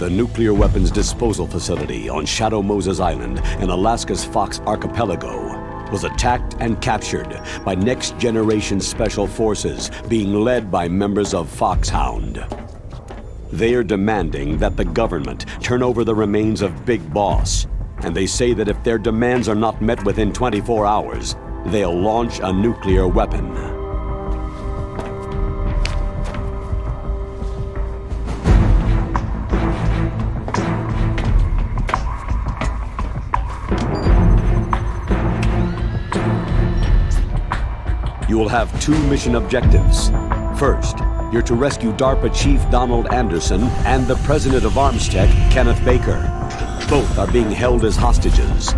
The nuclear weapons disposal facility on Shadow Moses Island in Alaska's Fox Archipelago was attacked and captured by next-generation special forces being led by members of Foxhound. They are demanding that the government turn over the remains of Big Boss, and they say that if their demands are not met within 24 hours, they'll launch a nuclear weapon. You will have two mission objectives. First, you're to rescue DARPA Chief Donald Anderson and the President of Armstech, Kenneth Baker. Both are being held as hostages.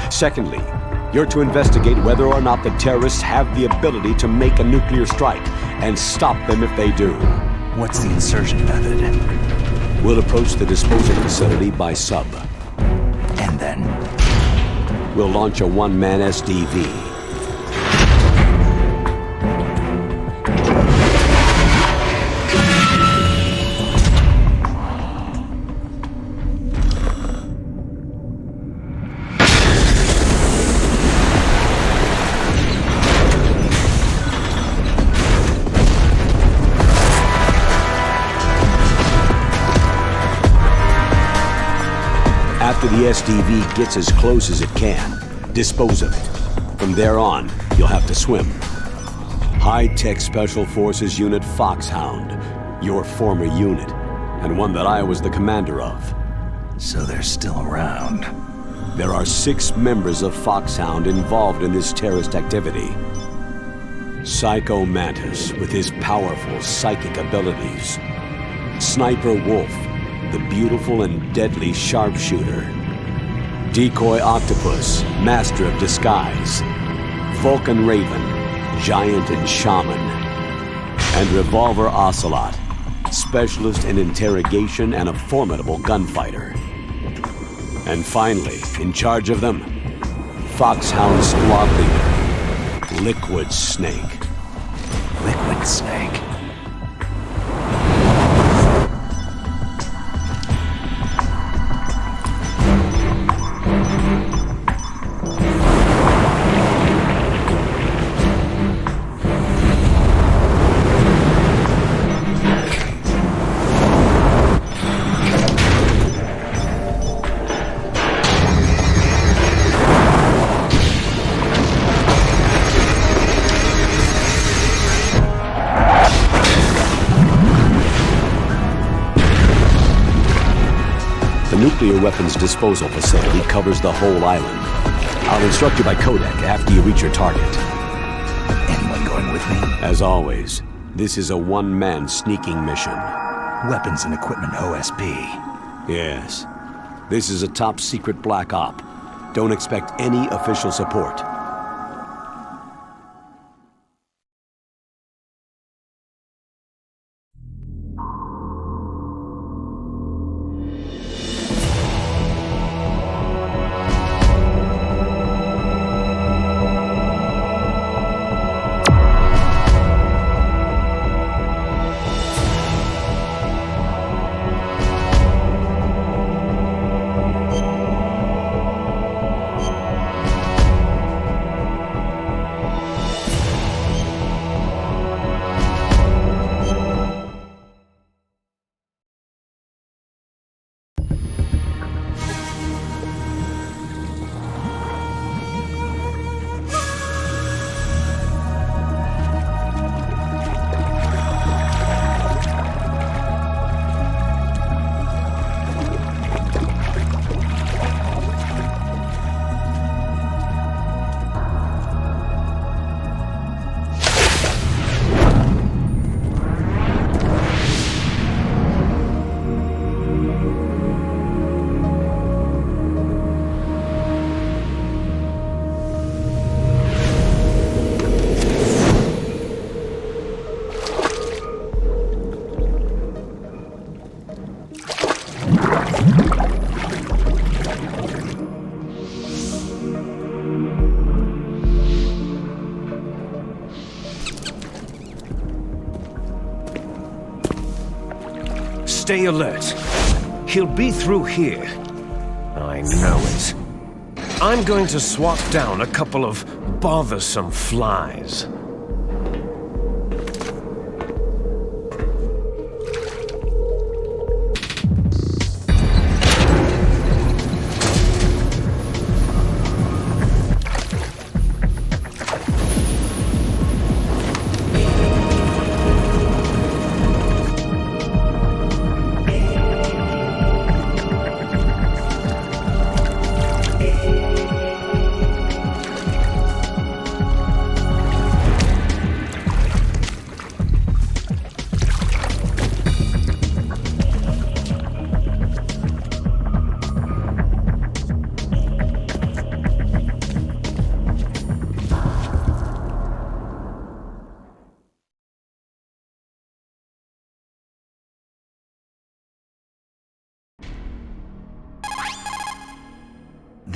Secondly, you're to investigate whether or not the terrorists have the ability to make a nuclear strike and stop them if they do. What's the insertion method? We'll approach the disposal facility by sub. And then? We'll launch a one-man SDV. After the SDV gets as close as it can, dispose of it. From there on, you'll have to swim. High-Tech Special Forces Unit Foxhound, your former unit, and one that I was the commander of. So they're still around. There are 6 members of Foxhound involved in this terrorist activity. Psycho Mantis, with his powerful psychic abilities. Sniper Wolf, the beautiful and deadly sharpshooter. Decoy Octopus, master of disguise. Vulcan Raven, giant and shaman. And Revolver Ocelot, specialist in interrogation and a formidable gunfighter. And finally, in charge of them, Foxhound squad leader, Liquid Snake. Liquid Snake? The nuclear weapons disposal facility covers the whole island. I'll instruct you by codec after you reach your target. Anyone going with me? As always, this is a one-man sneaking mission. Weapons and equipment OSP. Yes. This is a top-secret black op. Don't expect any official support. Stay alert. He'll be through here. I know it. I'm going to swat down a couple of bothersome flies.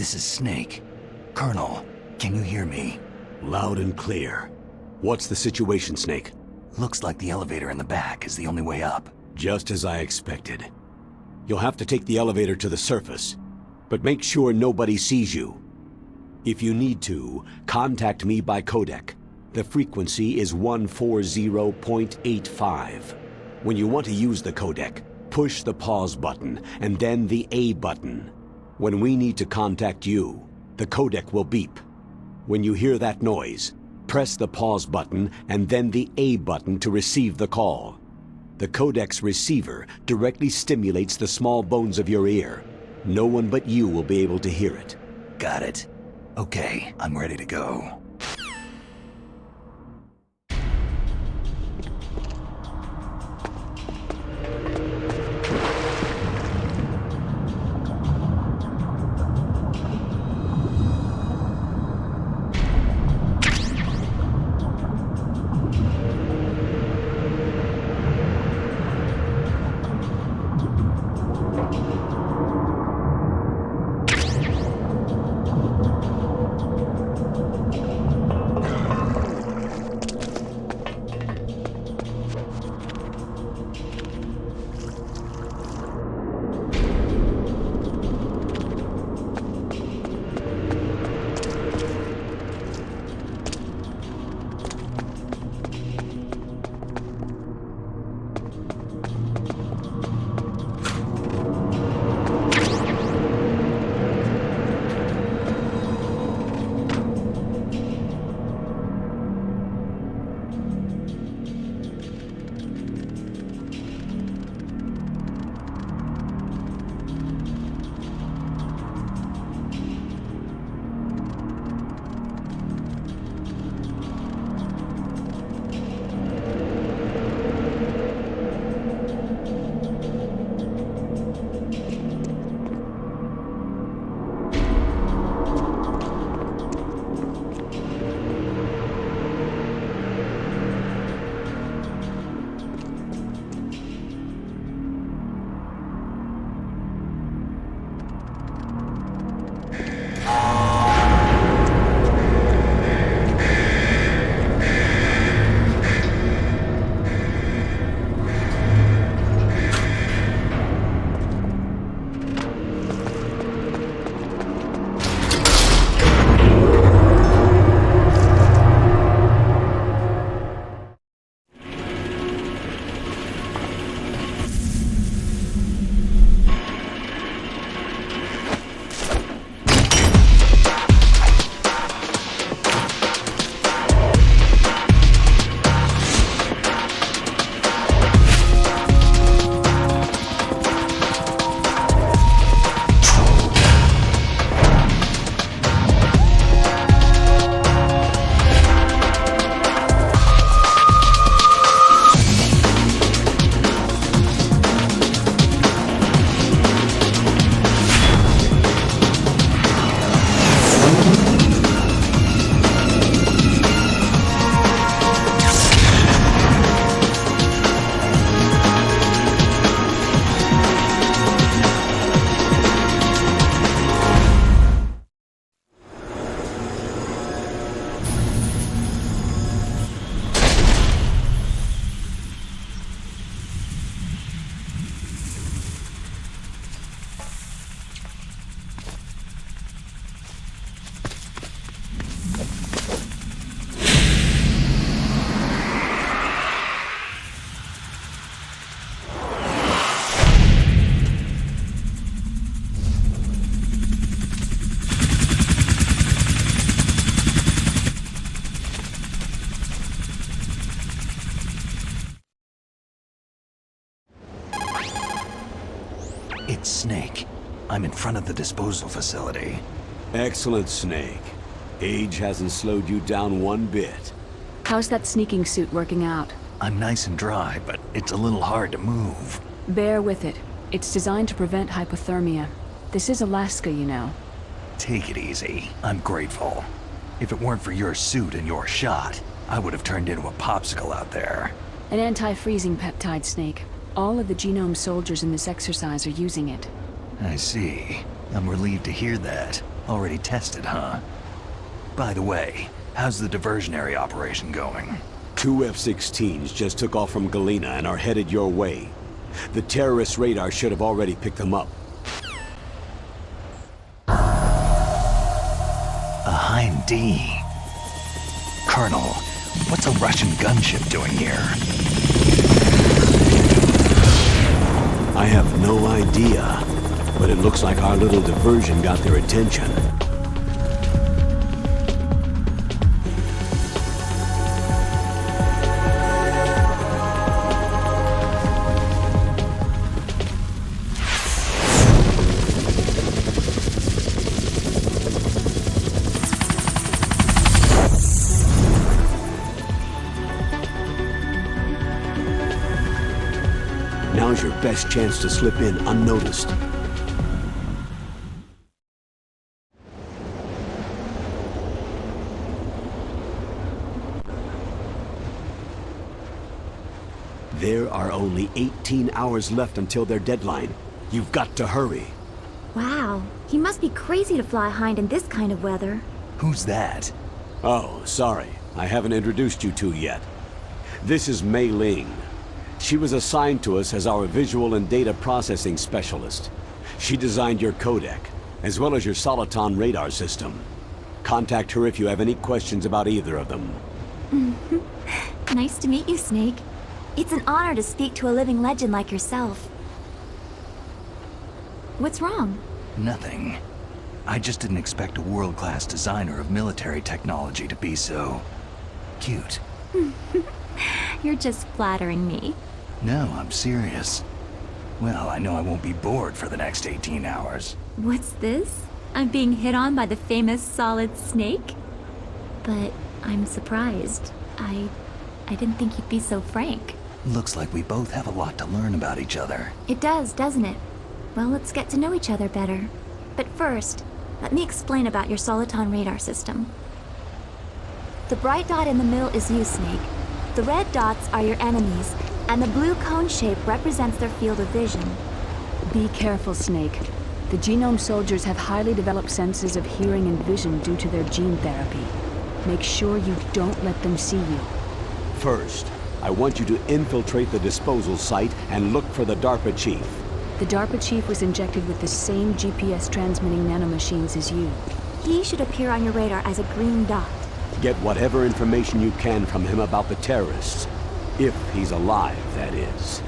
This is Snake. Colonel, can you hear me? Loud and clear. What's the situation, Snake? Looks like the elevator in the back is the only way up. Just as I expected. You'll have to take the elevator to the surface, but make sure nobody sees you. If you need to, contact me by codec. The frequency is 140.85. When you want to use the codec, push the pause button and then the A button. When we need to contact you, the codec will beep. When you hear that noise, press the pause button and then the A button to receive the call. The codec's receiver directly stimulates the small bones of your ear. No one but you will be able to hear it. Got it. Okay, I'm ready to go. It's Snake. I'm in front of the disposal facility. Excellent, Snake. Age hasn't slowed you down one bit. How's that sneaking suit working out? I'm nice and dry, but it's a little hard to move. Bear with it. It's designed to prevent hypothermia. This is Alaska, you know. Take it easy. I'm grateful. If it weren't for your suit and your shot, I would have turned into a popsicle out there. An anti-freezing peptide, Snake. All of the genome soldiers in this exercise are using it. I see. I'm relieved to hear that. Already tested, huh? By the way, how's the diversionary operation going? 2 F-16s just took off from Galena and are headed your way. The terrorist radar should have already picked them up. A Hind D. Colonel, what's a Russian gunship doing here? I have no idea, but it looks like our little diversion got their attention. Now's your best chance to slip in unnoticed. There are only 18 hours left until their deadline. You've got to hurry. Wow, he must be crazy to fly Hind in this kind of weather. Who's that? Oh, sorry. I haven't introduced you to yet. This is Mei Ling. She was assigned to us as our visual and data processing specialist. She designed your codec, as well as your Soliton radar system. Contact her if you have any questions about either of them. Nice to meet you, Snake. It's an honor to speak to a living legend like yourself. What's wrong? Nothing. I just didn't expect a world-class designer of military technology to be so... cute. You're just flattering me. No, I'm serious. Well, I know I won't be bored for the next 18 hours. What's this? I'm being hit on by the famous Solid Snake? But I'm surprised. I didn't think you'd be so frank. Looks like we both have a lot to learn about each other. It does, doesn't it? Well, let's get to know each other better. But first, let me explain about your Soliton radar system. The bright dot in the middle is you, Snake. The red dots are your enemies, and the blue cone shape represents their field of vision. Be careful, Snake. The genome soldiers have highly developed senses of hearing and vision due to their gene therapy. Make sure you don't let them see you. First, I want you to infiltrate the disposal site and look for the DARPA chief. The DARPA chief was injected with the same GPS transmitting nanomachines as you. He should appear on your radar as a green dot. Get whatever information you can from him about the terrorists. If he's alive, that is.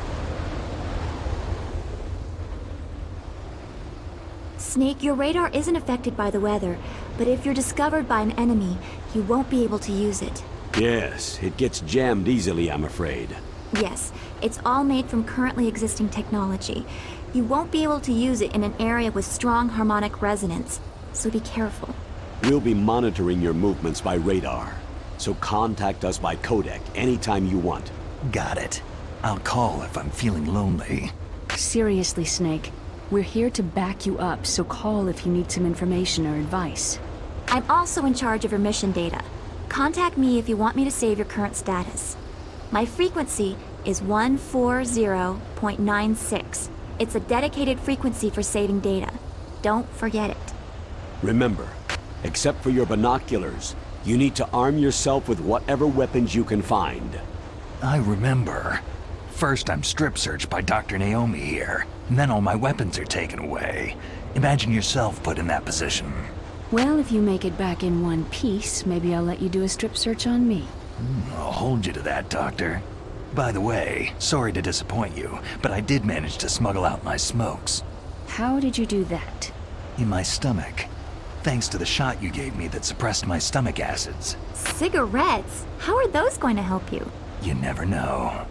Snake, your radar isn't affected by the weather, but if you're discovered by an enemy, you won't be able to use it. Yes, it gets jammed easily, I'm afraid. Yes, it's all made from currently existing technology. You won't be able to use it in an area with strong harmonic resonance, so be careful. We'll be monitoring your movements by radar, so contact us by codec anytime you want. Got it. I'll call if I'm feeling lonely. Seriously, Snake. We're here to back you up, so call if you need some information or advice. I'm also in charge of your mission data. Contact me if you want me to save your current status. My frequency is 140.96. It's a dedicated frequency for saving data. Don't forget it. Remember, except for your binoculars, you need to arm yourself with whatever weapons you can find. I remember. First I'm strip searched by Dr. Naomi here, and then all my weapons are taken away. Imagine yourself put in that position. Well, if you make it back in one piece, maybe I'll let you do a strip search on me. I'll hold you to that, Doctor. By the way, sorry to disappoint you, but I did manage to smuggle out my smokes. How did you do that? In my stomach. Thanks to the shot you gave me that suppressed my stomach acids. Cigarettes? How are those going to help you? You never know.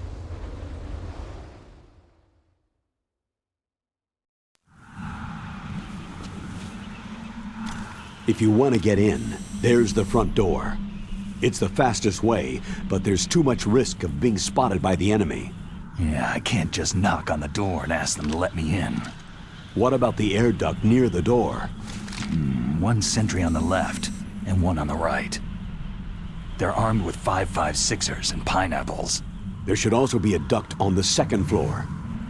If you want to get in, there's the front door. It's the fastest way, but there's too much risk of being spotted by the enemy. Yeah, I can't just knock on the door and ask them to let me in. What about the air duct near the door? One sentry on the left, and one on the right. They're armed with 5.56ers and pineapples. There should also be a duct on the second floor.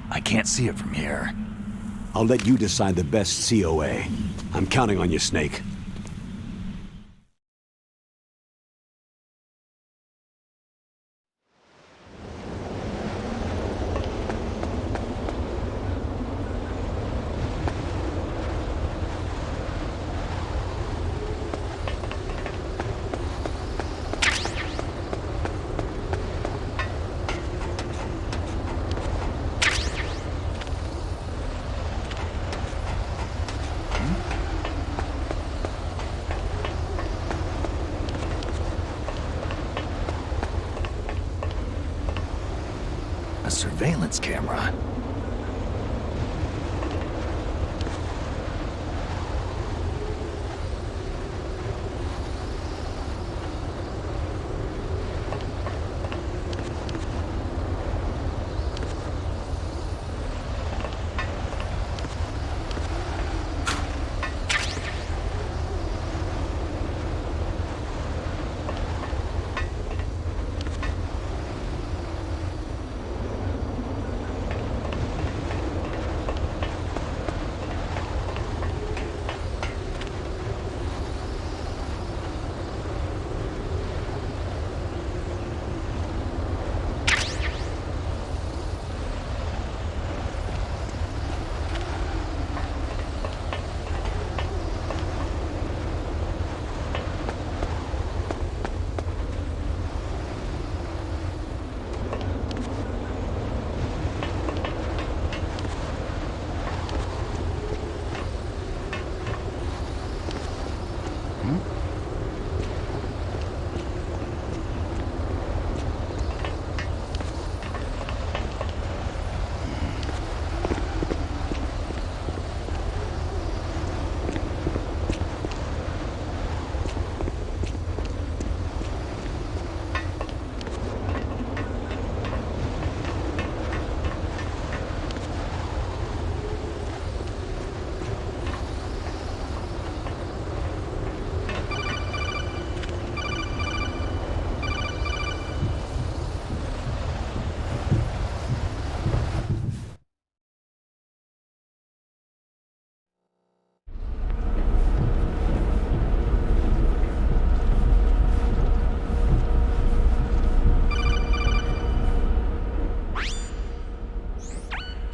I can't see it from here. I'll let you decide the best COA. I'm counting on you, Snake. A surveillance camera.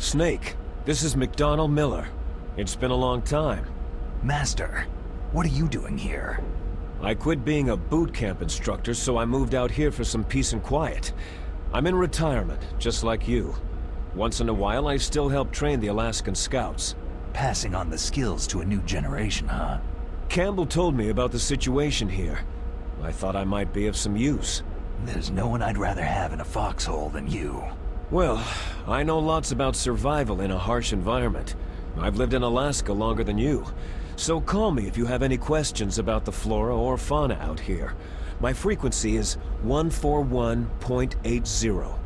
Snake, this is McDonald Miller. It's been a long time. Master, what are you doing here? I quit being a boot camp instructor, so I moved out here for some peace and quiet. I'm in retirement, just like you. Once in a while, I still help train the Alaskan Scouts. Passing on the skills to a new generation, huh? Campbell told me about the situation here. I thought I might be of some use. There's no one I'd rather have in a foxhole than you. Well, I know lots about survival in a harsh environment. I've lived in Alaska longer than you. So call me if you have any questions about the flora or fauna out here. My frequency is 141.80.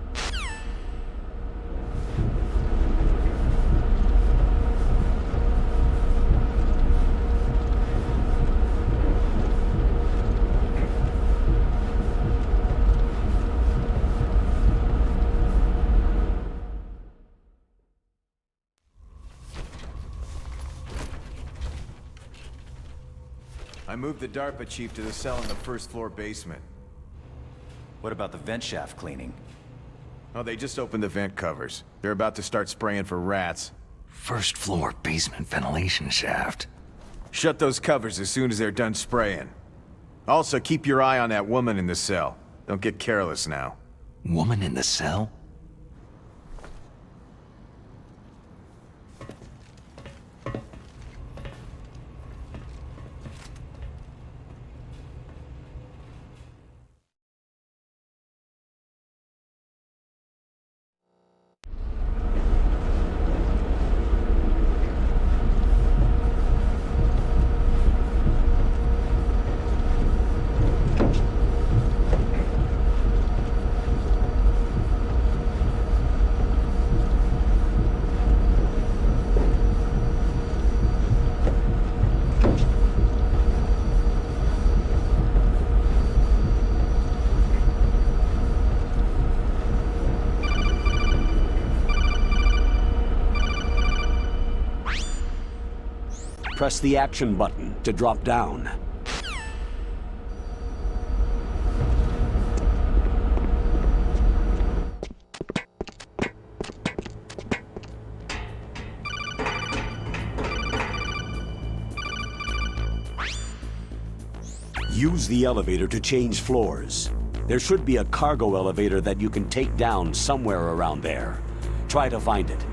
I moved the DARPA chief to the cell in the first floor basement. What about the vent shaft cleaning? Oh, they just opened the vent covers. They're about to start spraying for rats. First floor basement ventilation shaft. Shut those covers as soon as they're done spraying. Also, keep your eye on that woman in the cell. Don't get careless now. Woman in the cell? press the action button to drop down. Use the elevator to change floors. There should be a cargo elevator that you can take down somewhere around there. Try to find it.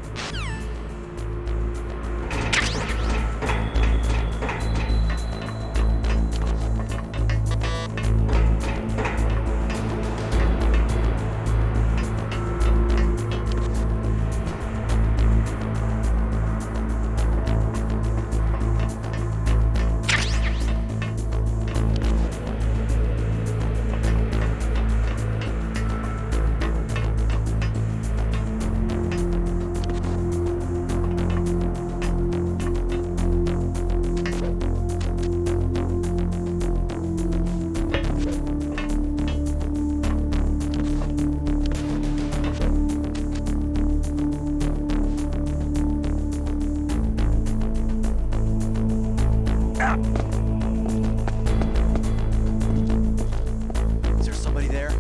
Is there somebody there?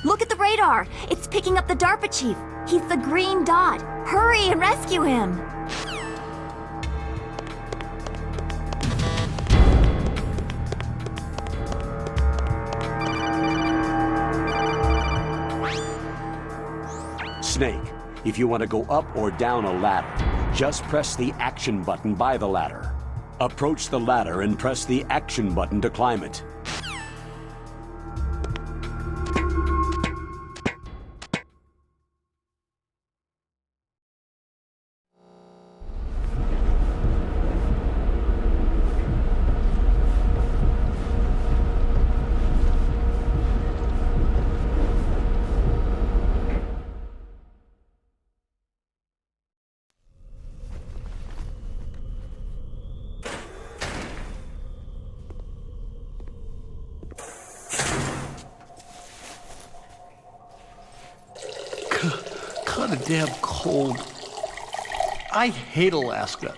Look at the radar! It's picking up the DARPA chief! He's the green dot! Hurry and rescue him! Snake, if you want to go up or down a ladder, just press the action button by the ladder. Approach the ladder and press the action button to climb it. Kinda damn cold. I hate Alaska.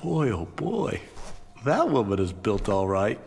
Boy, oh boy. That woman is built all right.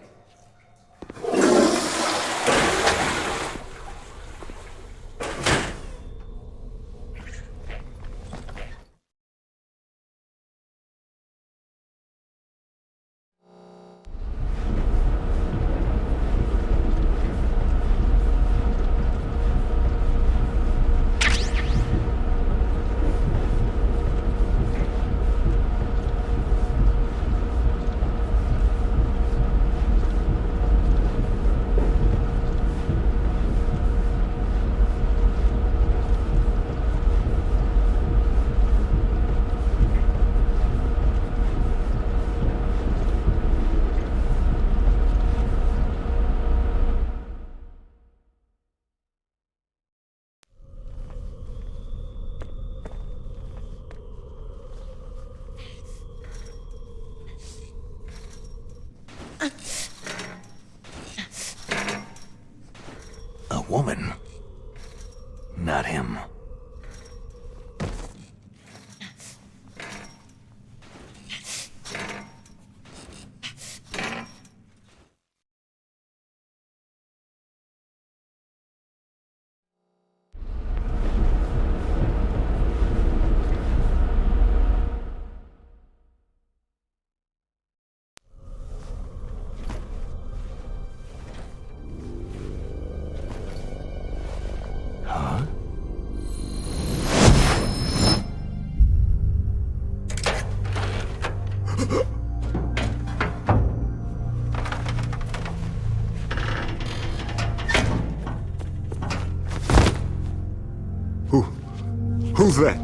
Who's that?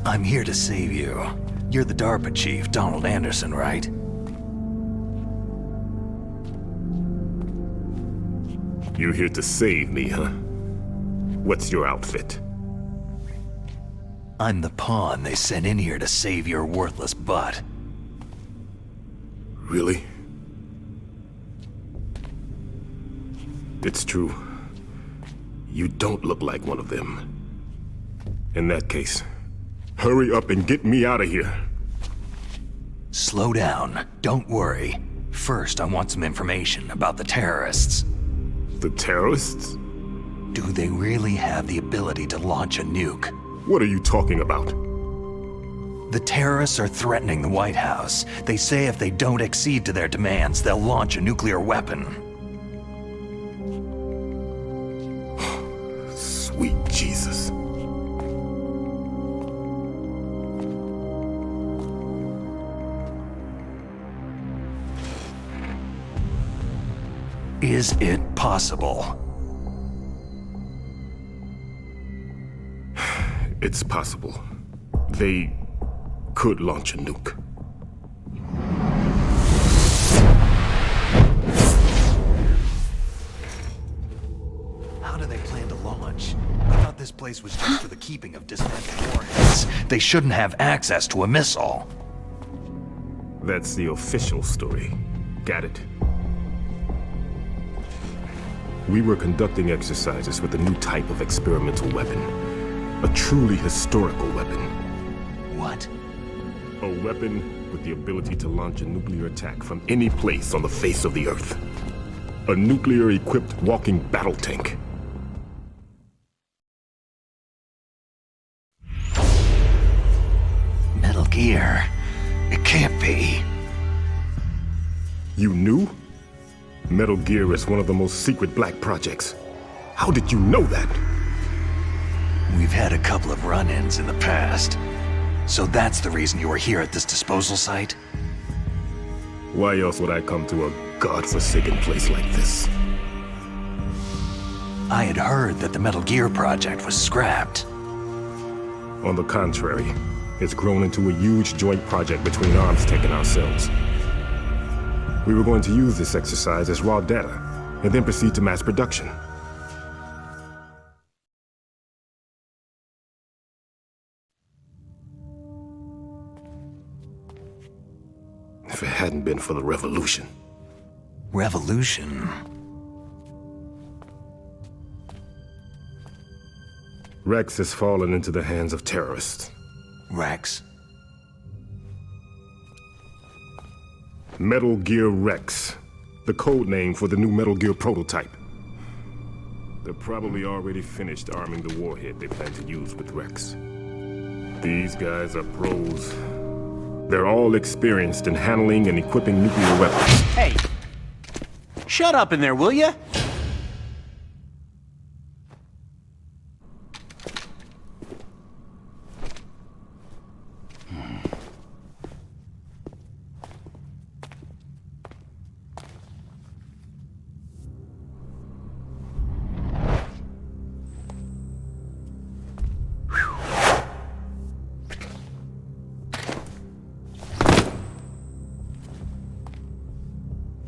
I'm here to save you. You're the DARPA chief, Donald Anderson, right? You're here to save me, huh? What's your outfit? I'm the pawn they sent in here to save your worthless butt. Really? It's true. You don't look like one of them. In that case, hurry up and get me out of here. Slow down. Don't worry. First, I want some information about the terrorists. The terrorists? Do they really have the ability to launch a nuke? What are you talking about? The terrorists are threatening the White House. They say if they don't accede to their demands, they'll launch a nuclear weapon. Sweet Jesus. Is it possible? It's possible. They could launch a nuke. How do they plan to launch? I thought this place was just for the keeping of dismantled warheads. They shouldn't have access to a missile. That's the official story. Got it. We were conducting exercises with a new type of experimental weapon. A truly historical weapon. What? A weapon with the ability to launch a nuclear attack from any place on the face of the Earth. A nuclear-equipped walking battle tank. Metal Gear. It can't be. You knew? Metal Gear is one of the most secret black projects. How did you know that? We've had a couple of run-ins in the past. So that's the reason you were here at this disposal site? Why else would I come to a godforsaken place like this? I had heard that the Metal Gear project was scrapped. On the contrary, it's grown into a huge joint project between ArmsTech and ourselves. We were going to use this exercise as raw data, and then proceed to mass production. If it hadn't been for the revolution. Revolution? Rex has fallen into the hands of terrorists. Rex? Metal Gear Rex, the code name for the new Metal Gear prototype. They're probably already finished arming the warhead they plan to use with Rex. These guys are pros. They're all experienced in handling and equipping nuclear weapons. Hey! Shut up in there, will ya?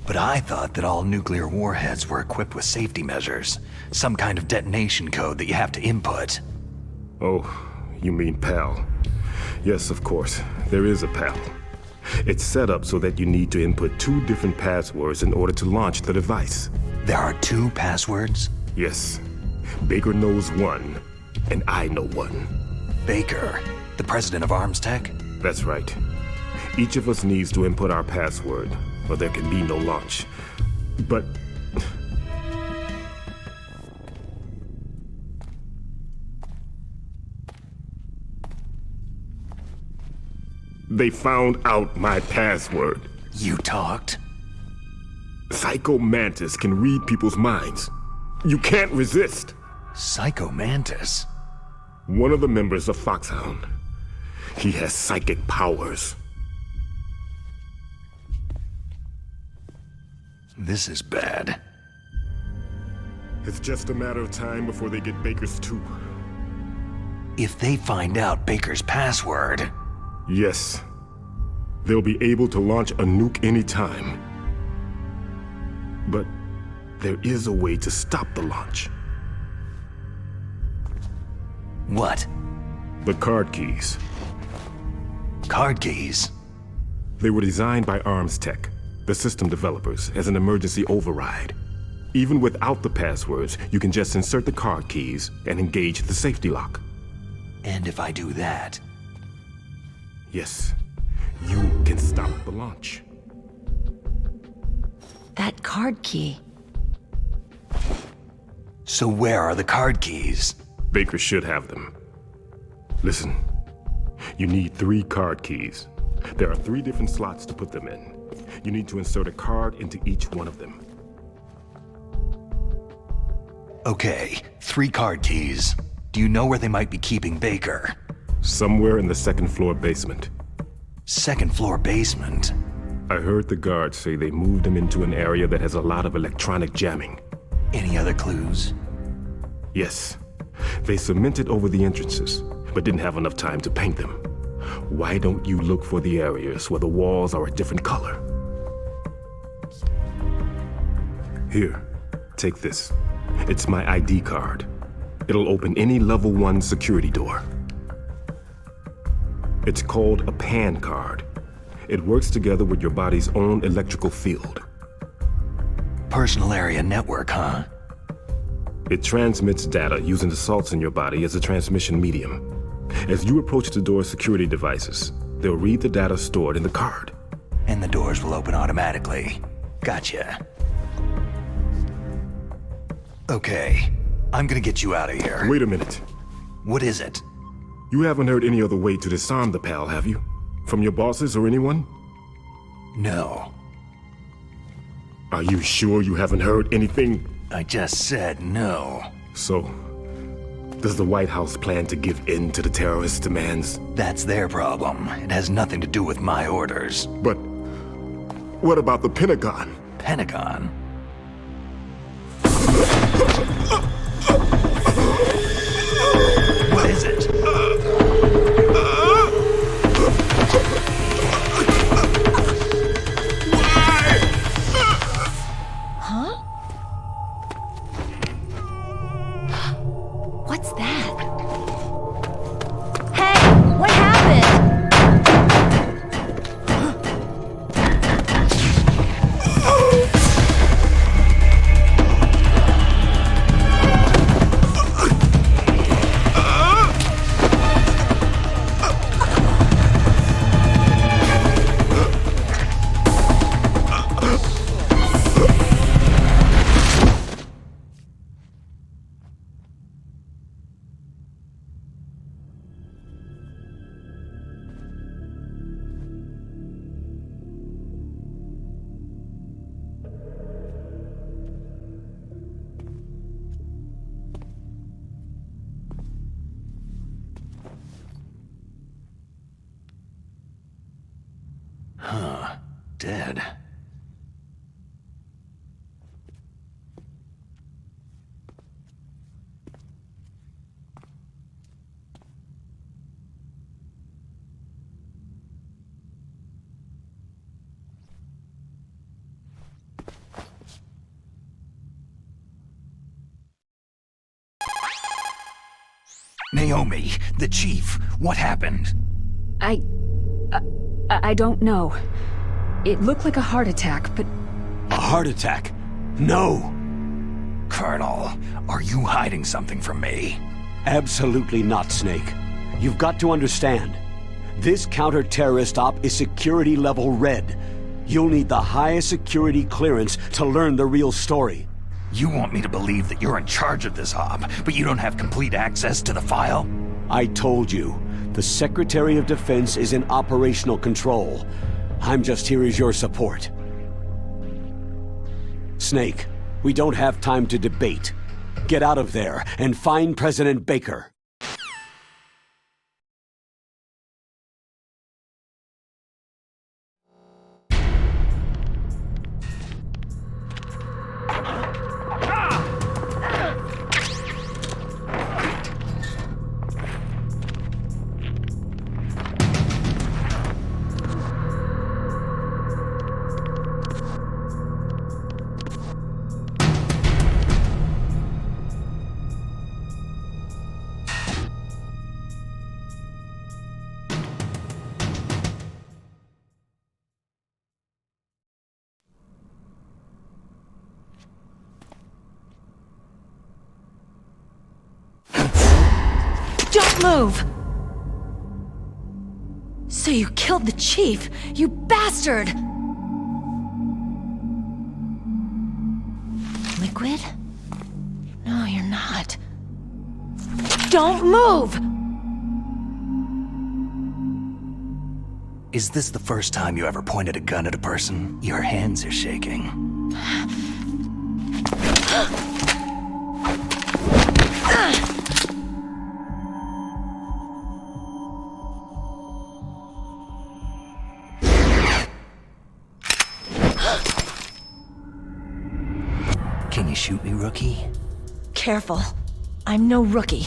But I thought that all nuclear warheads were equipped with safety measures. Some kind of detonation code that you have to input. Oh, you mean PAL. Yes, of course. There is a PAL. It's set up so that you need to input 2 different passwords in order to launch the device. There are 2 passwords? Yes. Baker knows one, and I know one. Baker, the president of ArmsTech? That's right. Each of us needs to input our password, or there can be no launch. But... they found out my password. You talked? Psycho Mantis can read people's minds. You can't resist. Psycho Mantis? One of the members of Foxhound. He has psychic powers. This is bad. It's just a matter of time before they get Baker's too. If they find out Baker's password... Yes. They'll be able to launch a nuke anytime. But there is a way to stop the launch. What? The card keys. Card keys? They were designed by Arms Tech, the system developers, as an emergency override. Even without the passwords, you can just insert the card keys and engage the safety lock. And if I do that... Yes, you can stop the launch. That card key. So where are the card keys? Baker should have them. Listen, you need 3 card keys. There are 3 different slots to put them in. You need to insert a card into each one of them. Okay, 3 card keys. Do you know where they might be keeping Baker? Somewhere in the 2nd floor basement. 2nd floor basement? I heard the guards say they moved him into an area that has a lot of electronic jamming. Any other clues? Yes. They cemented over the entrances, but didn't have enough time to paint them. Why don't you look for the areas where the walls are a different color? Here, take this. It's my ID card. It'll open any level 1 security door. It's called a PAN card. It works together with your body's own electrical field. Personal area network, huh? It transmits data using the salts in your body as a transmission medium. As you approach the door's security devices, they'll read the data stored in the card. And the doors will open automatically. Gotcha. Okay, I'm gonna get you out of here. Wait a minute. What is it? You haven't heard any other way to disarm the PAL, have you? From your bosses or anyone? No. Are you sure you haven't heard anything? I just said no. So, does the White House plan to give in to the terrorists' demands? That's their problem. It has nothing to do with my orders. But what about the Pentagon? Pentagon? What is it? Huh? What's that? Hey, what happened? Huh. Dead. Naomi, the chief, what happened? I don't know. It looked like a heart attack, but... A heart attack? No! Colonel, are you hiding something from me? Absolutely not, Snake. You've got to understand. This counter-terrorist op is security level red. You'll need the highest security clearance to learn the real story. You want me to believe that you're in charge of this op, but you don't have complete access to the file? I told you. The Secretary of Defense is in operational control. I'm just here as your support. Snake, we don't have time to debate. Get out of there and find President Baker. Don't move! So you killed the chief, you bastard! Liquid? No, you're not. Don't move! Is this the first time you ever pointed a gun at a person? Your hands are shaking. Can you shoot me, rookie? Careful. I'm no rookie.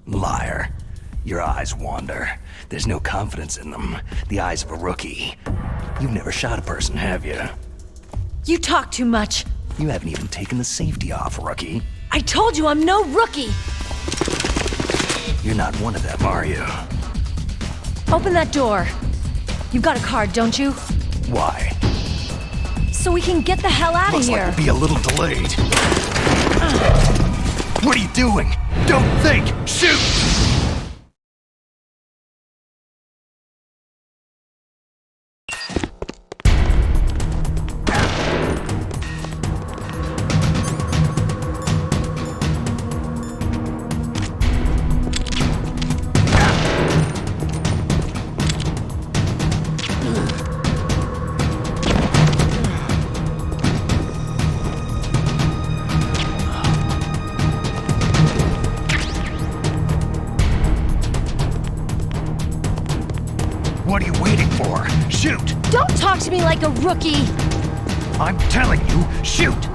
Liar. Your eyes wander. There's no confidence in them. The eyes of a rookie. You've never shot a person, have you? You talk too much. You haven't even taken the safety off, rookie. I told you I'm no rookie! You're not one of them, are you? Open that door. You've got a card, don't you? Why? So we can get the hell out of Looks here. like we'll be a little delayed. What are you doing? Don't think! Shoot! What are you waiting for? Shoot! Don't talk to me like a rookie! I'm telling you, shoot!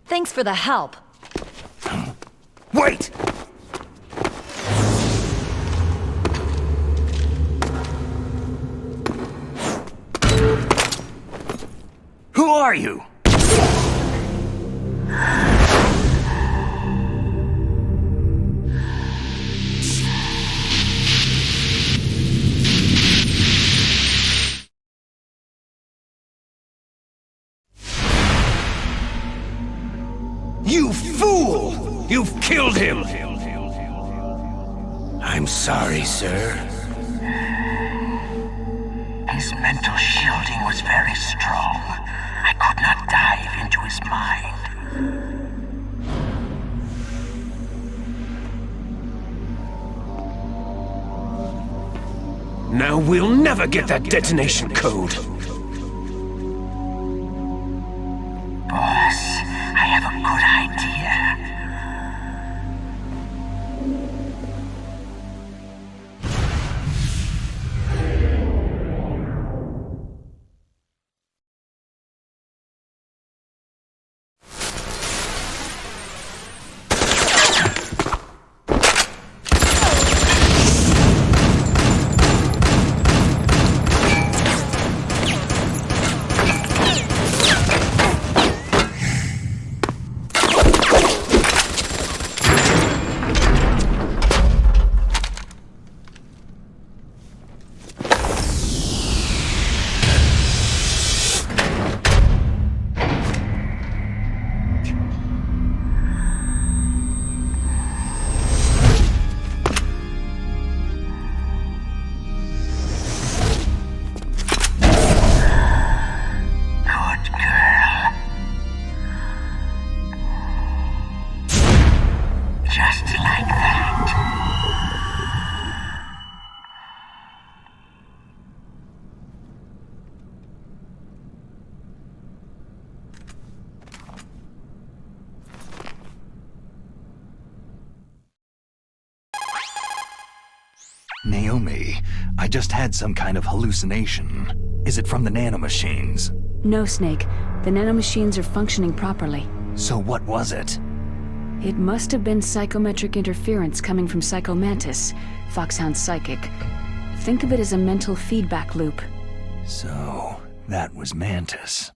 Thanks for the help. Wait! Who are you? You fool! You've killed him! I'm sorry, sir. His mental shielding was very strong. I could not dive into his mind. Now we'll never get that detonation code. Boss, I have a good idea. girl. Just like that. Naomi, I just had some kind of hallucination. Is it from the nanomachines? No, Snake. The nanomachines are functioning properly. So what was it? It must have been psychometric interference coming from Psycho Mantis, Foxhound's psychic. Think of it as a mental feedback loop. So, that was Mantis.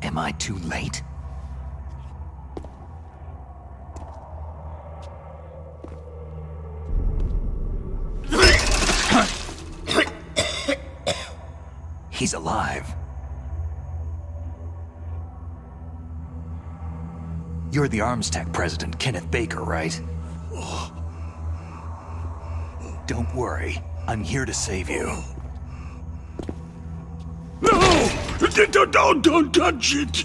Am I too late? He's alive. You're the Arms Tech president, Kenneth Baker, right? Don't worry. I'm here to save you. No! Don't touch it!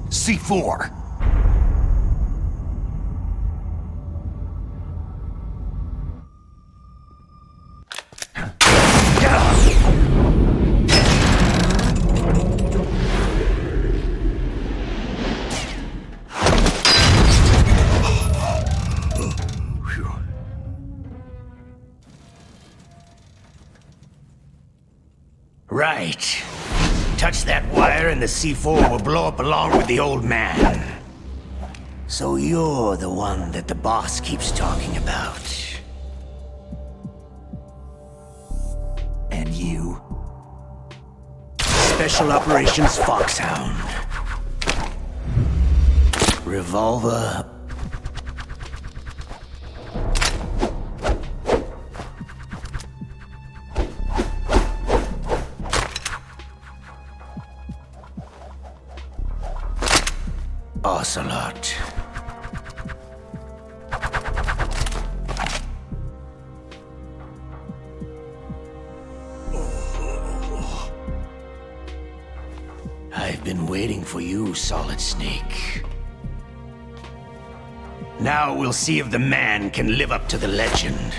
C4! Right. Touch that wire and the C4 will blow up along with the old man. So you're the one that the boss keeps talking about. And you? Special Operations Foxhound. Revolver boss a lot. I've been waiting for you, Solid Snake. Now we'll see if the man can live up to the legend.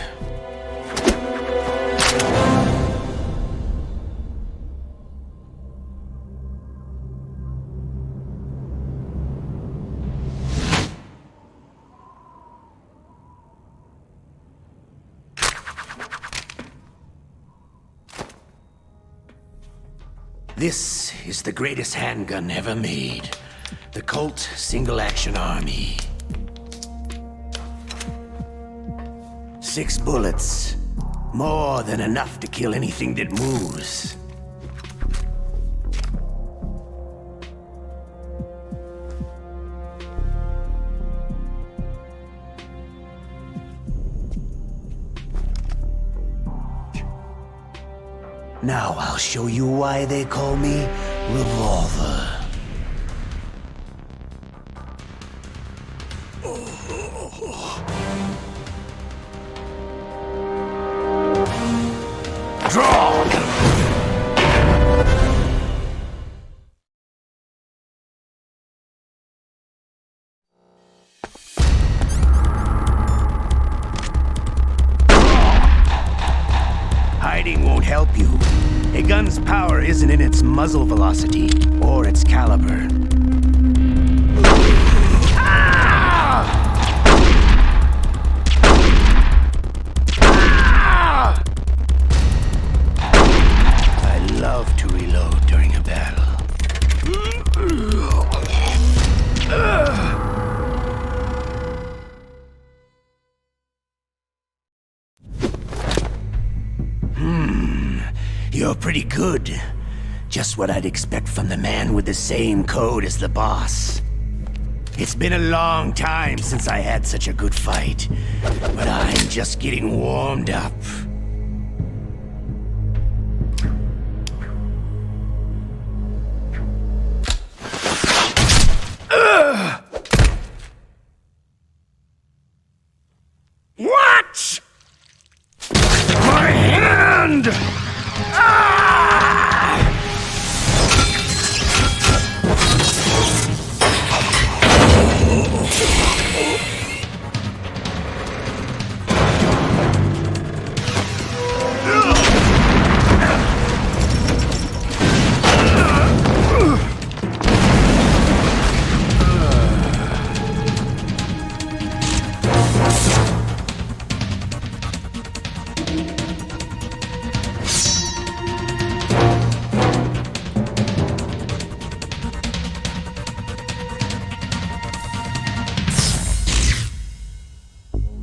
This is the greatest handgun ever made. The Colt Single Action Army. 6 bullets. More than enough to kill anything that moves. Now I'll show you why they call me Revolver. Draw! Hiding won't help you. A gun's power isn't in its muzzle velocity or its caliber. I love to reload during a battle. You're pretty good. Just what I'd expect from the man with the same code as the boss. It's been a long time since I had such a good fight, but I'm just getting warmed up. What? My hand!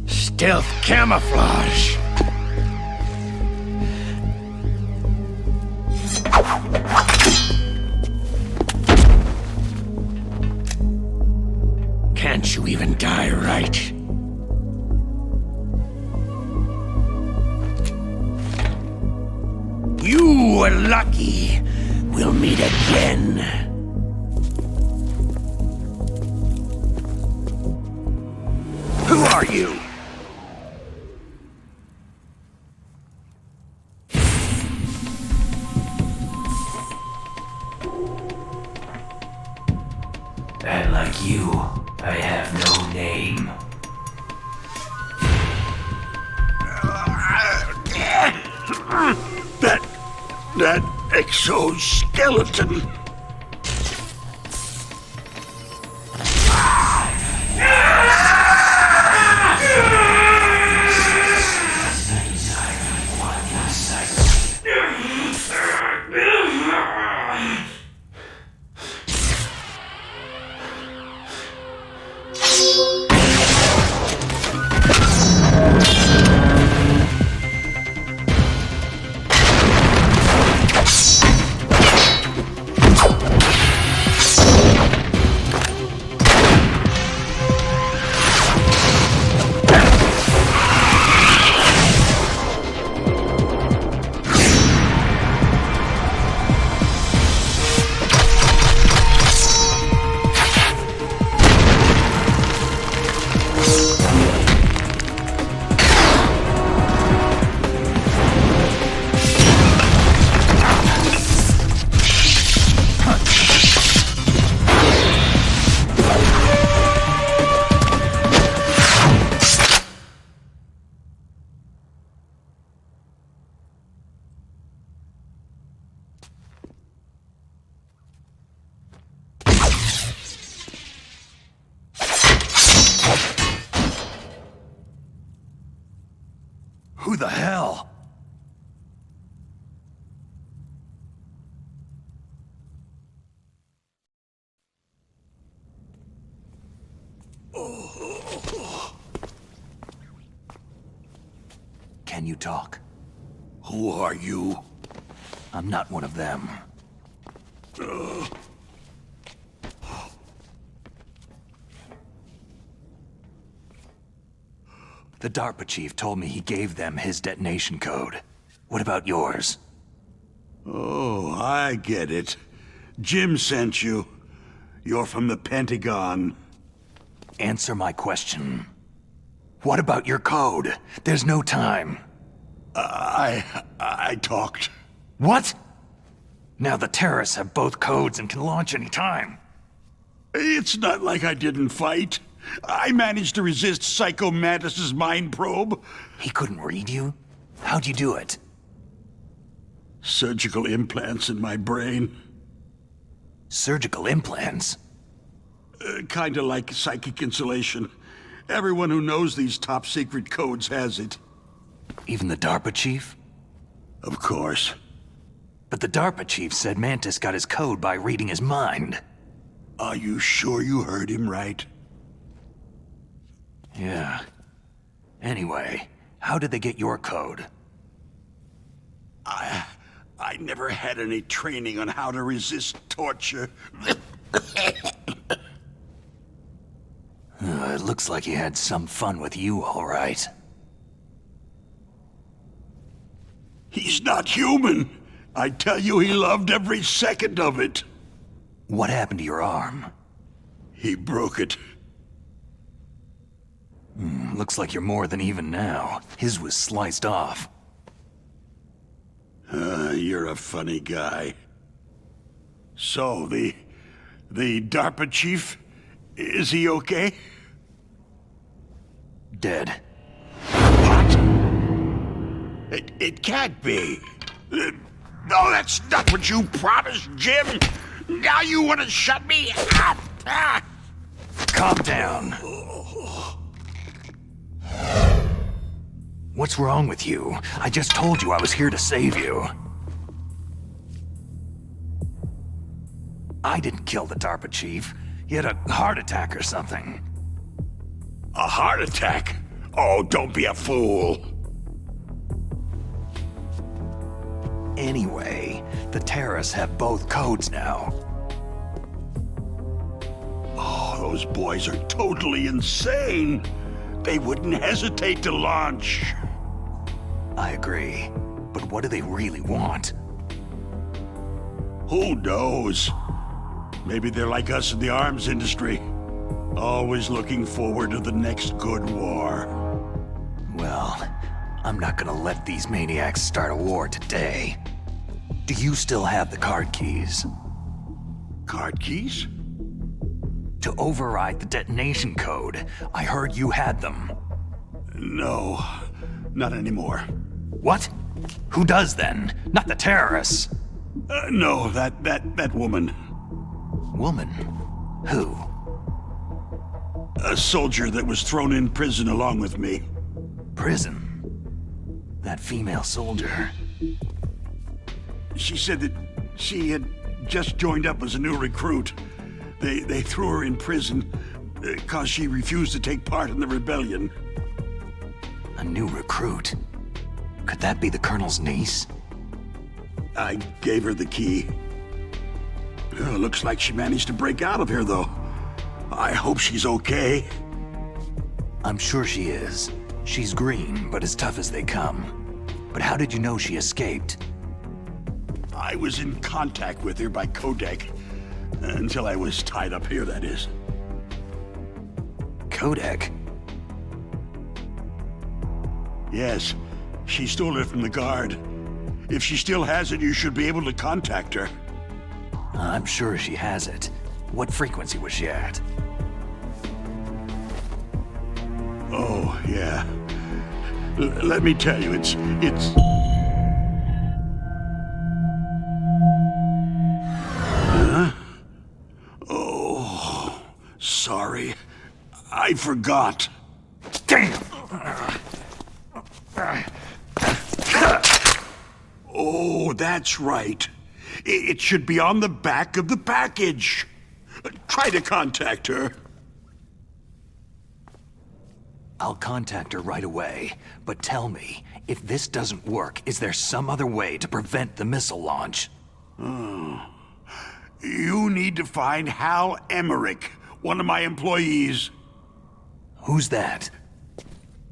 Stealth camouflage. Can't you even die right? You were lucky. We'll meet again. Who are you? And like you, I have no name. That exoskeleton. Who the hell? Can you talk? Who are you? I'm not one of them. The DARPA chief told me he gave them his detonation code. What about yours? Oh, I get it. Jim sent you. You're from the Pentagon. Answer my question. What about your code? There's no time. I talked. What? Now the terrorists have both codes and can launch any time. It's not like I didn't fight. I managed to resist Psycho Mantis's mind probe. He couldn't read you? How'd you do it? Surgical implants in my brain. Surgical implants? Kinda like psychic insulation. Everyone who knows these top-secret codes has it. Even the DARPA chief? Of course. But the DARPA chief said Mantis got his code by reading his mind. Are you sure you heard him right? Yeah. Anyway, how did they get your code? I never had any training on how to resist torture. It looks like he had some fun with you, all right. He's not human. I tell you, he loved every second of it. What happened to your arm? He broke it. Looks like you're more than even now. His was sliced off. You're a funny guy. So, the DARPA chief, is he okay? Dead. What? It can't be. No, that's not what you promised, Jim. Now you want to shut me up. Calm down. What's wrong with you? I just told you I was here to save you. I didn't kill the DARPA chief. He had a heart attack or something. A heart attack? Oh, don't be a fool. Anyway, the terrorists have both codes now. Oh, those boys are totally insane. They wouldn't hesitate to launch. I agree. But what do they really want? Who knows? Maybe they're like us in the arms industry. Always looking forward to the next good war. Well, I'm not gonna let these maniacs start a war today. Do you still have the card keys? Card keys? To override the detonation code. I heard you had them. No, not anymore. What? Who does then? Not the terrorists. No, that woman. Woman? Who? A soldier that was thrown in prison along with me. Prison? That female soldier. She said that she had just joined up as a new recruit. They threw her in prison because she refused to take part in the rebellion. A new recruit? Could that be the Colonel's niece? I gave her the key. Looks like she managed to break out of here, though. I hope she's okay. I'm sure she is. She's green, but as tough as they come. But how did you know she escaped? I was in contact with her by codec. Until I was tied up here, that is. Codec? Yes. She stole it from the guard. If she still has it, you should be able to contact her. I'm sure she has it. What frequency was she at? Oh, yeah. Let me tell you, it's... Huh? Oh, sorry. I forgot. Damn! That's right. It should be on the back of the package. Try to contact her. I'll contact her right away, but tell me, if this doesn't work, is there some other way to prevent the missile launch? You need to find Hal Emmerich, one of my employees. Who's that?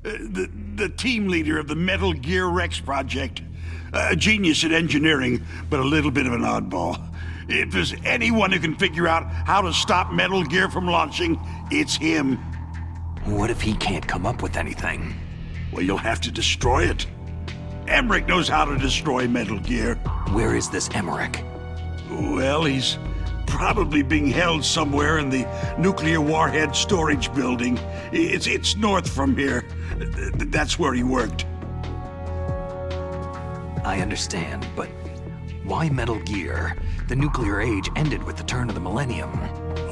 The team leader of the Metal Gear Rex project. A genius at engineering, but a little bit of an oddball. If there's anyone who can figure out how to stop Metal Gear from launching, it's him. What if he can't come up with anything? Well, you'll have to destroy it. Emmerich knows how to destroy Metal Gear. Where is this Emmerich? Well, he's probably being held somewhere in the nuclear warhead storage building. It's north from here. That's where he worked. I understand, but why Metal Gear? The nuclear age ended with the turn of the millennium.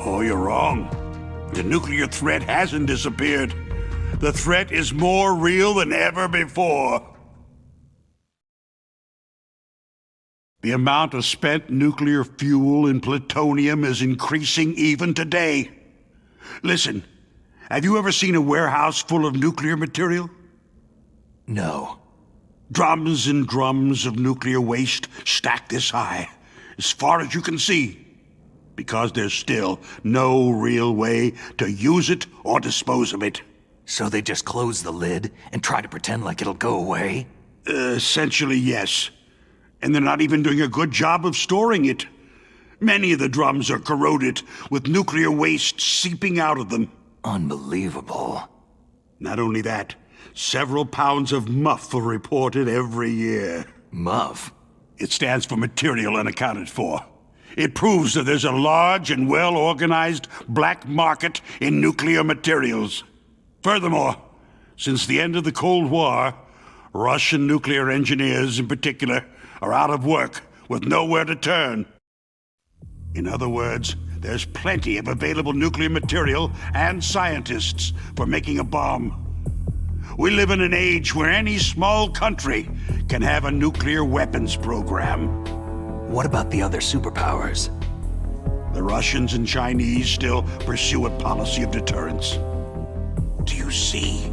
Oh, you're wrong. The nuclear threat hasn't disappeared. The threat is more real than ever before. The amount of spent nuclear fuel and plutonium is increasing even today. Listen, have you ever seen a warehouse full of nuclear material? No. Drums and drums of nuclear waste stacked this high, as far as you can see, because there's still no real way to use it or dispose of it. So they just close the lid and try to pretend like it'll go away? Essentially, yes. And they're not even doing a good job of storing it. Many of the drums are corroded, with nuclear waste seeping out of them. Unbelievable. Not only that, several pounds of MUF are reported every year. MUF? It stands for Material Unaccounted For. It proves that there's a large and well-organized black market in nuclear materials. Furthermore, since the end of the Cold War, Russian nuclear engineers in particular are out of work with nowhere to turn. In other words, there's plenty of available nuclear material and scientists for making a bomb. We live in an age where any small country can have a nuclear weapons program. What about the other superpowers? The Russians and Chinese still pursue a policy of deterrence. Do you see?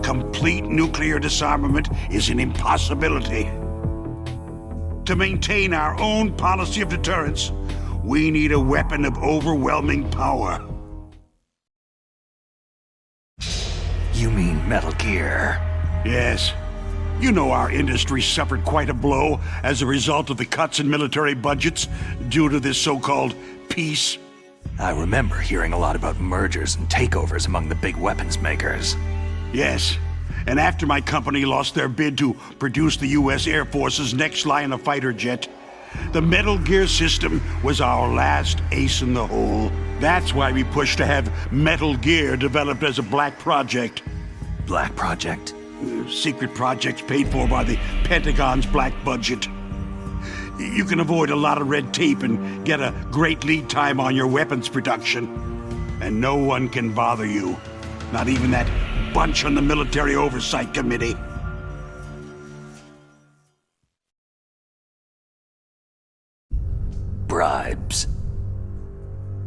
Complete nuclear disarmament is an impossibility. To maintain our own policy of deterrence, we need a weapon of overwhelming power. You mean Metal Gear? Yes. You know our industry suffered quite a blow as a result of the cuts in military budgets due to this so-called peace. I remember hearing a lot about mergers and takeovers among the big weapons makers. Yes. And after my company lost their bid to produce the U.S. Air Force's next line of fighter jet, the Metal Gear system was our last ace in the hole. That's why we pushed to have Metal Gear developed as a black project. Black project? Secret projects paid for by the Pentagon's black budget. You can avoid a lot of red tape and get a great lead time on your weapons production. And no one can bother you. Not even that bunch on the Military Oversight Committee. Bribes.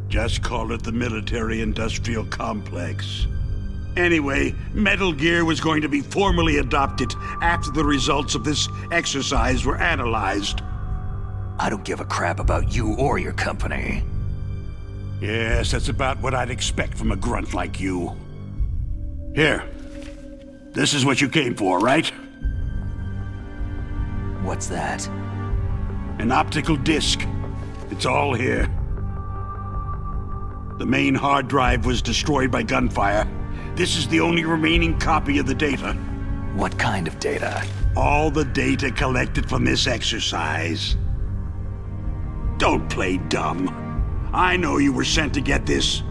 Just call it the military-industrial complex. Anyway, Metal Gear was going to be formally adopted after the results of this exercise were analyzed. I don't give a crap about you or your company. Yes, that's about what I'd expect from a grunt like you. Here. This is what you came for, right? What's that? An optical disc. It's all here. The main hard drive was destroyed by gunfire. This is the only remaining copy of the data. What kind of data? All the data collected from this exercise. Don't play dumb. I know you were sent to get this.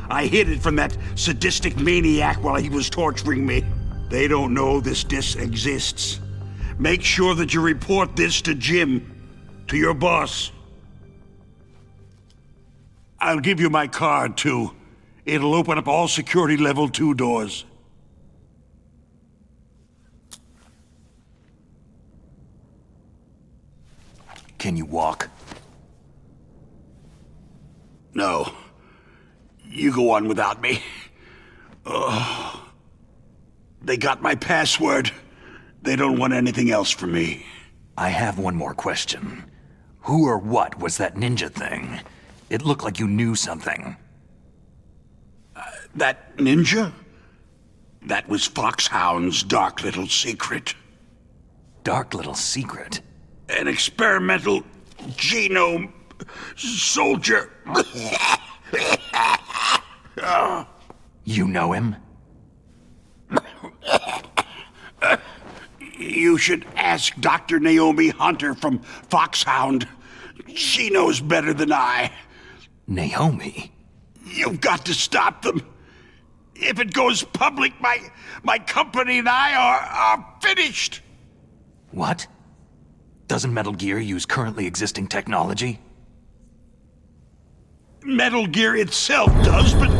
I hid it from that sadistic maniac while he was torturing me. They don't know this disc exists. Make sure that you report this to Jim, to your boss. I'll give you my card, too. It'll open up all security level 2 doors. Can you walk? No. You go on without me. They got my password. They don't want anything else from me. I have one more question. Who or what was that ninja thing? It looked like you knew something. That ninja? That was Foxhound's dark little secret. Dark little secret? An experimental genome soldier. You know him? You should ask Dr. Naomi Hunter from Foxhound. She knows better than I. Naomi? You've got to stop them. If it goes public, my company and I are finished. What? Doesn't Metal Gear use currently existing technology? Metal Gear itself does, but...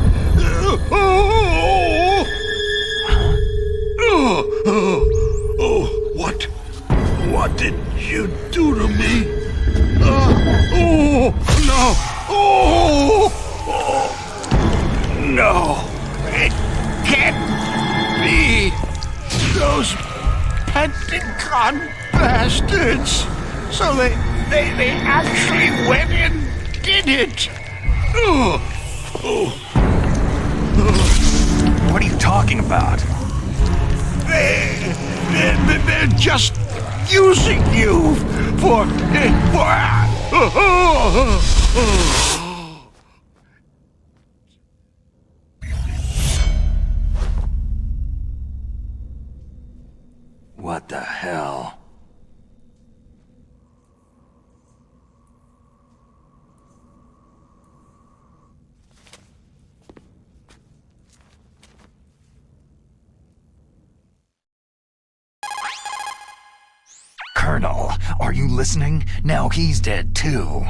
What did you do to me? No, it can't be. Those Pentagon bastards. So they actually went and did it. What are you talking about? They're just using you for... What the hell? Colonel, are you listening? Now he's dead too.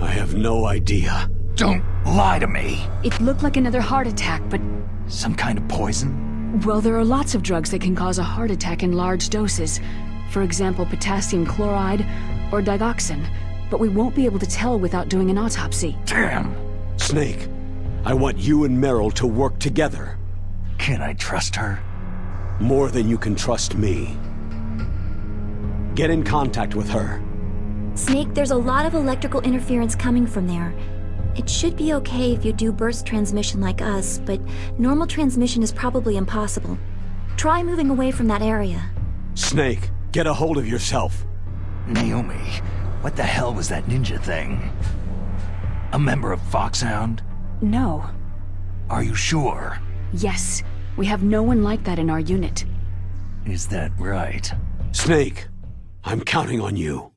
I have no idea. Don't lie to me. It looked like another heart attack, but... Some kind of poison? Well, there are lots of drugs that can cause a heart attack in large doses. For example, potassium chloride or digoxin. But we won't be able to tell without doing an autopsy. Damn. Snake, I want you and Meryl to work together. Can I trust her? More than you can trust me. Get in contact with her. Snake, there's a lot of electrical interference coming from there. It should be okay if you do burst transmission like us, but normal transmission is probably impossible. Try moving away from that area. Snake, get a hold of yourself. Naomi, what the hell was that ninja thing? A member of Foxhound? No. Are you sure? Yes. We have no one like that in our unit. Is that right? Snake, I'm counting on you.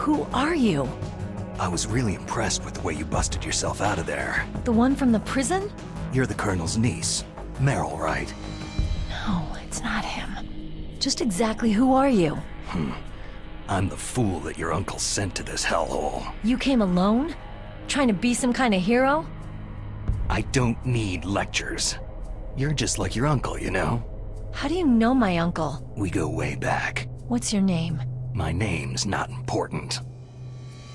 Who are you? I was really impressed with the way you busted yourself out of there. The one from the prison? You're the Colonel's niece. Meryl, right? No, it's not him. Just exactly who are you? I'm the fool that your uncle sent to this hellhole. You came alone? Trying to be some kind of hero? I don't need lectures. You're just like your uncle, you know? How do you know my uncle? We go way back. What's your name? My name's not important.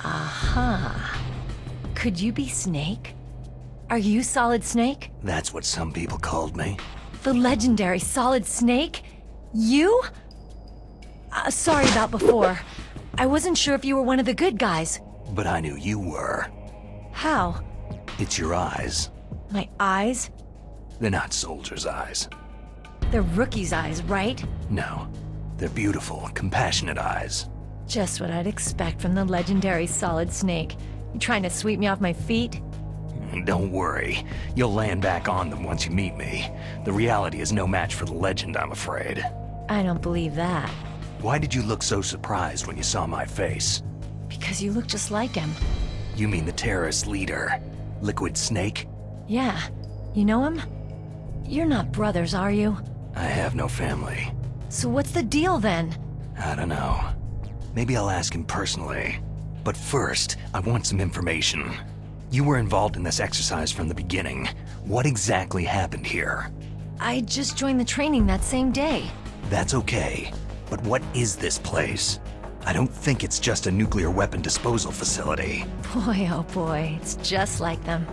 Aha. Could you be Snake? Are you Solid Snake? That's what some people called me. The legendary Solid Snake? You? Sorry about before. I wasn't sure if you were one of the good guys. But I knew you were. How? It's your eyes. My eyes? They're not soldiers' eyes. They're rookie's eyes, right? No. They're beautiful, compassionate eyes. Just what I'd expect from the legendary Solid Snake. You trying to sweep me off my feet? Don't worry. You'll land back on them once you meet me. The reality is no match for the legend, I'm afraid. I don't believe that. Why did you look so surprised when you saw my face? Because you look just like him. You mean the terrorist leader, Liquid Snake? Yeah. You know him? You're not brothers, are you? I have no family. So what's the deal then? I don't know. Maybe I'll ask him personally. But first, I want some information. You were involved in this exercise from the beginning. What exactly happened here? I just joined the training that same day. That's okay. But what is this place? I don't think it's just a nuclear weapon disposal facility. Boy, oh boy, it's just like them.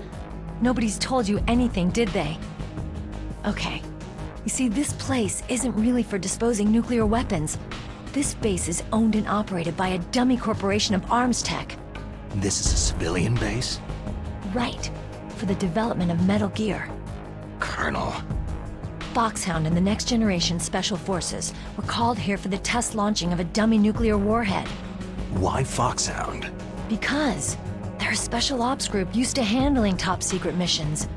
Nobody's told you anything, did they? Okay. You see, this place isn't really for disposing nuclear weapons. This base is owned and operated by a dummy corporation of arms tech. This is a civilian base? Right. For the development of Metal Gear. Colonel. Foxhound and the Next Generation Special Forces were called here for the test launching of a dummy nuclear warhead. Why Foxhound? Because they're a special ops group used to handling top-secret missions.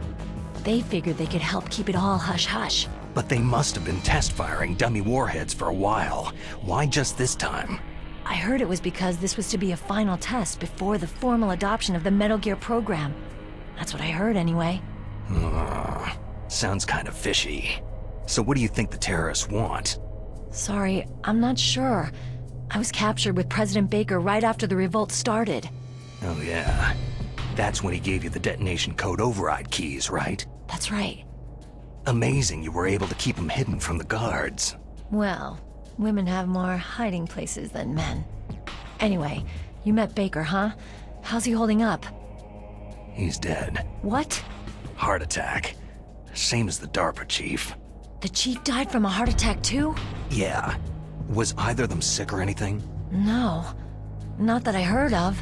They figured they could help keep it all hush-hush. But they must have been test-firing dummy warheads for a while. Why just this time? I heard it was because this was to be a final test before the formal adoption of the Metal Gear program. That's what I heard anyway. Sounds kind of fishy. So what do you think the terrorists want? Sorry, I'm not sure. I was captured with President Baker right after the revolt started. Oh yeah. That's when he gave you the detonation code override keys, right? That's right. Amazing you were able to keep them hidden from the guards. Well, women have more hiding places than men. Anyway, you met Baker, huh? How's he holding up? He's dead. What? Heart attack. Same as the DARPA chief. The chief died from a heart attack too? Yeah. Was either of them sick or anything? No. Not that I heard of.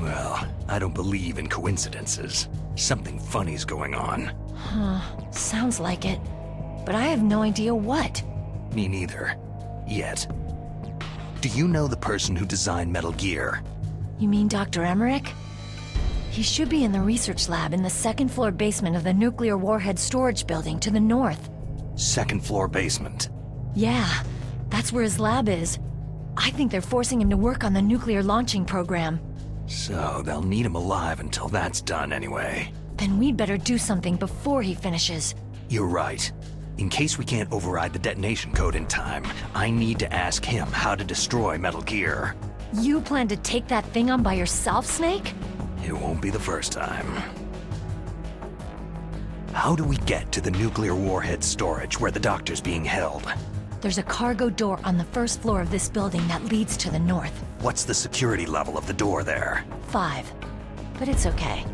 Well, I don't believe in coincidences. Something funny's going on. Huh. Sounds like it. But I have no idea what. Me neither. Yet. Do you know the person who designed Metal Gear? You mean Dr. Emmerich? He should be in the research lab in the second floor basement of the nuclear warhead storage building to the north. Second floor basement? Yeah, that's where his lab is. I think they're forcing him to work on the nuclear launching program. So they'll need him alive until that's done anyway. Then we'd better do something before he finishes. You're right. In case we can't override the detonation code in time, I need to ask him how to destroy Metal Gear. You plan to take that thing on by yourself, Snake? It won't be the first time. How do we get to the nuclear warhead storage where the doctor's being held? There's a cargo door on the first floor of this building that leads to the north. What's the security level of the door there? 5. But it's okay.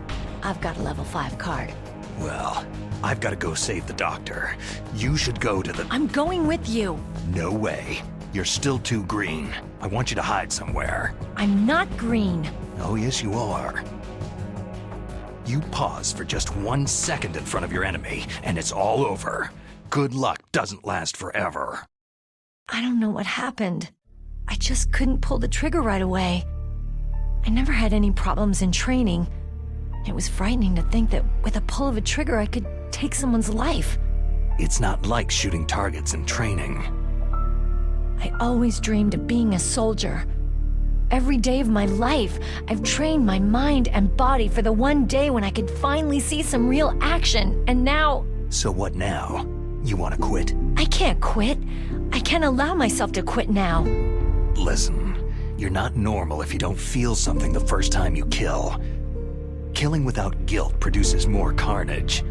I've got a level 5 card. Well, I've got to go save the doctor. You should go to the... I'm going with you! No way. You're still too green. I want you to hide somewhere. I'm not green. Oh, yes, you are. You pause for just 1 second in front of your enemy, and it's all over. Good luck doesn't last forever. I don't know what happened. I just couldn't pull the trigger right away. I never had any problems in training. It was frightening to think that with a pull of a trigger I could take someone's life. It's not like shooting targets in training. I always dreamed of being a soldier. Every day of my life, I've trained my mind and body for the one day when I could finally see some real action, and now... So what now? You want to quit? I can't quit. I can't allow myself to quit now. Listen, you're not normal if you don't feel something the first time you kill. Killing without guilt produces more carnage.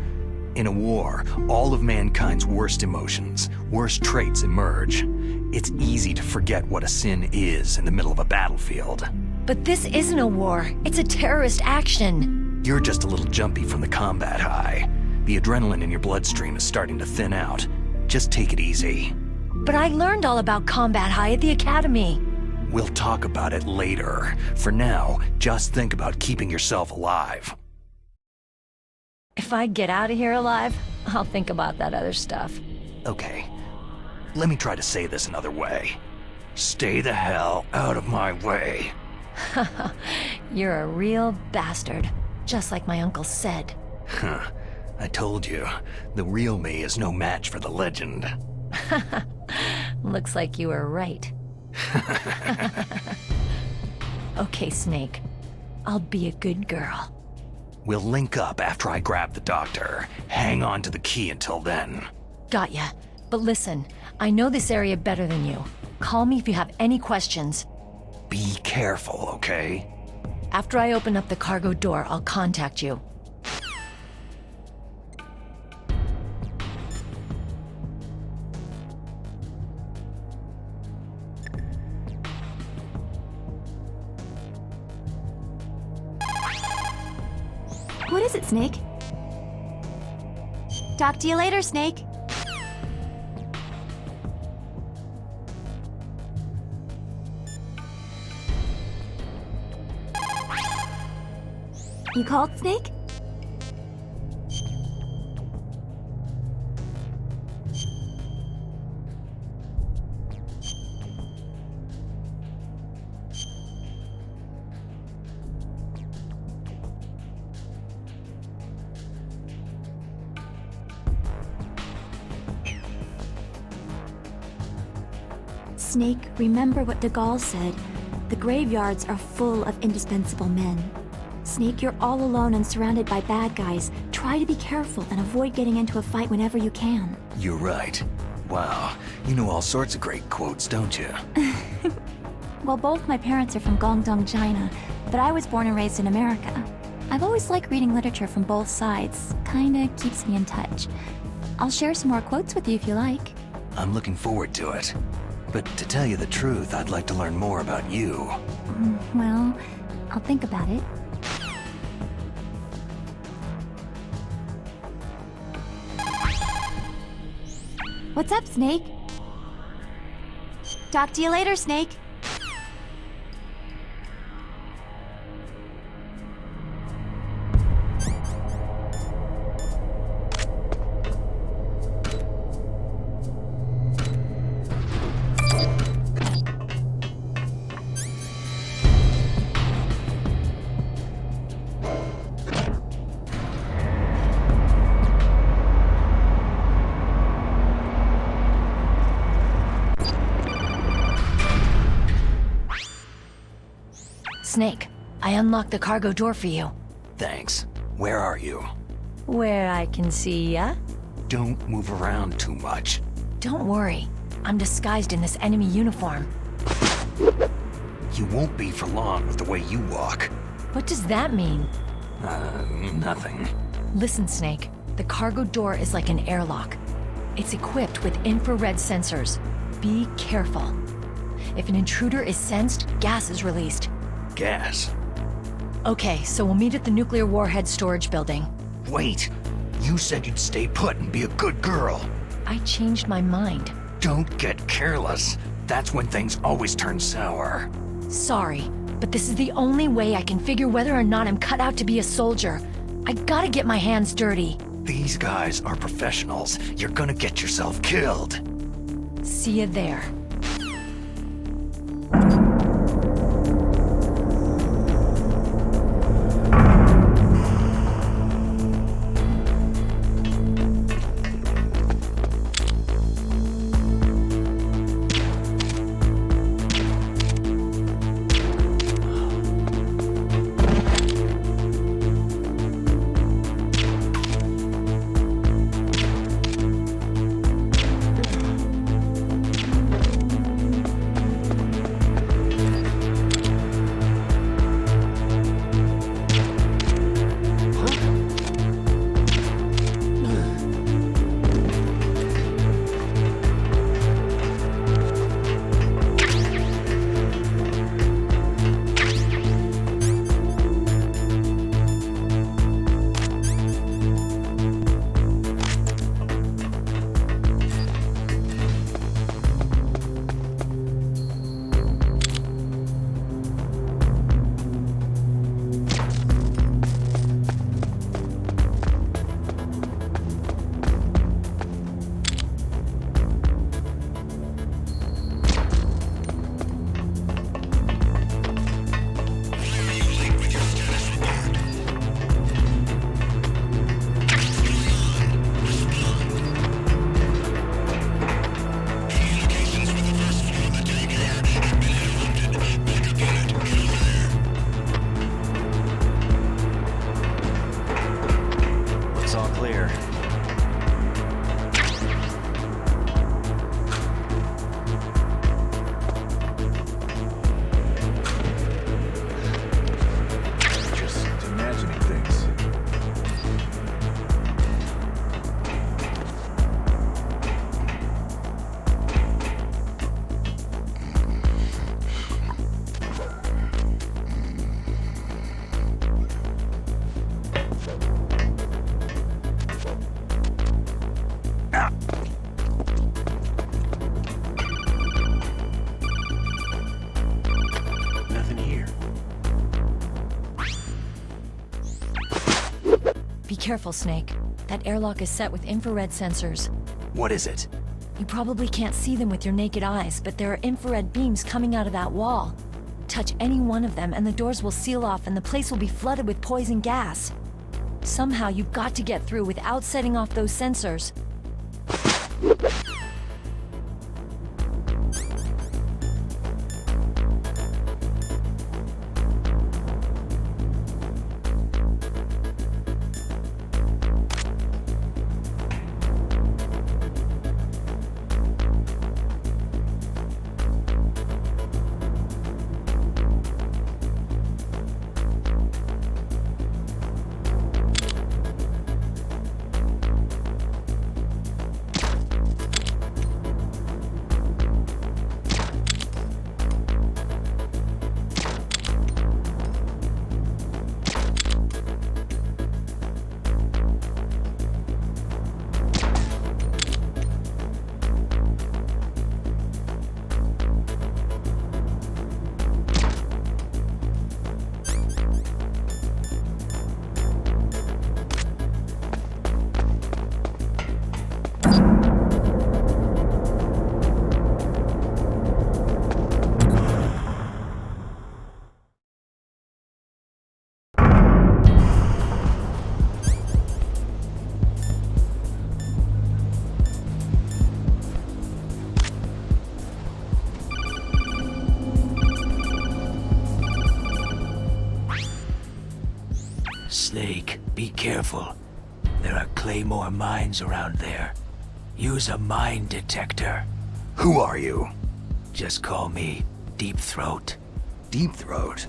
In a war, all of mankind's worst emotions, worst traits emerge. It's easy to forget what a sin is in the middle of a battlefield. But this isn't a war. It's a terrorist action. You're just a little jumpy from the combat high. The adrenaline in your bloodstream is starting to thin out. Just take it easy. But I learned all about combat high at the academy. We'll talk about it later. For now, just think about keeping yourself alive. If I get out of here alive, I'll think about that other stuff. Okay. Let me try to say this another way. Stay the hell out of my way. You're a real bastard, just like my uncle said. Huh. I told you, the real me is no match for the legend. Looks like you were right. Okay, Snake. I'll be a good girl. We'll link up after I grab the doctor. Hang on to the key until then. Got ya. But listen, I know this area better than you. Call me if you have any questions. Be careful, okay? After I open up the cargo door, I'll contact you. What is it, Snake? Talk to you later, Snake. You called, Snake? Snake, remember what de Gaulle said. The graveyards are full of indispensable men. Snake, you're all alone and surrounded by bad guys. Try to be careful and avoid getting into a fight whenever you can. You're right. Wow, you know all sorts of great quotes, don't you? Well, both my parents are from Guangdong, China, but I was born and raised in America. I've always liked reading literature from both sides. Kinda keeps me in touch. I'll share some more quotes with you if you like. I'm looking forward to it. But to tell you the truth, I'd like to learn more about you. Well, I'll think about it. What's up, Snake? Talk to you later, Snake. Snake, I unlocked the cargo door for you. Thanks. Where are you? Where I can see ya? Don't move around too much. Don't worry. I'm disguised in this enemy uniform. You won't be for long with the way you walk. What does that mean? Nothing. Listen, Snake. The cargo door is like an airlock. It's equipped with infrared sensors. Be careful. If an intruder is sensed, gas is released. Gas? Okay, so we'll meet at the nuclear warhead storage building. Wait! You said you'd stay put and be a good girl. I changed my mind. Don't get careless. That's when things always turn sour. Sorry, but this is the only way I can figure whether or not I'm cut out to be a soldier. I gotta get my hands dirty. These guys are professionals. You're gonna get yourself killed. See you there. careful, Snake. That airlock is set with infrared sensors. What is it? You probably can't see them with your naked eyes, but there are infrared beams coming out of that wall. Touch any one of them and the doors will seal off and the place will be flooded with poison gas. Somehow you've got to get through without setting off those sensors. Snake, be careful. There are Claymore mines around there. Use a mine detector. Who are you? Just call me Deep Throat. Deep Throat?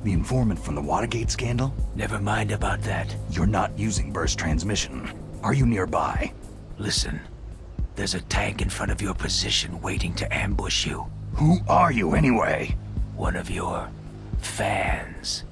The informant from the Watergate scandal? Never mind about that. You're not using burst transmission. Are you nearby? Listen, there's a tank in front of your position waiting to ambush you. Who are you anyway? One of your fans.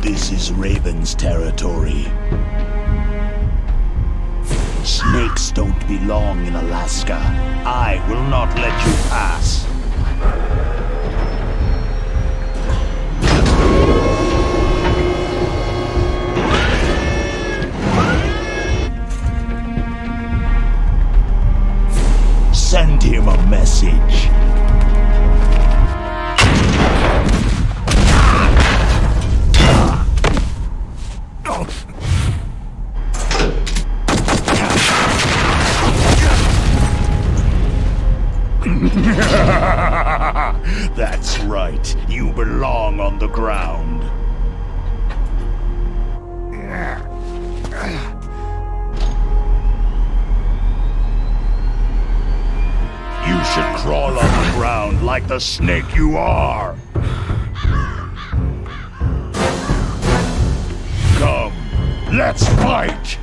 This is Raven's territory. Snakes don't belong in Alaska. I will not let you pass. Send him a message. That's right. You belong on the ground. You should crawl on the ground like the snake you are. Come, let's fight!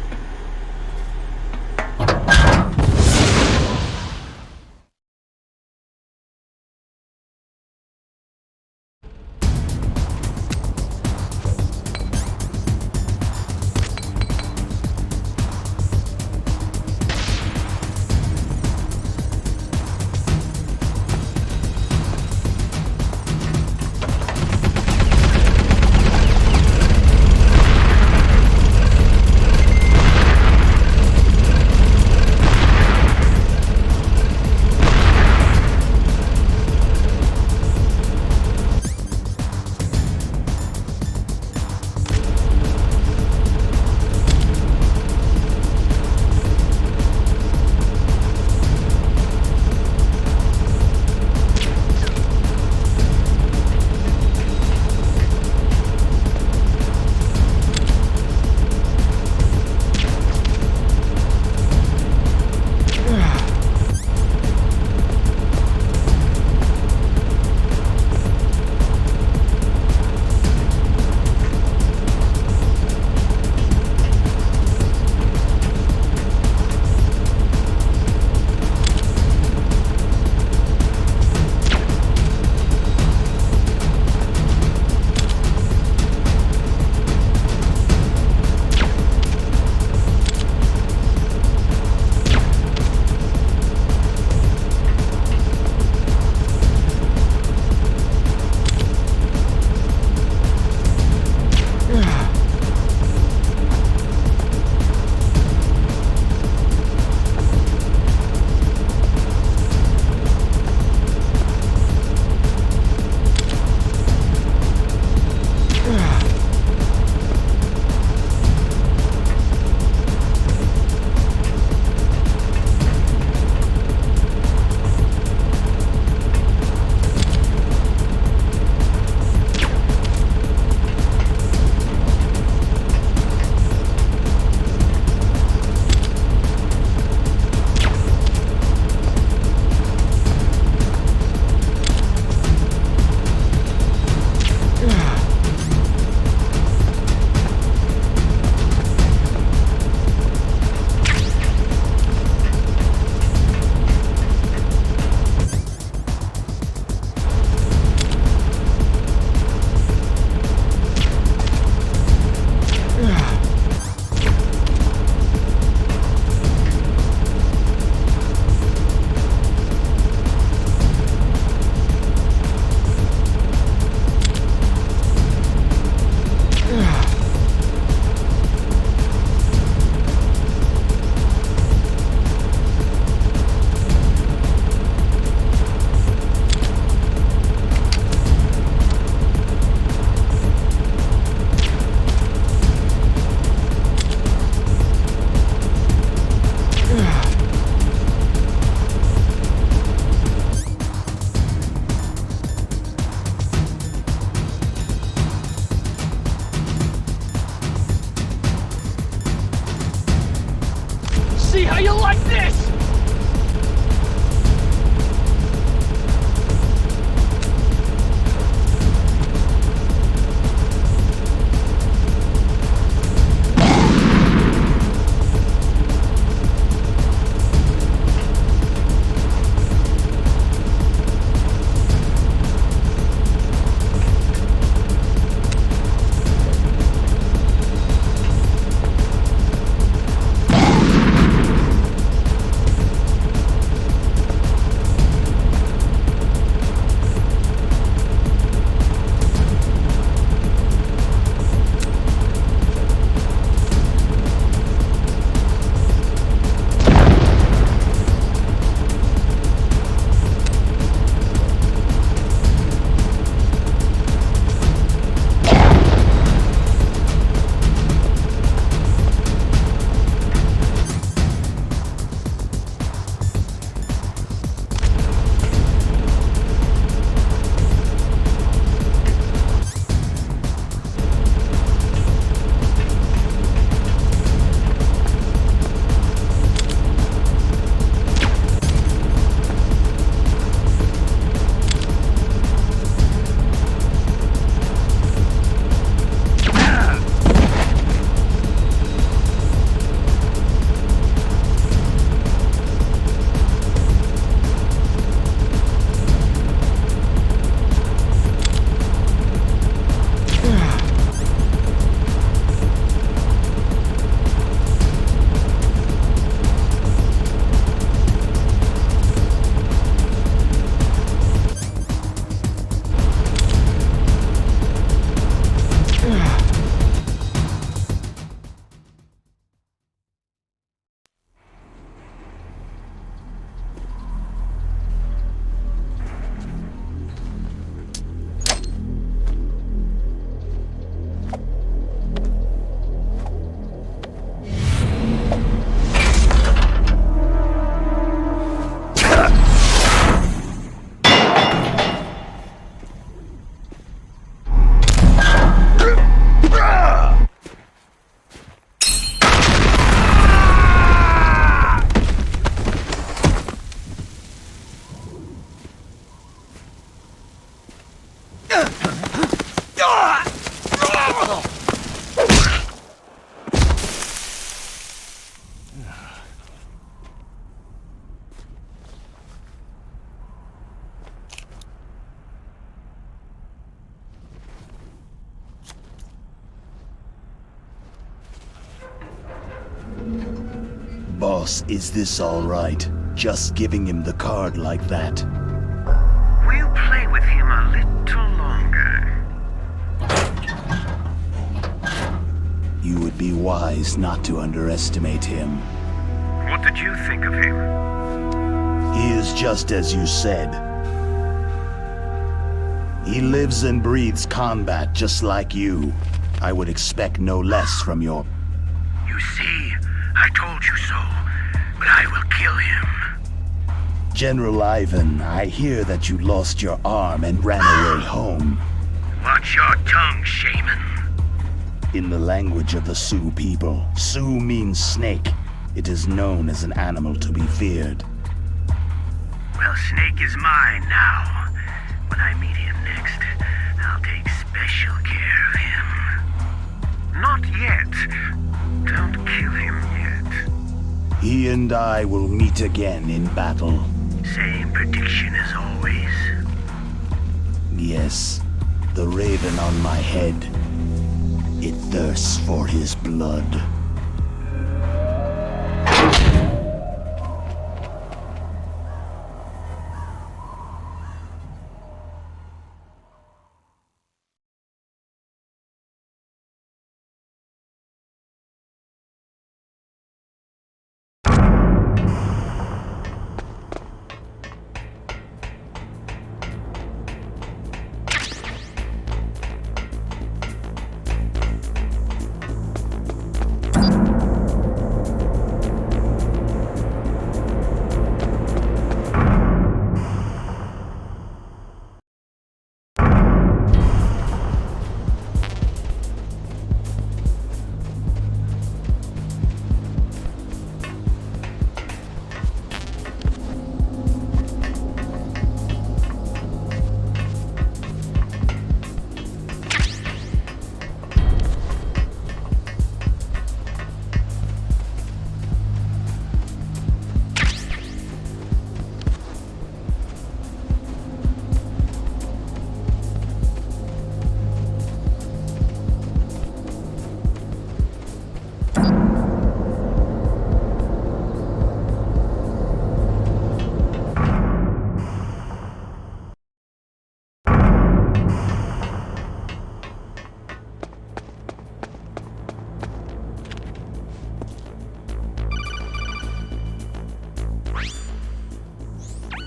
Boss, is this all right? Just giving him the card like that? We'll play with him a little longer. You would be wise not to underestimate him. What did you think of him? He is just as you said. He lives and breathes combat just like you. I would expect no less from your... You see, I told you so, but I will kill him. General Ivan, I hear that you lost your arm and ran away home. Watch your tongue, shaman. In the language of the Sioux people, Sioux means snake. It is known as an animal to be feared. Well, Snake is mine now. When I meet him next, I'll take special care of him. Not yet. Don't kill him yet. He and I will meet again in battle. Same prediction as always. Yes, the raven on my head. It thirsts for his blood.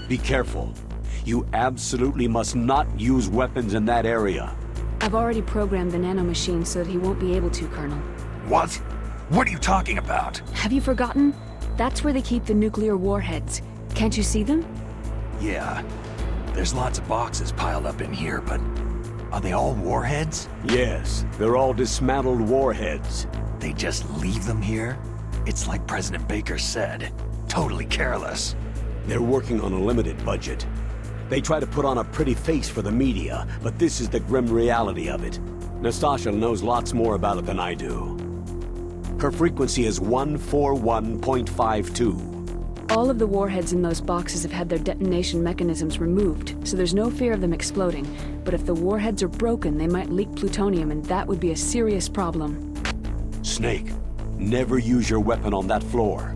Be careful. You absolutely must not use weapons in that area. I've already programmed the nanomachine so that he won't be able to, Colonel. What? What are you talking about? Have you forgotten? That's where they keep the nuclear warheads. Can't you see them? Yeah. There's lots of boxes piled up in here, but... are they all warheads? Yes, they're all dismantled warheads. They just leave them here? It's like President Baker said. Totally careless. They're working on a limited budget. They try to put on a pretty face for the media, but this is the grim reality of it. Nastasha knows lots more about it than I do. Her frequency is 141.52. All of the warheads in those boxes have had their detonation mechanisms removed, so there's no fear of them exploding. But if the warheads are broken, they might leak plutonium, and that would be a serious problem. Snake, never use your weapon on that floor.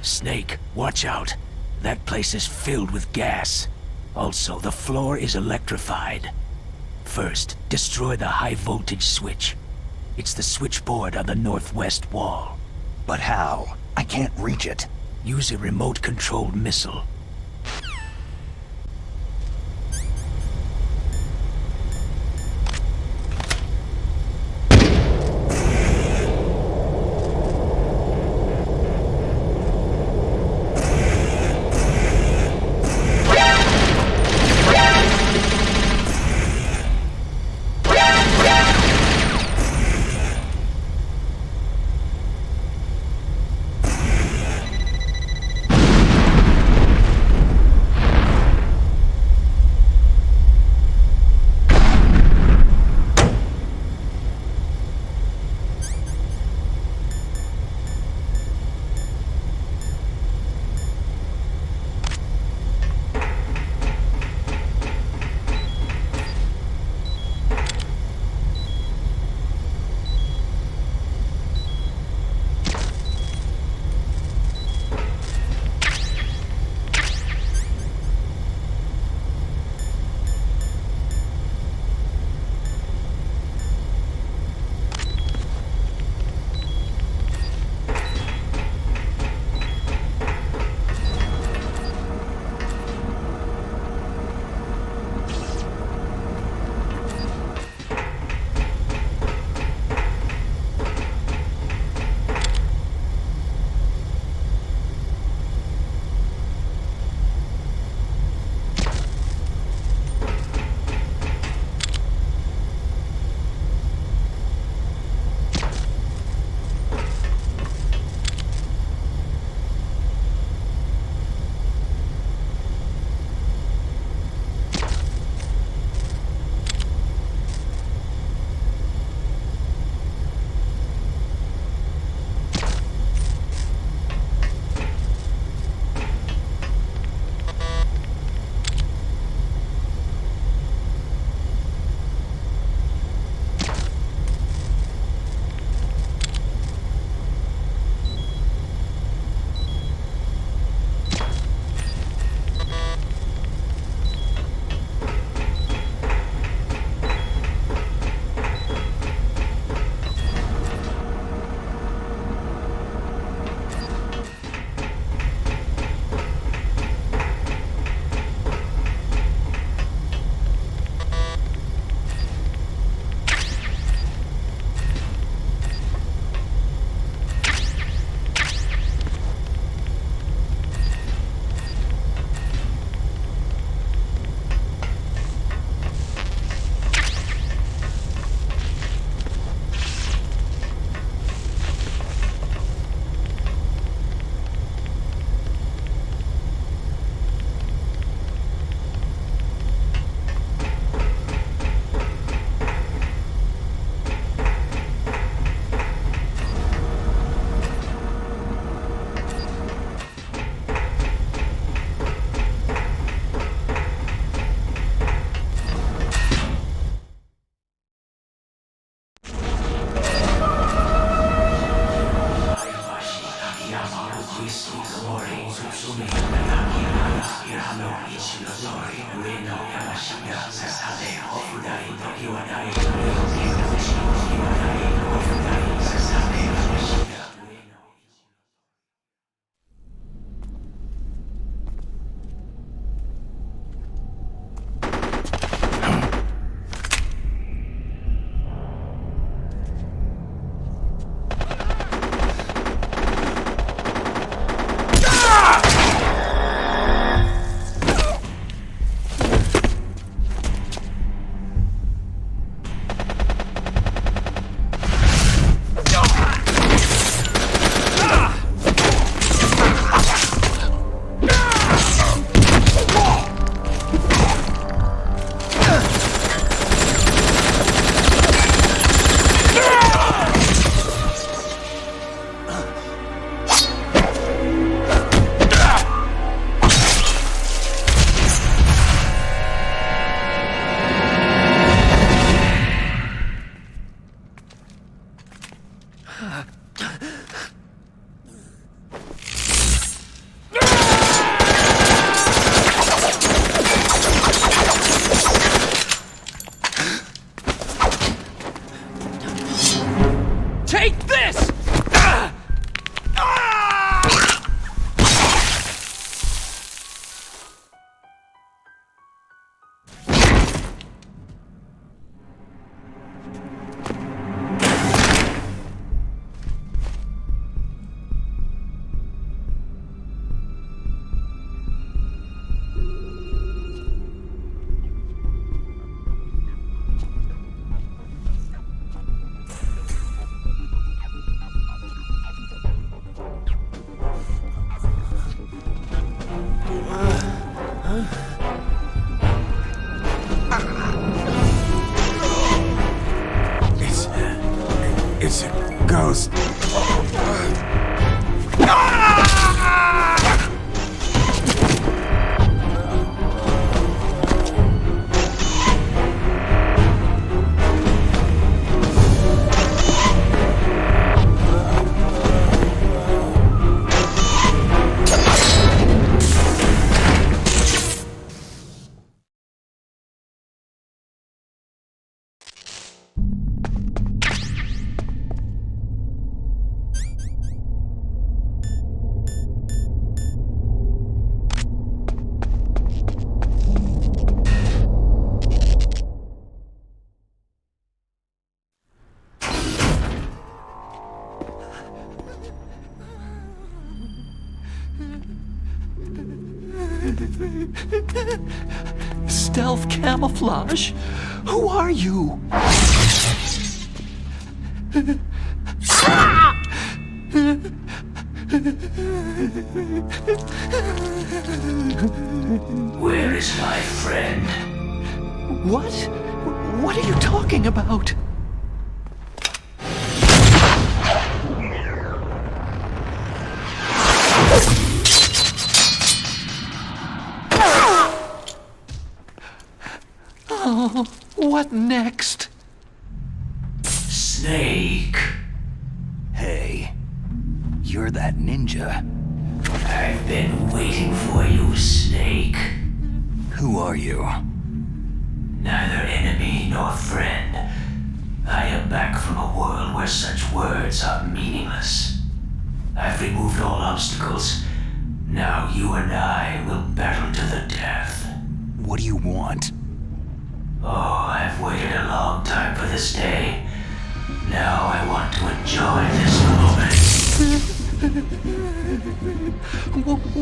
Snake, watch out. That place is filled with gas. Also, the floor is electrified. First, destroy the high-voltage switch. It's the switchboard on the northwest wall. But how? I can't reach it. Use a remote-controlled missile. Take this! It's a ghost. Stealth camouflage? Who are you? Where is my friend? What? What are you talking about? Oh, what next? Snake. Hey, you're that ninja. I've been waiting for you, Snake. Who are you? Neither enemy nor friend. I am back from a world where such words are meaningless. I've removed all obstacles. Now you and I will battle to the death. What do you want? Oh, I've waited a long time for this day. Now I want to enjoy this moment.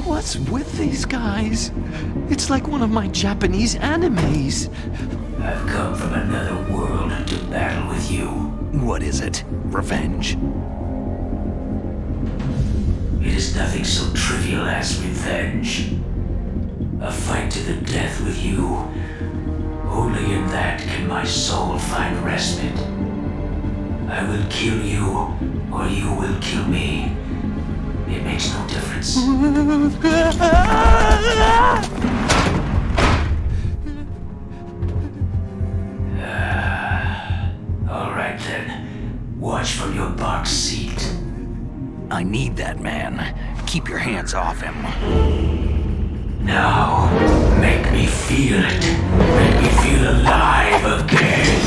What's with these guys? It's like one of my Japanese animes. I've come from another world to battle with you. What is it? Revenge? It is nothing so trivial as revenge. A fight to the death with you. Only in that can my soul find respite. I will kill you, or you will kill me. It makes no difference. All right then. Watch from your box seat. I need that man. Keep your hands off him. Now, make me feel it. Make me feel alive again.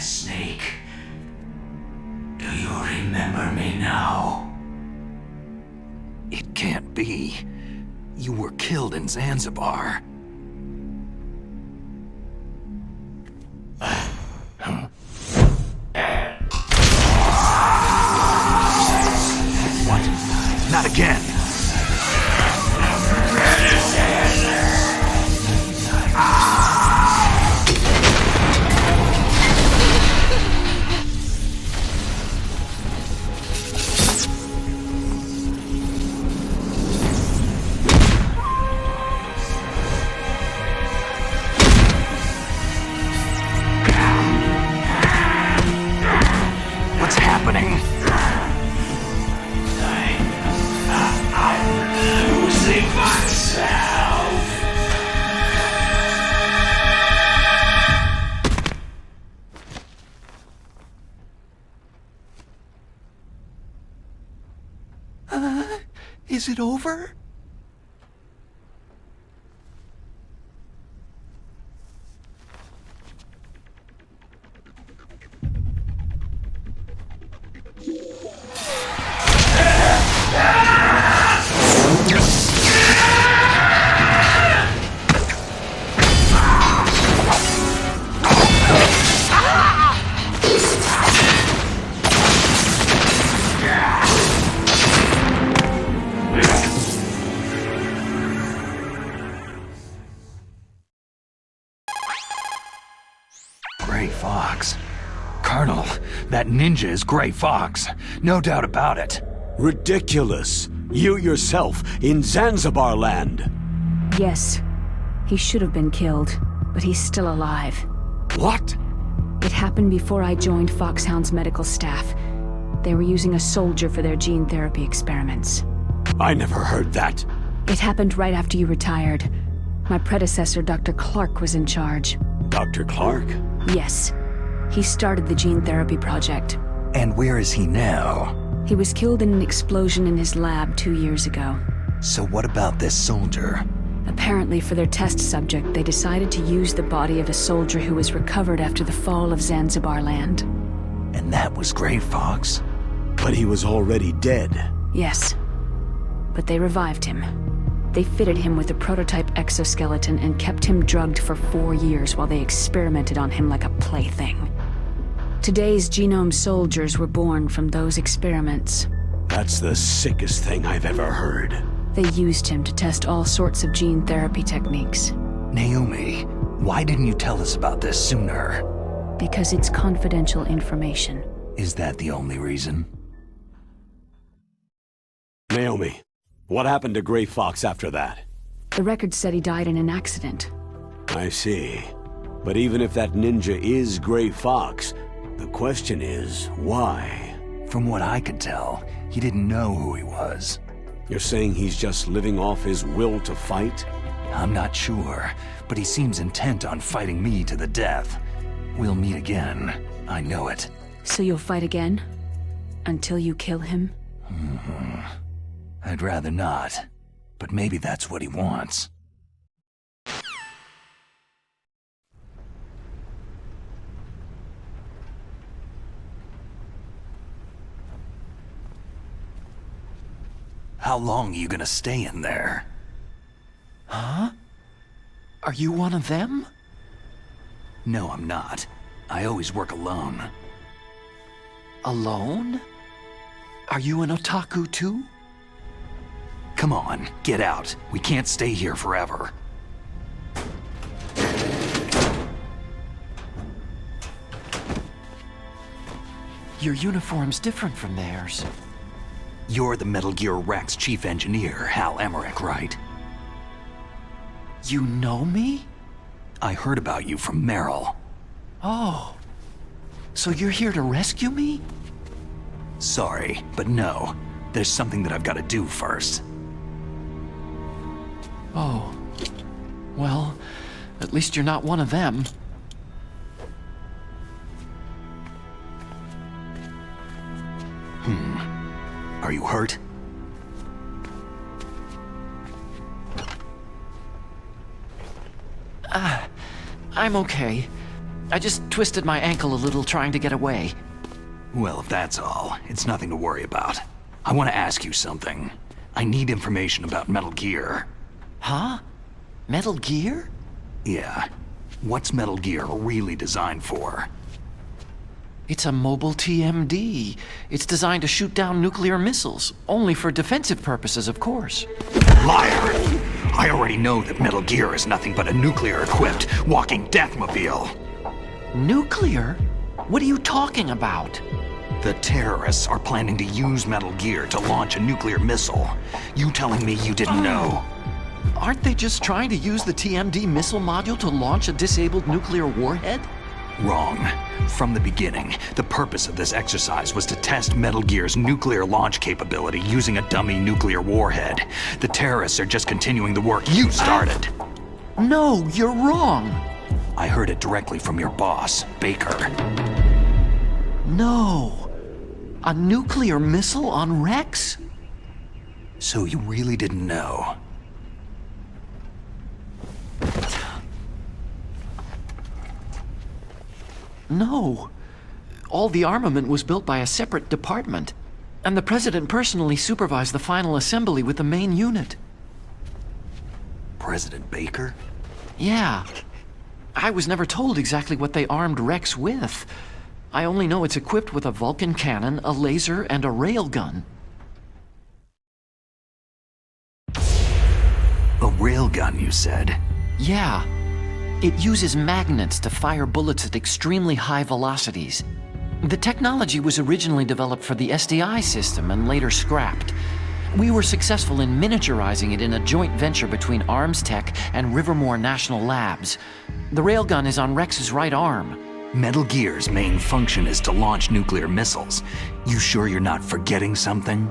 Snake. Do you remember me now? It can't be. You were killed in Zanzibar. What? Not again! What's happening? I'm losing myself. Is it over? Gray Fox. Colonel, that ninja is Gray Fox. No doubt about it. Ridiculous. You yourself in Zanzibar land. Yes. He should have been killed, but he's still alive. What? It happened before I joined Foxhound's medical staff. They were using a soldier for their gene therapy experiments. I never heard that. It happened right after you retired. My predecessor, Dr. Clark, was in charge. Dr. Clark? Yes. He started the gene therapy project. And where is he now? He was killed in an explosion in his lab 2 years ago. So what about this soldier? Apparently, for their test subject, they decided to use the body of a soldier who was recovered after the fall of Zanzibar land. And that was Gray Fox? But he was already dead. Yes. But they revived him. They fitted him with a prototype exoskeleton and kept him drugged for 4 years while they experimented on him like a plaything. Today's genome soldiers were born from those experiments. That's the sickest thing I've ever heard. They used him to test all sorts of gene therapy techniques. Naomi, why didn't you tell us about this sooner? Because it's confidential information. Is that the only reason? Naomi, what happened to Gray Fox after that? The record said he died in an accident. I see. But even if that ninja is Gray Fox, the question is, why? From what I could tell, he didn't know who he was. You're saying he's just living off his will to fight? I'm not sure, but he seems intent on fighting me to the death. We'll meet again. I know it. So you'll fight again? Until you kill him? I'd rather not, but maybe that's what he wants. How long are you gonna stay in there? Huh? Are you one of them? No, I'm not. I always work alone. Alone? Are you an otaku too? Come on, get out. We can't stay here forever. Your uniform's different from theirs. You're the Metal Gear Rex chief engineer, Hal Emmerich, right? You know me? I heard about you from Meryl. Oh. So you're here to rescue me? Sorry, but no. There's something that I've got to do first. Oh. Well, at least you're not one of them. Are you hurt? I'm okay. I just twisted my ankle a little trying to get away. Well, if that's all, it's nothing to worry about. I want to ask you something. I need information about Metal Gear. Huh? Metal Gear? Yeah. What's Metal Gear really designed for? It's a mobile TMD. It's designed to shoot down nuclear missiles. Only for defensive purposes, of course. Liar! I already know that Metal Gear is nothing but a nuclear-equipped walking deathmobile. Nuclear? What are you talking about? The terrorists are planning to use Metal Gear to launch a nuclear missile. You telling me you didn't know? Aren't they just trying to use the TMD missile module to launch a disabled nuclear warhead? Wrong. From the beginning, the purpose of this exercise was to test Metal Gear's nuclear launch capability using a dummy nuclear warhead. The terrorists are just continuing the work you started. No, you're wrong. I heard it directly from your boss, Baker. No. A nuclear missile on Rex? So you really didn't know? No. All the armament was built by a separate department, and the President personally supervised the final assembly with the main unit. President Baker? Yeah. I was never told exactly what they armed Rex with. I only know it's equipped with a Vulcan cannon, a laser, and a railgun. A railgun, you said? Yeah. It uses magnets to fire bullets at extremely high velocities. The technology was originally developed for the SDI system and later scrapped. We were successful in miniaturizing it in a joint venture between Arms Tech and Rivermore National Labs. The railgun is on Rex's right arm. Metal Gear's main function is to launch nuclear missiles. You sure you're not forgetting something?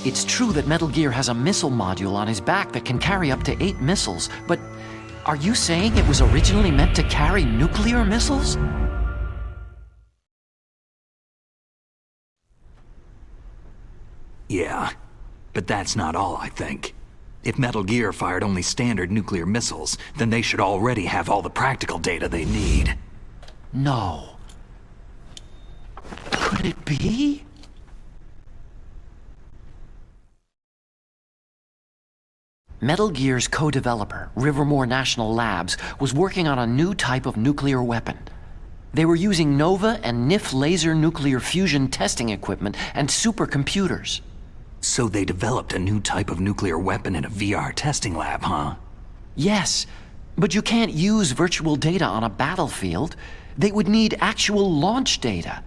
It's true that Metal Gear has a missile module on his back that can carry up to 8 missiles, but are you saying it was originally meant to carry nuclear missiles? Yeah, but that's not all, I think. If Metal Gear fired only standard nuclear missiles, then they should already have all the practical data they need. No. Could it be? Metal Gear's co-developer, Rivermore National Labs, was working on a new type of nuclear weapon. They were using NOVA and NIF laser nuclear fusion testing equipment and supercomputers. So they developed a new type of nuclear weapon in a VR testing lab, huh? Yes, but you can't use virtual data on a battlefield. They would need actual launch data.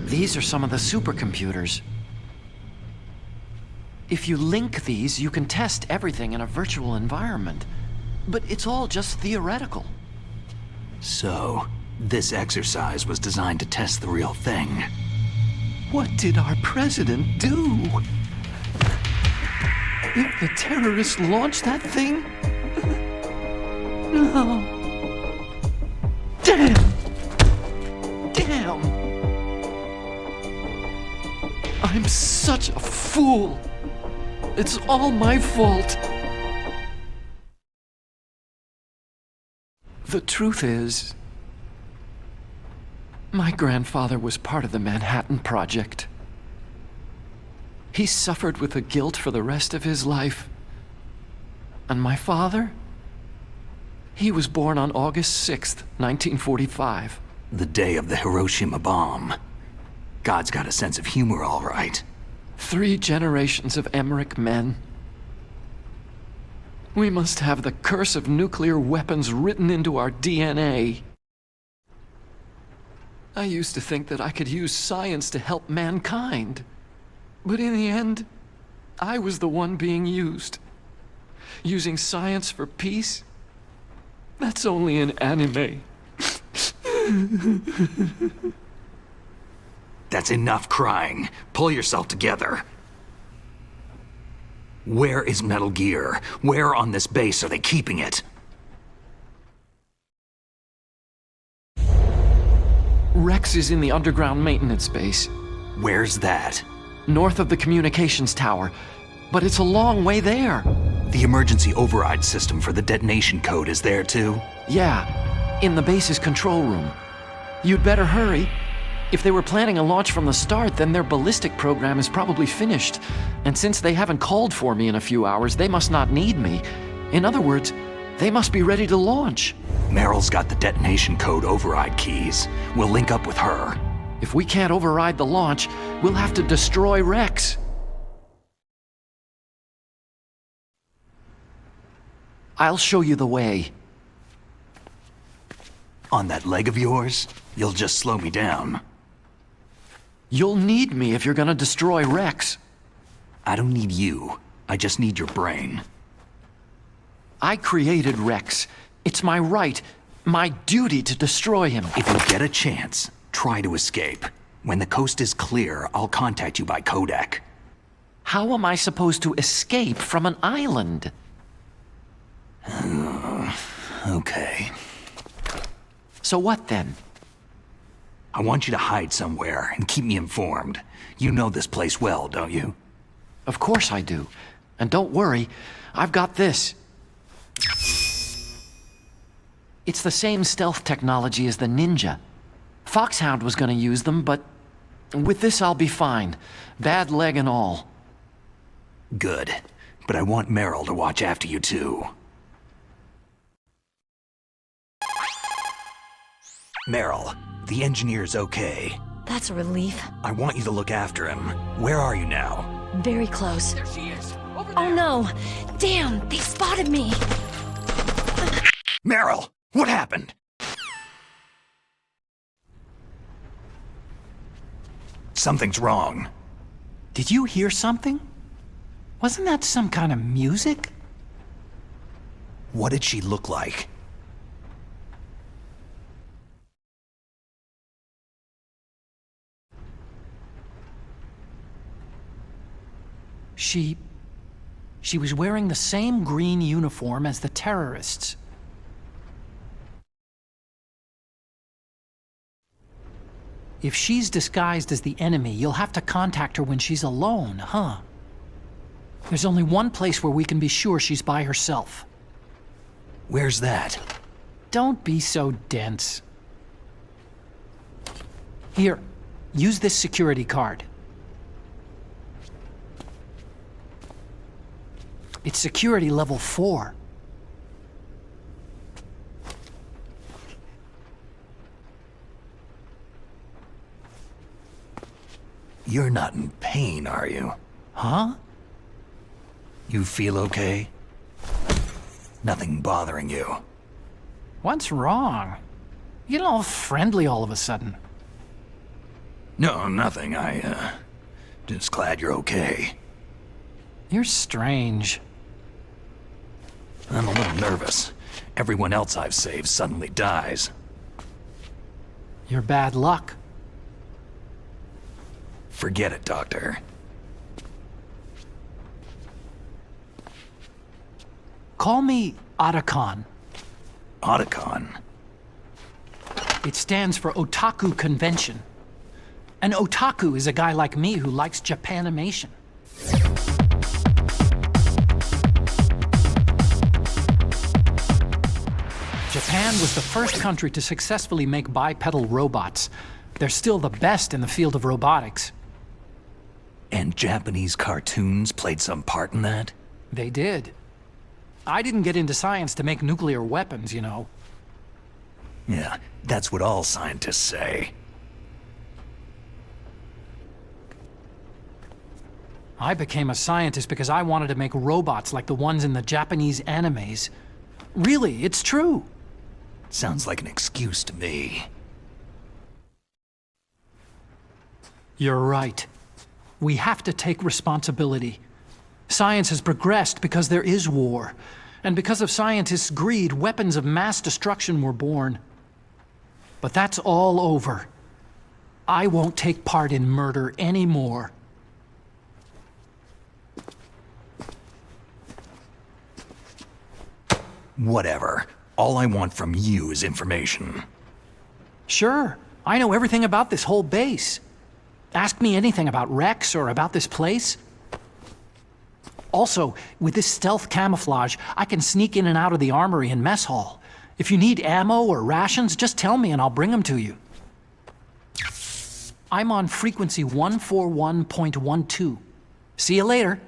These are some of the supercomputers. If you link these, you can test everything in a virtual environment. But it's all just theoretical. So, this exercise was designed to test the real thing. What did our president do? If the terrorists launched that thing? No. Damn! Damn! I'm such a fool. It's all my fault. The truth is, my grandfather was part of the Manhattan Project. He suffered with the guilt for the rest of his life. And my father? He was born on August 6th, 1945. The day of the Hiroshima bomb. God's got a sense of humor, all right. 3 generations of Emmerich men. We must have the curse of nuclear weapons written into our DNA. I used to think that I could use science to help mankind. But in the end, I was the one being used. Using science for peace? That's only in anime. That's enough crying. Pull yourself together. Where is Metal Gear? Where on this base are they keeping it? Rex is in the underground maintenance base. Where's that? North of the communications tower. But it's a long way there. The emergency override system for the detonation code is there too? Yeah, in the base's control room. You'd better hurry. If they were planning a launch from the start, then their ballistic program is probably finished. And since they haven't called for me in a few hours, they must not need me. In other words, they must be ready to launch. Meryl's got the detonation code override keys. We'll link up with her. If we can't override the launch, we'll have to destroy Rex. I'll show you the way. On that leg of yours, you'll just slow me down. You'll need me if you're gonna destroy Rex. I don't need you. I just need your brain. I created Rex. It's my right, my duty to destroy him. If you get a chance, try to escape. When the coast is clear, I'll contact you by codec. How am I supposed to escape from an island? Okay. So what then? I want you to hide somewhere and keep me informed. You know this place well, don't you? Of course I do. And don't worry, I've got this. It's the same stealth technology as the Ninja. Foxhound was gonna use them, but with this I'll be fine. Bad leg and all. Good. But I want Meryl to watch after you too. Meryl, the engineer's okay. That's a relief. I want you to look after him. Where are you now? Very close. There she is. Over Oh no! Damn, they spotted me! Meryl, what happened? Something's wrong. Did you hear something? Wasn't that some kind of music? What did she look like? She was wearing the same green uniform as the terrorists. If she's disguised as the enemy, you'll have to contact her when she's alone, huh? There's only one place where we can be sure she's by herself. Where's that? Don't be so dense. Here, use this security card. It's security level 4. You're not in pain, are you? Huh? You feel okay? Nothing bothering you? What's wrong? You get all friendly all of a sudden. No, nothing. Just glad you're okay. You're strange. I'm a little nervous. Everyone else I've saved suddenly dies. You're bad luck. Forget it, Doctor. Call me Otacon. Otacon? It stands for Otaku Convention. An otaku is a guy like me who likes Japanimation. Japan was the first country to successfully make bipedal robots. They're still the best in the field of robotics. And Japanese cartoons played some part in that? They did. I didn't get into science to make nuclear weapons, you know. Yeah, that's what all scientists say. I became a scientist because I wanted to make robots like the ones in the Japanese animes. Really, it's true. Sounds like an excuse to me. You're right. We have to take responsibility. Science has progressed because there is war. And because of scientists' greed, weapons of mass destruction were born. But that's all over. I won't take part in murder anymore. Whatever. All I want from you is information. Sure. I know everything about this whole base. Ask me anything about Rex or about this place. Also, with this stealth camouflage, I can sneak in and out of the armory and mess hall. If you need ammo or rations, just tell me and I'll bring them to you. I'm on frequency 141.12. See you later.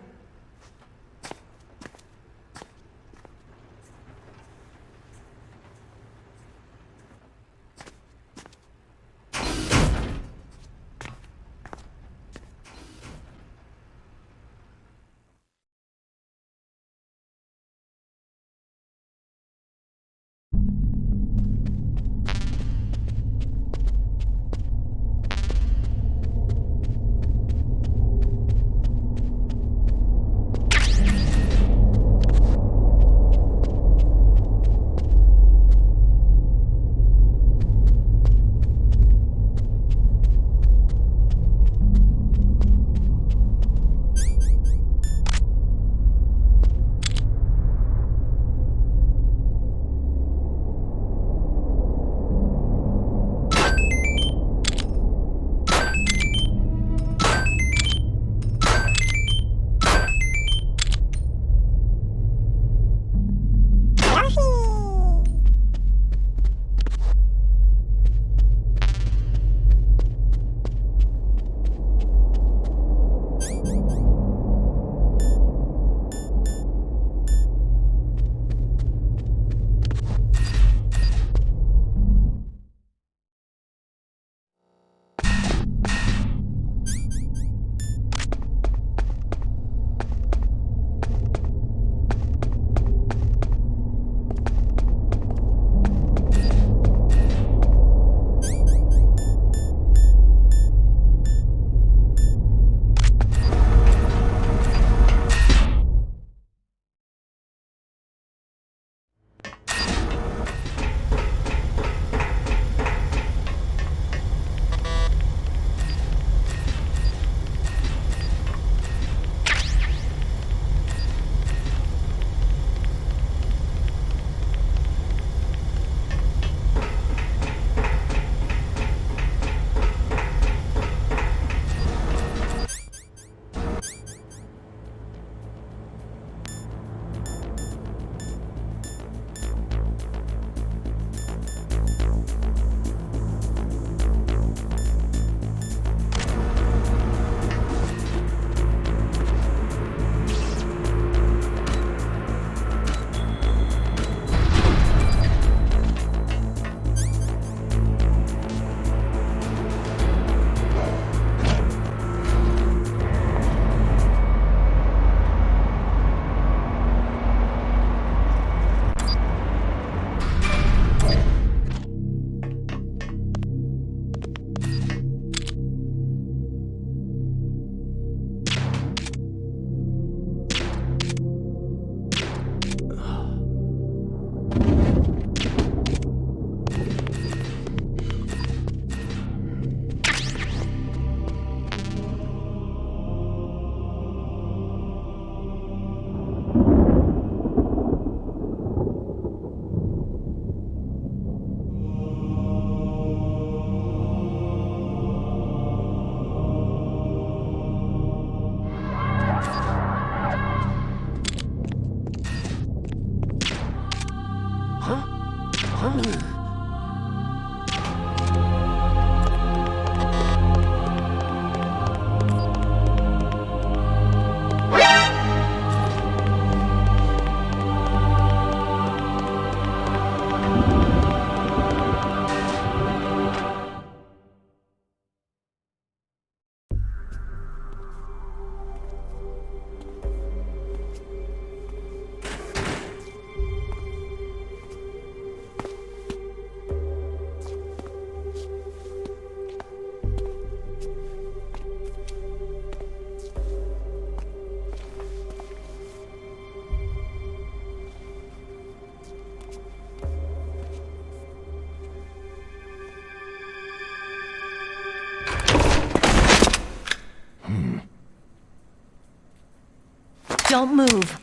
Don't move.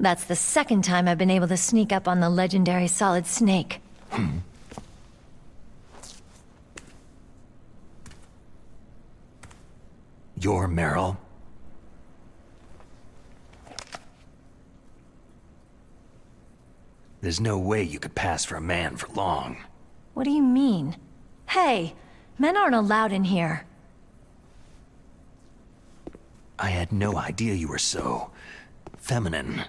That's the second time I've been able to sneak up on the legendary Solid Snake. You're Meryl? There's no way you could pass for a man for long. What do you mean? Hey, men aren't allowed in here. I had no idea you were so... feminine.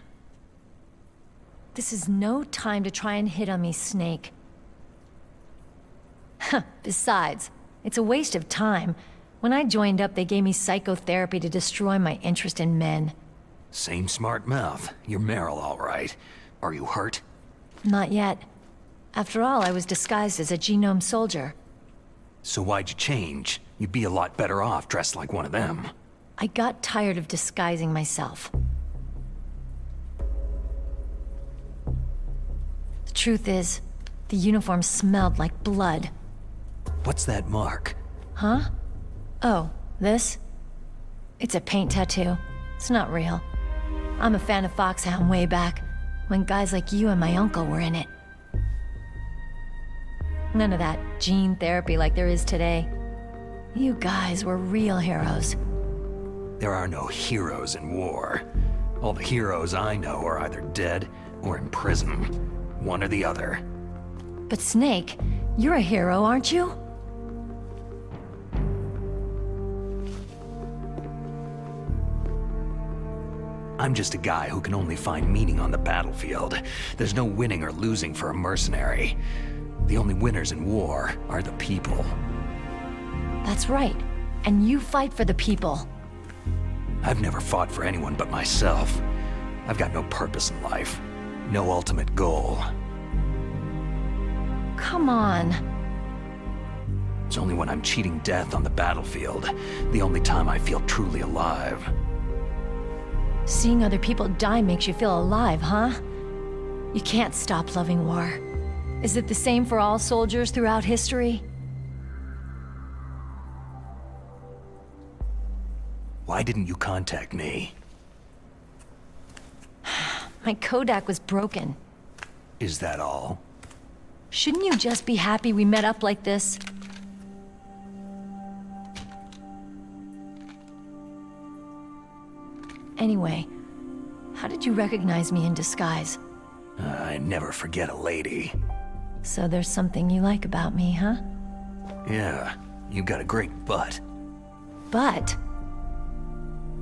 This is no time to try and hit on me, Snake. Besides, it's a waste of time. When I joined up, they gave me psychotherapy to destroy my interest in men. Same smart mouth. You're Meryl, all right. Are you hurt? Not yet. After all, I was disguised as a genome soldier. So why'd you change? You'd be a lot better off dressed like one of them. I got tired of disguising myself. The truth is, the uniform smelled like blood. What's that mark? Huh? Oh, this? It's a paint tattoo. It's not real. I'm a fan of Foxhound way back, when guys like you and my uncle were in it. None of that gene therapy like there is today. You guys were real heroes. There are no heroes in war. All the heroes I know are either dead or in prison. One or the other. But Snake, you're a hero, aren't you? I'm just a guy who can only find meaning on the battlefield. There's no winning or losing for a mercenary. The only winners in war are the people. That's right. And you fight for the people. I've never fought for anyone but myself. I've got no purpose in life. No ultimate goal. Come on. It's only when I'm cheating death on the battlefield, the only time I feel truly alive. Seeing other people die makes you feel alive, huh? You can't stop loving war. Is it the same for all soldiers throughout history? Why didn't you contact me? My Kodak was broken. Is that all? Shouldn't you just be happy we met up like this? Anyway, how did you recognize me in disguise? I never forget a lady. So there's something you like about me, huh? Yeah, you got a great butt. Butt?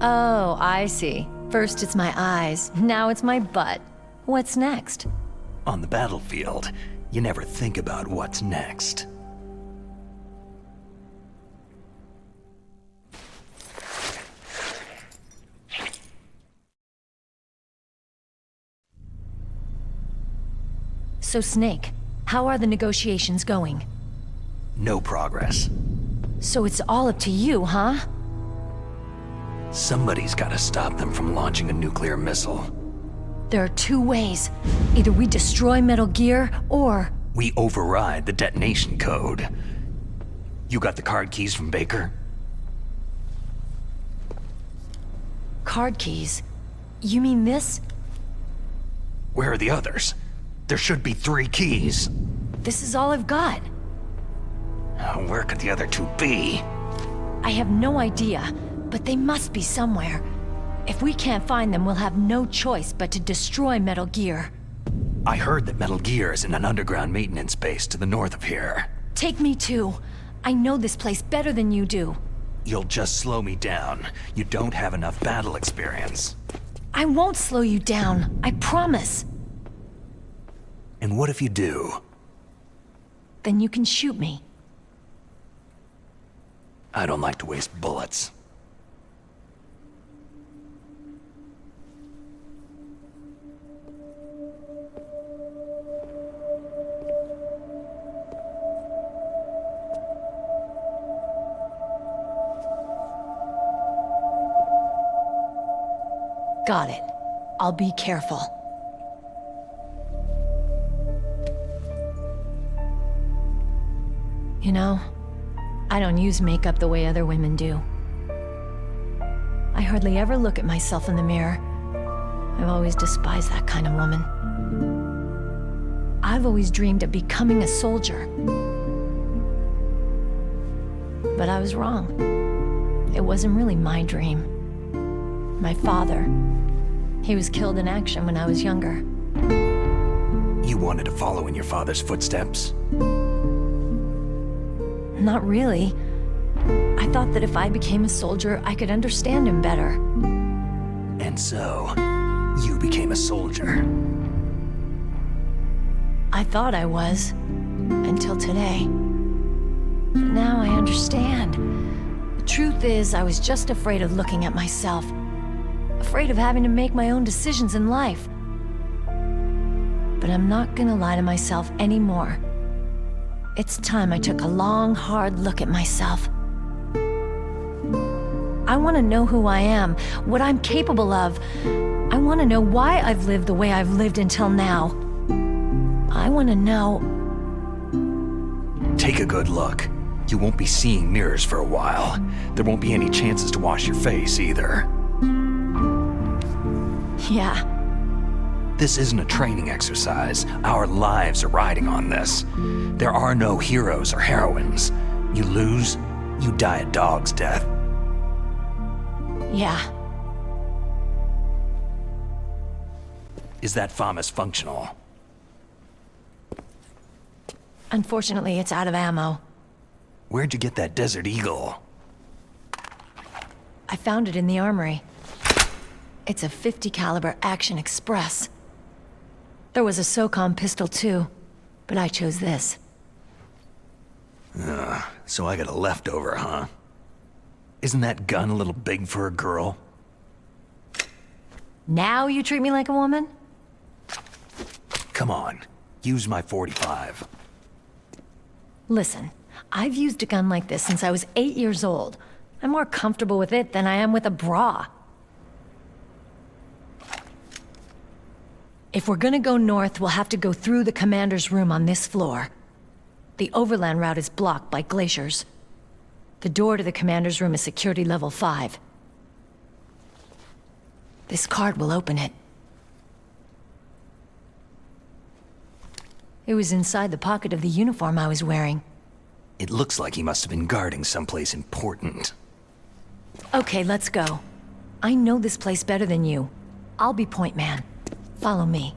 Oh, I see. First it's my eyes, now it's my butt. What's next? On the battlefield, you never think about what's next. So Snake, how are the negotiations going? No progress. So it's all up to you, huh? Somebody's gotta stop them from launching a nuclear missile. There are two ways. Either we destroy Metal Gear, or... We override the detonation code. You got the card keys from Baker? Card keys? You mean this? Where are the others? There should be 3 keys. This is all I've got. Where could the other 2 be? I have no idea, but they must be somewhere. If we can't find them, we'll have no choice but to destroy Metal Gear. I heard that Metal Gear is in an underground maintenance base to the north of here. Take me too. I know this place better than you do. You'll just slow me down. You don't have enough battle experience. I won't slow you down, I promise. And what if you do? Then you can shoot me. I don't like to waste bullets. Got it. I'll be careful. You know, I don't use makeup the way other women do. I hardly ever look at myself in the mirror. I've always despised that kind of woman. I've always dreamed of becoming a soldier. But I was wrong. It wasn't really my dream. My father. He was killed in action when I was younger. You wanted to follow in your father's footsteps? Not really. I thought that if I became a soldier, I could understand him better. And so, you became a soldier. I thought I was, until today. But now I understand. The truth is, I was just afraid of looking at myself. Afraid of having to make my own decisions in life. But I'm not gonna lie to myself anymore. It's time I took a long, hard look at myself. I want to know who I am, what I'm capable of. I want to know why I've lived the way I've lived until now. I want to know... Take a good look. You won't be seeing mirrors for a while. There won't be any chances to wash your face, either. Yeah. This isn't a training exercise. Our lives are riding on this. There are no heroes or heroines. You lose, you die a dog's death. Yeah. Is that FAMAS functional? Unfortunately, it's out of ammo. Where'd you get that Desert Eagle? I found it in the armory. It's a .50 caliber Action Express. There was a SOCOM pistol too, but I chose this. So I got a leftover, huh? Isn't that gun a little big for a girl? Now you treat me like a woman? Come on, use my .45. Listen, I've used a gun like this since I was 8 years old. I'm more comfortable with it than I am with a bra. If we're gonna go north, we'll have to go through the commander's room on this floor. The overland route is blocked by glaciers. The door to the commander's room is security level 5. This card will open it. It was inside the pocket of the uniform I was wearing. It looks like he must have been guarding someplace important. Okay, let's go. I know this place better than you. I'll be point man. Follow me.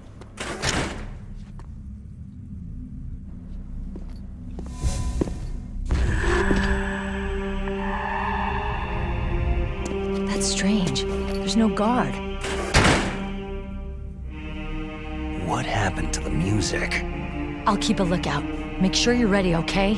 That's strange. There's no guard. What happened to the music? I'll keep a lookout. Make sure you're ready, okay?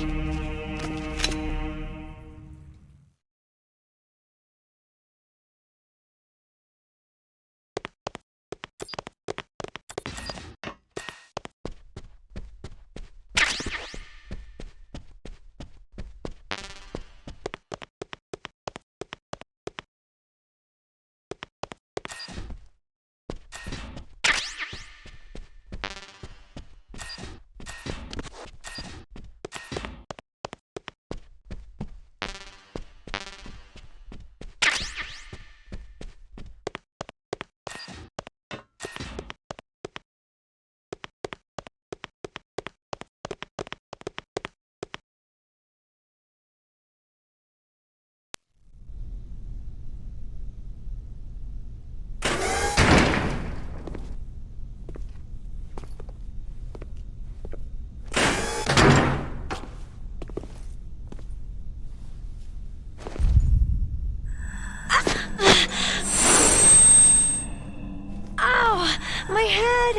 My head!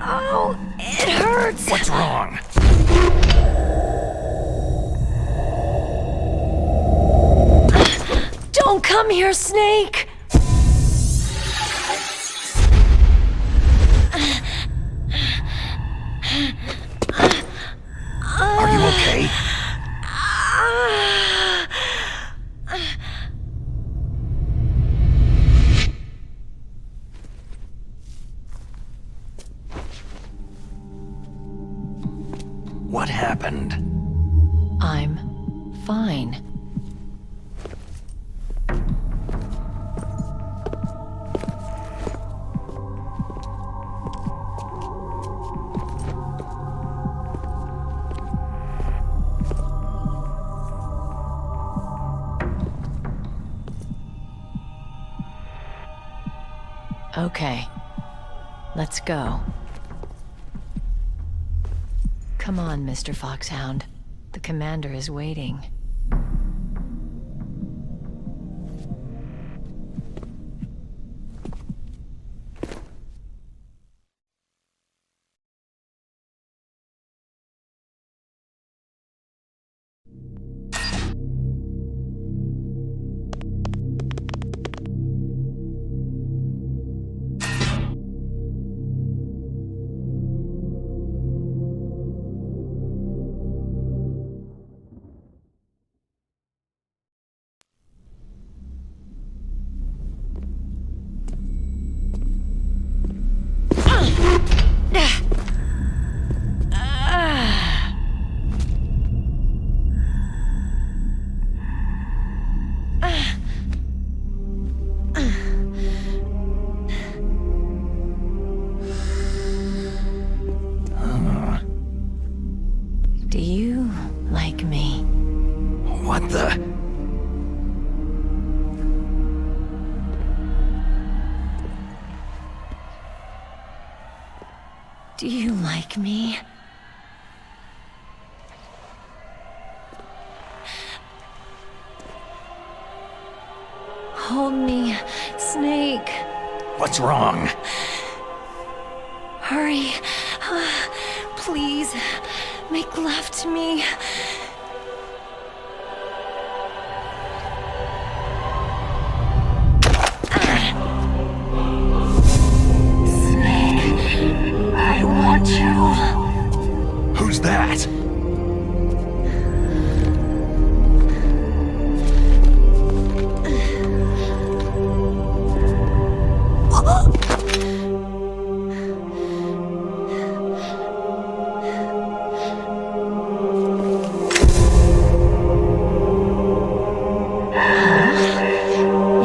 Oh, it hurts! What's wrong? Don't come here, Snake! Are you okay? What happened? I'm fine. Okay. Let's go. Come on, Mr. Foxhound. The commander is waiting. Do you like me? What the? Do you like me? Hold me, Snake. What's wrong? Hurry. Please, make love to me. Snake, I want you. Who's that?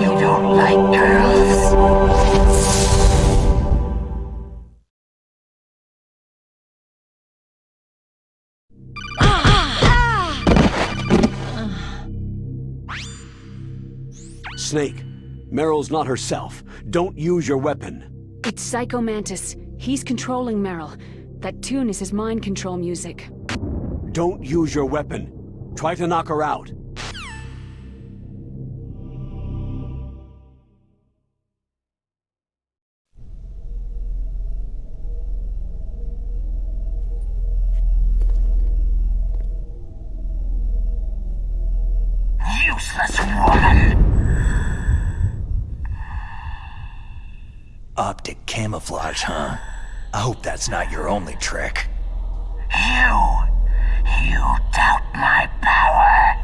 You don't like girls? Snake, Meryl's not herself. Don't use your weapon. It's Psycho Mantis. He's controlling Meryl. That tune is his mind control music. Don't use your weapon. Try to knock her out. Useless woman! Optic camouflage, huh? I hope that's not your only trick. You doubt my power.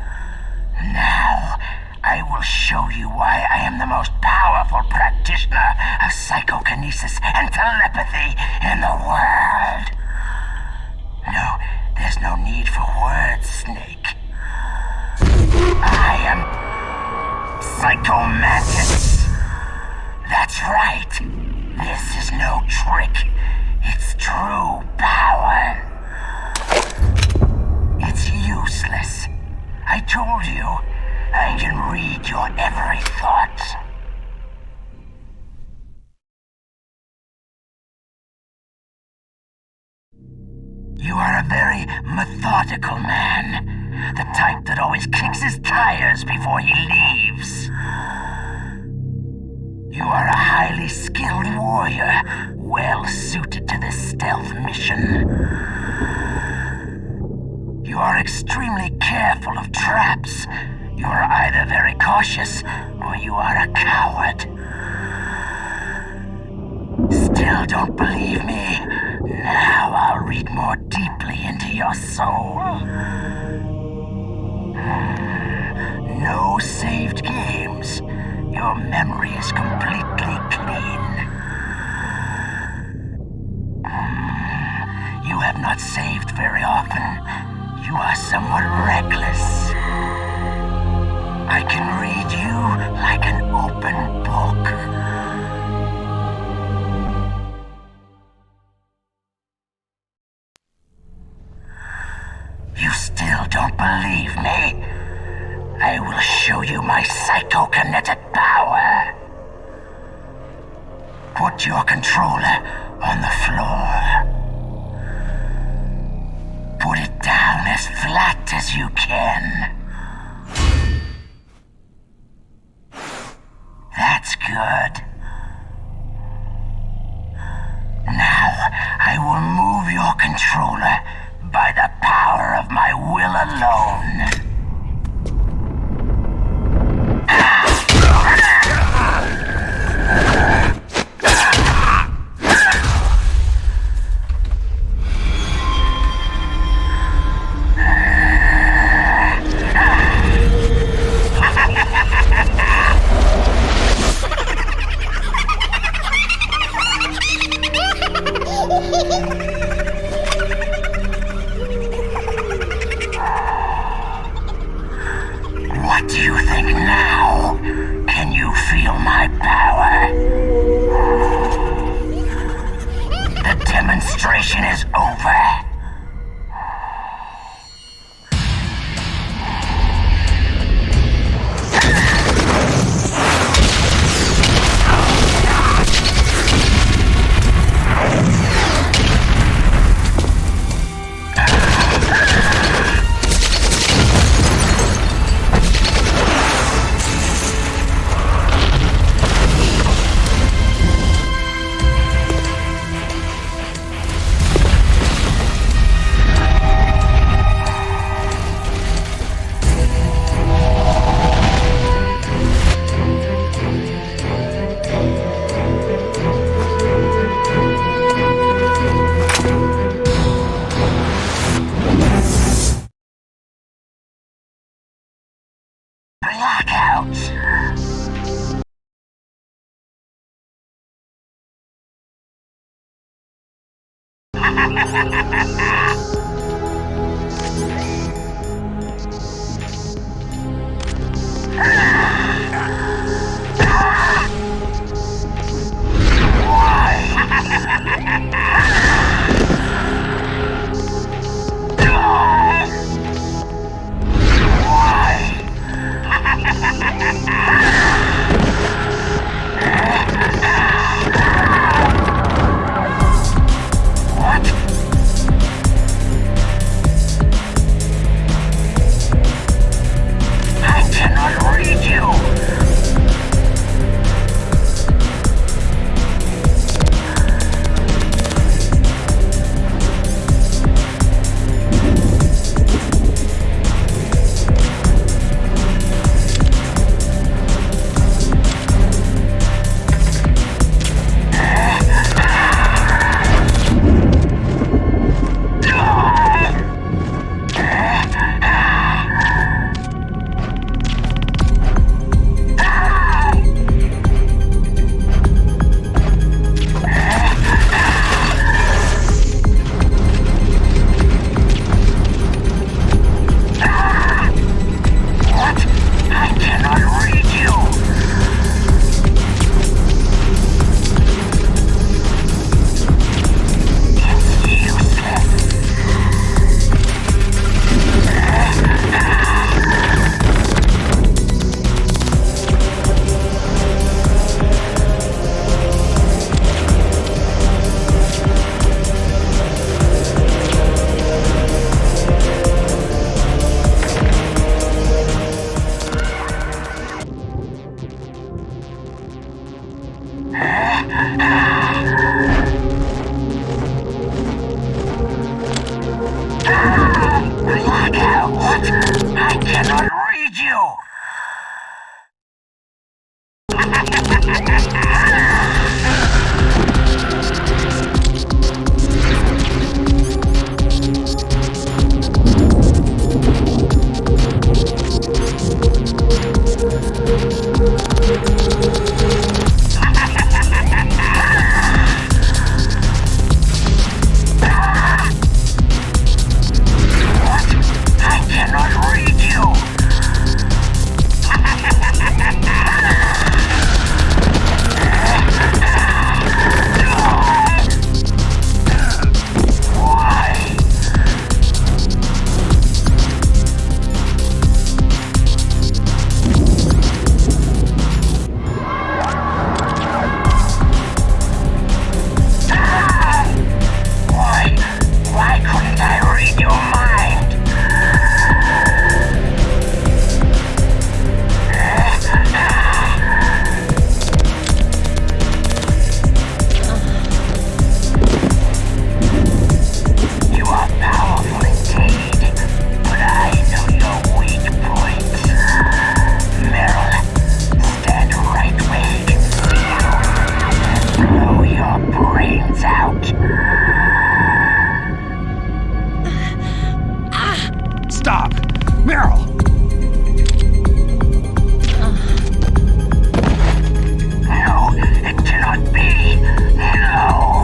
Now, I will show you why I am the most powerful practitioner of psychokinesis and telepathy in the world. No, there's no need for words, Snake. I am Psycho Mantis. That's right. This is no trick. It's true power. It's useless. I told you, I can read your every thought. You are a very methodical man. The type that always kicks his tires before he leaves. You are a highly skilled warrior, well suited to this stealth mission. You are extremely careful of traps. You are either very cautious, or you are a coward. Still don't believe me? Now I'll read more deeply into your soul. No saved games. Your memory is completely clean. You have not saved very often. You are somewhat reckless. I can read you like an open book. You still don't believe me? I will show you my psychokinetic power. Put your controller on the floor. Put it down as flat as you can. That's good. Now, I will move your controller by the power of my will alone. What do you think now? Can you feel my power? The demonstration is over. Meryl! No, it cannot be. No.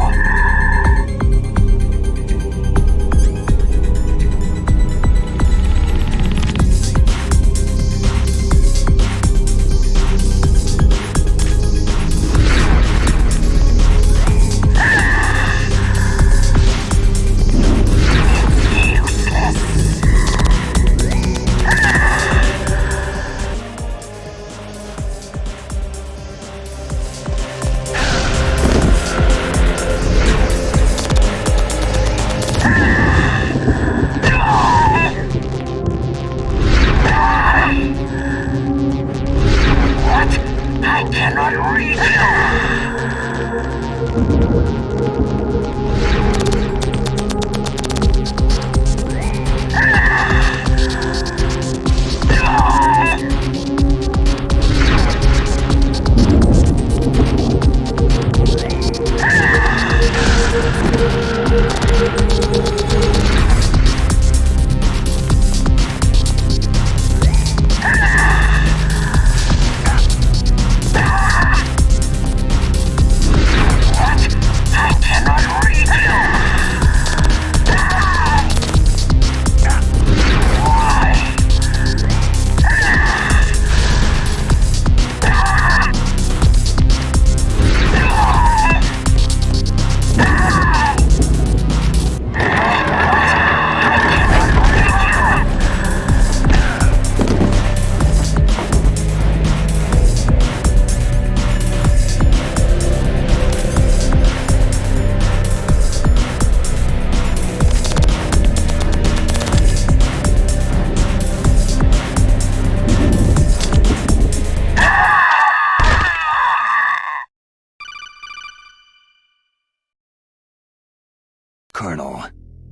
Colonel,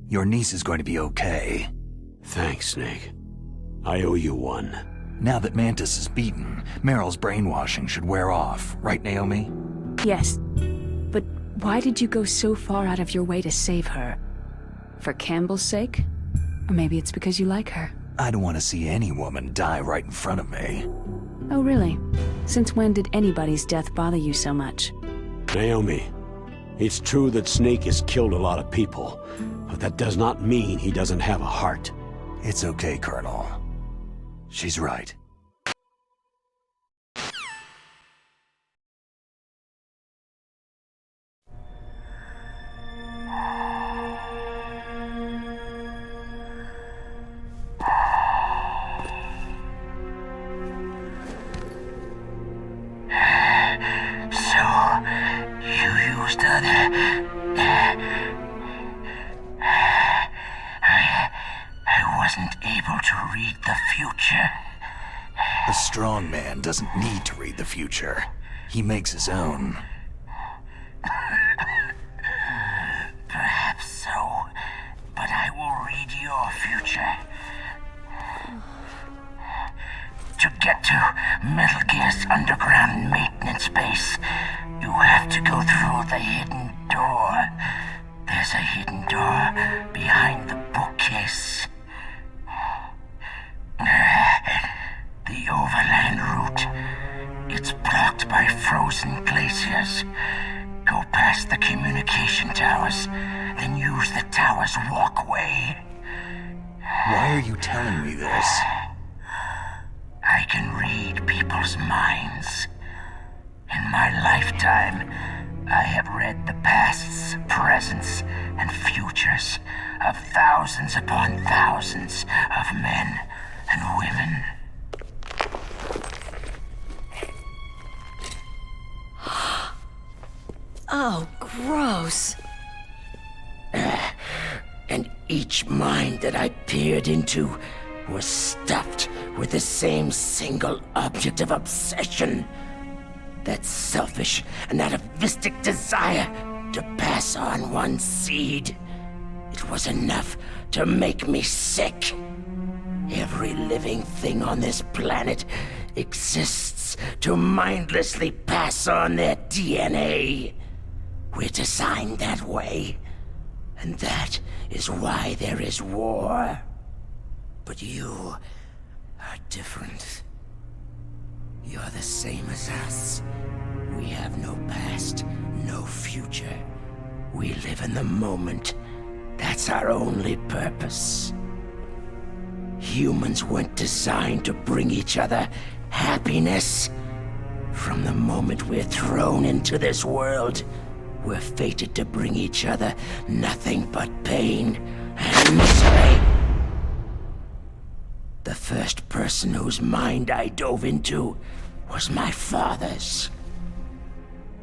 your niece is going to be okay. Thanks, Snake. I owe you one. Now that Mantis is beaten, Meryl's brainwashing should wear off, right, Naomi? Yes. But why did you go so far out of your way to save her? For Campbell's sake? Or maybe it's because you like her? I don't want to see any woman die right in front of me. Oh, really? Since when did anybody's death bother you so much? Naomi, it's true that Snake has killed a lot of people, but that does not mean he doesn't have a heart. It's okay, Colonel. She's right. I wasn't able to read the future. A strong man doesn't need to read the future. He makes his own. Perhaps so, but I will read your future. To get to Metal Gear's underground maintenance base, you have to go through the hidden door. There's a hidden door behind the bookcase. The overland route. It's blocked by frozen glaciers. Go past the communication towers, then use the tower's walkway. Why are you telling me this? I can read people's minds. In my lifetime, I have read the pasts, presents, and futures of thousands upon thousands of men and women. Oh, gross. And each mind that I peered into was stuffed with the same single object of obsession. That selfish and atavistic desire to pass on one seed. It was enough to make me sick. Every living thing on this planet exists to mindlessly pass on their DNA. We're designed that way. And that is why there is war. But you are different. You're the same as us. We have no past, no future. We live in the moment. That's our only purpose. Humans weren't designed to bring each other happiness. From the moment we're thrown into this world, we're fated to bring each other nothing but pain and misery. The first person whose mind I dove into was my father's.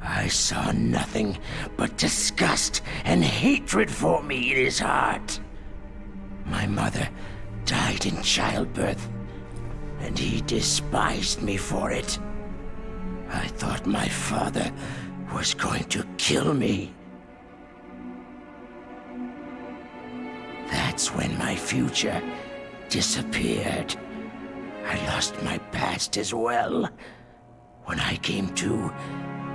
I saw nothing but disgust and hatred for me in his heart. My mother died in childbirth, and he despised me for it. I thought my father was going to kill me. That's when my future disappeared. I lost my past as well. When I came to,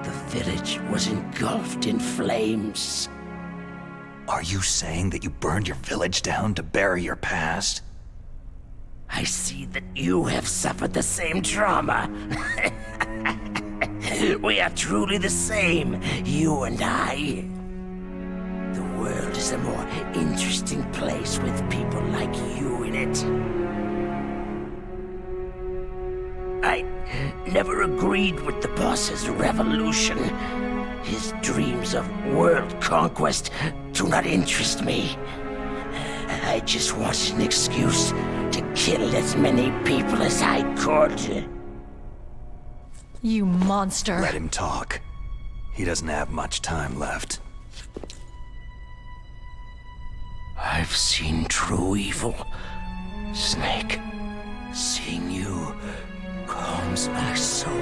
the village was engulfed in flames. Are you saying that you burned your village down to bury your past? I see that you have suffered the same trauma. We are truly the same, you and I. The world is a more interesting place with people like you in it. I never agreed with the boss's revolution. His dreams of world conquest do not interest me. I just wanted an excuse to kill as many people as I could. You monster. Let him talk. He doesn't have much time left. I've seen true evil, Snake. Seeing you calms my soul.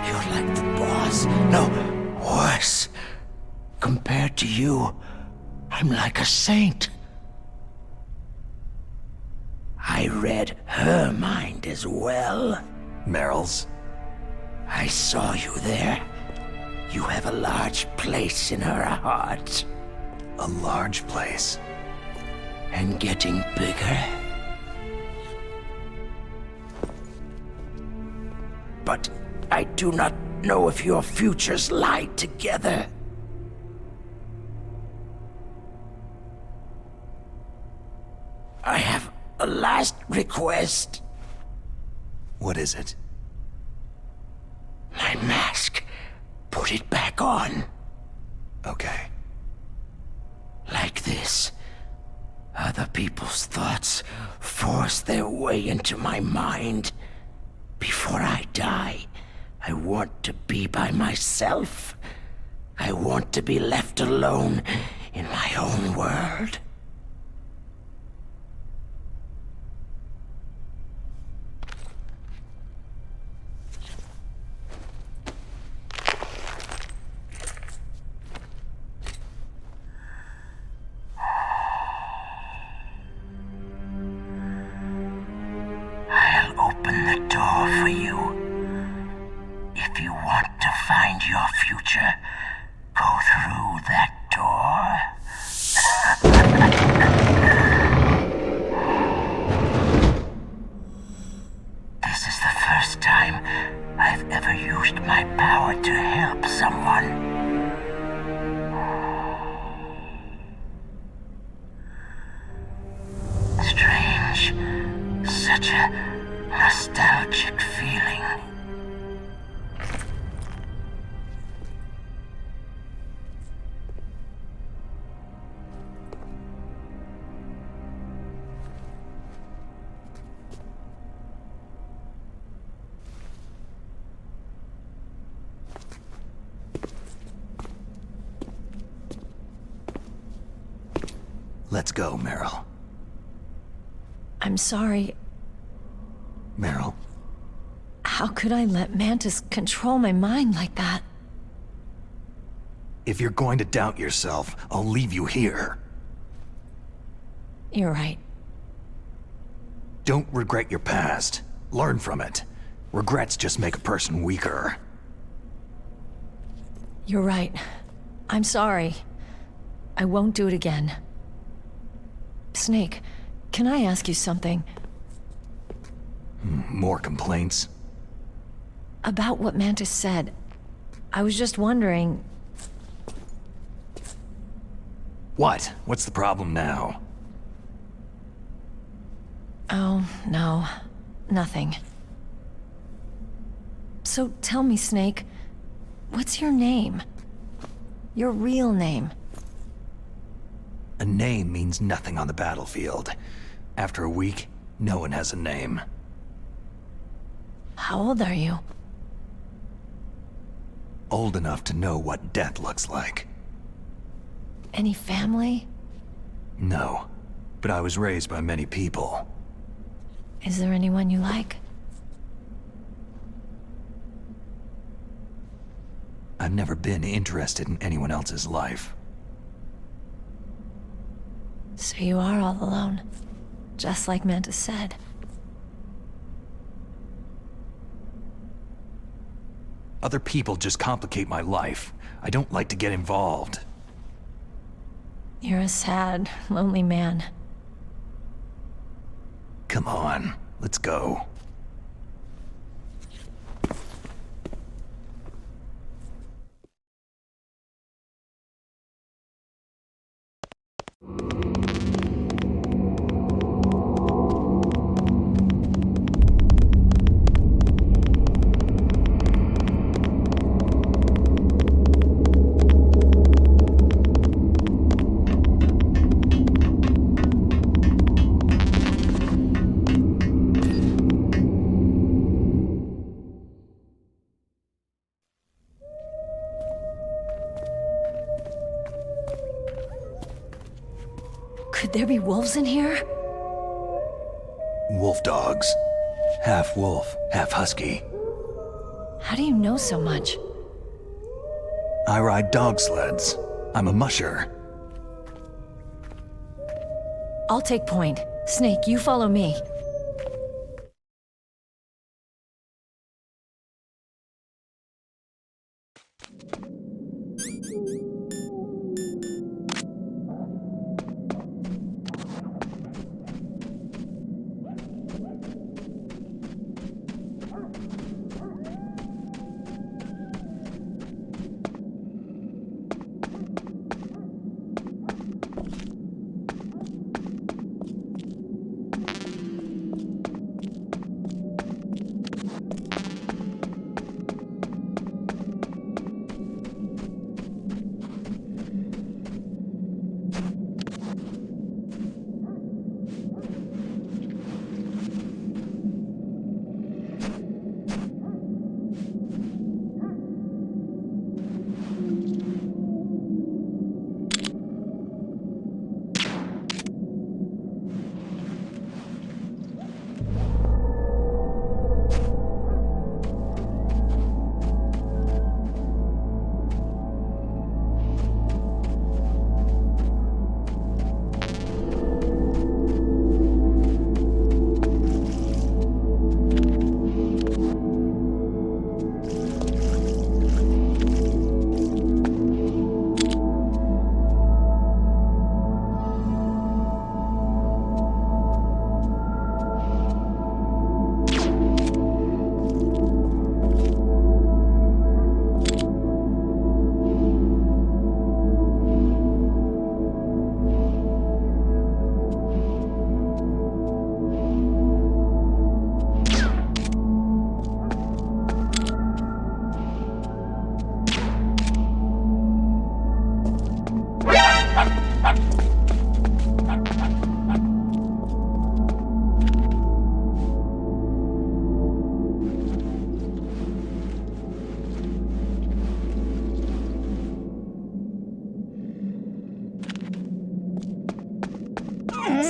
You're like the boss. No, worse. Compared to you, I'm like a saint. I read her mind as well. Meryl's? I saw you there. You have a large place in her heart. A large place? And getting bigger. But I do not know if your futures lie together. I have a last request. What is it? My mask. Put it back on. Okay. Like this. Other people's thoughts force their way into my mind. Before I die, I want to be by myself. I want to be left alone in my own world. I'll open the door for you. If you want to find your future, go through that door. This is the first time I've ever used my power to help someone. Strange. Such a nostalgic feeling. Let's go, Meryl. I'm sorry. Meryl? How could I let Mantis control my mind like that? If you're going to doubt yourself, I'll leave you here. You're right. Don't regret your past. Learn from it. Regrets just make a person weaker. You're right. I'm sorry. I won't do it again. Snake, can I ask you something? more complaints? About what Mantis said. I was just wondering... What? What's the problem now? Oh, no. Nothing. So tell me, Snake, what's your name? Your real name? A name means nothing on the battlefield. After a week, no one has a name. How old are you? Old enough to know what death looks like. Any family? No, but I was raised by many people. Is there anyone you like? I've never been interested in anyone else's life. So you are all alone, just like Mantis said. Other people just complicate my life. I don't like to get involved. You're a sad, lonely man. Come on, let's go. Could there be wolves in here? Wolf dogs. Half wolf, half husky. How do you know so much? I ride dog sleds. I'm a musher. I'll take point. Snake, you follow me.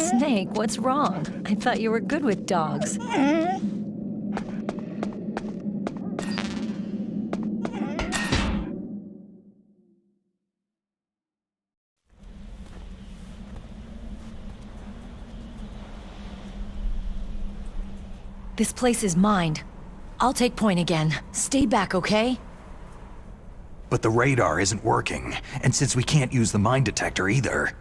Snake, what's wrong? I thought you were good with dogs. This place is mine. I'll take point again. Stay back, okay? But the radar isn't working, and since we can't use the mine detector either...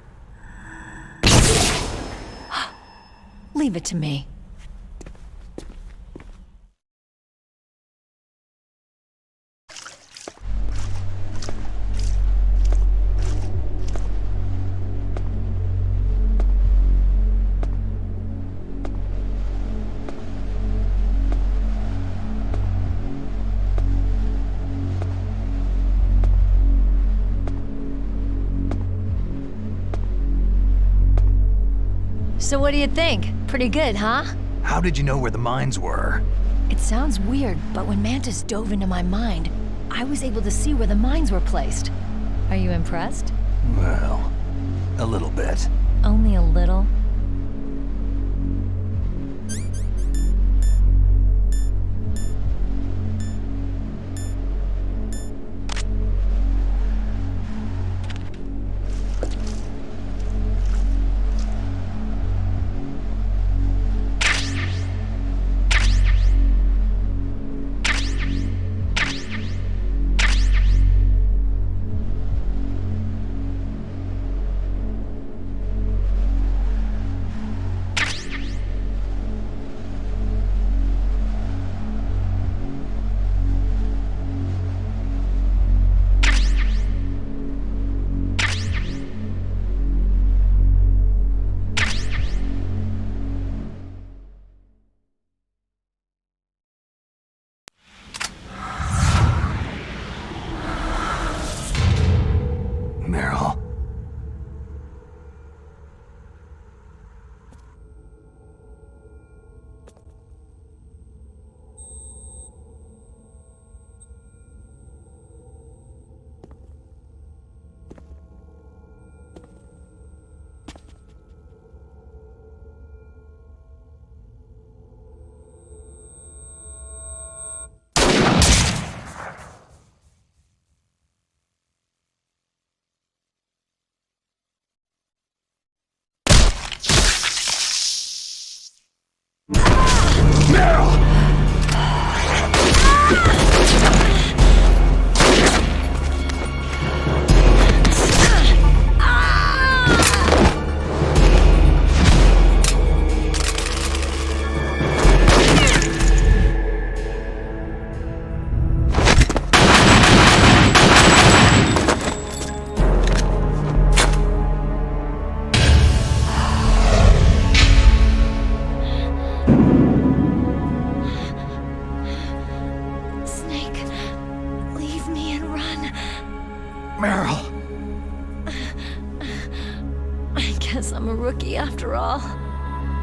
Leave it to me. So what do you think? Pretty good, huh? How did you know where the mines were? It sounds weird, but when Mantis dove into my mind, I was able to see where the mines were placed. Are you impressed? Well, a little bit. Only a little? Meryl. I'm a rookie after all.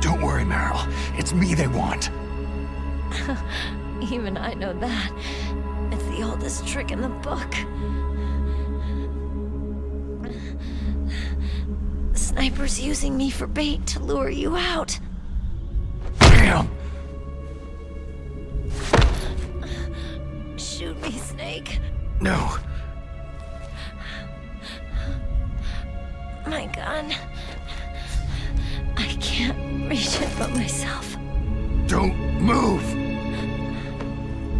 Don't worry, Meryl. It's me they want. Even I know that. It's the oldest trick in the book. The sniper's using me for bait to lure you out. Damn! Shoot me, Snake. No. My gun. I can't reach it but myself. Don't move!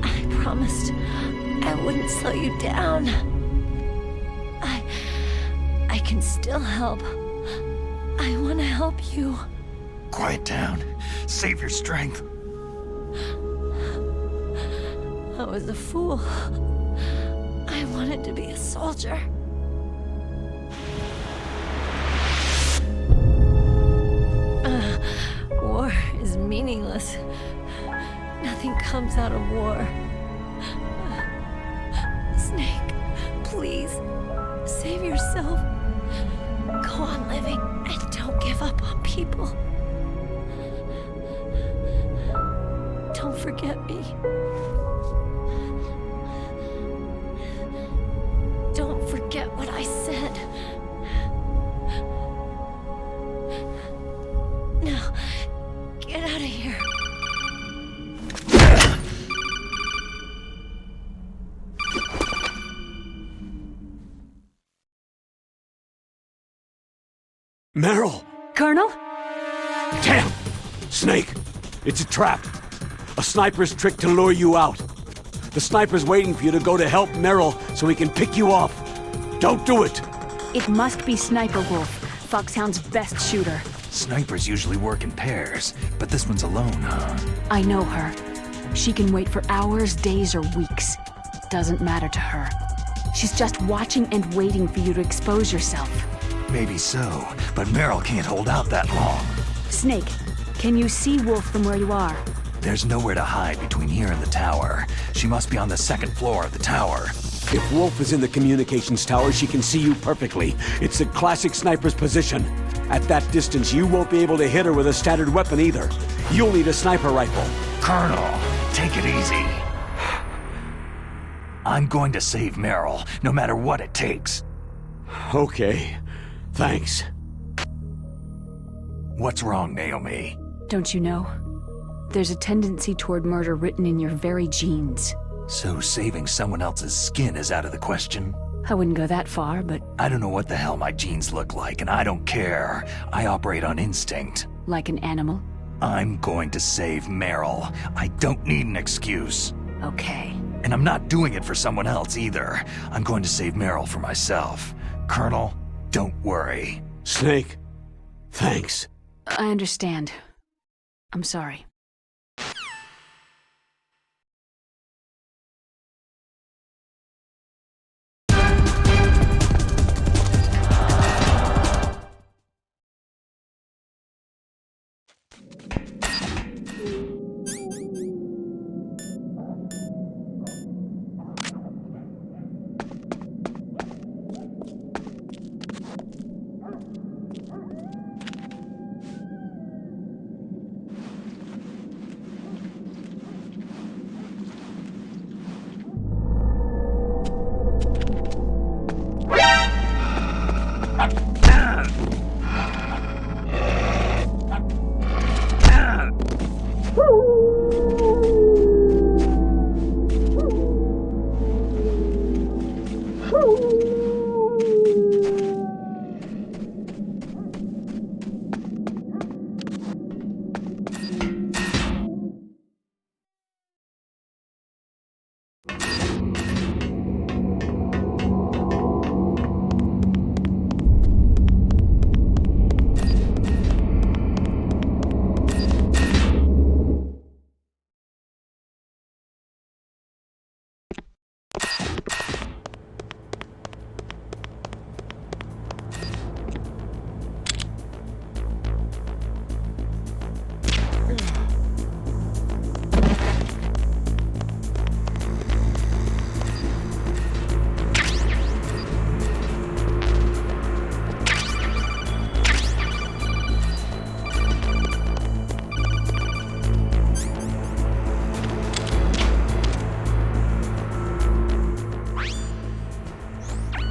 I promised I wouldn't slow you down. I can still help. I want to help you. Quiet down. Save your strength. I was a fool. I wanted to be a soldier. War is meaningless. Nothing comes out of war. Snake, please, save yourself. Go on living and don't give up on people. Don't forget me. Don't forget what I said. Now, get out of here. Meryl! Colonel? Damn! Snake! It's a trap. A sniper's trick to lure you out. The sniper's waiting for you to go to help Meryl so he can pick you off. Don't do it! It must be Sniper Wolf, Foxhound's best shooter. Snipers usually work in pairs, but this one's alone, huh? I know her. She can wait for hours, days, or weeks. Doesn't matter to her. She's just watching and waiting for you to expose yourself. Maybe so, but Meryl can't hold out that long. Snake, can you see Wolf from where you are? There's nowhere to hide between here and the tower. She must be on the second floor of the tower. If Wolf is in the communications tower, she can see you perfectly. It's a classic sniper's position. At that distance, you won't be able to hit her with a standard weapon either. You'll need a sniper rifle. Colonel, take it easy. I'm going to save Meryl, no matter what it takes. Okay, thanks. What's wrong, Naomi? Don't you know? There's a tendency toward murder written in your very genes. So saving someone else's skin is out of the question? I wouldn't go that far, but... I don't know what the hell my genes look like, and I don't care. I operate on instinct. Like an animal? I'm going to save Meryl. I don't need an excuse. Okay. And I'm not doing it for someone else either. I'm going to save Meryl for myself. Colonel, don't worry. Snake, thanks. I understand. I'm sorry.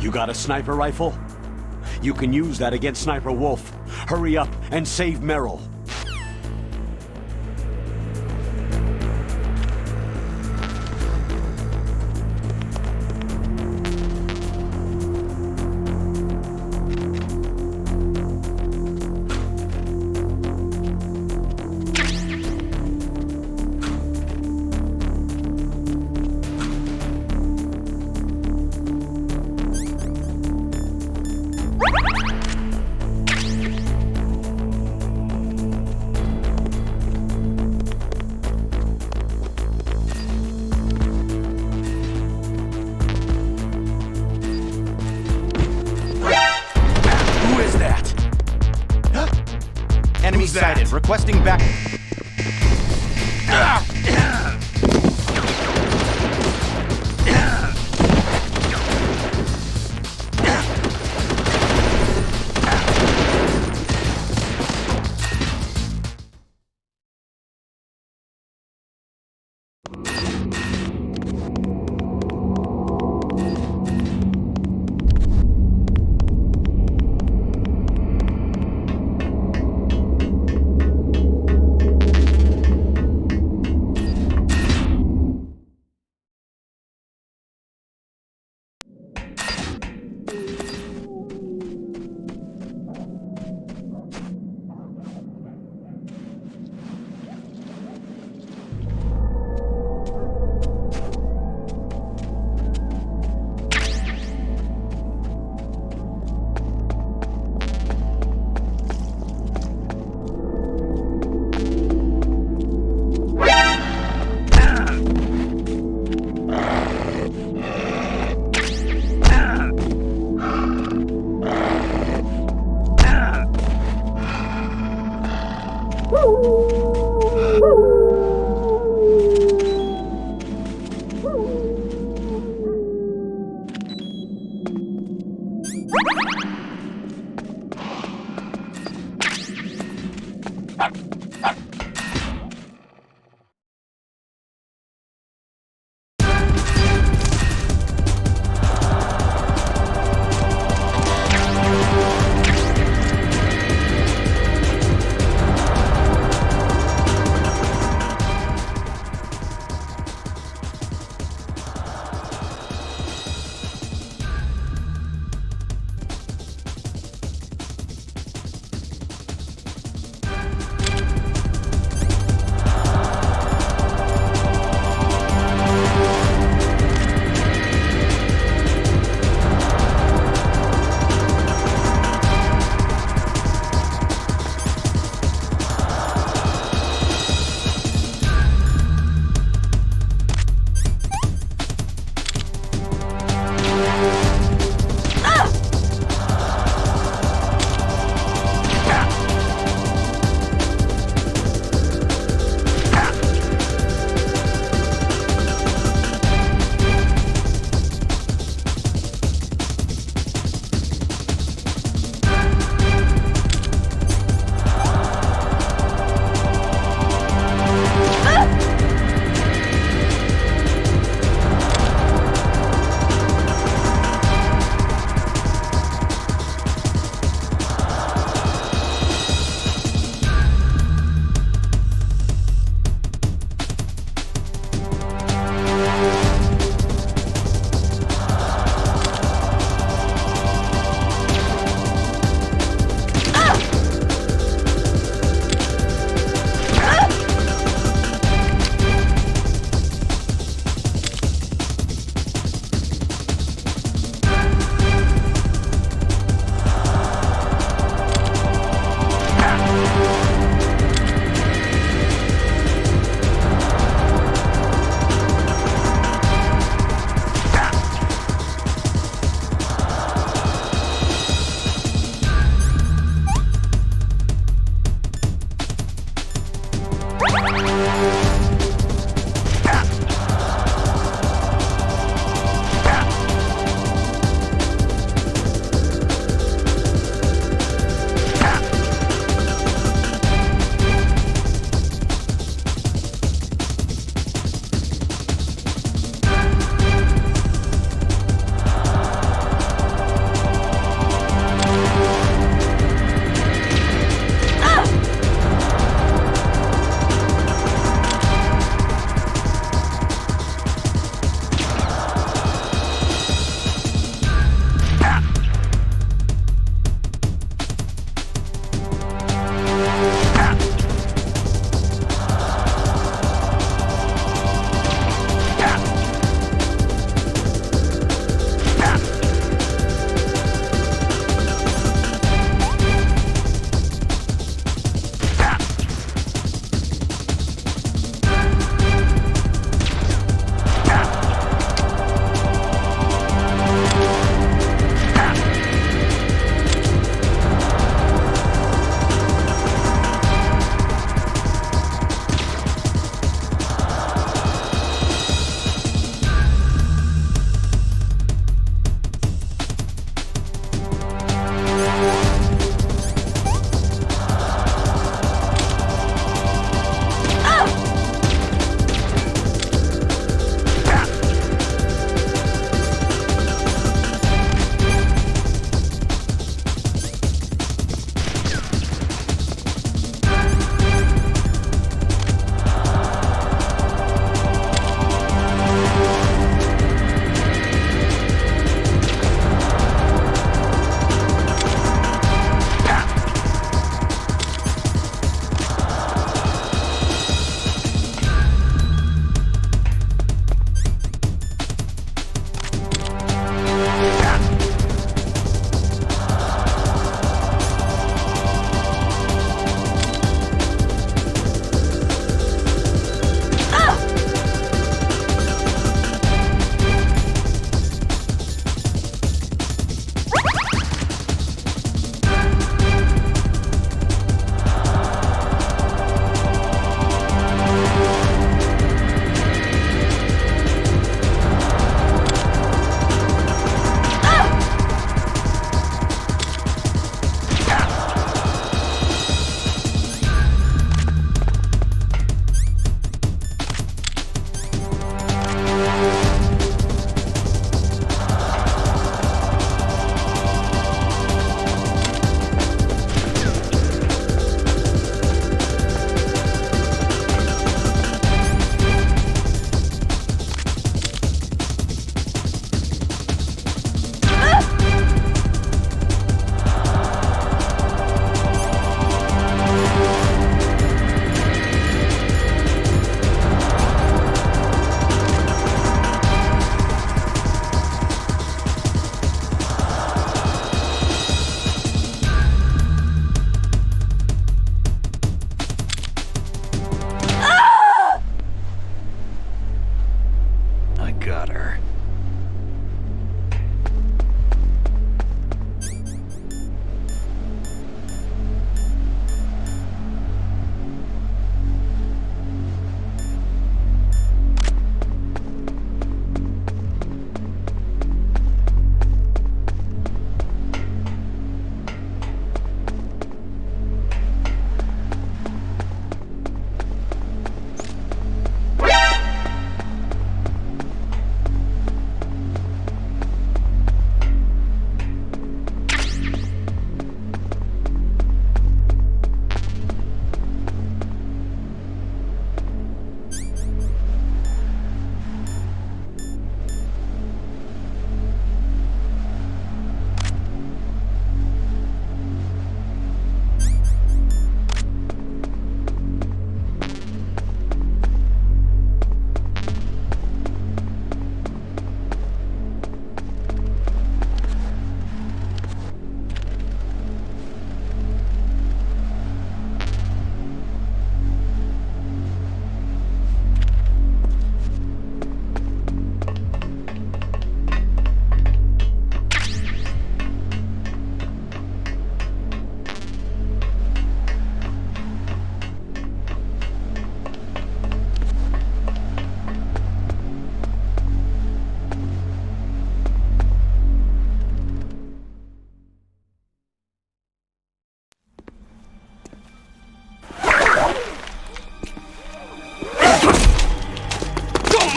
You got a sniper rifle? You can use that against Sniper Wolf. Hurry up and save Meryl. Enemy sighted. Requesting back.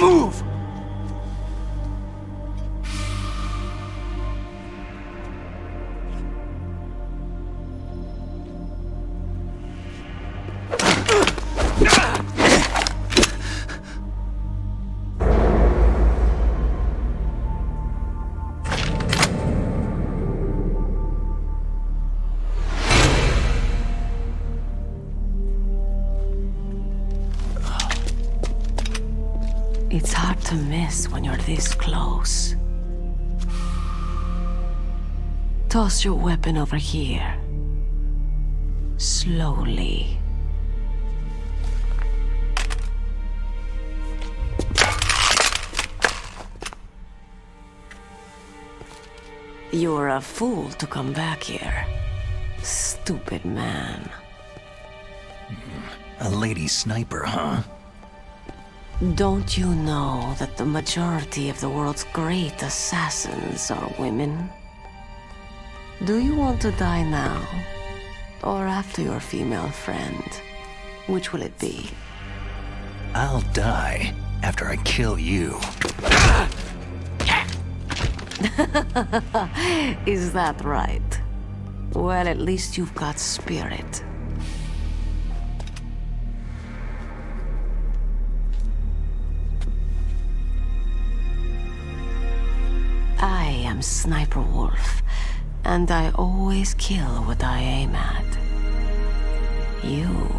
Move! It's hard to miss when you're this close. Toss your weapon over here. Slowly. You're a fool to come back here. Stupid man. A lady sniper, huh? Don't you know that the majority of the world's great assassins are women? Do you want to die now? Or after your female friend? Which will it be? I'll die after I kill you. Is that right? Well, at least you've got spirit. I am Sniper Wolf, and I always kill what I aim at. You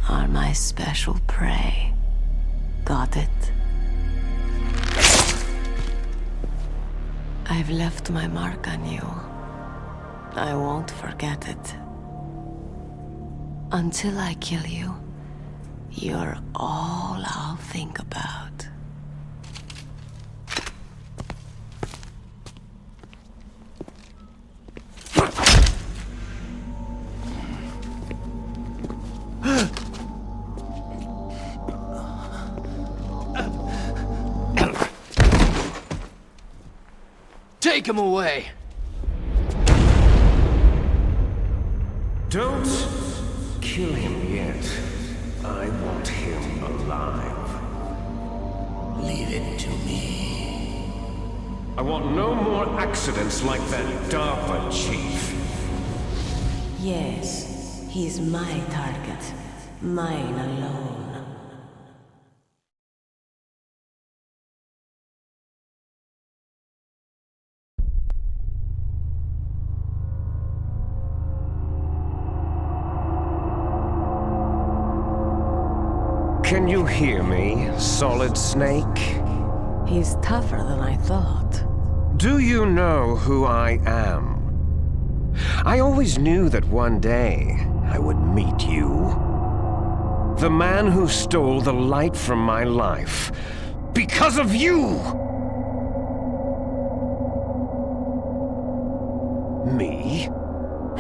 are my special prey. Got it? I've left my mark on you. I won't forget it. Until I kill you, you're all I'll think about. Take him away! Don't kill him yet. I want him alive. Leave it to me. I want no more accidents like that DARPA chief. Yes, he's my target. Mine alone. Can you hear me, Solid Snake? He's tougher than I thought. Do you know who I am? I always knew that one day I would meet you. The man who stole the light from my life. Because of you! Me?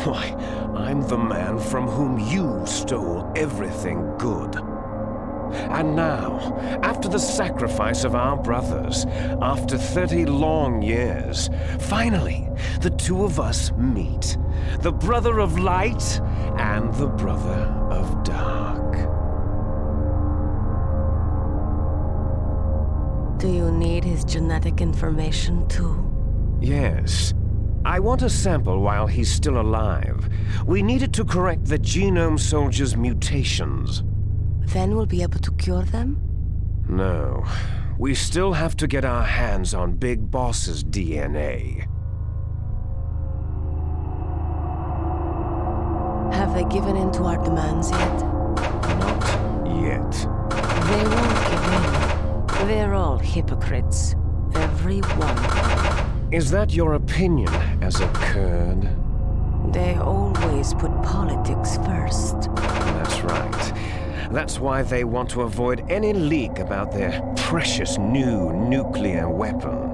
Why, I'm the man from whom you stole everything good. And now, after the sacrifice of our brothers, after 30 long years, finally, the two of us meet. The brother of light and the brother of dark. Do you need his genetic information too? Yes. I want a sample while he's still alive. We need it to correct the Genome Soldier's mutations. Then we'll be able to cure them? No. We still have to get our hands on Big Boss's DNA. Have they given in to our demands yet? Not yet. They won't give in. They're all hypocrites. Every one. Is that your opinion as a Kurd? They always put politics first. That's right. That's why they want to avoid any leak about their precious new nuclear weapon.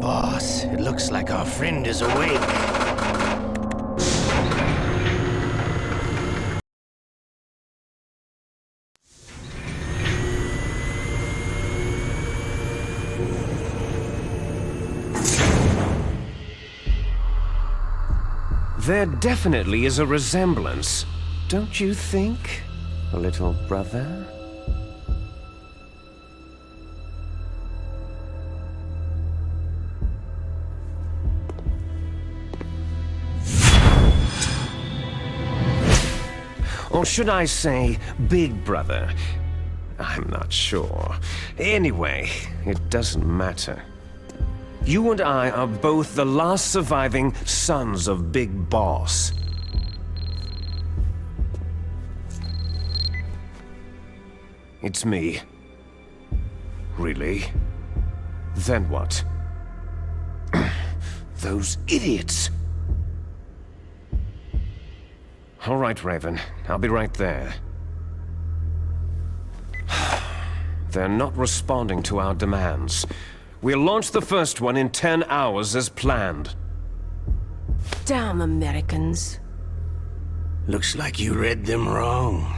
Boss, it looks like our friend is awake. There definitely is a resemblance, don't you think, little brother? Or should I say, Big Brother? I'm not sure. Anyway, it doesn't matter. You and I are both the last surviving sons of Big Boss. It's me. Really? Then what? Those idiots! All right, Raven. I'll be right there. They're not responding to our demands. We'll launch the first one in 10 hours as planned. Damn Americans. Looks like you read them wrong.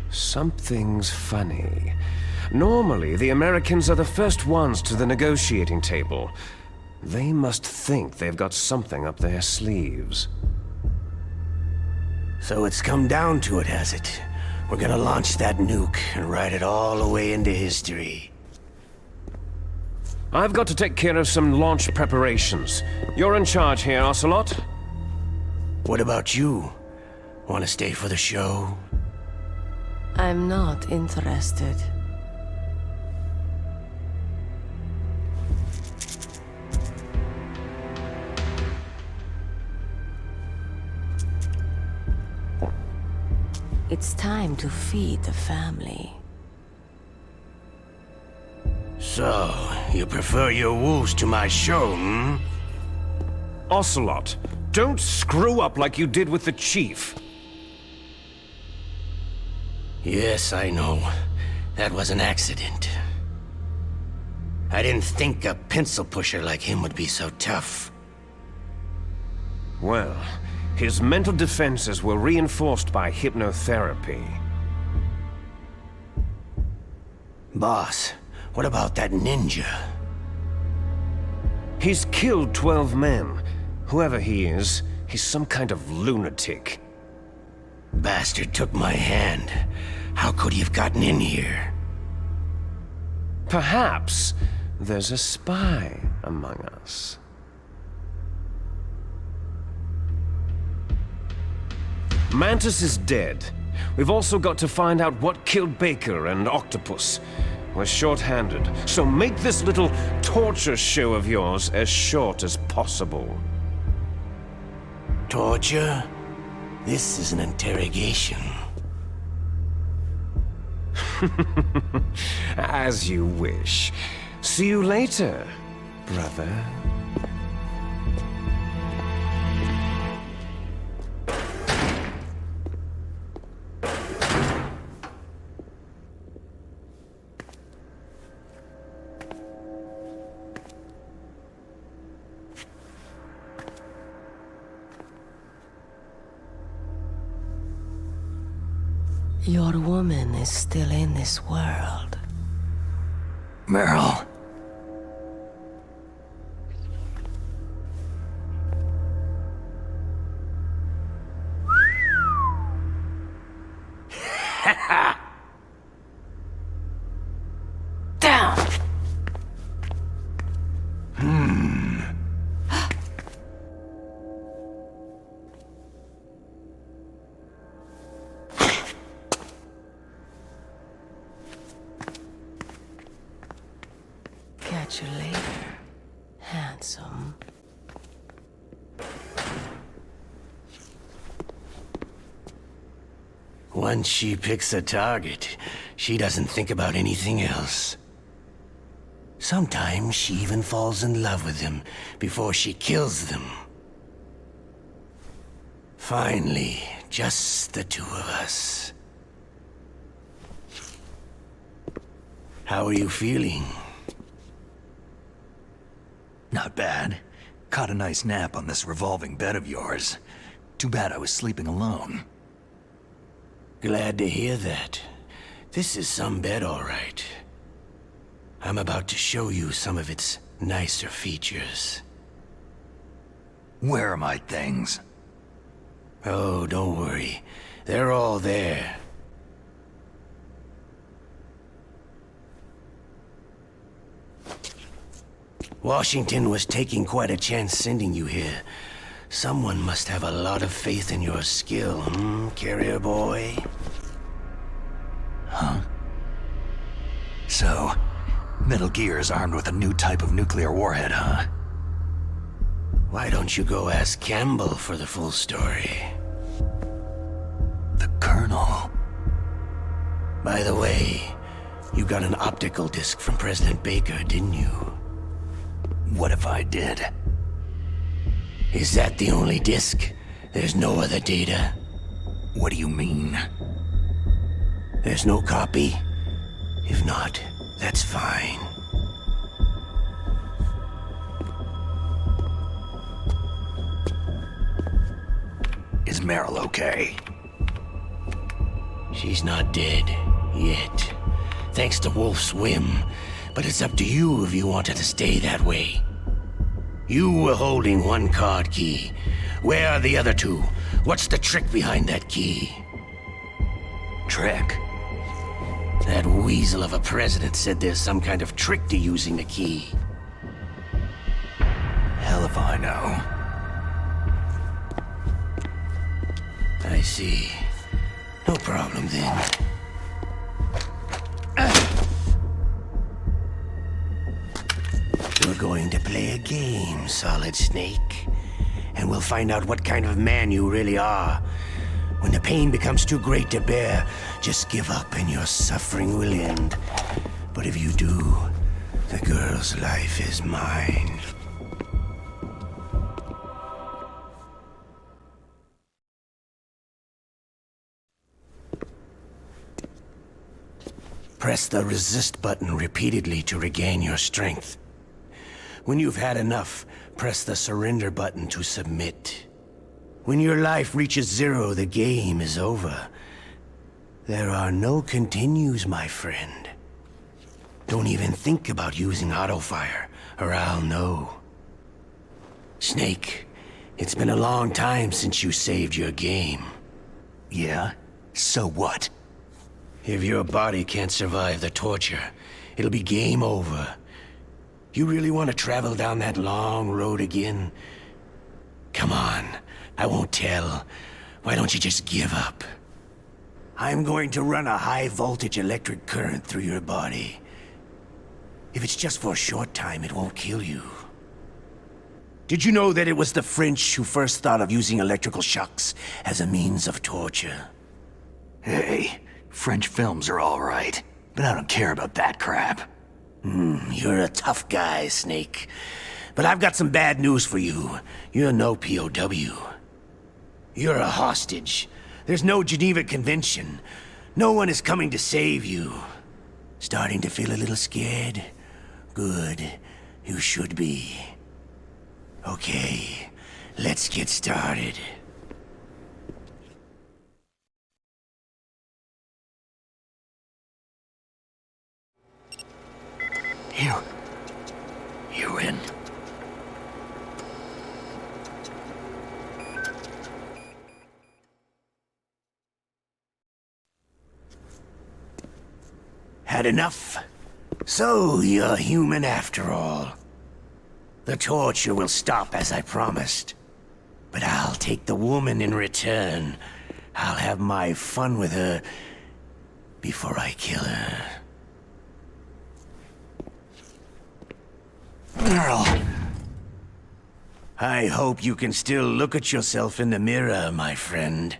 Something's funny. Normally, the Americans are the first ones to the negotiating table. They must think they've got something up their sleeves. So it's come down to it, has it? We're gonna launch that nuke and write it all the way into history. I've got to take care of some launch preparations. You're in charge here, Ocelot. What about you? Want to stay for the show? I'm not interested. It's time to feed the family. So, you prefer your wolves to my show, hmm? Ocelot, don't screw up like you did with the Chief. Yes, I know. That was an accident. I didn't think a pencil pusher like him would be so tough. Well, his mental defenses were reinforced by hypnotherapy. Boss, what about that ninja? He's killed 12 men. Whoever he is, he's some kind of lunatic. Bastard took my hand. How could he have gotten in here? Perhaps there's a spy among us. Mantis is dead. We've also got to find out what killed Baker and Octopus. We're short-handed, so make this little torture show of yours as short as possible. Torture? This is an interrogation. As you wish. See you later, brother. Your woman is still in this world. Meryl. Down! Catch you later, handsome. Once she picks a target, she doesn't think about anything else. Sometimes she even falls in love with them before she kills them. Finally, just the two of us. How are you feeling? Not bad. Caught a nice nap on this revolving bed of yours. Too bad I was sleeping alone. Glad to hear that. This is some bed, all right. I'm about to show you some of its nicer features. Where are my things? Oh, don't worry. They're all there. Washington was taking quite a chance sending you here. Someone must have a lot of faith in your skill, carrier boy? Huh? So, Metal Gear is armed with a new type of nuclear warhead, huh? Why don't you go ask Campbell for the full story? The Colonel. By the way, you got an optical disc from President Baker, didn't you? What if I did? Is that the only disc? There's no other data? What do you mean? There's no copy? If not, that's fine. Is Meryl okay? She's not dead, yet. Thanks to Wolf's whim. But it's up to you if you want her to stay that way. You were holding one card key. Where are the other two? What's the trick behind that key? Trick? That weasel of a president said there's some kind of trick to using the key. Hell if I know. I see. No problem then. We're going to play a game, Solid Snake. And we'll find out what kind of man you really are. When the pain becomes too great to bear, just give up and your suffering will end. But if you do, the girl's life is mine. Press the resist button repeatedly to regain your strength. When you've had enough, press the surrender button to submit. When your life reaches 0, the game is over. There are no continues, my friend. Don't even think about using auto-fire, or I'll know. Snake, it's been a long time since you saved your game. Yeah? So what? If your body can't survive the torture, it'll be game over. You really want to travel down that long road again? Come on, I won't tell. Why don't you just give up? I'm going to run a high-voltage electric current through your body. If it's just for a short time, it won't kill you. Did you know that it was the French who first thought of using electrical shocks as a means of torture? Hey, French films are all right, but I don't care about that crap. You're a tough guy, Snake. But I've got some bad news for you. You're no POW. You're a hostage. There's no Geneva Convention. No one is coming to save you. Starting to feel a little scared? Good. You should be. Okay, let's get started. You in? Had enough? So you're human after all. The torture will stop as I promised. But I'll take the woman in return. I'll have my fun with her before I kill her. Meryl! I hope you can still look at yourself in the mirror, my friend.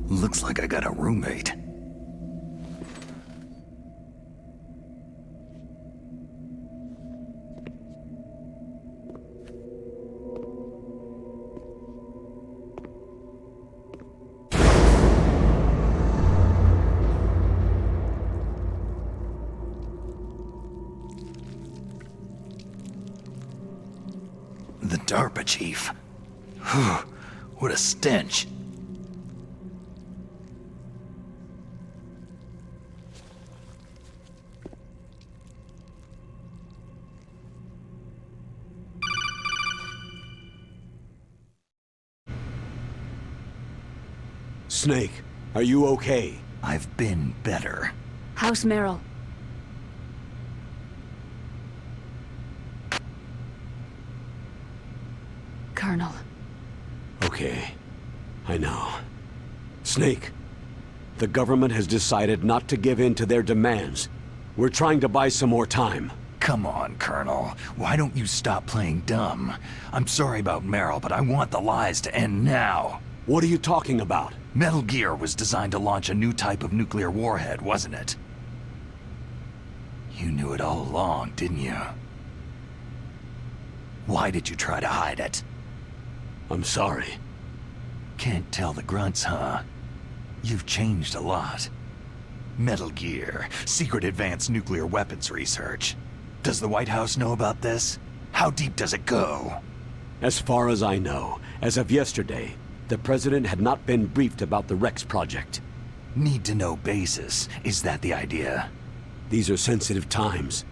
Looks like I got a roommate. DARPA chief. Whew, what a stench. Snake, are you okay? I've been better. How's Meryl? Colonel. Okay. I know. Snake, the government has decided not to give in to their demands. We're trying to buy some more time. Come on, Colonel. Why don't you stop playing dumb? I'm sorry about Meryl, but I want the lies to end now. What are you talking about? Metal Gear was designed to launch a new type of nuclear warhead, wasn't it? You knew it all along, didn't you? Why did you try to hide it? I'm sorry. Can't tell the grunts, huh? You've changed a lot. Metal Gear, secret advanced nuclear weapons research. Does the White House know about this? How deep does it go? As far as I know, as of yesterday, the President had not been briefed about the Rex project. Need-to-know basis. Is that the idea? These are sensitive times.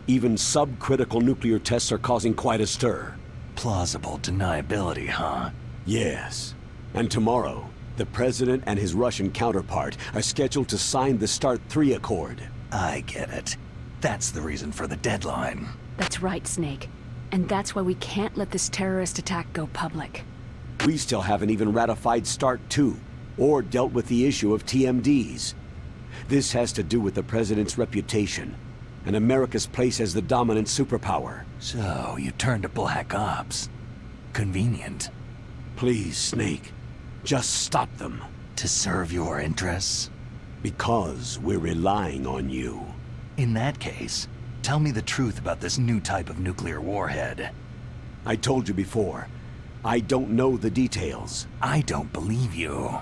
Even subcritical nuclear tests are causing quite a stir. Plausible deniability, huh? Yes. And tomorrow, the President and his Russian counterpart are scheduled to sign the START 3 Accord. I get it. That's the reason for the deadline. That's right, Snake. And that's why we can't let this terrorist attack go public. We still haven't even ratified START 2, or dealt with the issue of TMDs. This has to do with the President's reputation, and America's place as the dominant superpower. So, you turned to Black Ops. Convenient. Please, Snake, just stop them. To serve your interests? Because we're relying on you. In that case, tell me the truth about this new type of nuclear warhead. I told you before, I don't know the details. I don't believe you.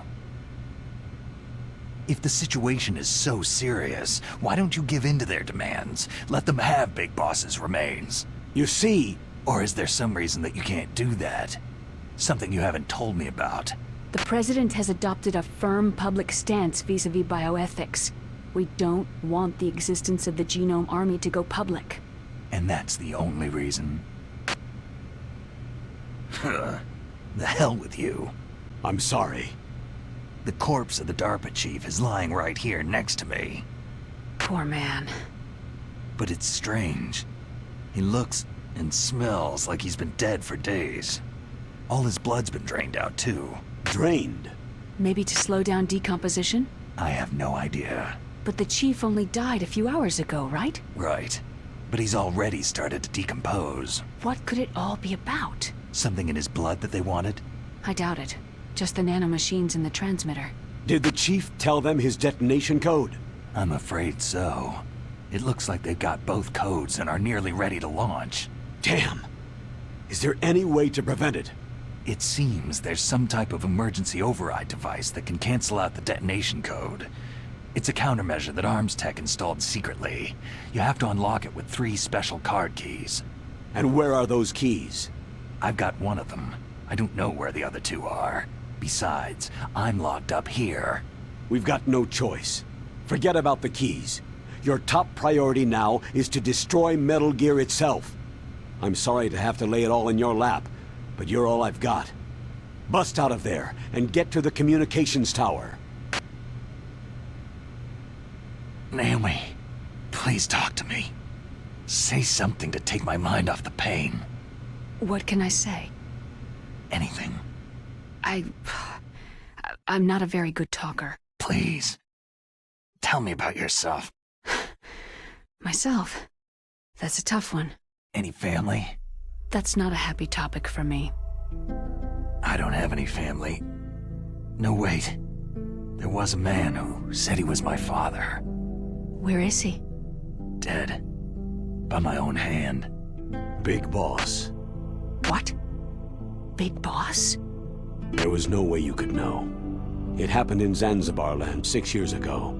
If the situation is so serious, why don't you give in to their demands? Let them have Big Boss's remains. You see... Or is there some reason that you can't do that? Something you haven't told me about. The President has adopted a firm public stance vis-à-vis bioethics. We don't want the existence of the Genome Army to go public. And that's the only reason? The hell with you. I'm sorry. The corpse of the DARPA chief is lying right here next to me. Poor man. But it's strange. He looks and smells like he's been dead for days. All his blood's been drained out, too. Drained? Maybe to slow down decomposition? I have no idea. But the chief only died a few hours ago, right? Right. But he's already started to decompose. What could it all be about? Something in his blood that they wanted? I doubt it. Just the nanomachines in the transmitter. Did the chief tell them his detonation code? I'm afraid so. It looks like they've got both codes and are nearly ready to launch. Damn! Is there any way to prevent it? It seems there's some type of emergency override device that can cancel out the detonation code. It's a countermeasure that Arms Tech installed secretly. You have to unlock it with 3 special card keys. And where are those keys? I've got one of them. I don't know where the other 2 are. Besides, I'm locked up here. We've got no choice. Forget about the keys. Your top priority now is to destroy Metal Gear itself. I'm sorry to have to lay it all in your lap, but you're all I've got. Bust out of there and get to the communications tower. Naomi, please talk to me. Say something to take my mind off the pain. What can I say? Anything. I'm not a very good talker. Please. Tell me about yourself. Myself? That's a tough one. Any family? That's not a happy topic for me. I don't have any family. No, wait. There was a man who said he was my father. Where is he? Dead. By my own hand. Big Boss. What? Big Boss? There was no way you could know. It happened in Zanzibar land 6 years ago.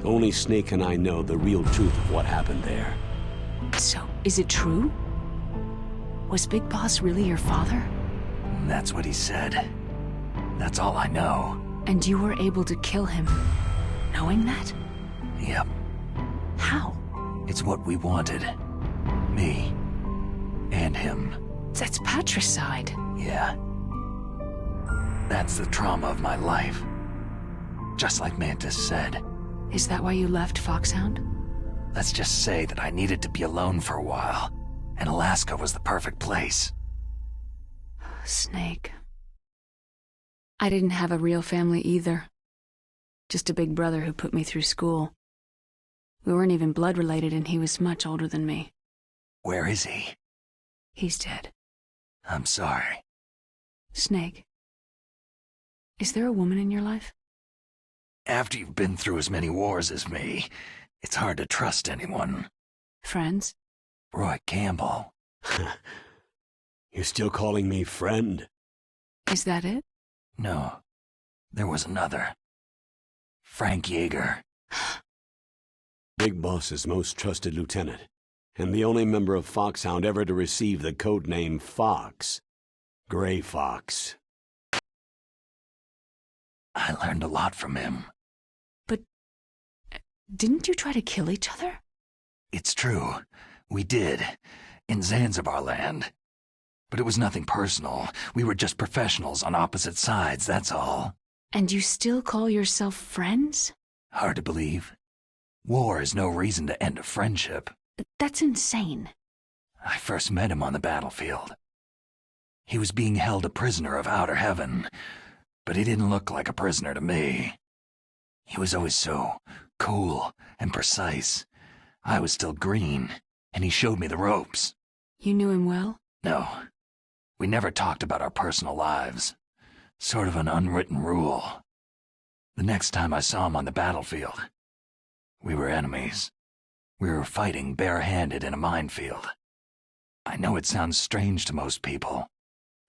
Only Snake and I know the real truth of what happened there. So, is it true? Was Big Boss really your father? That's what he said. That's all I know. And you were able to kill him, knowing that? Yep. How? It's what we wanted. Me. And him. That's patricide. Yeah. That's the trauma of my life. Just like Mantis said. Is that why you left Foxhound? Let's just say that I needed to be alone for a while, and Alaska was the perfect place. Snake. I didn't have a real family either. Just a big brother who put me through school. We weren't even blood related, and he was much older than me. Where is he? He's dead. I'm sorry. Snake. Is there a woman in your life? After you've been through as many wars as me, it's hard to trust anyone. Friends? Roy Campbell. You're still calling me friend? Is that it? No. There was another. Frank Yeager. Big Boss's most trusted lieutenant, and the only member of Foxhound ever to receive the codename Fox. Gray Fox. I learned a lot from him. But didn't you try to kill each other? It's true. We did. In Zanzibar land. But it was nothing personal. We were just professionals on opposite sides, that's all. And you still call yourself friends? Hard to believe. War is no reason to end a friendship. That's insane. I first met him on the battlefield. He was being held a prisoner of outer heaven, but he didn't look like a prisoner to me. He was always so cool and precise. I was still green, and he showed me the ropes. You knew him well? No. We never talked about our personal lives. Sort of an unwritten rule. The next time I saw him on the battlefield, we were enemies. We were fighting barehanded in a minefield. I know it sounds strange to most people,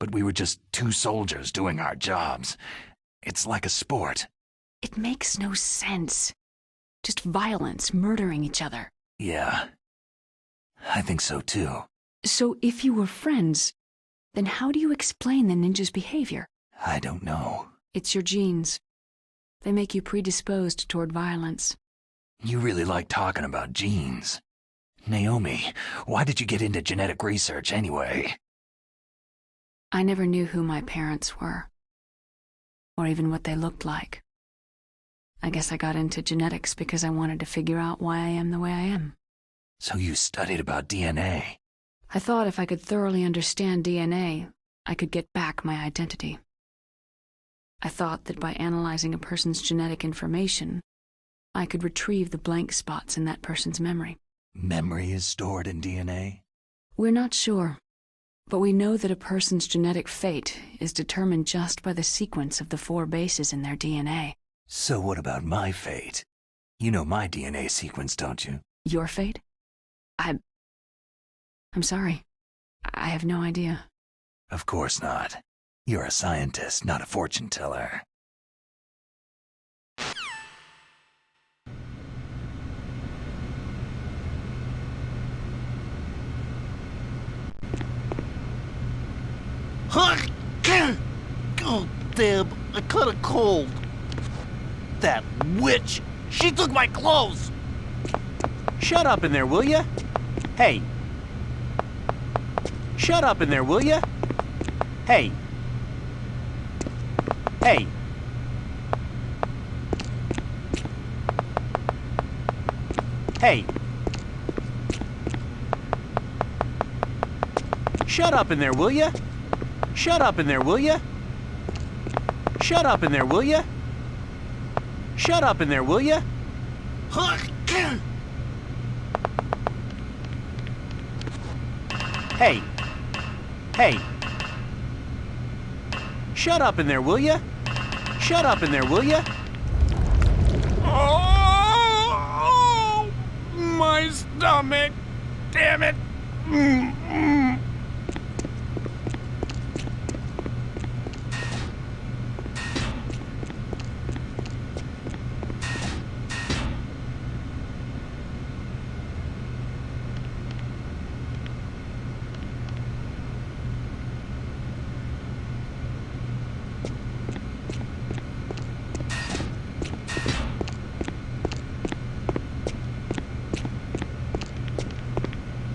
but we were just two soldiers doing our jobs. It's like a sport. It makes no sense. Just violence, murdering each other. Yeah. I think so too. So if you were friends, then how do you explain the ninja's behavior? I don't know. It's your genes. They make you predisposed toward violence. You really like talking about genes. Naomi, why did you get into genetic research anyway? I never knew who my parents were, or even what they looked like. I guess I got into genetics because I wanted to figure out why I am the way I am. So you studied about DNA? I thought if I could thoroughly understand DNA, I could get back my identity. I thought that by analyzing a person's genetic information, I could retrieve the blank spots in that person's memory. Memory is stored in DNA? We're not sure, but we know that a person's genetic fate is determined just by the sequence of the 4 bases in their DNA. So what about my fate? You know my DNA sequence, don't you? Your fate? I'm sorry. I have no idea. Of course not. You're a scientist, not a fortune teller. Oh, damn, I caught a cold. That witch! She took my clothes! Shut up in there, will ya? Hey. Shut up in there, will ya? Hey. Hey. Hey. Shut up in there, will ya? Shut up in there, will ya? Shut up in there, will ya? Shut up in there, will ya? Hey. Hey. Shut up in there, will ya? Shut up in there, will ya? Oh, my stomach. Damn it.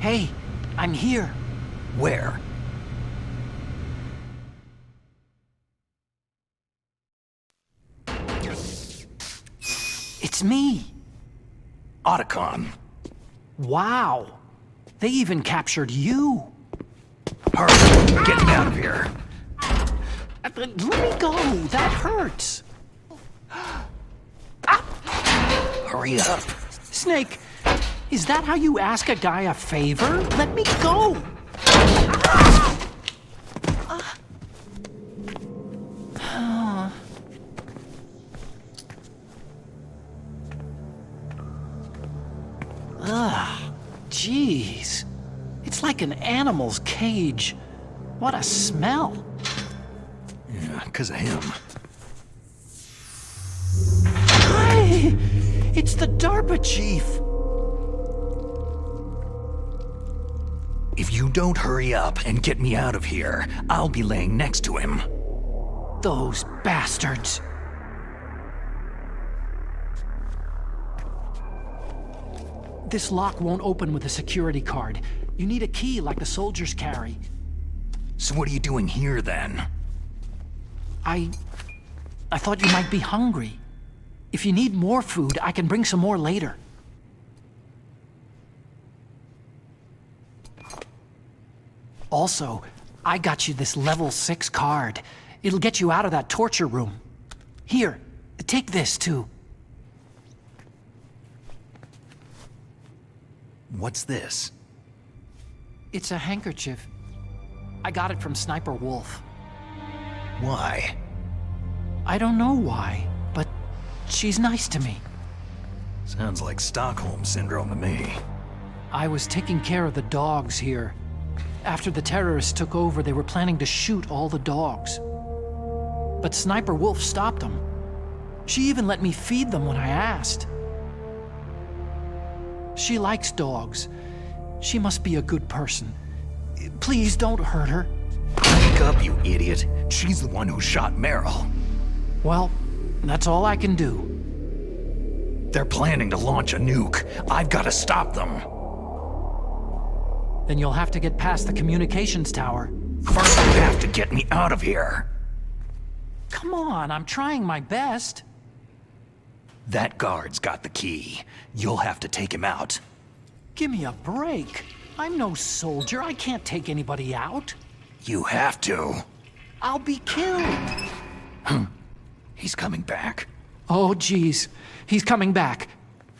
Hey, I'm here. Where? It's me. Otacon. Wow. They even captured you. Hurry, get me out of here. Let me go. That hurts. Hurry up. Snake, is that how you ask a guy a favor? Let me go. Jeez. It's like an animal's cage. What a smell. Yeah, 'cause of him. Hi! It's the DARPA chief. If you don't hurry up and get me out of here, I'll be laying next to him. Those bastards. This lock won't open with a security card. You need a key like the soldiers carry. So what are you doing here, then? I thought you might be hungry. If you need more food, I can bring some more later. Also, I got you this level 6 card. It'll get you out of that torture room. Here, take this too. What's this? It's a handkerchief. I got it from Sniper Wolf. Why? I don't know why, but she's nice to me. Sounds like Stockholm Syndrome to me. I was taking care of the dogs here. After the terrorists took over, they were planning to shoot all the dogs. But Sniper Wolf stopped them. She even let me feed them when I asked. She likes dogs. She must be a good person. Please don't hurt her. Wake up, you idiot. She's the one who shot Meryl. Well, that's all I can do. They're planning to launch a nuke. I've got to stop them. Then you'll have to get past the communications tower. First, you have to get me out of here. Come on, I'm trying my best. That guard's got the key. You'll have to take him out. Give me a break. I'm no soldier. I can't take anybody out. You have to. I'll be killed. He's coming back. Oh, geez. He's coming back.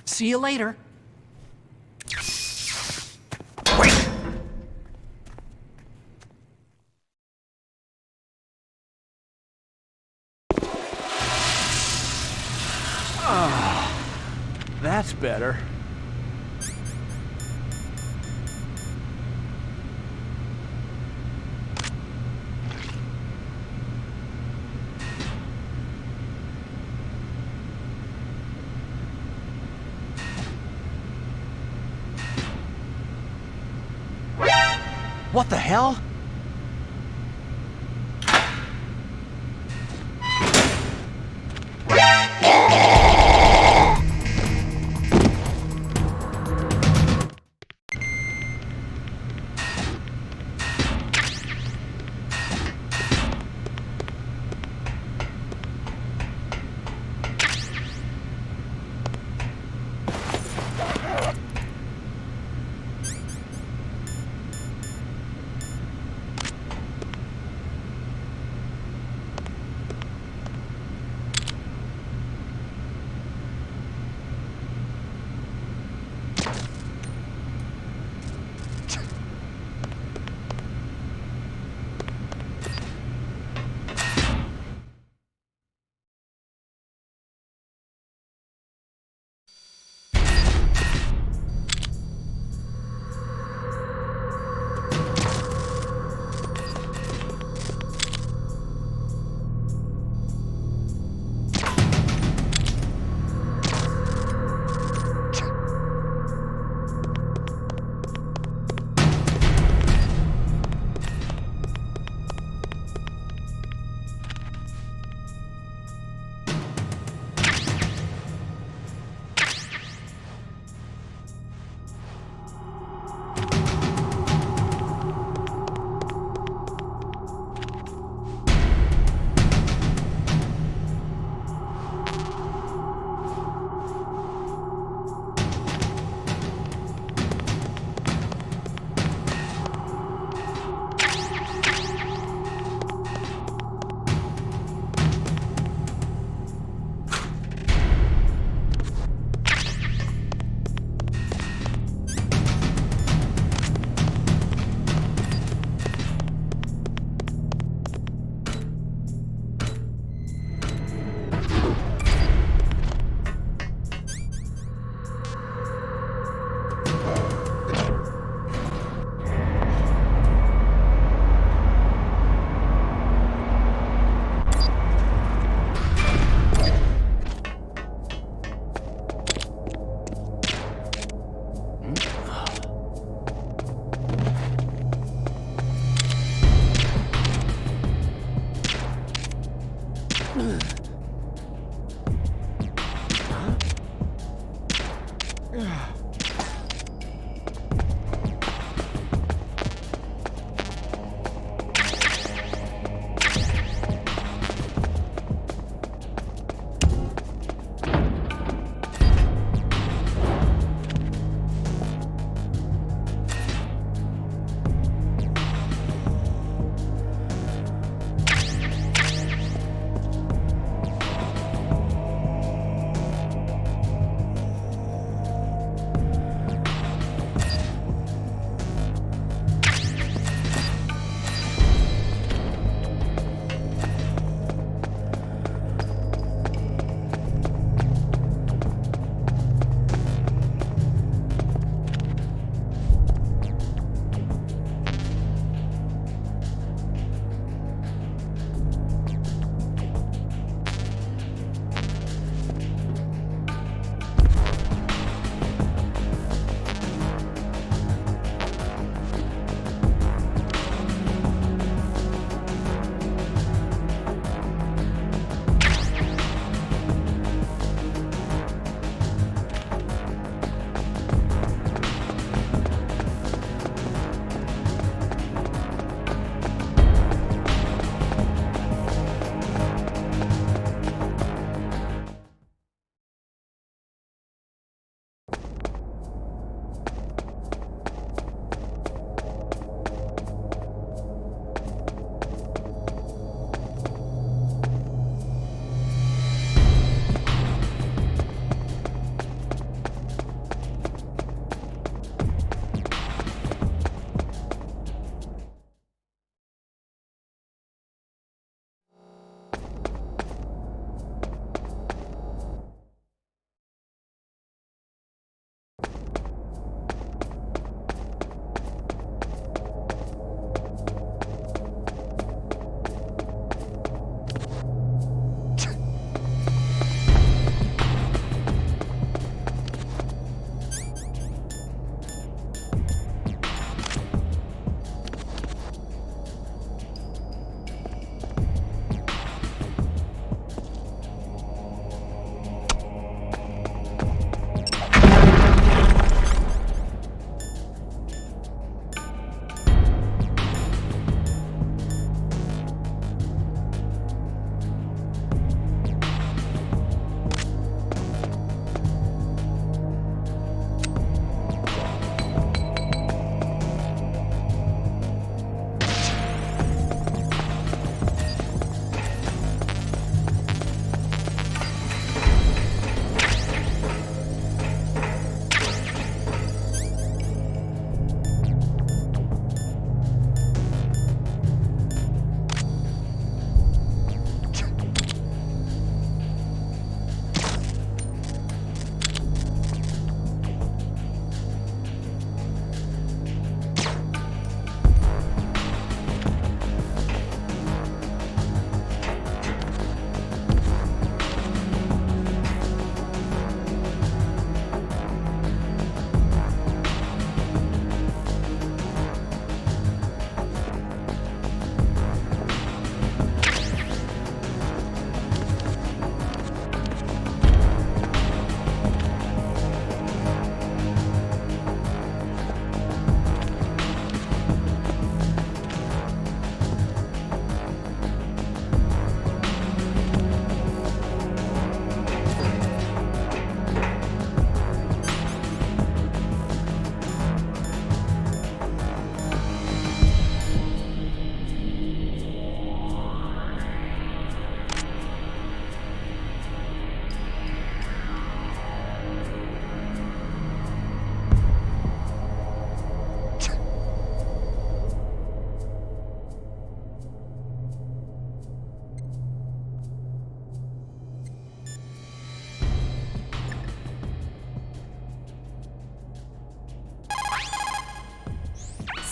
See you later. Wait! That's better. What the hell?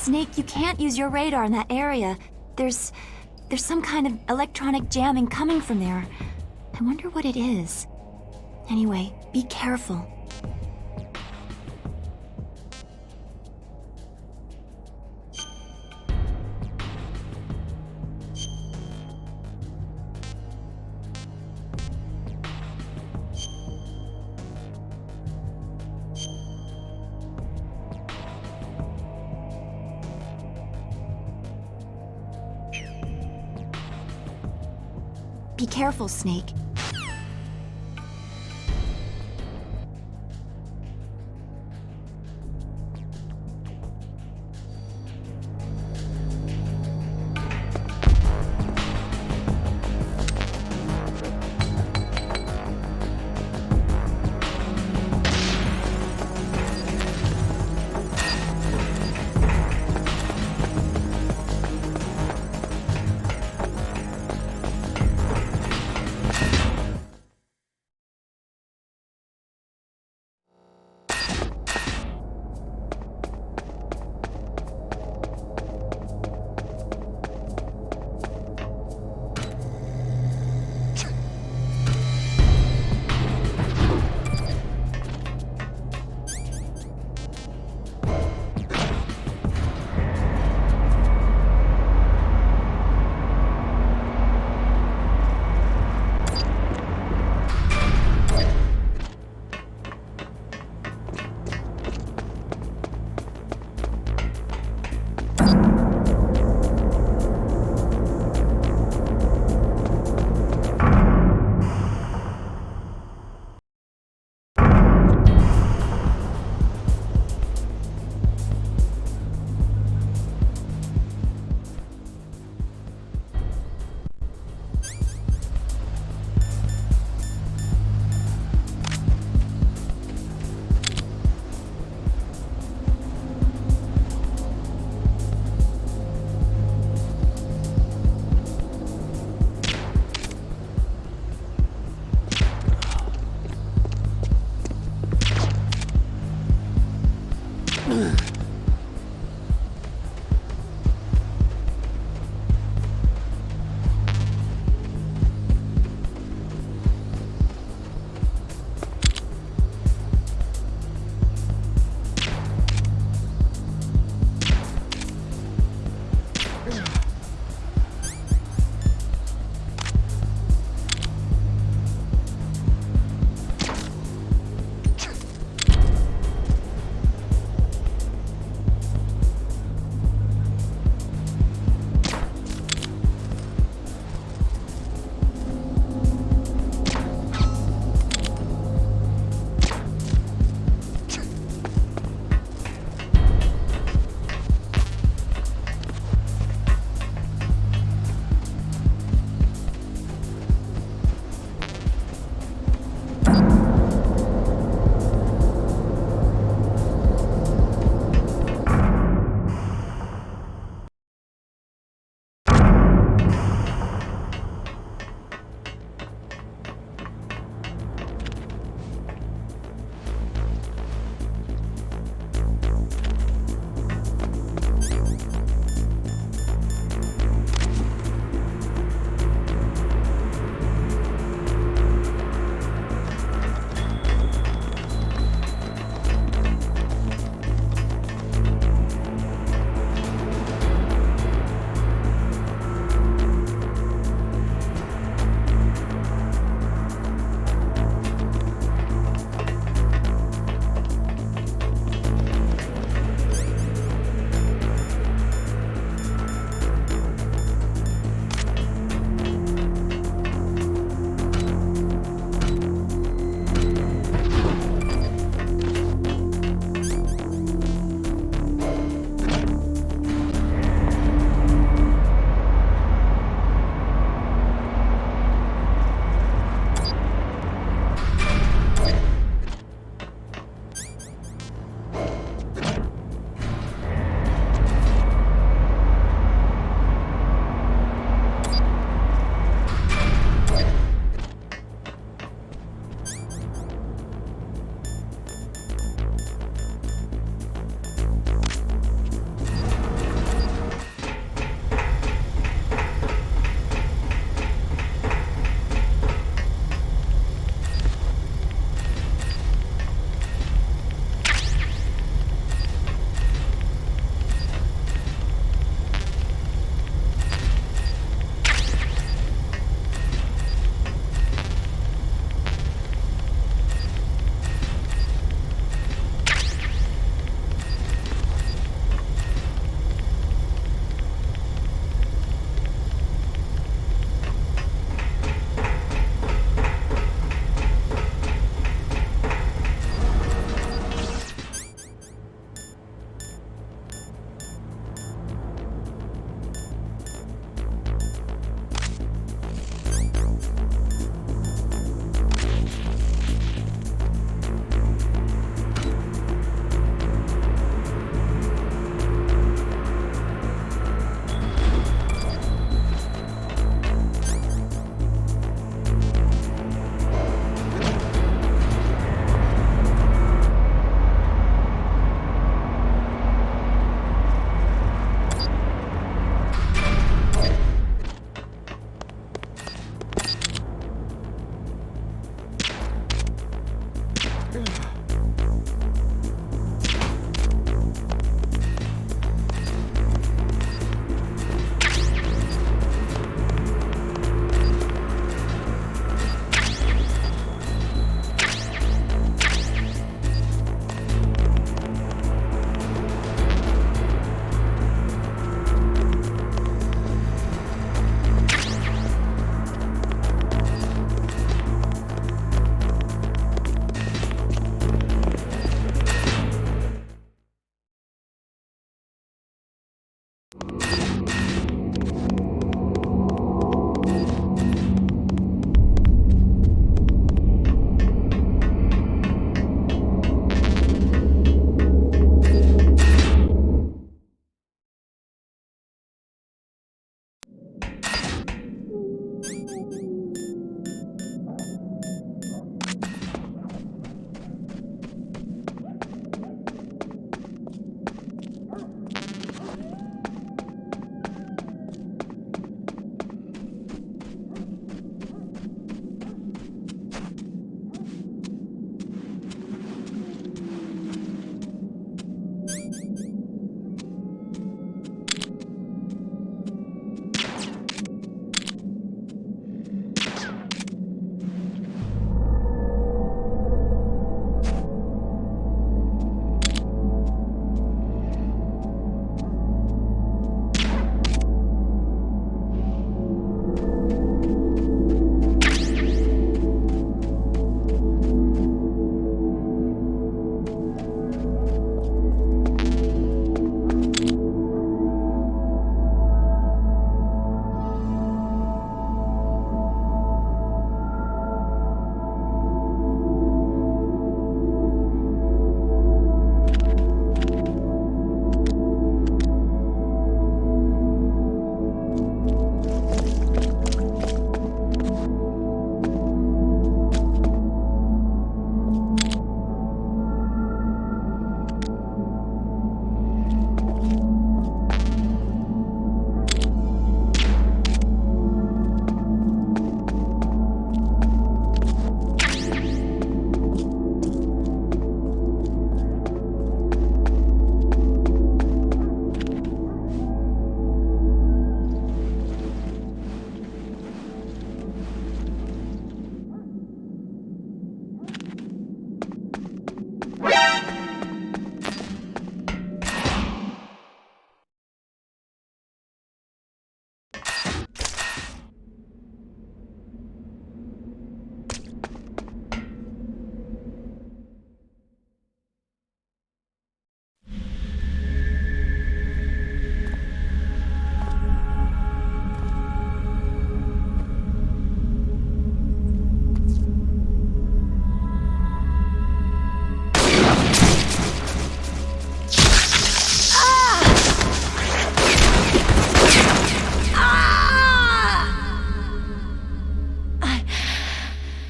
Snake, you can't use your radar in that area. There's some kind of electronic jamming coming from there. I wonder what it is. Anyway, be careful. Be careful, Snake.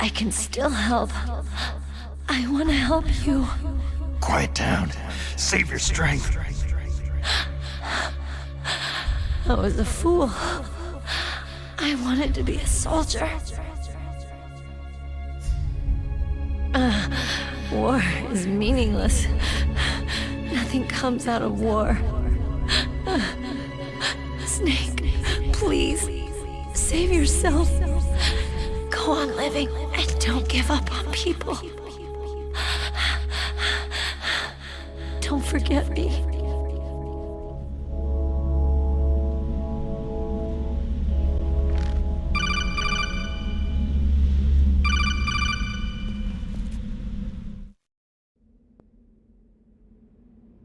I can still help. I want to help you. Quiet down. Save your strength. I was a fool. I wanted to be a soldier. War is meaningless. Nothing comes out of war. Snake, please, save yourself. Go on living and don't give up on people. Don't forget me.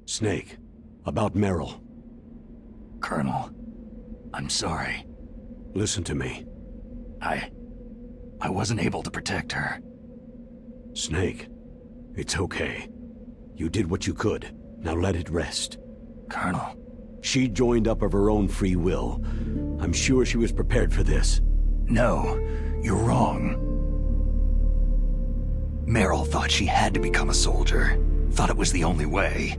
Snake, about Meryl. Colonel, I'm sorry. Listen to me. I wasn't able to protect her. Snake, it's okay. You did what you could. Now let it rest. Colonel. She joined up of her own free will. I'm sure she was prepared for this. No, you're wrong. Meryl thought she had to become a soldier. Thought it was the only way.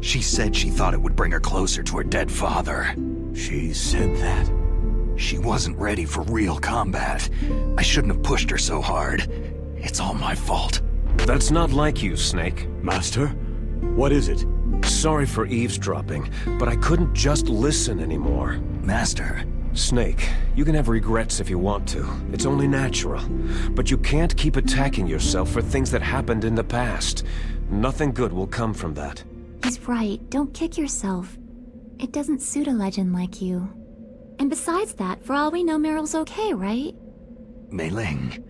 She said she thought it would bring her closer to her dead father. She said that? She wasn't ready for real combat. I shouldn't have pushed her so hard. It's all my fault. That's not like you, Snake. Master? What is it? Sorry for eavesdropping, but I couldn't just listen anymore. Master. Snake, you can have regrets if you want to. It's only natural. But you can't keep attacking yourself for things that happened in the past. Nothing good will come from that. He's right. Don't kick yourself. It doesn't suit a legend like you. And besides that, for all we know, Meryl's okay, right? Mei Ling.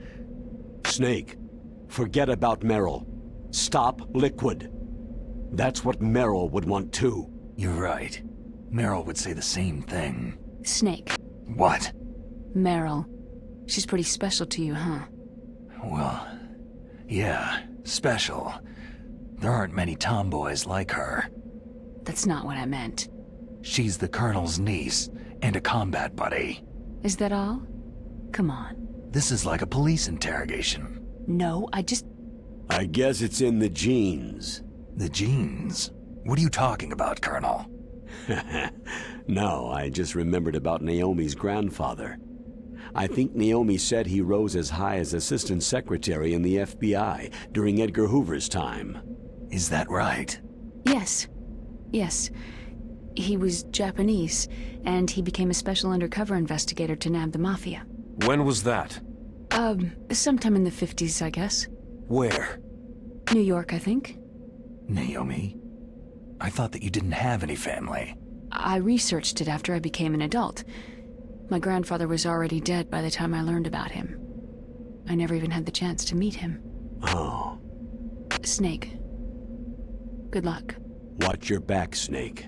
Snake, forget about Meryl. Stop Liquid. That's what Meryl would want too. You're right. Meryl would say the same thing. Snake. What? Meryl. She's pretty special to you, huh? Well, yeah, special. There aren't many tomboys like her. That's not what I meant. She's the Colonel's niece and a combat buddy. Is that all? Come on. This is like a police interrogation. No, I guess it's in the genes. The genes? What are you talking about, Colonel? No, I just remembered about Naomi's grandfather. I think Naomi said he rose as high as assistant secretary in the FBI during Edgar Hoover's time. Is that right? Yes. Yes. He was Japanese, and he became a special undercover investigator to nab the Mafia. When was that? Sometime in the 50s, I guess. Where? New York, I think. Naomi? I thought that you didn't have any family. I researched it after I became an adult. My grandfather was already dead by the time I learned about him. I never even had the chance to meet him. Oh. Snake. Good luck. Watch your back, Snake.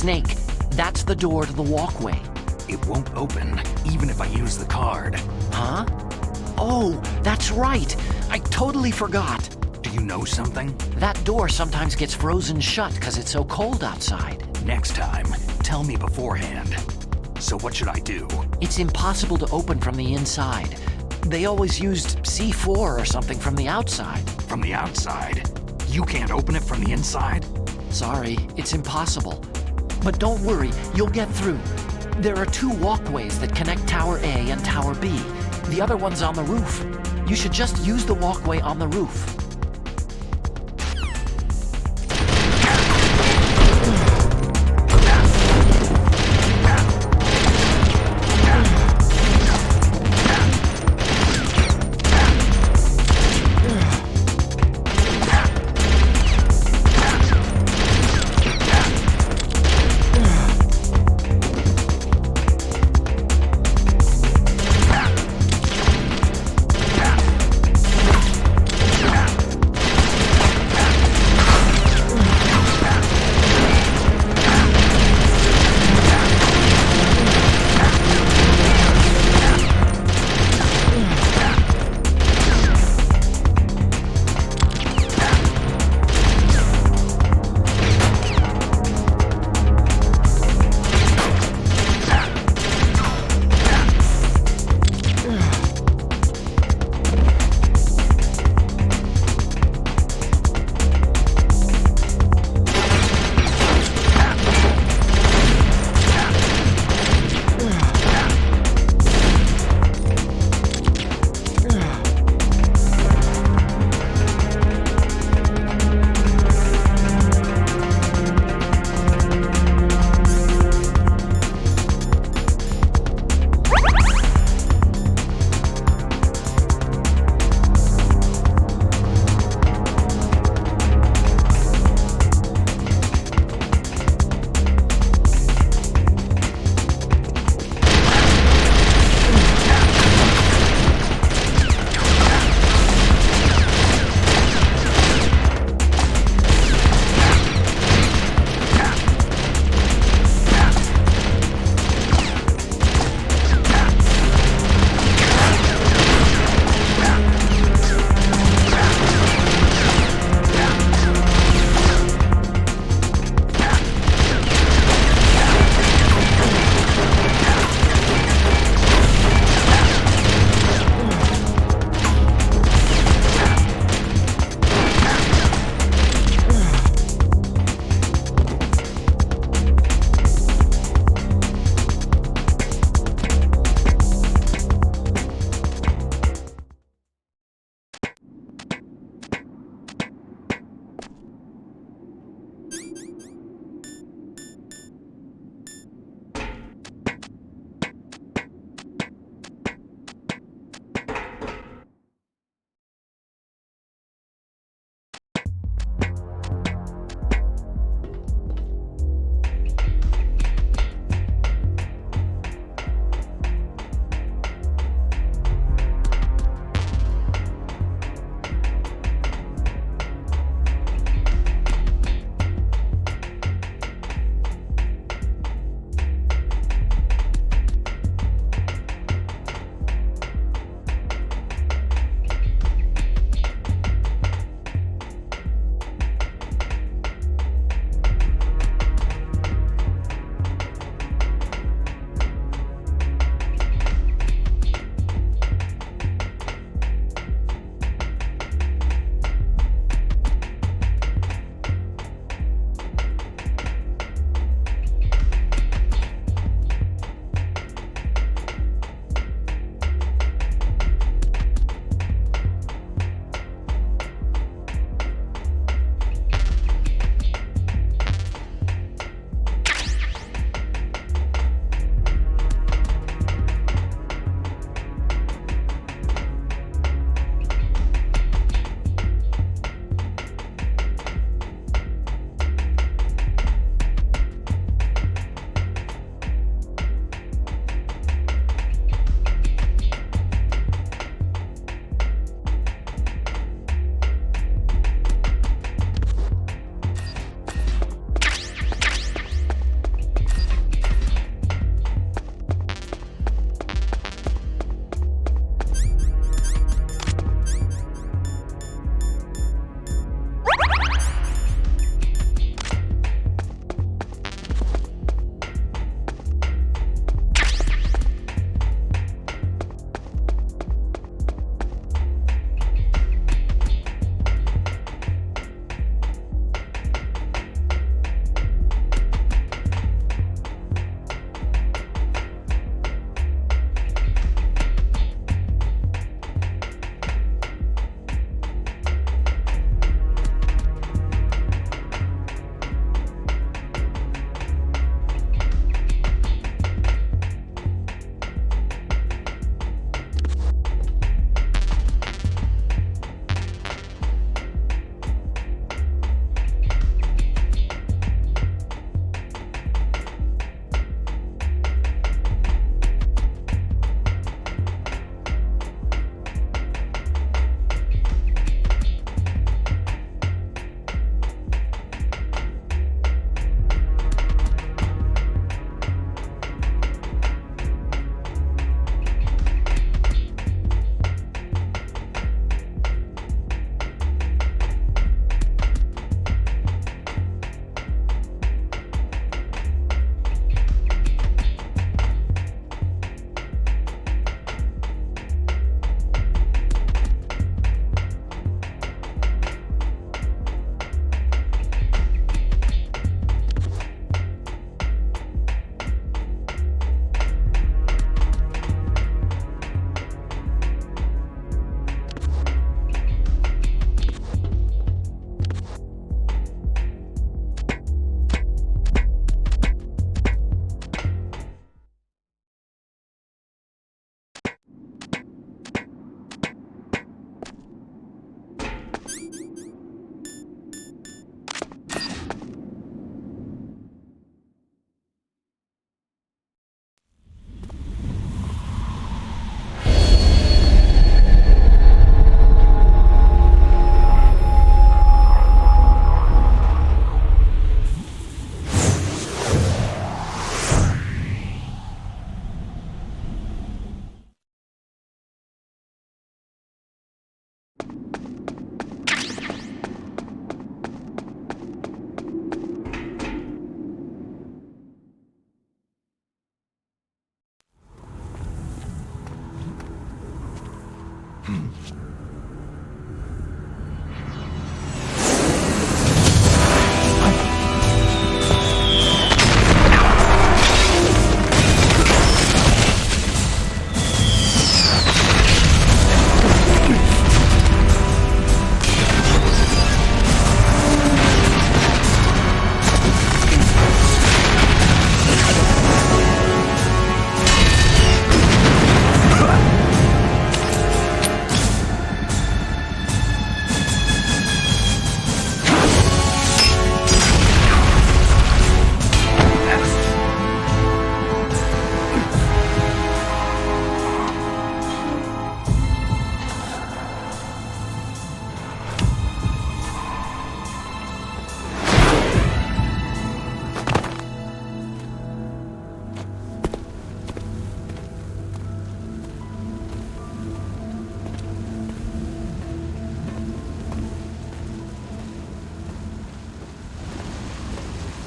Snake, that's the door to the walkway. It won't open, even if I use the card. Huh? Oh, that's right. I totally forgot. Do you know something? That door sometimes gets frozen shut because it's so cold outside. Next time, tell me beforehand. So what should I do? It's impossible to open from the inside. They always used C4 or something from the outside. From the outside? You can't open it from the inside? Sorry, it's impossible. But don't worry, you'll get through. There are 2 walkways that connect Tower A and Tower B. The other one's on the roof. You should just use the walkway on the roof.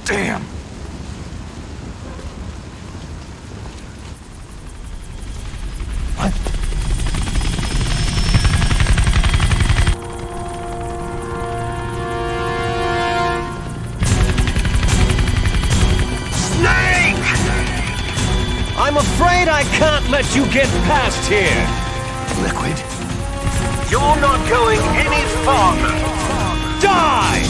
Damn! What? Snake! I'm afraid I can't let you get past here. Liquid? You're not going any farther. Die!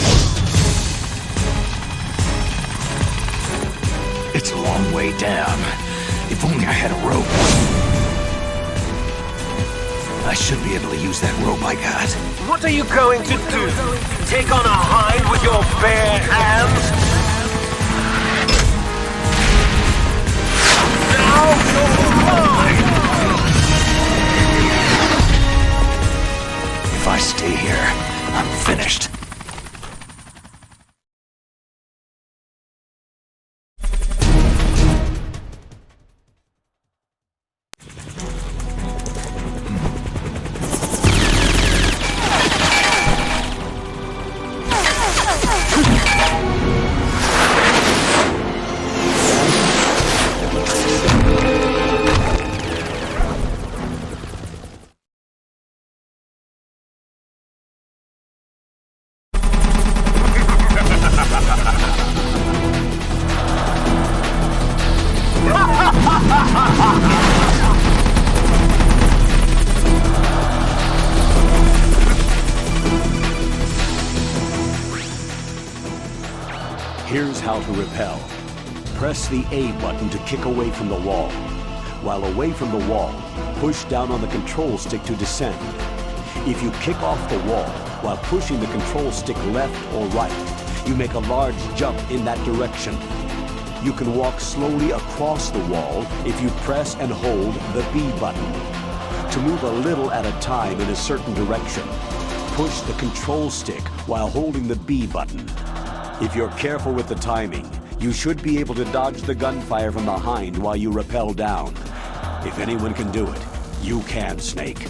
It's a long way down. If only I had a rope. I should be able to use that rope I got. What are you going to do? Take on a hind with your bare hands? Now you're mine! If I stay here, I'm finished. Here's how to repel. Press the A button to kick away from the wall. While away from the wall, push down on the control stick to descend. If you kick off the wall while pushing the control stick left or right, you make a large jump in that direction. You can walk slowly across the wall if you press and hold the B button. To move a little at a time in a certain direction, push the control stick while holding the B button. If you're careful with the timing, you should be able to dodge the gunfire from behind while you rappel down. If anyone can do it, you can, Snake.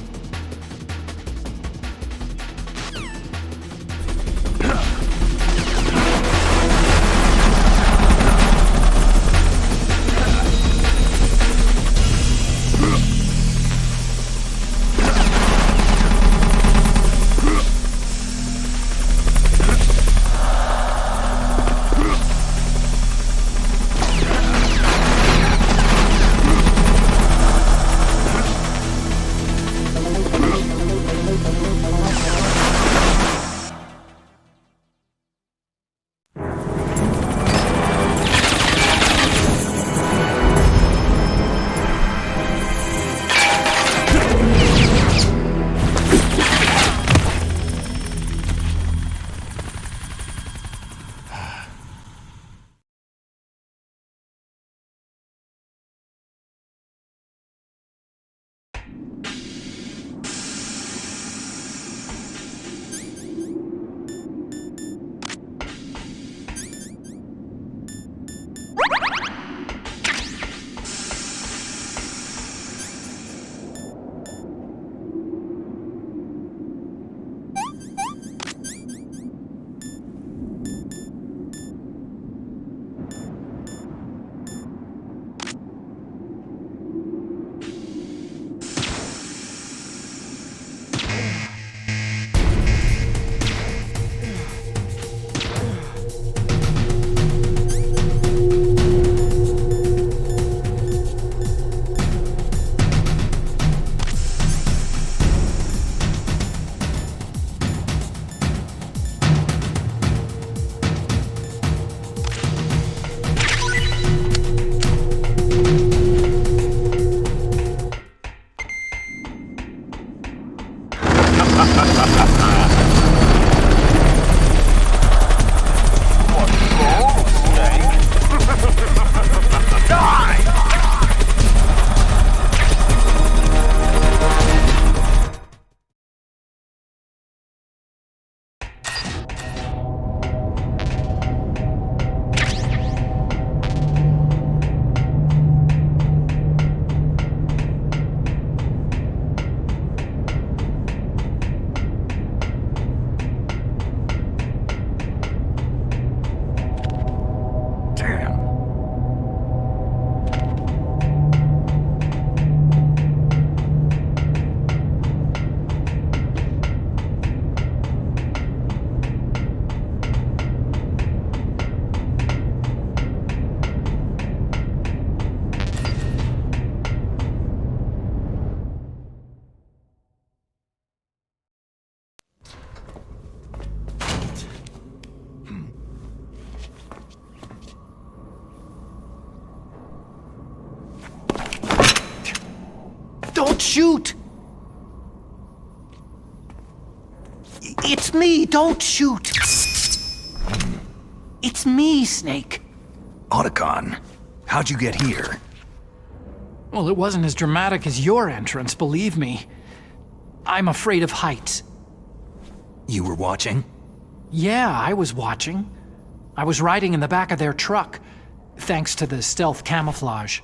Don't shoot! It's me, don't shoot! It's me, Snake. Otacon, how'd you get here? Well, it wasn't as dramatic as your entrance, believe me. I'm afraid of heights. You were watching? Yeah, I was watching. I was riding in the back of their truck, thanks to the stealth camouflage.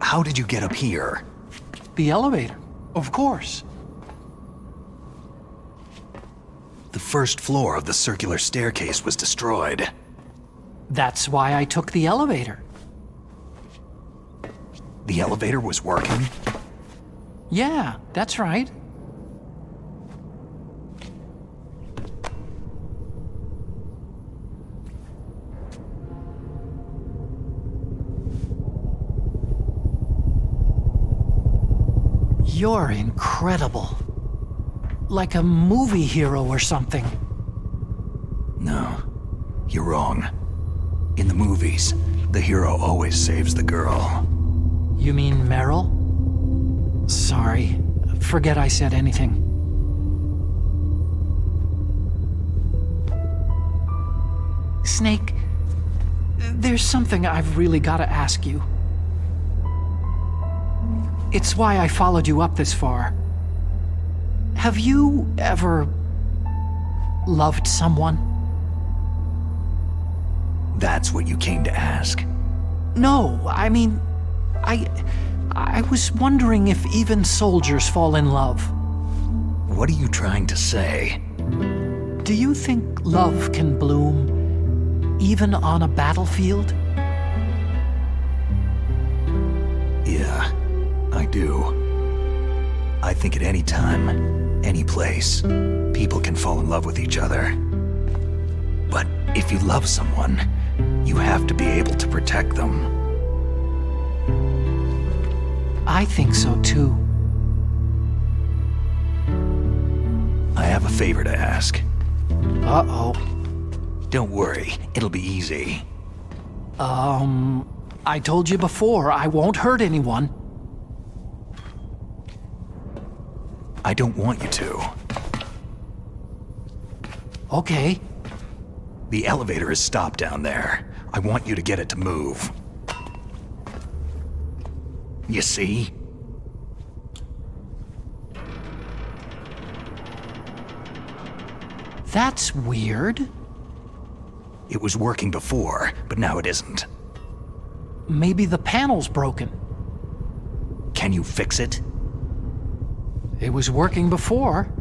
How did you get up here? The elevator, of course. The first floor of the circular staircase was destroyed. That's why I took the elevator. The elevator was working? Yeah, that's right. You're incredible. Like a movie hero or something. No, you're wrong. In the movies, the hero always saves the girl. You mean Meryl? Sorry. Forget I said anything. Snake, there's something I've really got to ask you. It's why I followed you up this far. Have you ever loved someone? That's what you came to ask? No, I mean, I was wondering if even soldiers fall in love. What are you trying to say? Do you think love can bloom even on a battlefield? Yeah, I do. I think at any time, any place, people can fall in love with each other. But if you love someone, you have to be able to protect them. I think so too. I have a favor to ask. Uh-oh. Don't worry, it'll be easy. I told you before, I won't hurt anyone. I don't want you to. Okay. The elevator is stopped down there. I want you to get it to move. You see? That's weird. It was working before, but now it isn't. Maybe the panel's broken. Can you fix it? It was working before.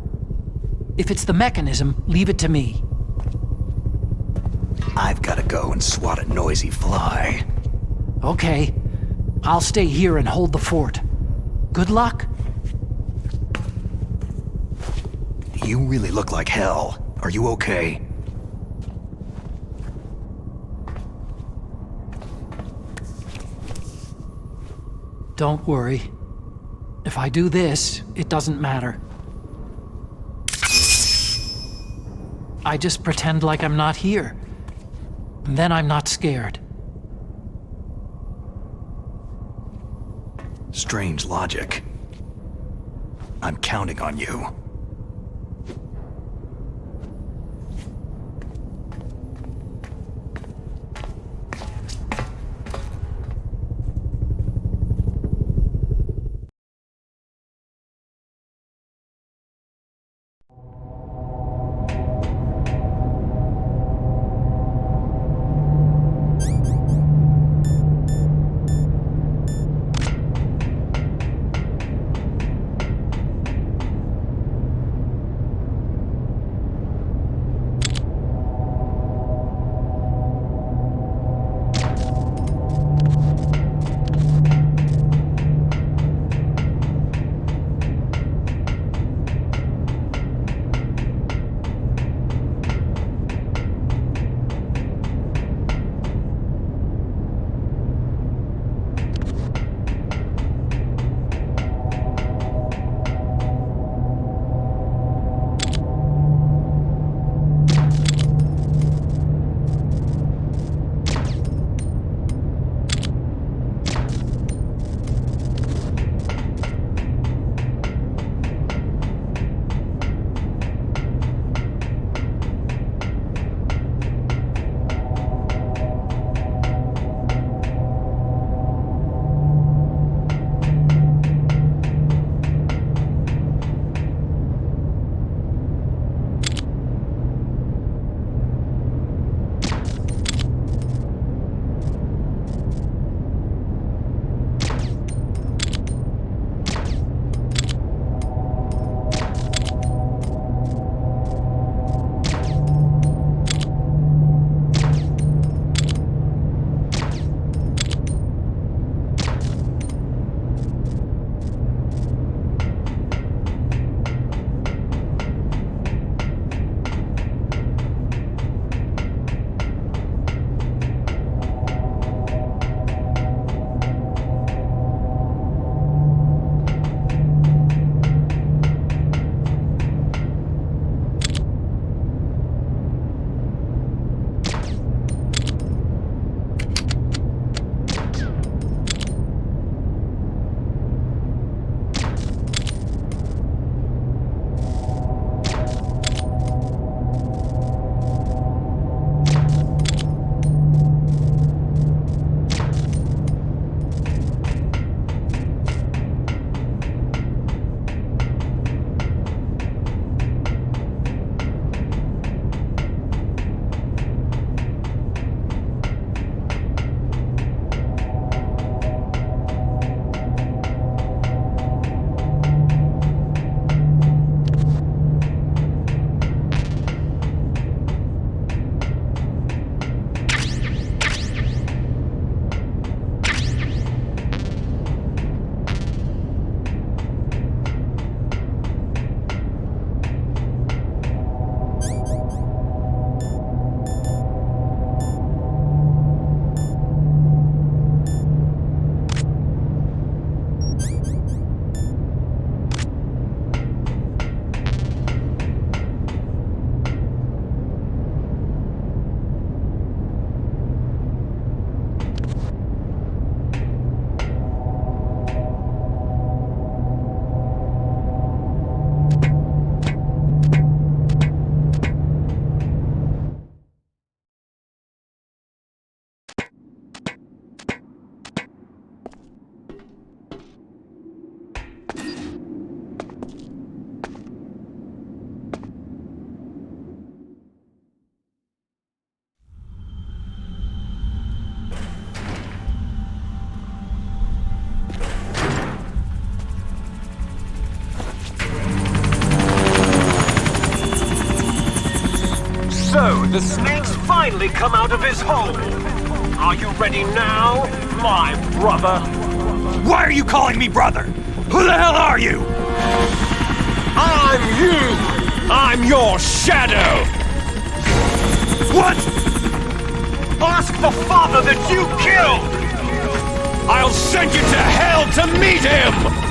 If it's the mechanism, leave it to me. I've got to go and swat a noisy fly. Okay. I'll stay here and hold the fort. Good luck. You really look like hell. Are you okay? Don't worry. If I do this, it doesn't matter. I just pretend like I'm not here. And then I'm not scared. Strange logic. I'm counting on you. The snake's finally come out of his hole. Are you ready now, my brother? Why are you calling me brother? Who the hell are you? I'm you! I'm your shadow! What? Ask the father that you killed! I'll send you to hell to meet him!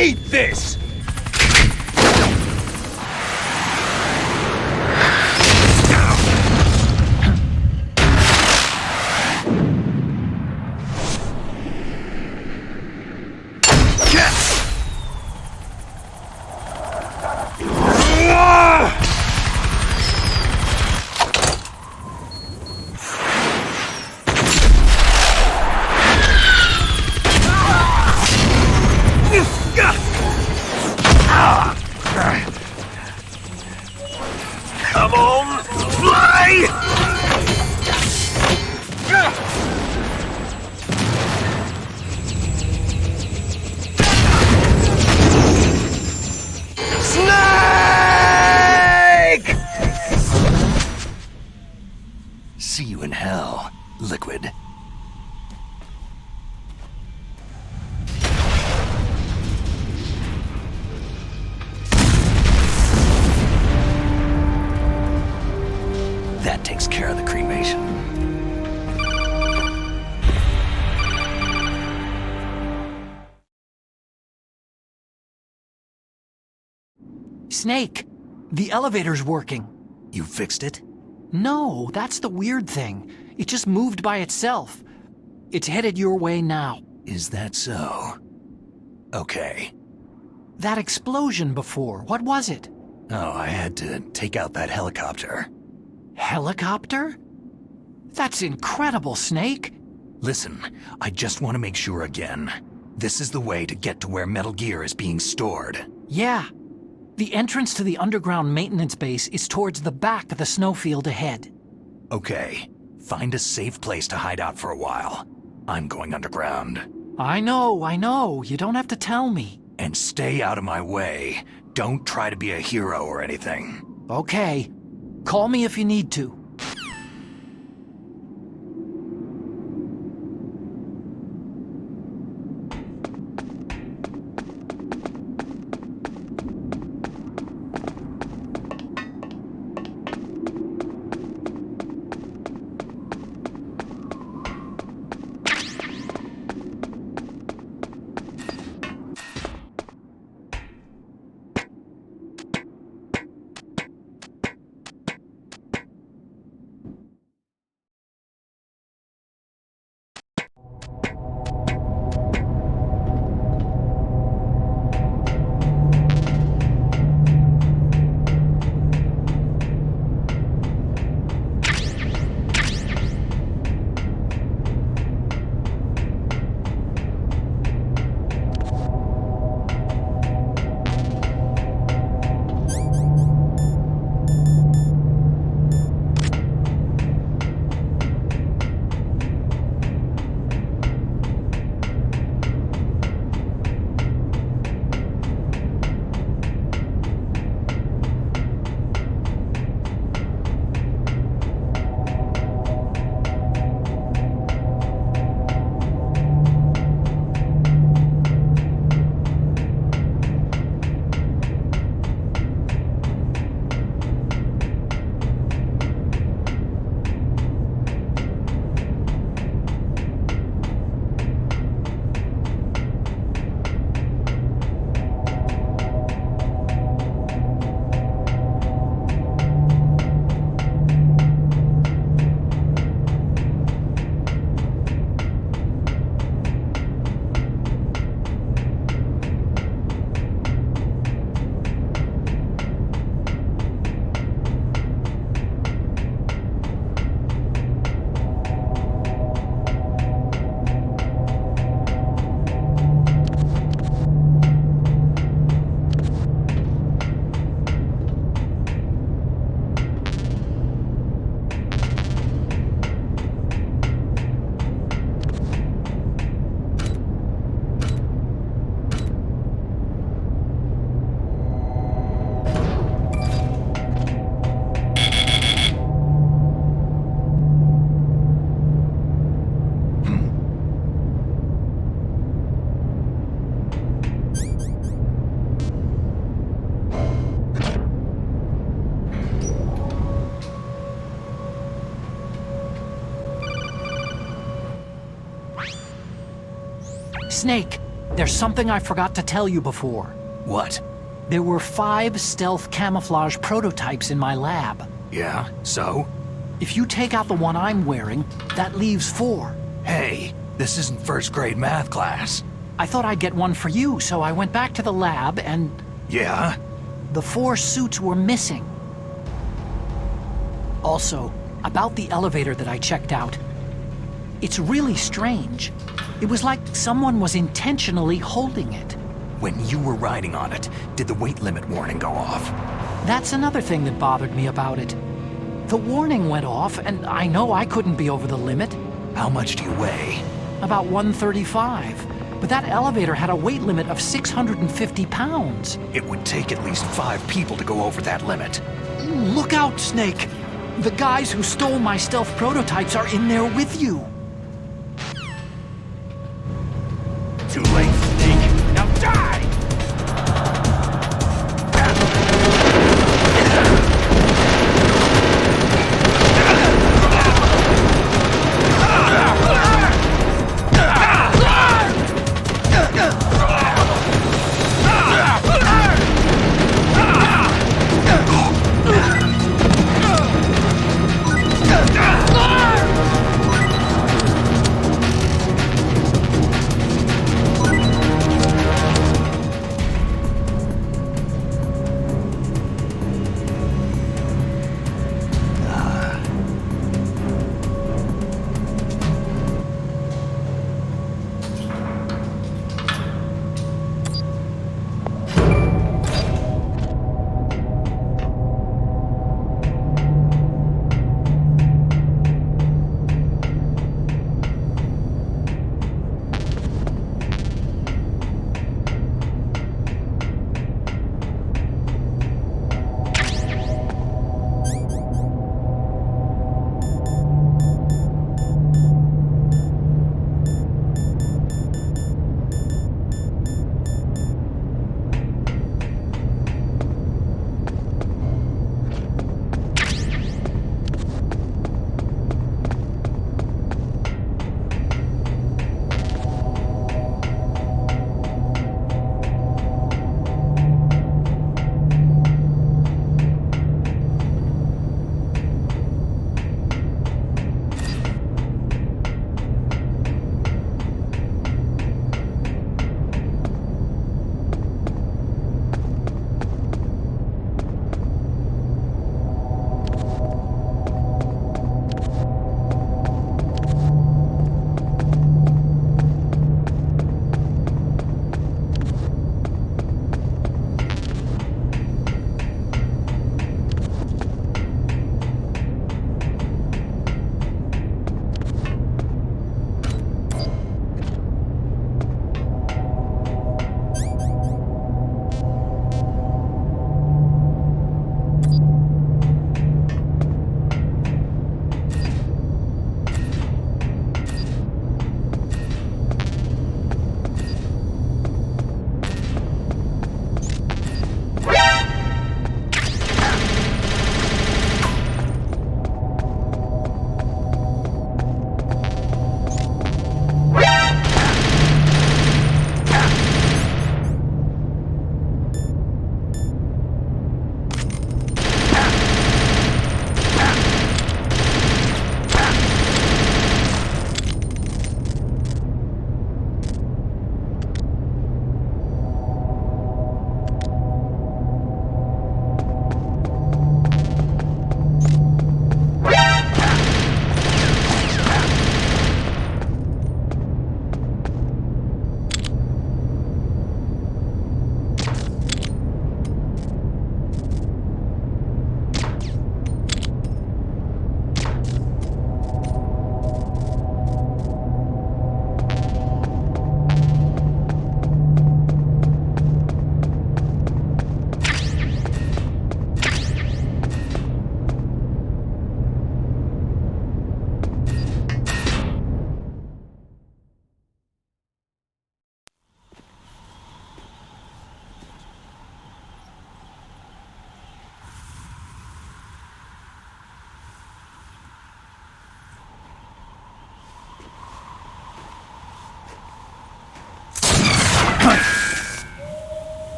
Eat this! Come on, fly! Snake! See you in hell, Liquid. That takes care of the cremation. Snake, the elevator's working. You fixed it? No, that's the weird thing. It just moved by itself. It's headed your way now. Is that so? Okay. That explosion before, what was it? Oh, I had to take out that helicopter. Helicopter? That's incredible, Snake. Listen, I just want to make sure again. This is the way to get to where Metal Gear is being stored. Yeah. The entrance to the underground maintenance base is towards the back of the snowfield ahead. Okay. Find a safe place to hide out for a while. I'm going underground. I know. You don't have to tell me. And stay out of my way. Don't try to be a hero or anything. Okay. Call me if you need to. Snake, There's something I forgot to tell you before. What? There were 5 stealth camouflage prototypes in my lab. Yeah, so? If you take out the one I'm wearing, that leaves 4. Hey, this isn't first grade math class. I thought I'd get one for you, so I went back to the lab and... Yeah? The 4 suits were missing. Also, about the elevator that I checked out. It's really strange. It was like someone was intentionally holding it. When you were riding on it, did the weight limit warning go off? That's another thing that bothered me about it. The warning went off, and I know I couldn't be over the limit. How much do you weigh? About 135. But that elevator had a weight limit of 650 pounds. It would take at least 5 people to go over that limit. Look out, Snake! The guys who stole my stealth prototypes are in there with you. Too late, Snake. Now die!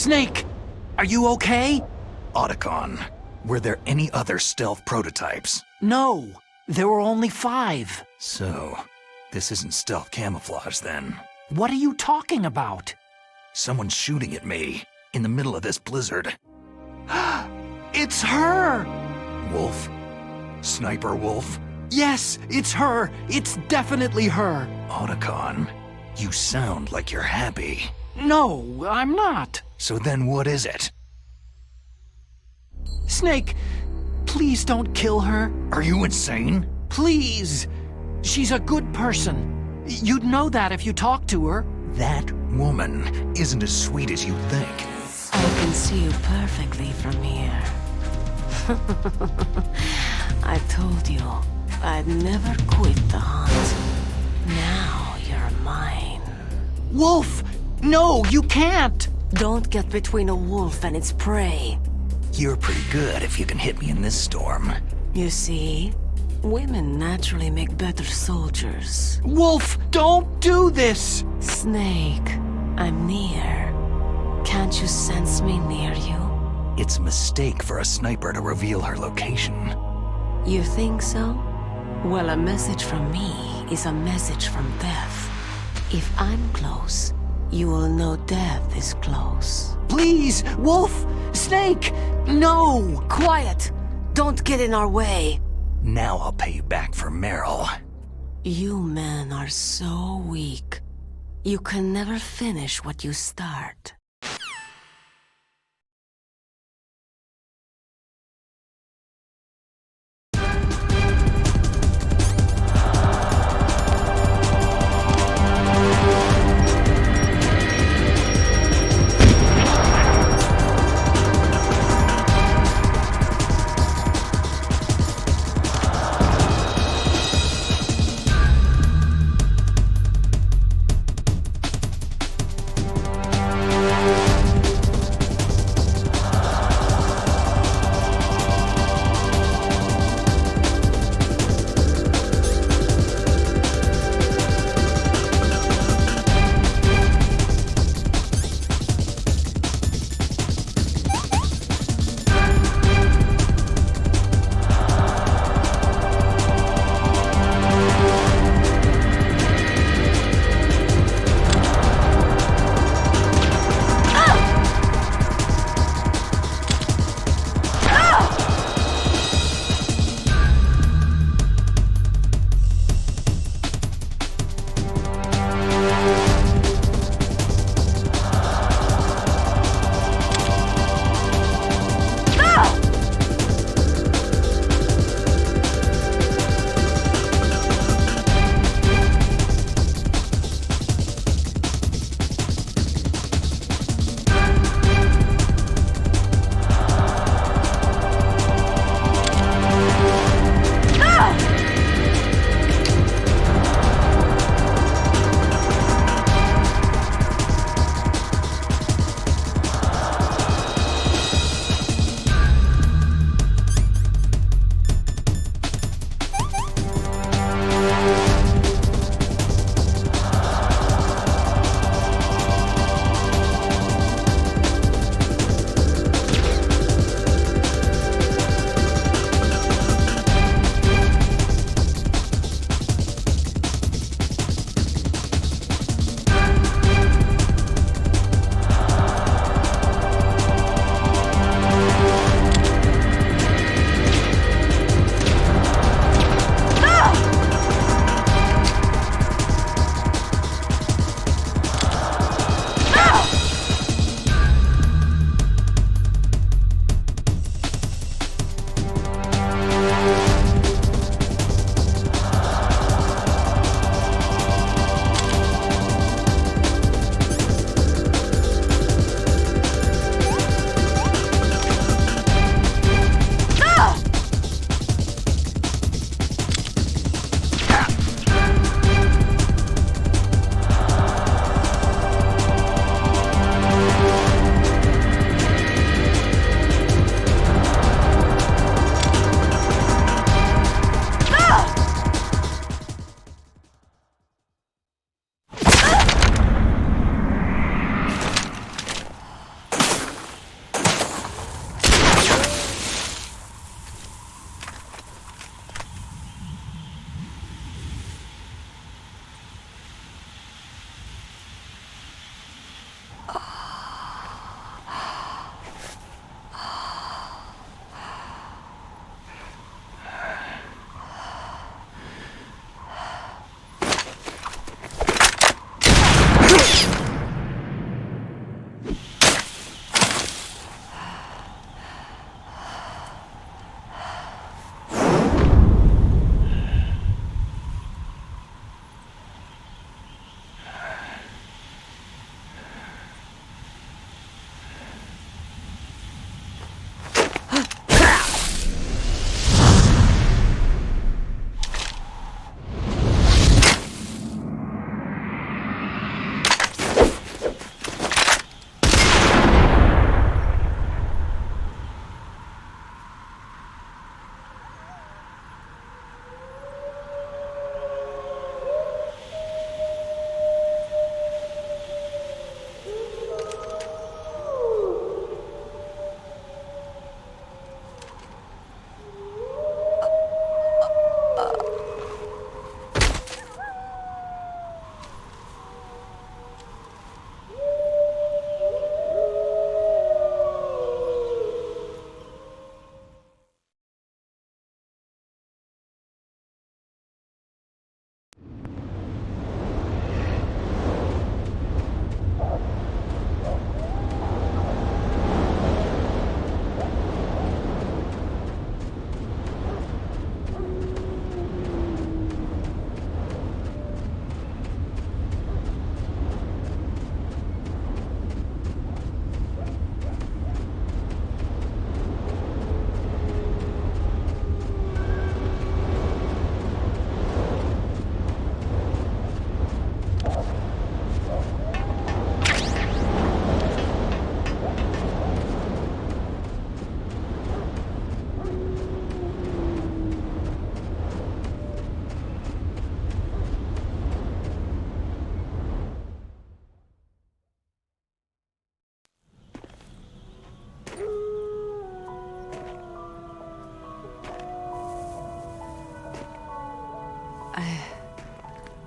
Snake! Are you okay? Otacon, were there any other stealth prototypes? No, there were only 5. So, this isn't stealth camouflage then. What are you talking about? Someone's shooting at me, in the middle of this blizzard. It's her! Wolf? Sniper Wolf? Yes, it's her! It's definitely her! Otacon, you sound like you're happy. No, I'm not. So then what is it? Snake, please don't kill her. Are you insane? Please! She's a good person. You'd know that if you talked to her. That woman isn't as sweet as you think. I can see you perfectly from here. I told you I'd never quit the hunt. Now you're mine. Wolf! No, you can't! Don't get between a wolf and its prey. You're pretty good if you can hit me in this storm. You see, women naturally make better soldiers. Wolf, don't do this! Snake, I'm near. Can't you sense me near you? It's a mistake for a sniper to reveal her location. You think so? Well, a message from me is a message from death. If I'm close, you will know death is close. Please, Wolf! Snake! No! Quiet! Don't get in our way! Now I'll pay you back for Meryl. You men are so weak. You can never finish what you start.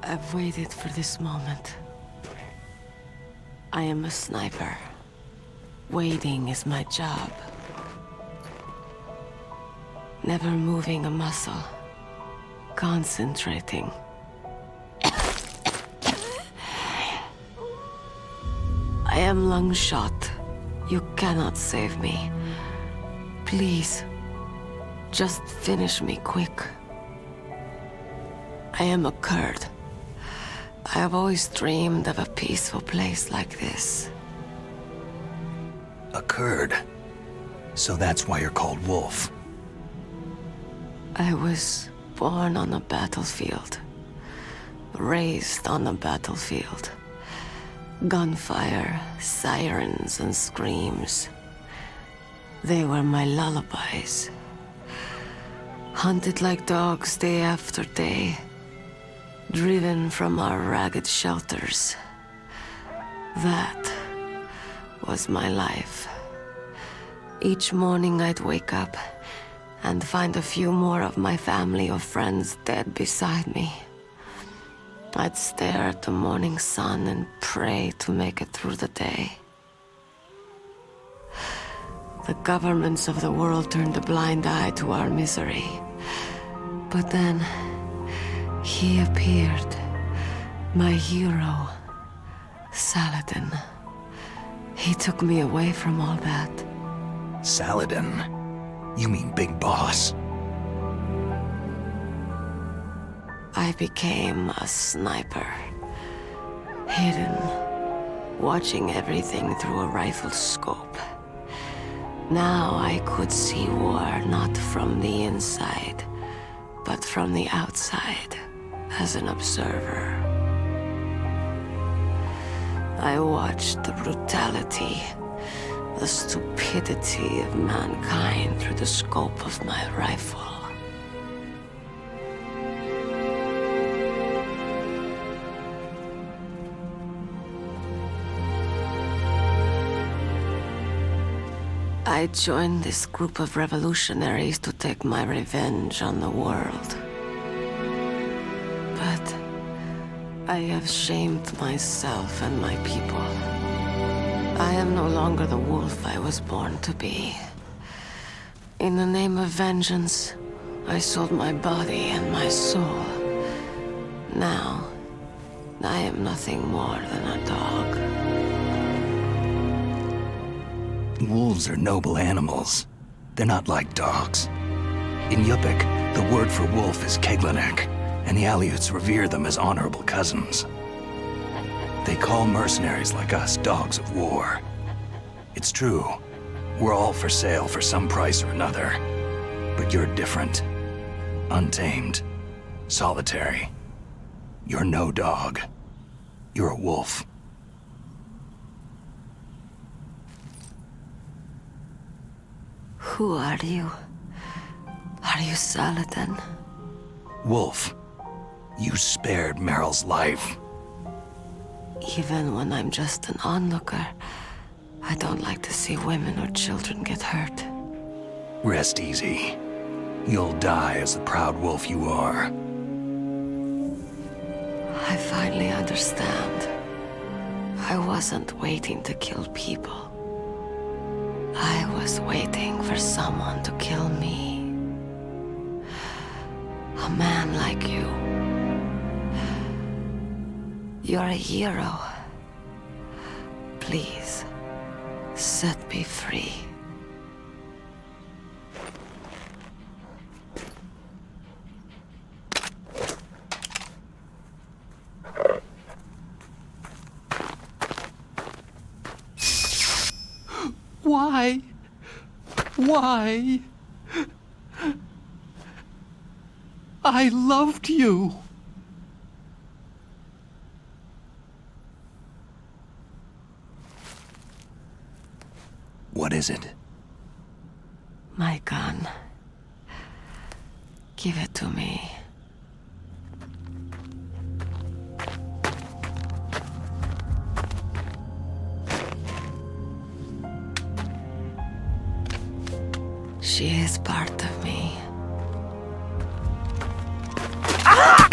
I've waited for this moment. I am a sniper. Waiting is my job. Never moving a muscle. Concentrating. I am Lungshot. You cannot save me. Please, just finish me quick. I am a Kurd. I have always dreamed of a peaceful place like this. A Kurd? So that's why you're called Wolf. I was born on a battlefield. Raised on a battlefield. Gunfire, sirens, and screams. They were my lullabies. Hunted like dogs day after day. Driven from our ragged shelters. That was my life. Each morning I'd wake up and find a few more of my family or friends dead beside me. I'd stare at the morning sun and pray to make it through the day. The governments of the world turned a blind eye to our misery. But then, he appeared. My hero, Saladin. He took me away from all that. Saladin? You mean Big Boss? I became a sniper. Hidden, watching everything through a rifle's scope. Now I could see war not from the inside, but from the outside, as an observer. I watched the brutality, the stupidity of mankind through the scope of my rifle. I joined this group of revolutionaries to take my revenge on the world. But I have shamed myself and my people. I am no longer the wolf I was born to be. In the name of vengeance, I sold my body and my soul. Now, I am nothing more than a dog. Wolves are noble animals. They're not like dogs. In Yupik, the word for wolf is Keglanek, and the Aleuts revere them as honorable cousins. They call mercenaries like us dogs of war. It's true. We're all for sale for some price or another. But you're different. Untamed. Solitary. You're no dog. You're a wolf. Who are you? Are you Saladin? Wolf. You spared Meryl's life. Even when I'm just an onlooker, I don't like to see women or children get hurt. Rest easy. You'll die as the proud wolf you are. I finally understand. I wasn't waiting to kill people. I was waiting for someone to kill me. A man like you. You're a hero. Please, set me free. Why? Why? I loved you. What is it? My gun. Give it to me. She is part of me. Ah!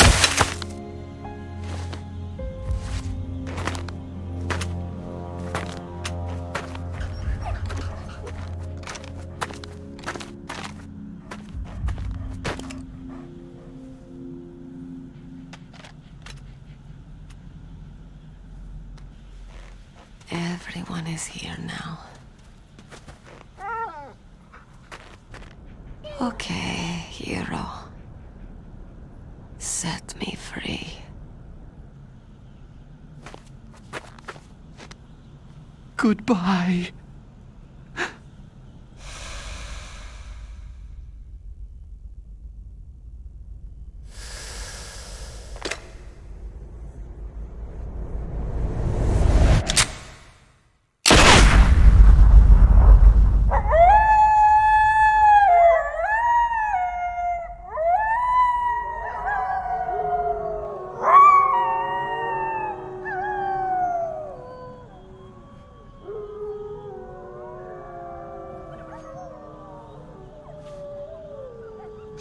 Everyone is here now. Okay, hero. Set me free. Goodbye.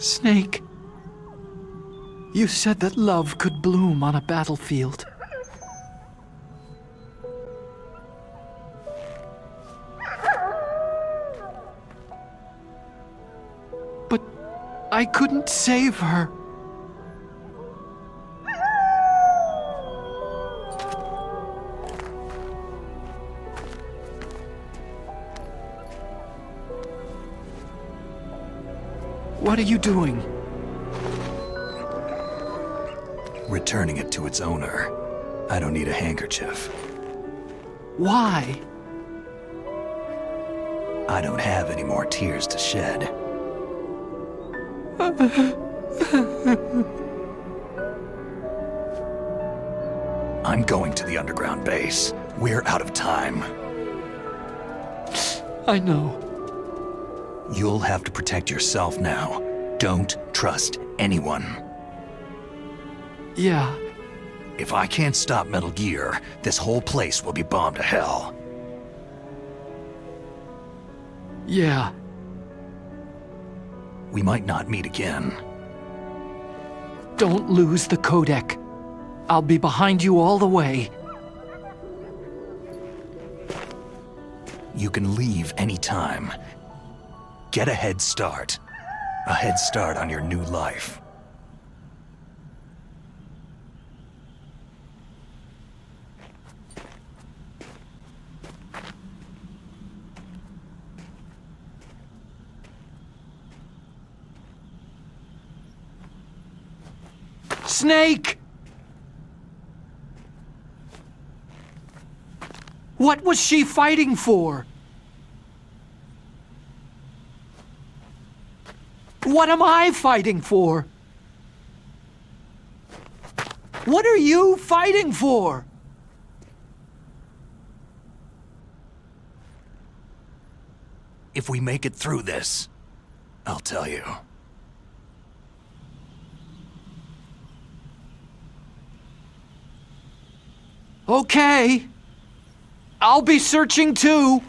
Snake, you said that love could bloom on a battlefield. But I couldn't save her. What are you doing? Returning it to its owner. I don't need a handkerchief. Why? I don't have any more tears to shed. I'm going to the underground base. We're out of time. I know. You'll have to protect yourself now. Don't trust anyone. Yeah. If I can't stop Metal Gear, this whole place will be bombed to hell. Yeah. We might not meet again. Don't lose the codec. I'll be behind you all the way. You can leave anytime. Get a head start. A head start on your new life. Snake! What was she fighting for? What am I fighting for? What are you fighting for? If we make it through this, I'll tell you. Okay. I'll be searching too.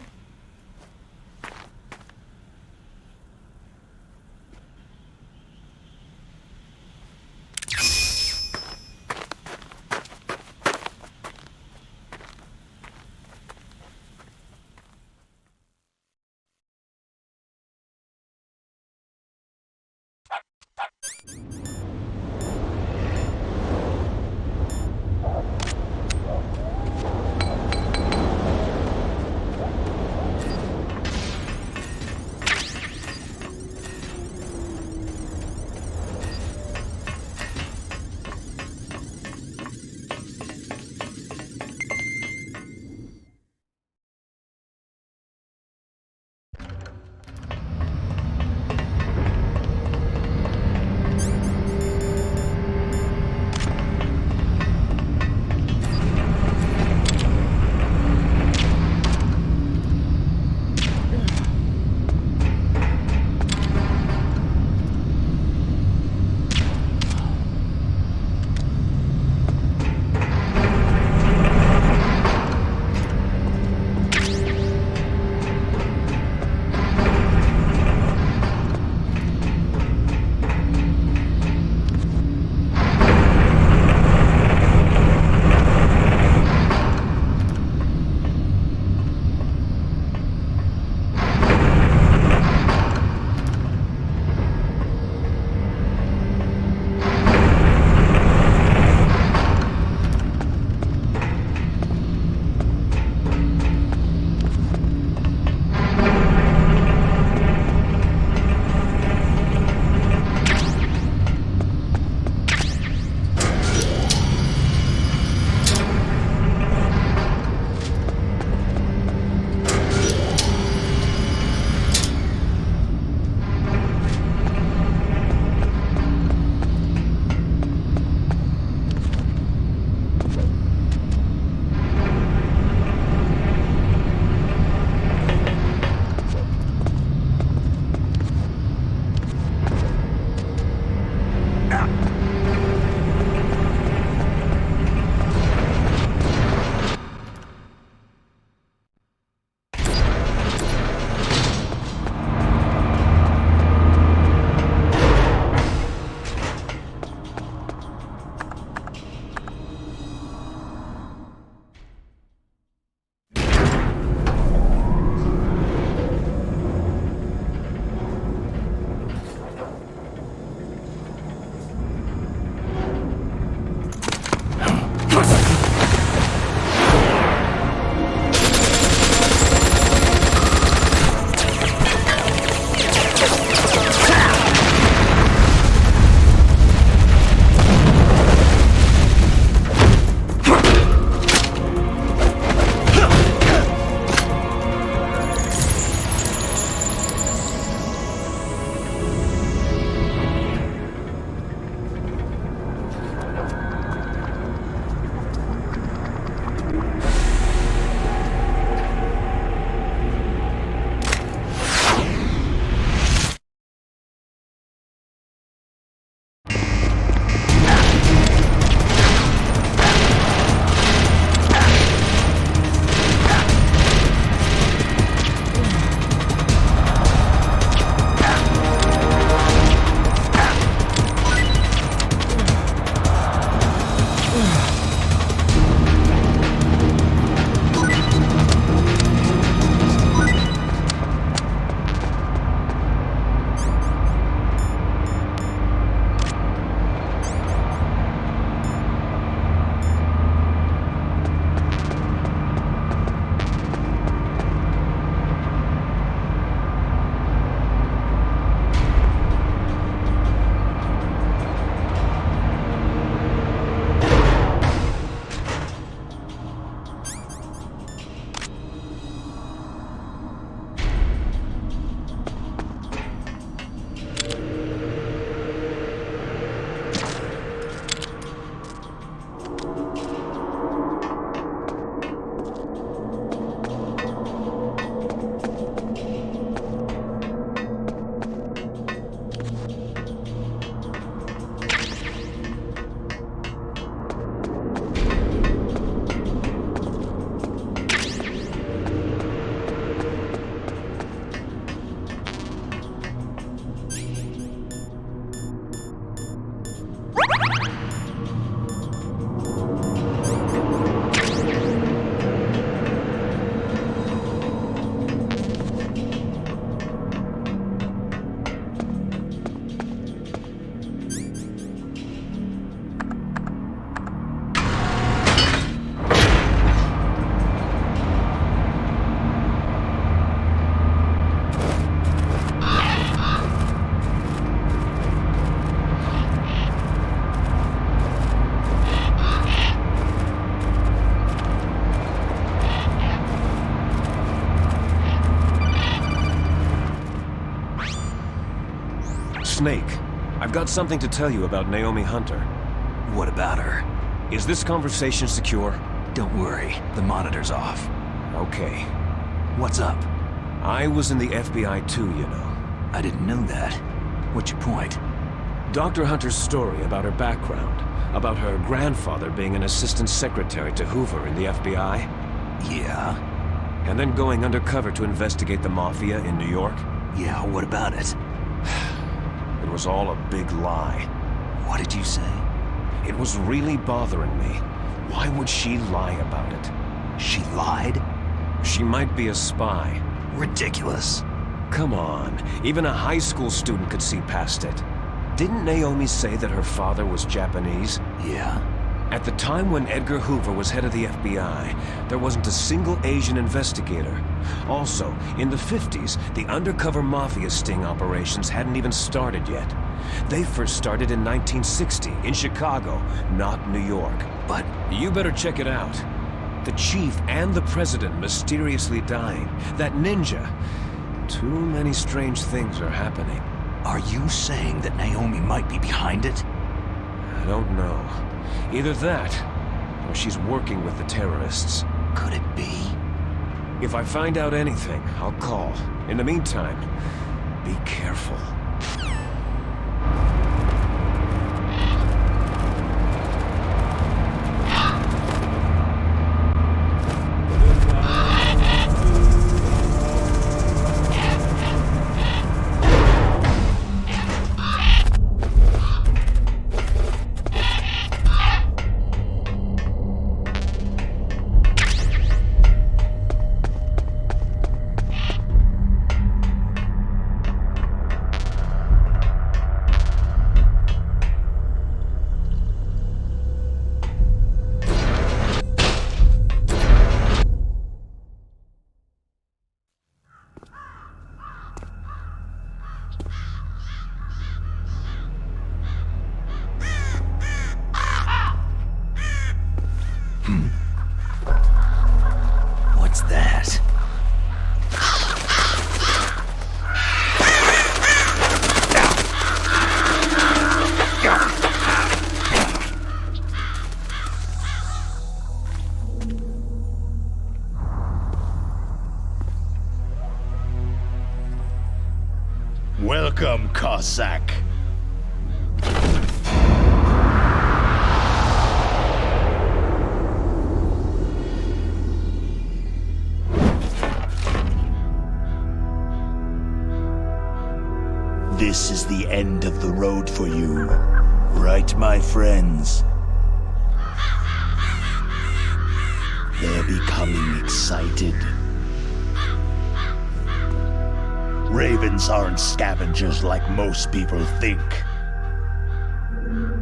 Snake, I've got something to tell you about Naomi Hunter. What about her? Is this conversation secure? Don't worry, the monitor's off. Okay. What's up? I was in the FBI too, you know. I didn't know that. What's your point? Dr. Hunter's story about her background, about her grandfather being an assistant secretary to Hoover in the FBI. Yeah? And then going undercover to investigate the Mafia in New York. Yeah, what about it? It was all a big lie. What did you say? It was really bothering me. Why would she lie about it? She lied? She might be a spy. Ridiculous. Come on, even a high school student could see past it. Didn't Naomi say that her father was Japanese? Yeah. At the time when Edgar Hoover was head of the FBI, there wasn't a single Asian investigator. Also, in the 50s, the undercover Mafia sting operations hadn't even started yet. They first started in 1960, in Chicago, not New York. But you better check it out. The chief and the president mysteriously dying. That ninja. Too many strange things are happening. Are you saying that Naomi might be behind it? I don't know. Either that, or she's working with the terrorists. Could it be? If I find out anything, I'll call. In the meantime, be careful. What's that? Welcome, Cossack. This is the end of the road for you, right, my friends? They're becoming excited. Ravens aren't scavengers like most people think.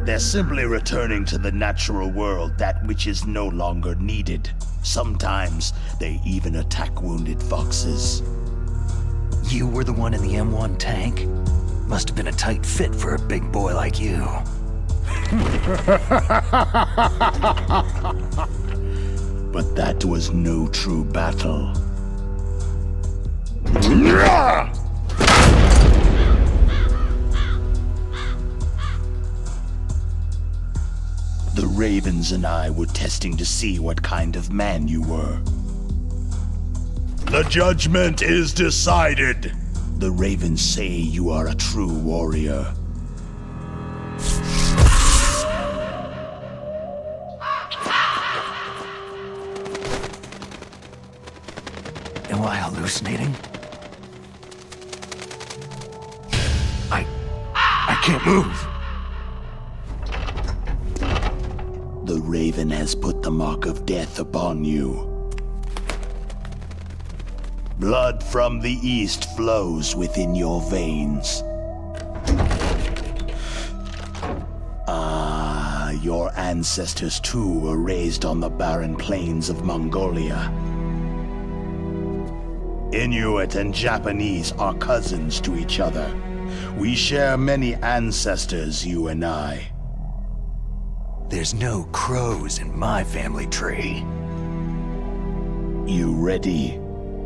They're simply returning to the natural world, that which is no longer needed. Sometimes they even attack wounded foxes. You were the one in the M1 tank? Must have been a tight fit for a big boy like you. But that was no true battle. The Ravens and I were testing to see what kind of man you were. The judgment is decided. The Ravens say you are a true warrior. Am I hallucinating? I can't move. The Raven has put the mark of death upon you. Blood from the east flows within your veins. Your ancestors too were raised on the barren plains of Mongolia. Inuit and Japanese are cousins to each other. We share many ancestors, you and I. There's no crows in my family tree. You ready?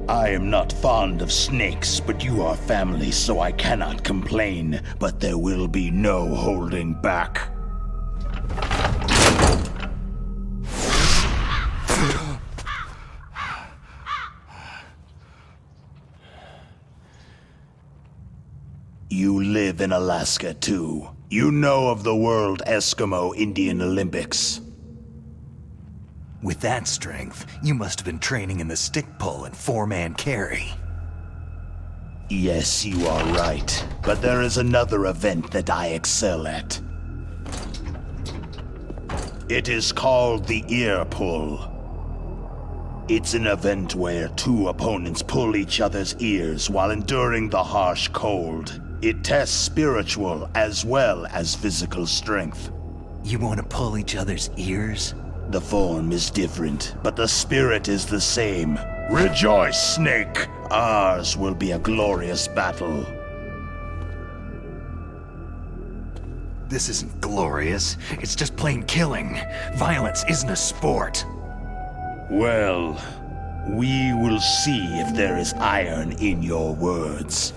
I am not fond of snakes, but you are family, so I cannot complain. But there will be no holding back. You live in Alaska, too. You know of the World Eskimo Indian Olympics. With that strength, you must have been training in the stick pull and four-man carry. Yes, you are right. But there is another event that I excel at. It is called the ear pull. It's an event where two opponents pull each other's ears while enduring the harsh cold. It tests spiritual as well as physical strength. You want to pull each other's ears? The form is different, but the spirit is the same. Rejoice, Snake! Ours will be a glorious battle. This isn't glorious. It's just plain killing. Violence isn't a sport. Well, we will see if there is iron in your words.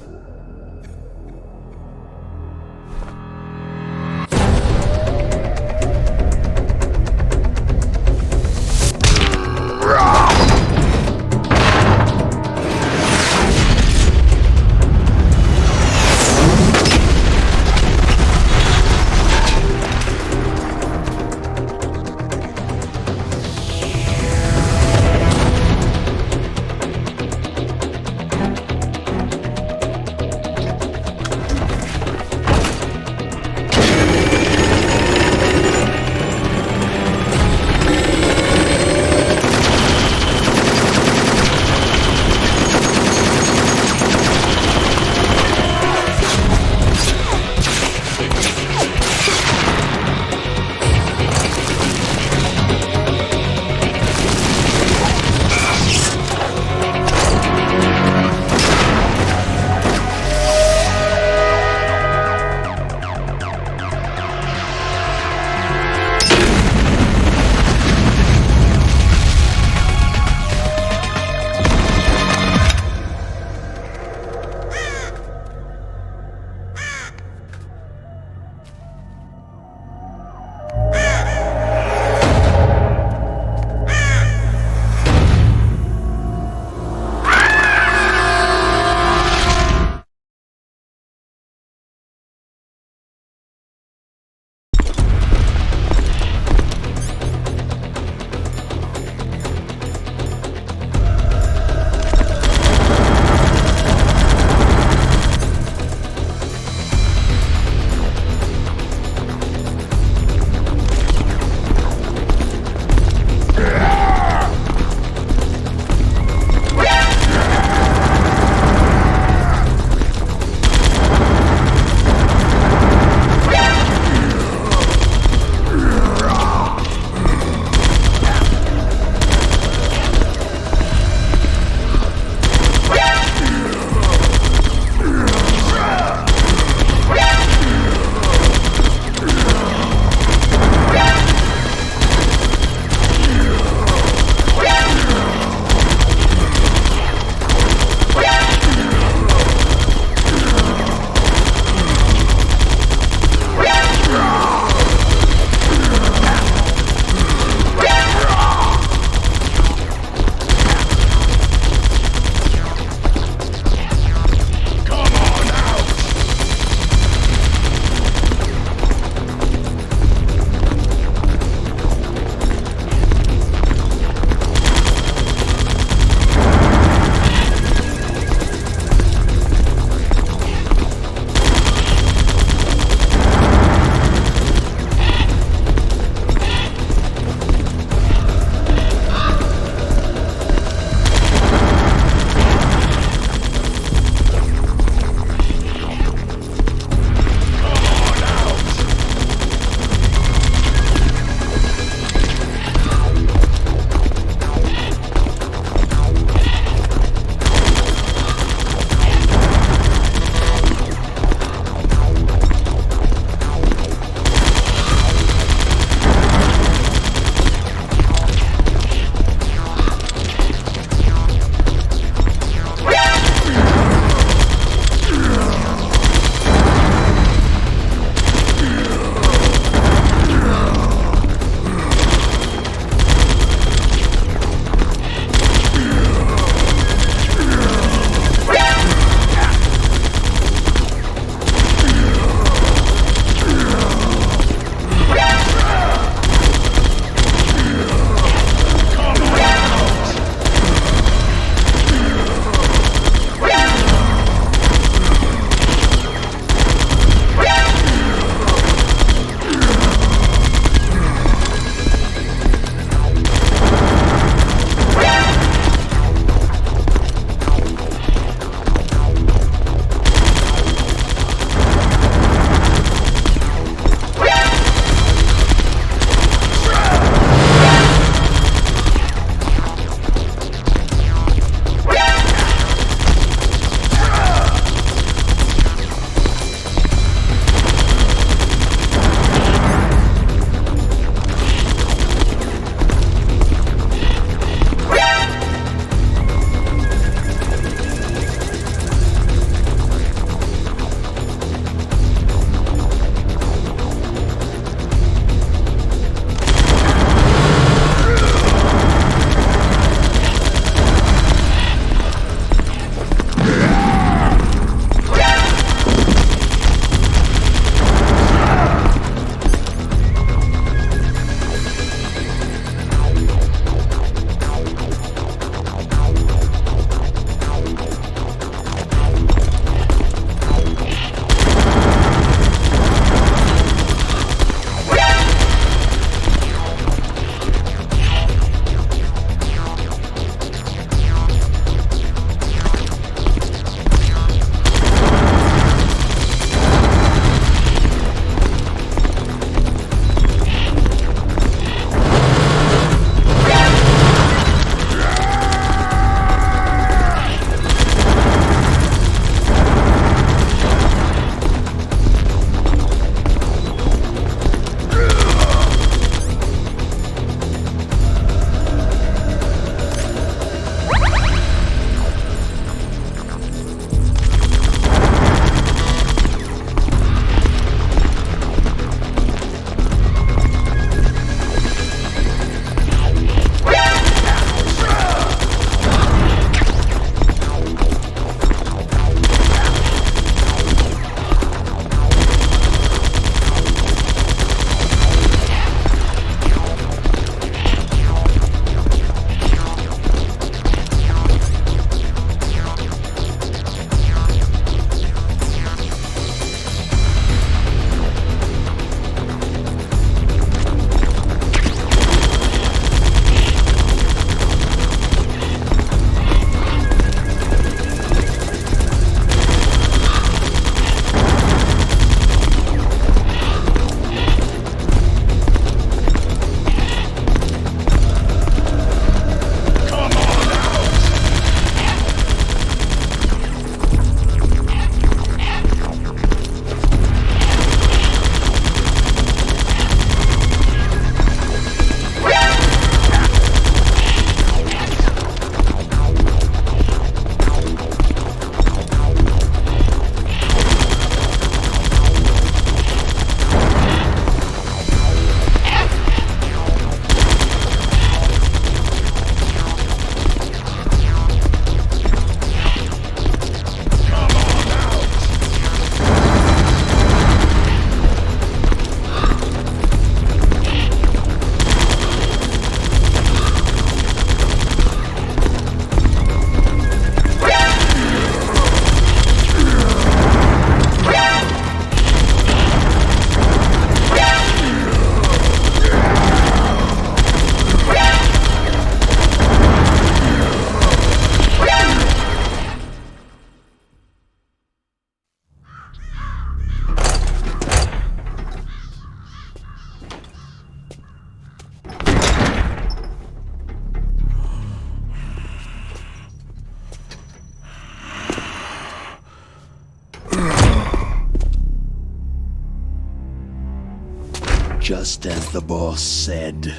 Just as the boss said.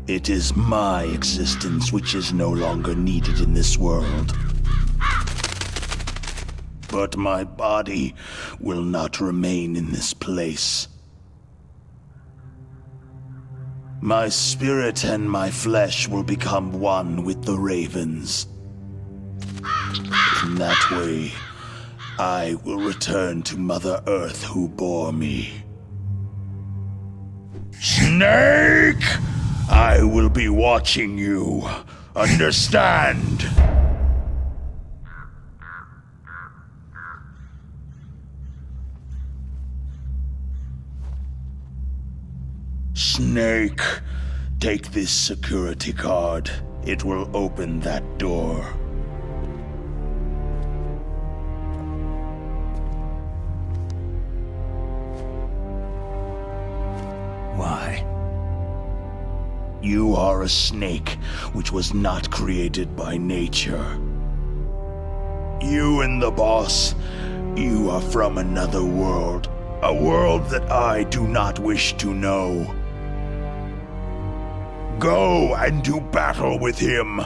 It is my existence which is no longer needed in this world. But my body will not remain in this place. My spirit and my flesh will become one with the ravens. In that way, I will return to Mother Earth who bore me. Snake! I will be watching you. Understand? Snake, take this security card. It will open that door. Why? You are a snake which was not created by nature. You and the boss, you are from another world. A world that I do not wish to know. Go and do battle with him.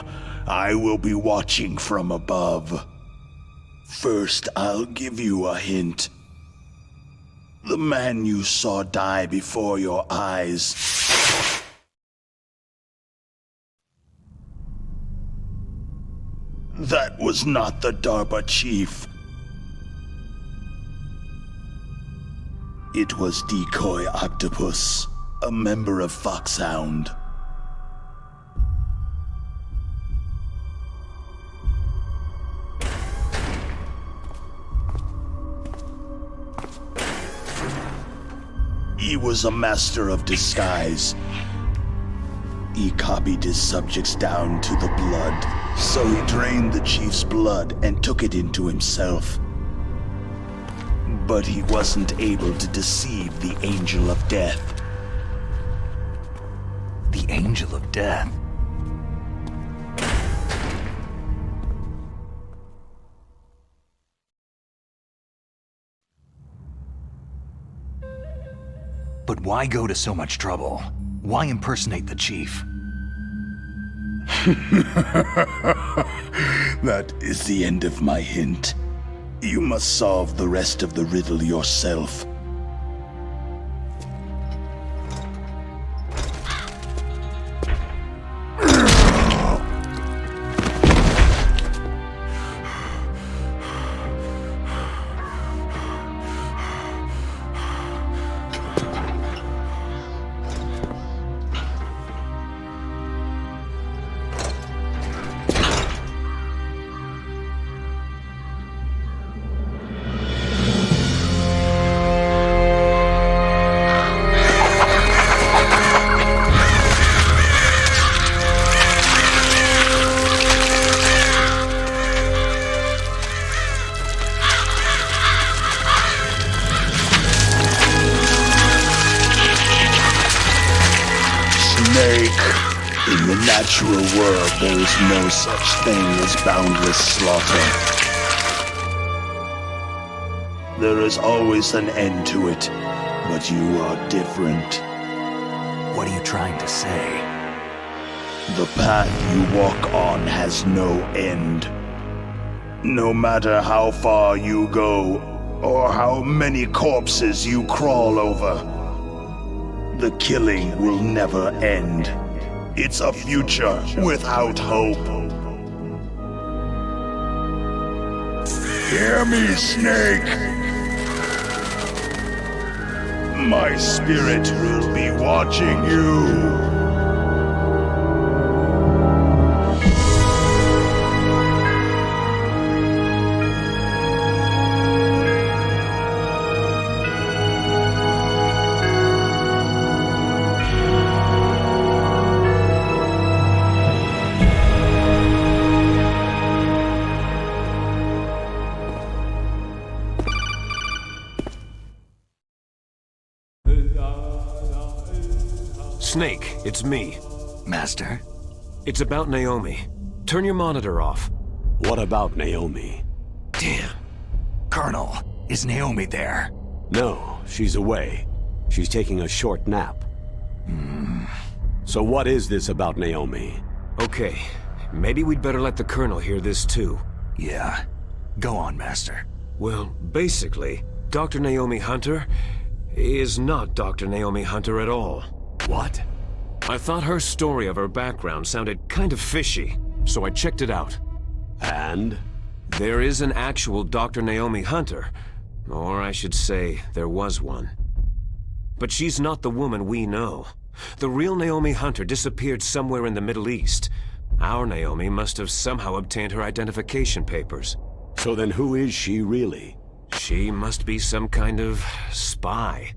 I will be watching from above. First, I'll give you a hint. The man you saw die before your eyes. That was not the DARPA chief. It was Decoy Octopus, a member of Foxhound. He was a master of disguise. He copied his subjects down to the blood, so he drained the chief's blood and took it into himself. But he wasn't able to deceive the Angel of Death. The Angel of Death? But why go to so much trouble? Why impersonate the chief? That is the end of my hint. You must solve the rest of the riddle yourself. In the natural world, there is no such thing as boundless slaughter. There is always an end to it, but you are different. What are you trying to say? The path you walk on has no end. No matter how far you go, or how many corpses you crawl over, the killing will never end. It's a future without hope. Hear me, Snake! My spirit will be watching you. Snake, it's me. Master? It's about Naomi. Turn your monitor off. What about Naomi? Damn. Colonel, is Naomi there? No, she's away. She's taking a short nap. So what is this about Naomi? Okay, maybe we'd better let the Colonel hear this too. Yeah. Go on, Master. Well, basically, Dr. Naomi Hunter is not Dr. Naomi Hunter at all. What? I thought her story of her background sounded kind of fishy, so I checked it out. And? There is an actual Dr. Naomi Hunter, or I should say, there was one. But she's not the woman we know. The real Naomi Hunter disappeared somewhere in the Middle East. Our Naomi must have somehow obtained her identification papers. So then who is she really? She must be some kind of spy.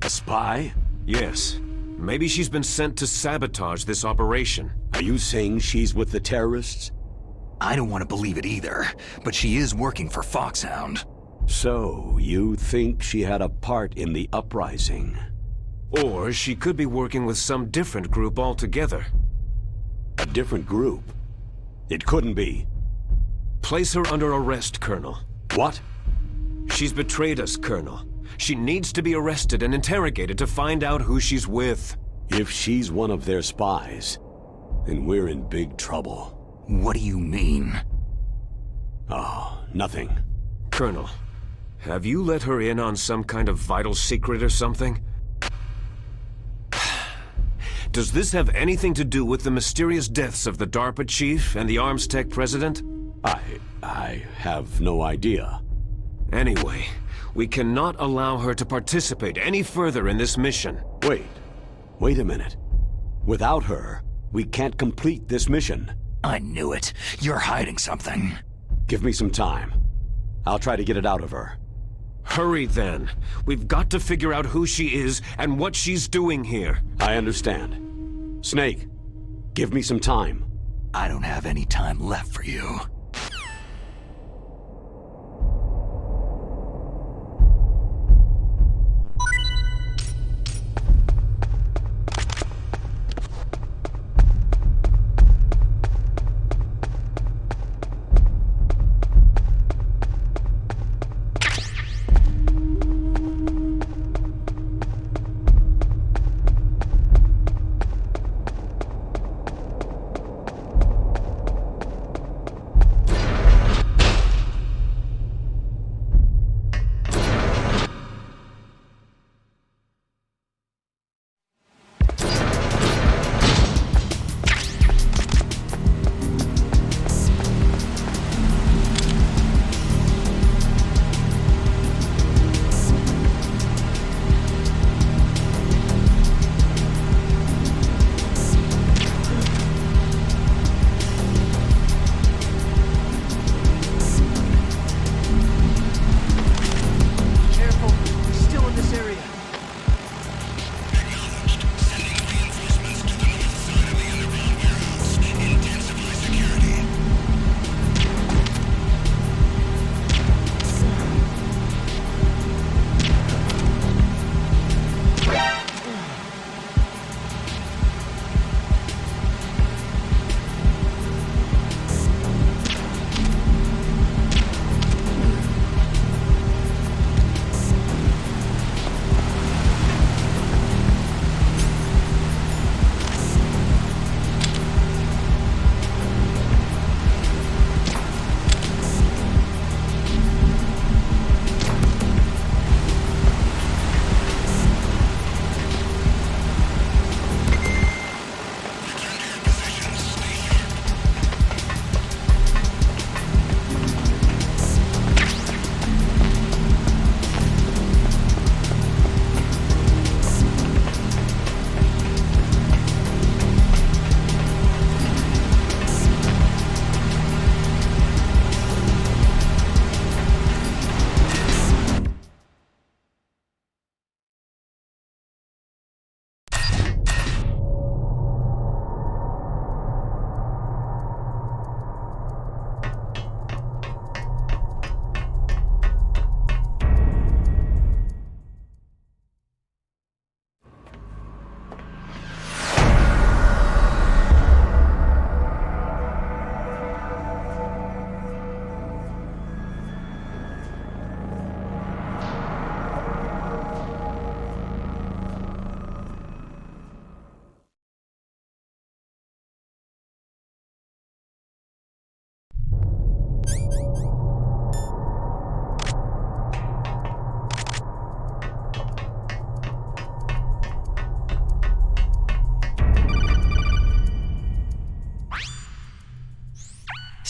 A spy? Yes. Maybe she's been sent to sabotage this operation. Are you saying she's with the terrorists? I don't want to believe it either, but she is working for Foxhound. So, you think she had a part in the uprising? Or she could be working with some different group altogether. A different group? It couldn't be. Place her under arrest, Colonel. What? She's betrayed us, Colonel. She needs to be arrested and interrogated to find out who she's with. If she's one of their spies, then we're in big trouble. What do you mean? Oh, nothing. Colonel, have you let her in on some kind of vital secret or something? Does this have anything to do with the mysterious deaths of the DARPA chief and the Arms Tech president? I have no idea. Anyway, we cannot allow her to participate any further in this mission. Wait a minute. Without her, we can't complete this mission. I knew it. You're hiding something. Give me some time. I'll try to get it out of her. Hurry then. We've got to figure out who she is and what she's doing here. I understand. Snake, give me some time. I don't have any time left for you.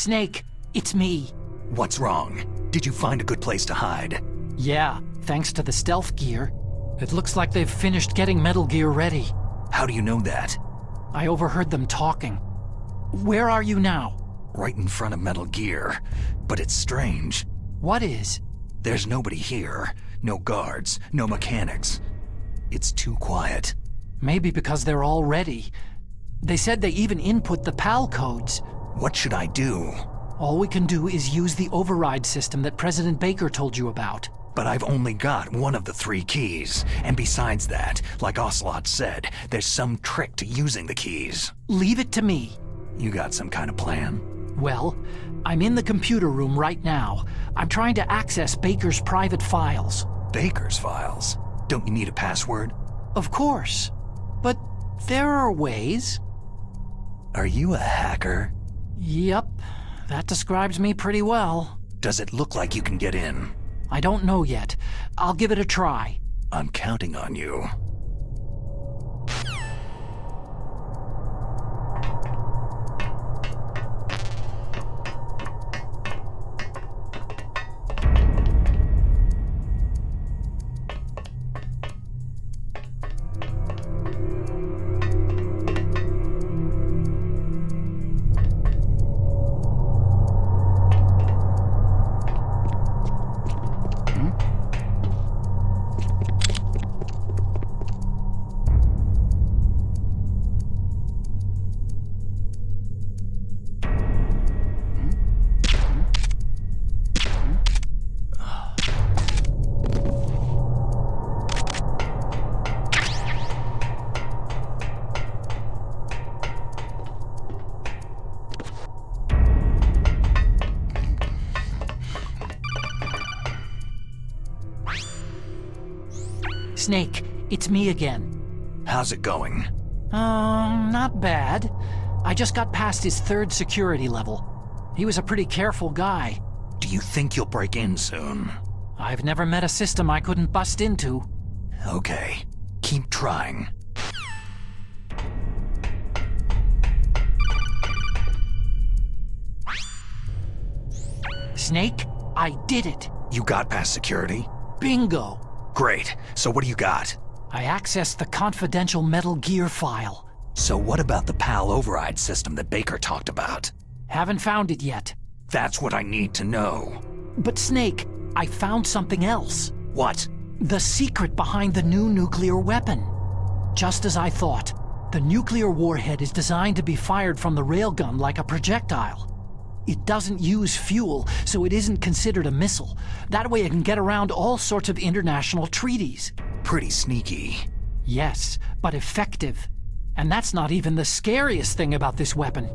Snake, it's me. What's wrong? Did you find a good place to hide? Yeah, thanks to the stealth gear. It looks like they've finished getting Metal Gear ready. How do you know that? I overheard them talking. Where are you now? Right in front of Metal Gear. But it's strange. What is? There's nobody here. No guards, no mechanics. It's too quiet. Maybe because they're all ready. They said they even input the PAL codes. What should I do? All we can do is use the override system that President Baker told you about. But I've only got one of the 3 keys. And besides that, like Ocelot said, there's some trick to using the keys. Leave it to me. You got some kind of plan? Well, I'm in the computer room right now. I'm trying to access Baker's private files. Baker's files? Don't you need a password? Of course. But there are ways. Are you a hacker? Yep. That describes me pretty well. Does it look like you can get in? I don't know yet. I'll give it a try. I'm counting on you. Snake, it's me again. How's it going? Not bad. I just got past his 3rd security level. He was a pretty careful guy. Do you think you'll break in soon? I've never met a system I couldn't bust into. Okay, keep trying. Snake, I did it. You got past security? Bingo. Great. So what do you got? I accessed the confidential Metal Gear file. So what about the PAL override system that Baker talked about? Haven't found it yet. That's what I need to know. But Snake, I found something else. What? The secret behind the new nuclear weapon. Just as I thought, the nuclear warhead is designed to be fired from the railgun like a projectile. It doesn't use fuel, so it isn't considered a missile. That way it can get around all sorts of international treaties. Pretty sneaky. Yes, but effective. And that's not even the scariest thing about this weapon.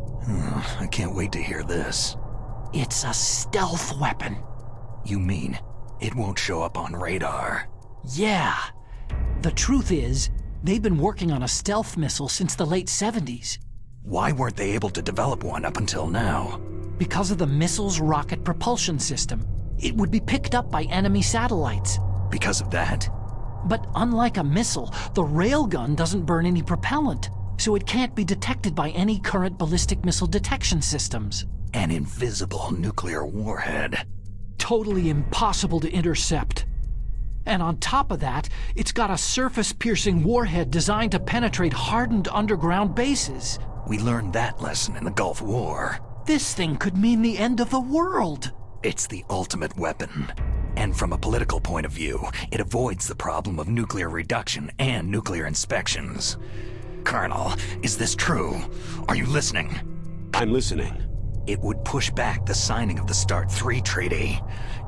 I can't wait to hear this. It's a stealth weapon. You mean it won't show up on radar? Yeah. The truth is, they've been working on a stealth missile since the late 70s. Why weren't they able to develop one up until now? Because of the missile's rocket propulsion system. It would be picked up by enemy satellites. Because of that? But unlike a missile, the railgun doesn't burn any propellant, so it can't be detected by any current ballistic missile detection systems. An invisible nuclear warhead. Totally impossible to intercept. And on top of that, it's got a surface-piercing warhead designed to penetrate hardened underground bases. We learned that lesson in the Gulf War. This thing could mean the end of the world. It's the ultimate weapon. And from a political point of view, it avoids the problem of nuclear reduction and nuclear inspections. Colonel, is this true? Are you listening? I'm listening. It would push back the signing of the START 3 treaty.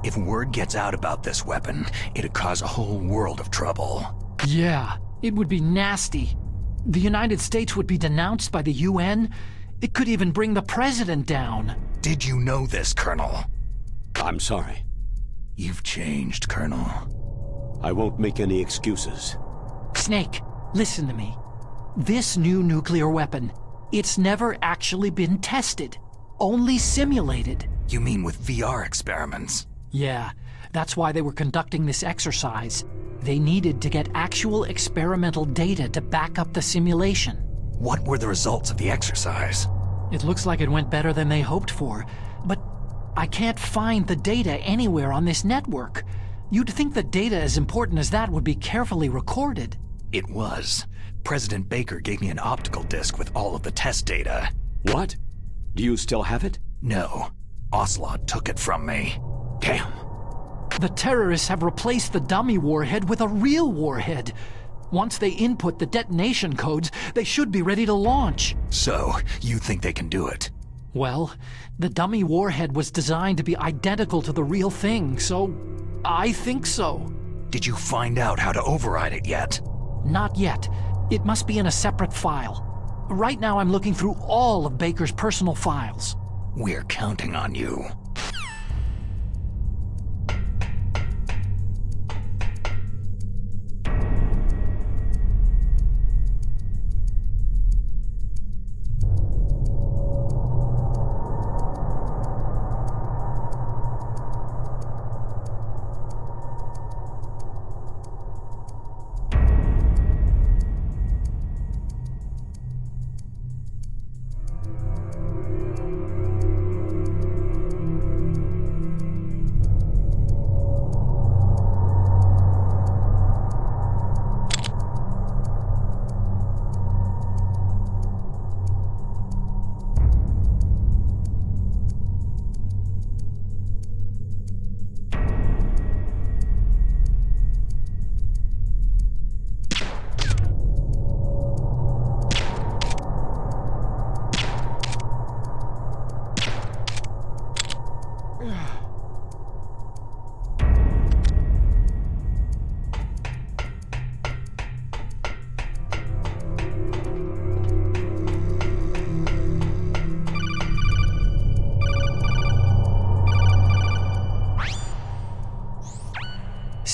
If word gets out about this weapon, it'd cause a whole world of trouble. Yeah, it would be nasty. The United States would be denounced by the UN. It could even bring the president down. Did you know this, Colonel? I'm sorry. You've changed, Colonel. I won't make any excuses. Snake, listen to me. This new nuclear weapon, it's never actually been tested. Only simulated. You mean with VR experiments? Yeah, that's why they were conducting this exercise. They needed to get actual experimental data to back up the simulation. What were the results of the exercise? It looks like it went better than they hoped for. I can't find the data anywhere on this network. You'd think the data as important as that would be carefully recorded. It was. President Baker gave me an optical disc with all of the test data. What? Do you still have it? No. Ocelot took it from me. Damn. The terrorists have replaced the dummy warhead with a real warhead. Once they input the detonation codes, they should be ready to launch. So, you think they can do it? Well, the dummy warhead was designed to be identical to the real thing, so I think so. Did you find out how to override it yet? Not yet. It must be in a separate file. Right now I'm looking through all of Baker's personal files. We're counting on you.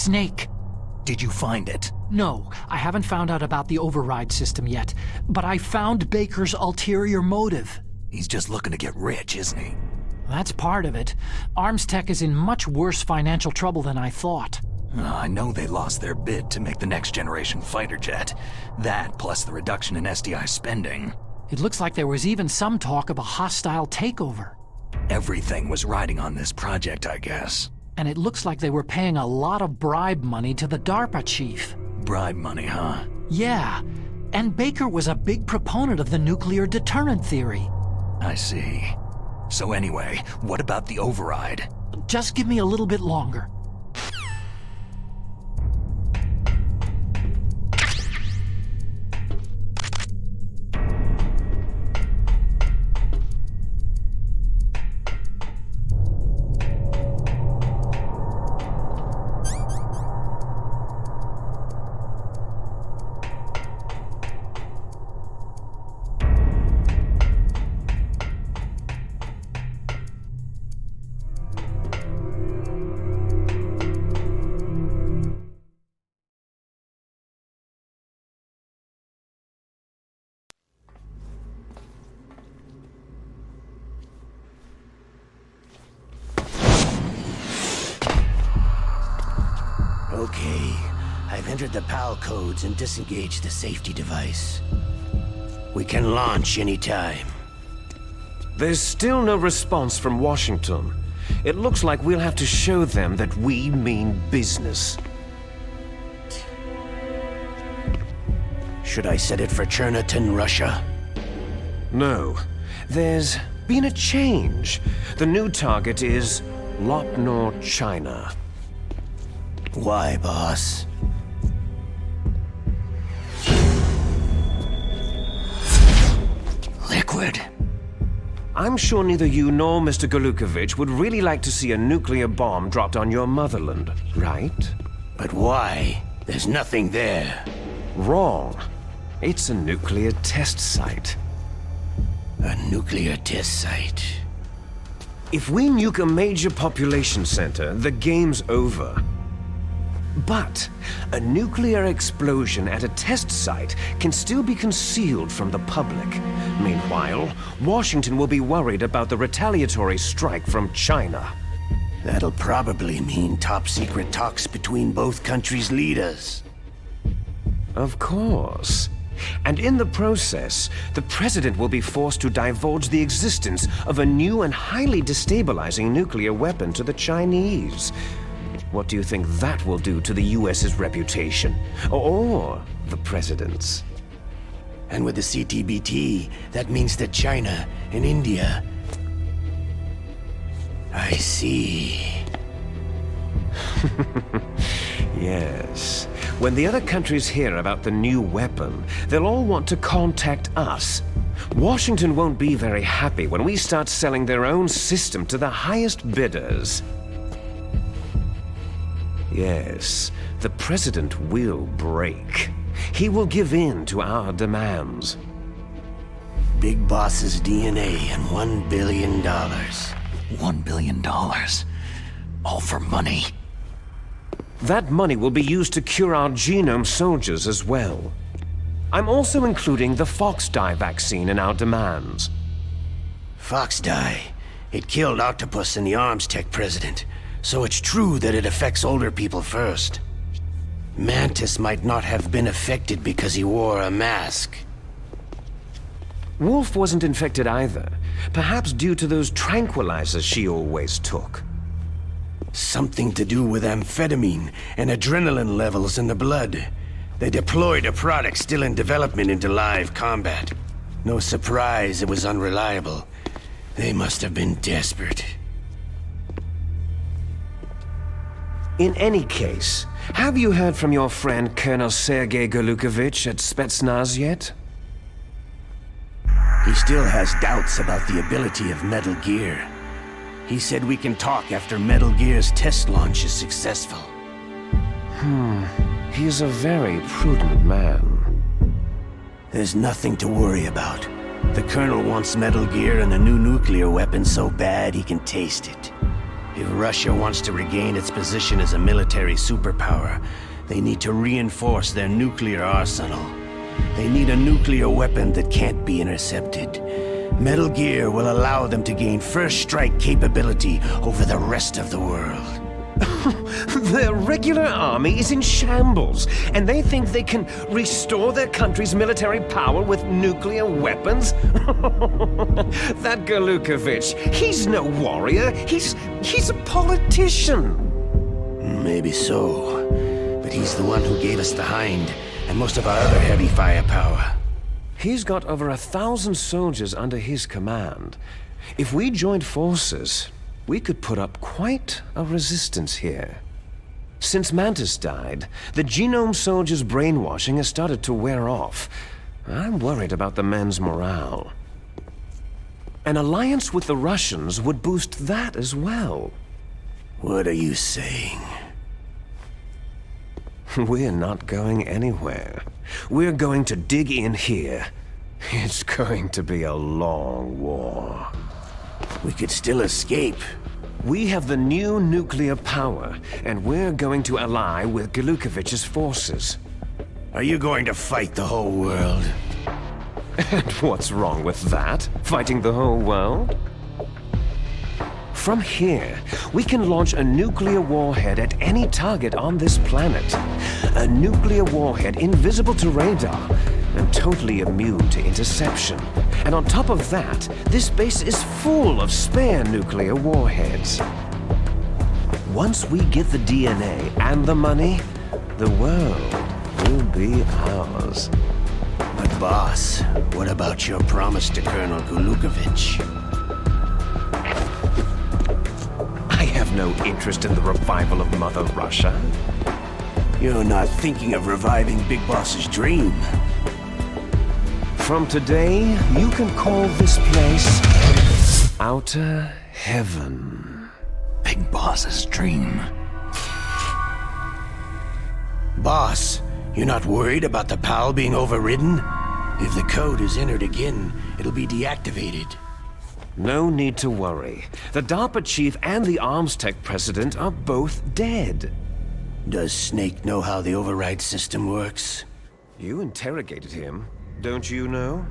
Snake. Did you find it? No, I haven't found out about the override system yet, but I found Baker's ulterior motive. He's just looking to get rich, isn't he? That's part of it. Arms Tech is in much worse financial trouble than I thought. I know they lost their bid to make the next generation fighter jet. That, plus the reduction in SDI spending. It looks like there was even some talk of a hostile takeover. Everything was riding on this project, I guess. And it looks like they were paying a lot of bribe money to the DARPA chief. Bribe money, huh? Yeah. And Baker was a big proponent of the nuclear deterrent theory. I see. So anyway, what about the override? Just give me a little bit longer. Okay, I've entered the PAL codes and disengaged the safety device. We can launch anytime. There's still no response from Washington. It looks like we'll have to show them that we mean business. Should I set it for Cherniton, Russia? No. There's been a change. The new target is Lopnor, China. Why, boss? Liquid. I'm sure neither you nor Mr. Golukovich would really like to see a nuclear bomb dropped on your motherland, right? But why? There's nothing there. Wrong. It's a nuclear test site. A nuclear test site? If we nuke a major population center, the game's over. But a nuclear explosion at a test site can still be concealed from the public. Meanwhile, Washington will be worried about the retaliatory strike from China. That'll probably mean top-secret talks between both countries' leaders. Of course. And in the process, the President will be forced to divulge the existence of a new and highly destabilizing nuclear weapon to the Chinese. What do you think that will do to the US's reputation? Or the President's? And with the CTBT, that means that China and India... I see. Yes. When the other countries hear about the new weapon, they'll all want to contact us. Washington won't be very happy when we start selling their own system to the highest bidders. Yes, the President will break. He will give in to our demands. Big Boss's DNA and $1 billion. $1 billion? All for money? That money will be used to cure our genome soldiers as well. I'm also including the Fox Dye vaccine in our demands. Fox Dye? It killed Octopus and the Arms Tech President, so it's true that it affects older people first. Mantis might not have been affected because he wore a mask. Wolf wasn't infected either, perhaps due to those tranquilizers she always took. Something to do with amphetamine and adrenaline levels in the blood. They deployed a product still in development into live combat. No surprise it was unreliable. They must have been desperate. In any case, have you heard from your friend Colonel Sergei Golukovich at Spetsnaz yet? He still has doubts about the ability of Metal Gear. He said we can talk after Metal Gear's test launch is successful. He's a very prudent man. There's nothing to worry about. The Colonel wants Metal Gear and a new nuclear weapon so bad he can taste it. If Russia wants to regain its position as a military superpower, they need to reinforce their nuclear arsenal. They need a nuclear weapon that can't be intercepted. Metal Gear will allow them to gain first strike capability over the rest of the world. Their regular army is in shambles, and they think they can restore their country's military power with nuclear weapons? That Golukovich, he's no warrior, he's a politician. Maybe so, but he's the one who gave us the Hind, and most of our other heavy firepower. He's got over 1,000 soldiers under his command. If we joined forces, we could put up quite a resistance here. Since Mantis died, the genome soldiers' brainwashing has started to wear off. I'm worried about the men's morale. An alliance with the Russians would boost that as well. What are you saying? We're not going anywhere. We're going to dig in here. It's going to be a long war. We could still escape. We have the new nuclear power, and we're going to ally with Golukovich's forces. Are you going to fight the whole world? And what's wrong with that? Fighting the whole world? From here, we can launch a nuclear warhead at any target on this planet. A nuclear warhead invisible to radar and totally immune to interception. And on top of that, this base is full of spare nuclear warheads. Once we get the DNA and the money, the world will be ours. But boss, what about your promise to Colonel Golukovich? I have no interest in the revival of Mother Russia. You're not thinking of reviving Big Boss's dream. From today, you can call this place Outer Heaven. Big Boss's dream. Boss, you're not worried about the PAL being overridden? If the code is entered again, it'll be deactivated. No need to worry. The DARPA chief and the Arms Tech president are both dead. Does Snake know how the override system works? You interrogated him, don't you know?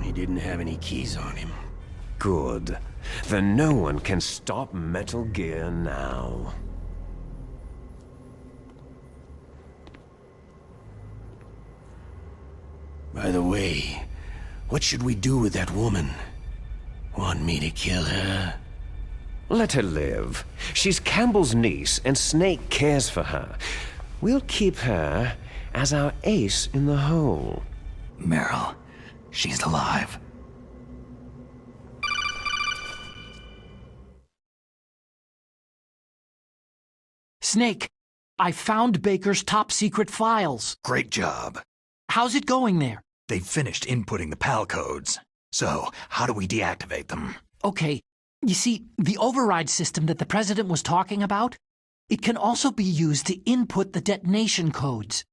He didn't have any keys on him. Good. Then no one can stop Metal Gear now. By the way, what should we do with that woman? Want me to kill her? Let her live. She's Campbell's niece, and Snake cares for her. We'll keep her as our ace in the hole. Meryl, she's alive. Snake, I found Baker's top-secret files. Great job. How's it going there? They've finished inputting the PAL codes. So, how do we deactivate them? Okay, you see, the override system that the President was talking about, it can also be used to input the detonation codes.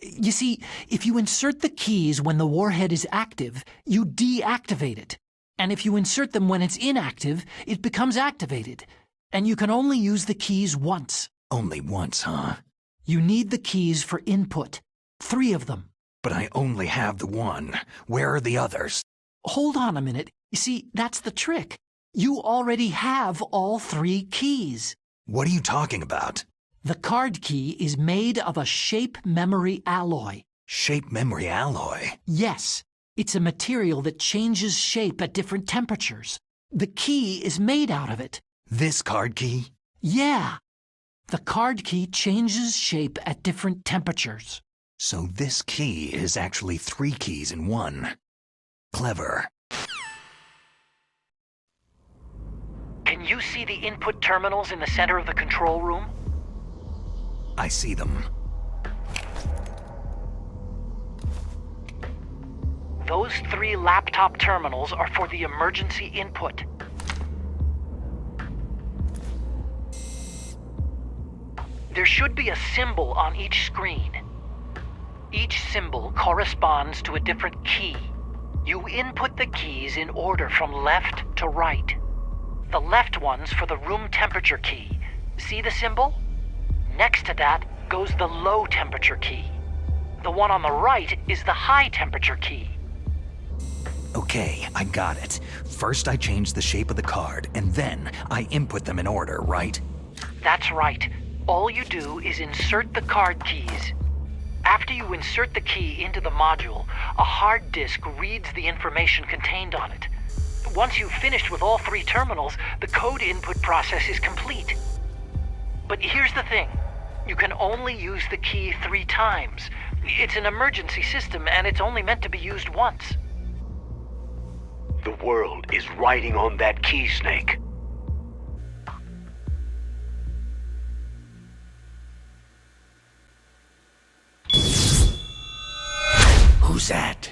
You see, if you insert the keys when the warhead is active, you deactivate it. And if you insert them when it's inactive, it becomes activated. And you can only use the keys once. Only once, huh? You need the keys for input. 3 of them. But I only have the one. Where are the others? Hold on a minute. You see, that's the trick. You already have all 3 keys. What are you talking about? The card key is made of a shape memory alloy. Shape memory alloy? Yes. It's a material that changes shape at different temperatures. The key is made out of it. This card key? Yeah. The card key changes shape at different temperatures. So this key is actually 3 keys in one. Clever. Can you see the input terminals in the center of the control room? I see them. Those 3 laptop terminals are for the emergency input. There should be a symbol on each screen. Each symbol corresponds to a different key. You input the keys in order from left to right. The left one's for the room temperature key. See the symbol? Next to that goes the low temperature key. The one on the right is the high temperature key. Okay, I got it. First I change the shape of the card, and then I input them in order, right? That's right. All you do is insert the card keys. After you insert the key into the module, a hard disk reads the information contained on it. Once you've finished with all 3 terminals, the code input process is complete. But here's the thing. You can only use the key 3 times. It's an emergency system, and it's only meant to be used once. The world is riding on that key, Snake. Who's that?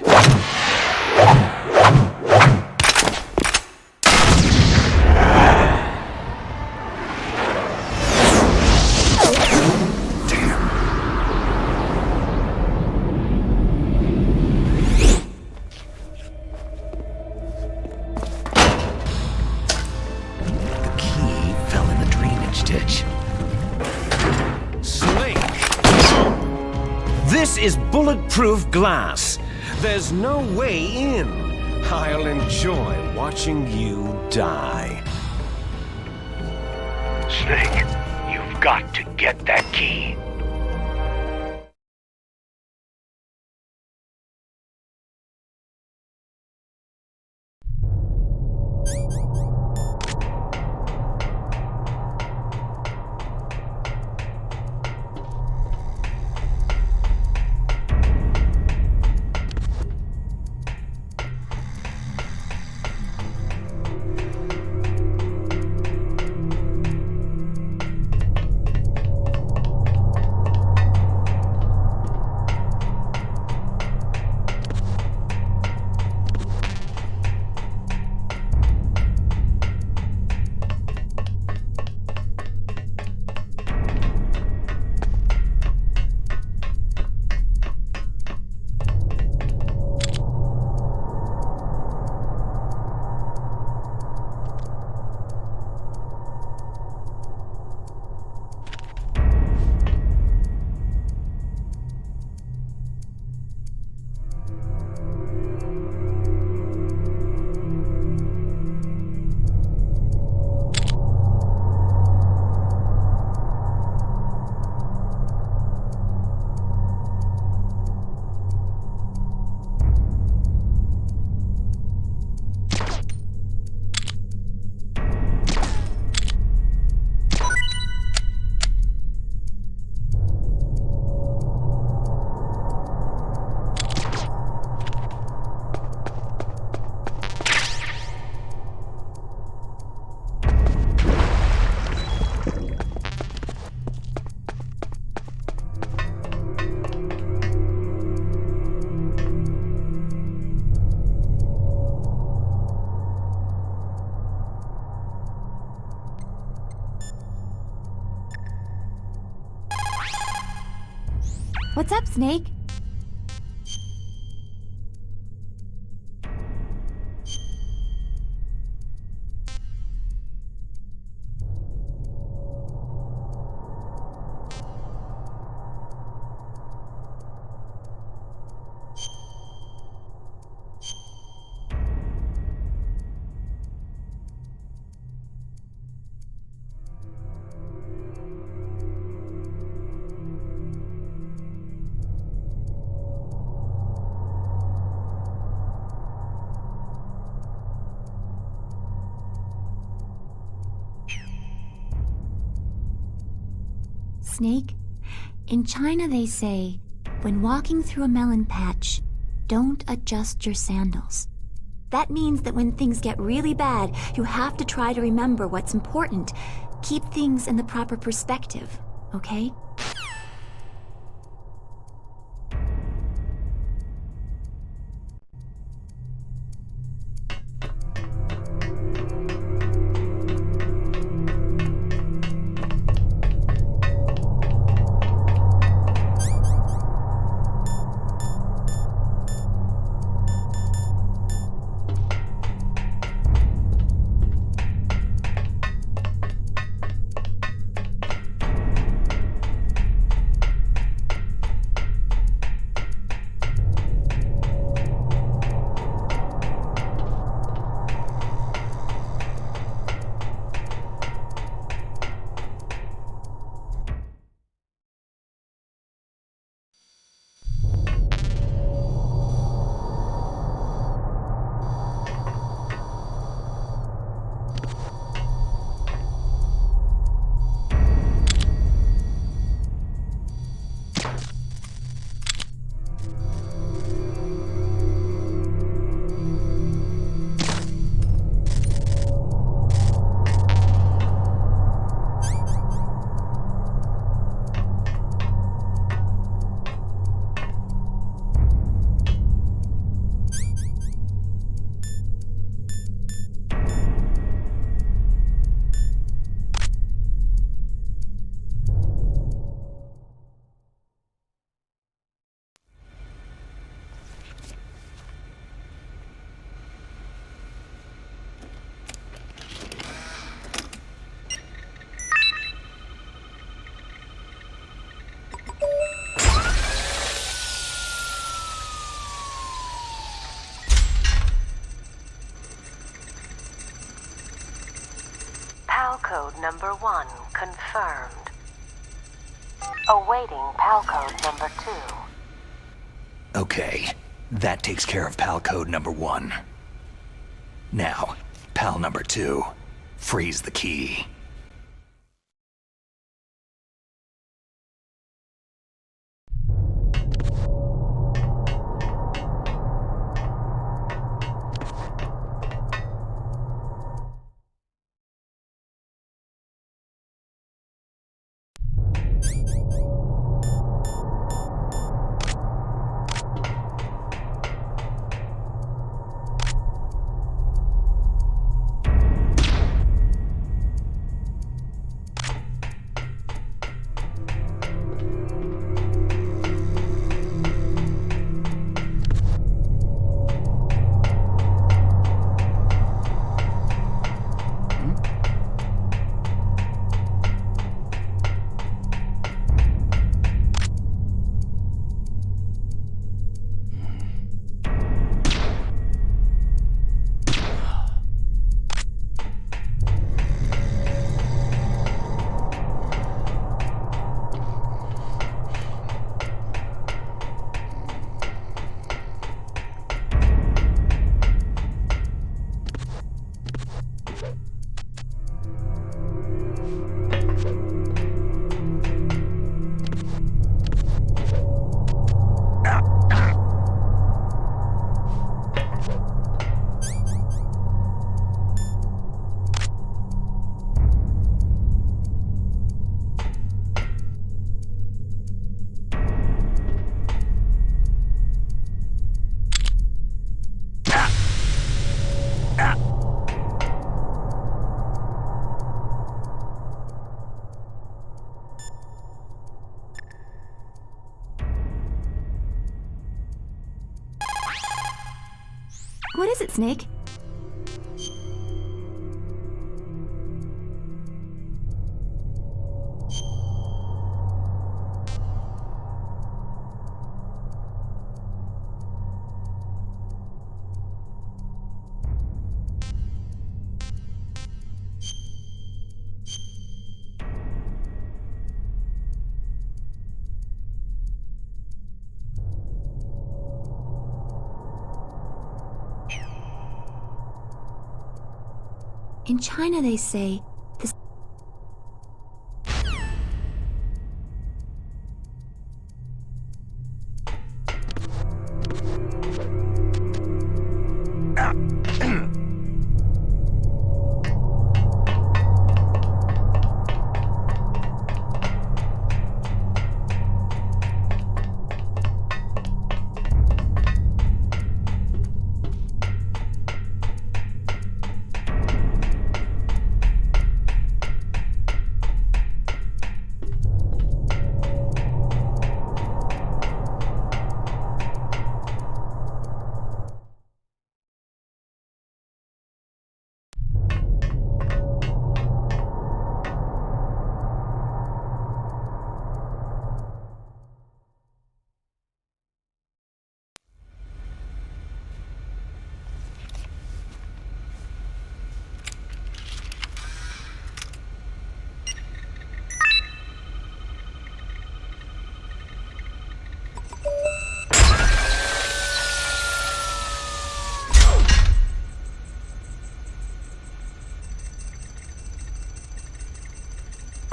This is bulletproof glass. There's no way in. I'll enjoy watching you die. Snake, you've got to get that key. What's up, Snake? Snake, in China they say, when walking through a melon patch, don't adjust your sandals. That means that when things get really bad, you have to try to remember what's important. Keep things in the proper perspective, okay? PAL code number 1 confirmed. Awaiting PAL code number 2. Okay, that takes care of PAL code number 1. Now, PAL number 2, freeze the key. What is it, Snake? In China, they say the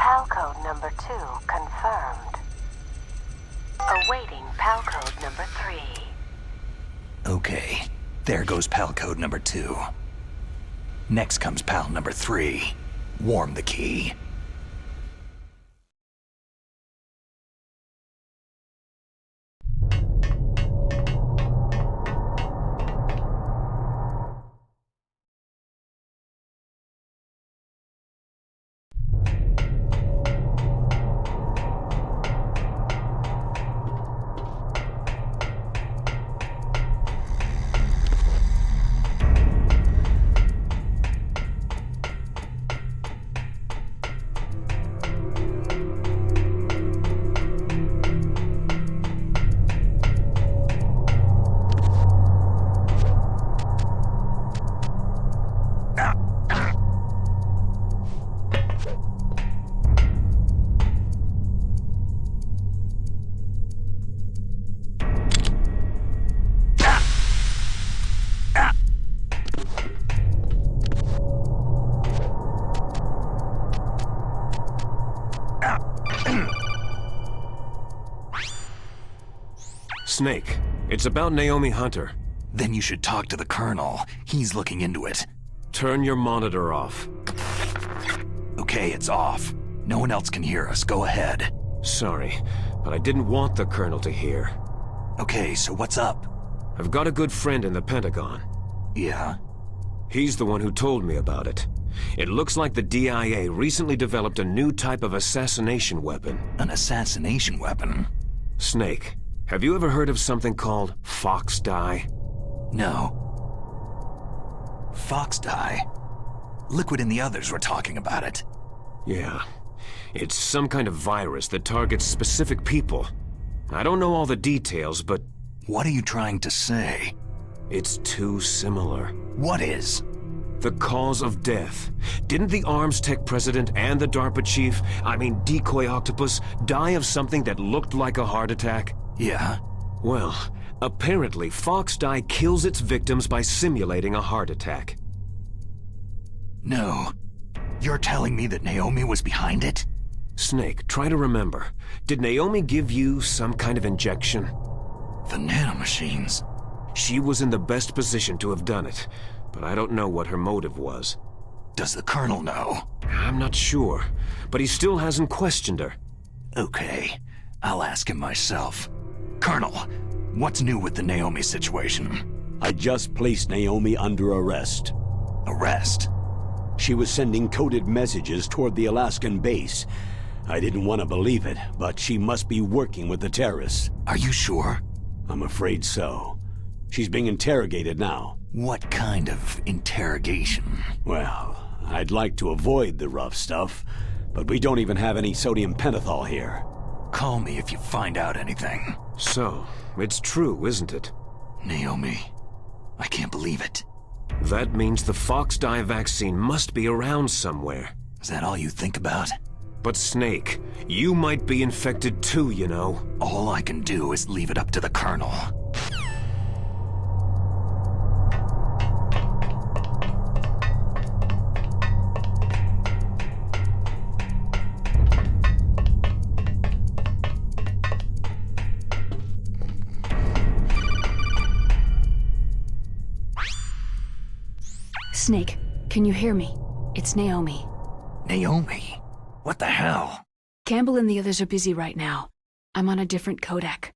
PAL code number 2 confirmed. Awaiting PAL code number 3. Okay, there goes PAL code number 2. Next comes PAL number 3. Warm the key. Snake, it's about Naomi Hunter. Then you should talk to the Colonel. He's looking into it. Turn your monitor off. Okay, it's off. No one else can hear us. Go ahead. Sorry, but I didn't want the Colonel to hear. Okay, so what's up? I've got a good friend in the Pentagon. Yeah? He's the one who told me about it. It looks like the DIA recently developed a new type of assassination weapon. An assassination weapon? Snake, have you ever heard of something called Fox Dye? No. Fox Dye? Liquid and the others were talking about it. Yeah. It's some kind of virus that targets specific people. I don't know all the details, but... What are you trying to say? It's too similar. What is? The cause of death. Didn't the Arms Tech president and the DARPA chief, Decoy Octopus, die of something that looked like a heart attack? Yeah? Well, apparently Fox Dye kills its victims by simulating a heart attack. No. You're telling me that Naomi was behind it? Snake, try to remember. Did Naomi give you some kind of injection? The nanomachines. She was in the best position to have done it, but I don't know what her motive was. Does the Colonel know? I'm not sure, but he still hasn't questioned her. Okay, I'll ask him myself. Colonel, what's new with the Naomi situation? I just placed Naomi under arrest. Arrest? She was sending coded messages toward the Alaskan base. I didn't want to believe it, but she must be working with the terrorists. Are you sure? I'm afraid so. She's being interrogated now. What kind of interrogation? Well, I'd like to avoid the rough stuff, but we don't even have any sodium pentothal here. Call me if you find out anything. So, it's true, isn't it? Naomi, I can't believe it. That means the Fox dye vaccine must be around somewhere. Is that all you think about? But Snake, you might be infected too, you know. All I can do is leave it up to the Colonel. Snake, can you hear me? It's Naomi. Naomi? What the hell? Campbell and the others are busy right now. I'm on a different codec.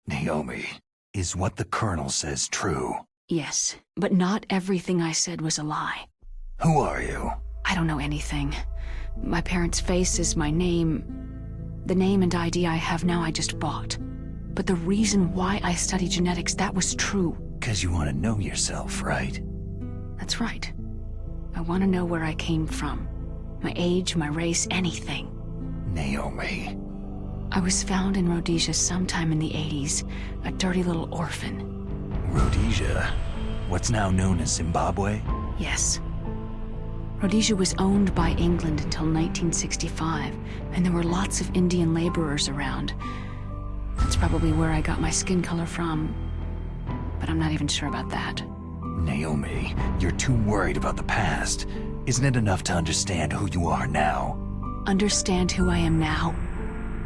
Naomi, is what the Colonel says true? Yes, but not everything I said was a lie. Who are you? I don't know anything. My parents' face is my name. The name and ID I have now I just bought. But the reason why I study genetics, that was true. 'Cause you want to know yourself, right? That's right. I want to know where I came from. My age, my race, anything. Naomi. I was found in Rhodesia sometime in the 80s, a dirty little orphan. Rhodesia? What's now known as Zimbabwe? Yes. Rhodesia was owned by England until 1965, and there were lots of Indian laborers around. That's probably where I got my skin color from, but I'm not even sure about that. Naomi, you're too worried about the past. Isn't it enough to understand who you are now? Understand who I am now?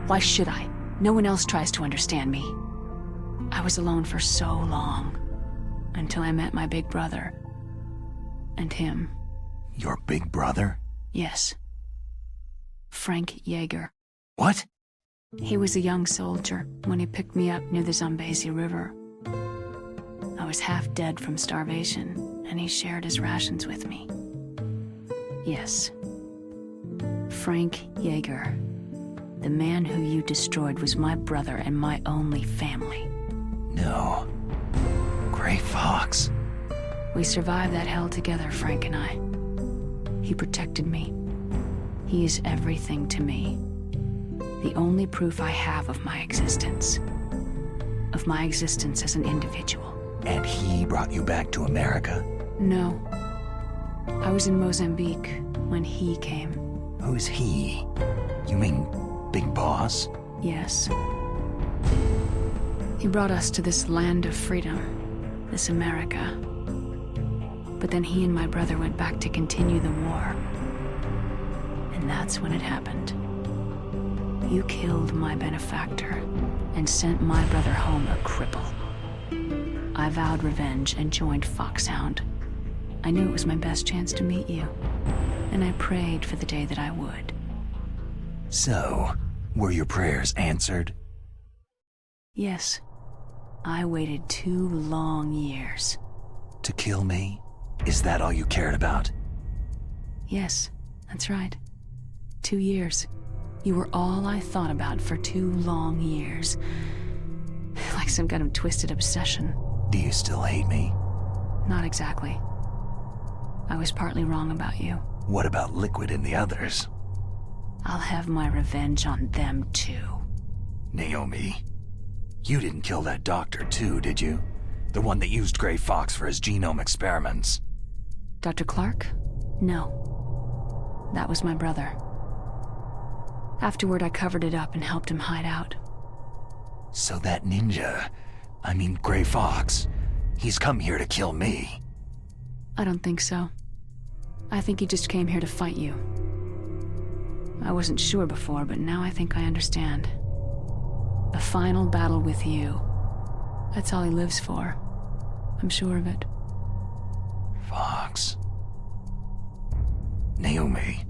Why should I? No one else tries to understand me. I was alone for so long, until I met my big brother. And him. Your big brother? Yes. Frank Yeager. What? He was a young soldier when he picked me up near the Zambezi River. I was half dead from starvation, and he shared his rations with me. Yes. Frank Yeager. The man who you destroyed was my brother and my only family. No. Gray Fox. We survived that hell together, Frank and I. He protected me. He is everything to me. The only proof I have of my existence. Of my existence as an individual. And he brought you back to America? No. I was in Mozambique when he came. Who's he? You mean Big Boss? Yes. He brought us to this land of freedom, this America. But then he and my brother went back to continue the war. And that's when it happened. You killed my benefactor and sent my brother home a cripple. I vowed revenge and joined Foxhound. I knew it was my best chance to meet you, and I prayed for the day that I would. So, were your prayers answered? Yes. I waited 2 long years. To kill me? Is that all you cared about? Yes, that's right. 2 years. You were all I thought about for 2 long years. Like some kind of twisted obsession. Do you still hate me? Not exactly. I was partly wrong about you. What about Liquid and the others? I'll have my revenge on them too. Naomi, you didn't kill that doctor too, did you? The one that used Gray Fox for his genome experiments. Dr. Clark? No. That was my brother. Afterward, I covered it up and helped him hide out. So that ninja, I mean Gray Fox, he's come here to kill me. I don't think so. I think he just came here to fight you. I wasn't sure before, but now I think I understand. A final battle with you. That's all he lives for. I'm sure of it. Fox. Naomi,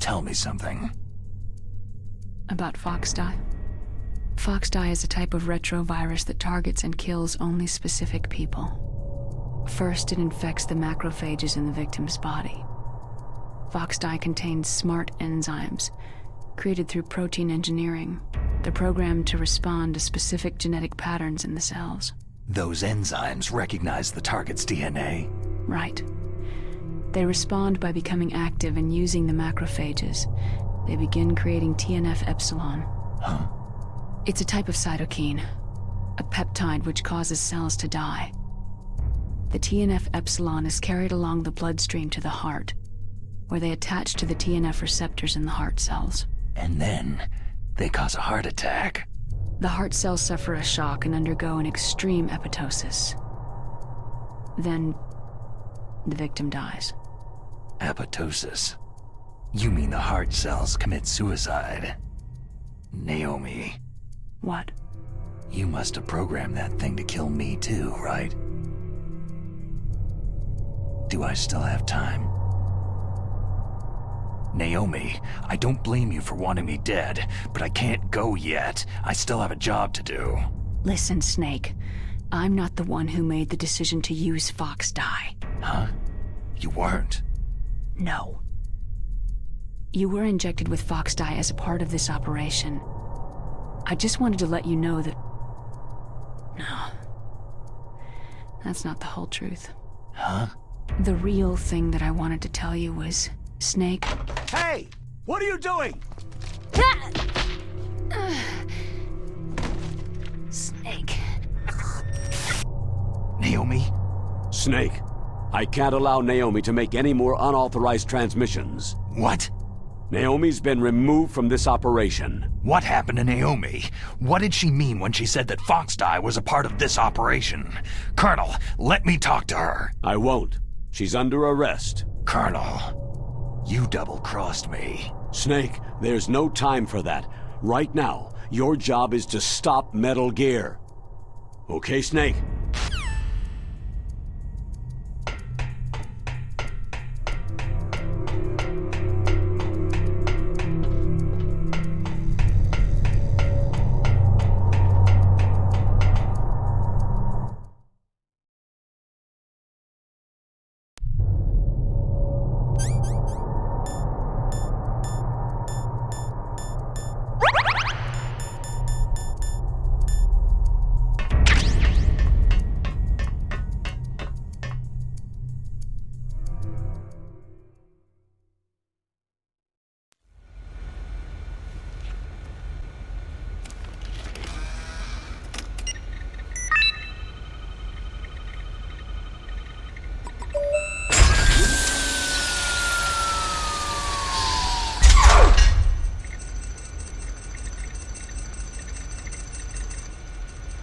tell me something. About Fox dye? Fox dye is a type of retrovirus that targets and kills only specific people. First, it infects the macrophages in the victim's body. Fox dye contains smart enzymes, created through protein engineering. They're programmed to respond to specific genetic patterns in the cells. Those enzymes recognize the target's DNA? Right. They respond by becoming active and using the macrophages. They begin creating TNF-epsilon. Huh? It's a type of cytokine, a peptide which causes cells to die. The TNF-epsilon is carried along the bloodstream to the heart, where they attach to the TNF receptors in the heart cells. And then they cause a heart attack. The heart cells suffer a shock and undergo an extreme apoptosis. Then, the victim dies. Apoptosis? You mean the heart cells commit suicide? Naomi. What? You must have programmed that thing to kill me too, right? Do I still have time? Naomi, I don't blame you for wanting me dead, but I can't go yet. I still have a job to do. Listen, Snake. I'm not the one who made the decision to use Fox dye. Huh? You weren't? No. You were injected with Fox dye as a part of this operation. I just wanted to let you know that... No. That's not the whole truth. Huh? The real thing that I wanted to tell you was, Snake... Hey! What are you doing? Snake. Naomi? Snake, I can't allow Naomi to make any more unauthorized transmissions. What? Naomi's been removed from this operation. What happened to Naomi? What did she mean when she said that Fox dye was a part of this operation? Colonel, let me talk to her. I won't. She's under arrest. Colonel, you double-crossed me. Snake, there's no time for that. Right now, your job is to stop Metal Gear. Okay, Snake?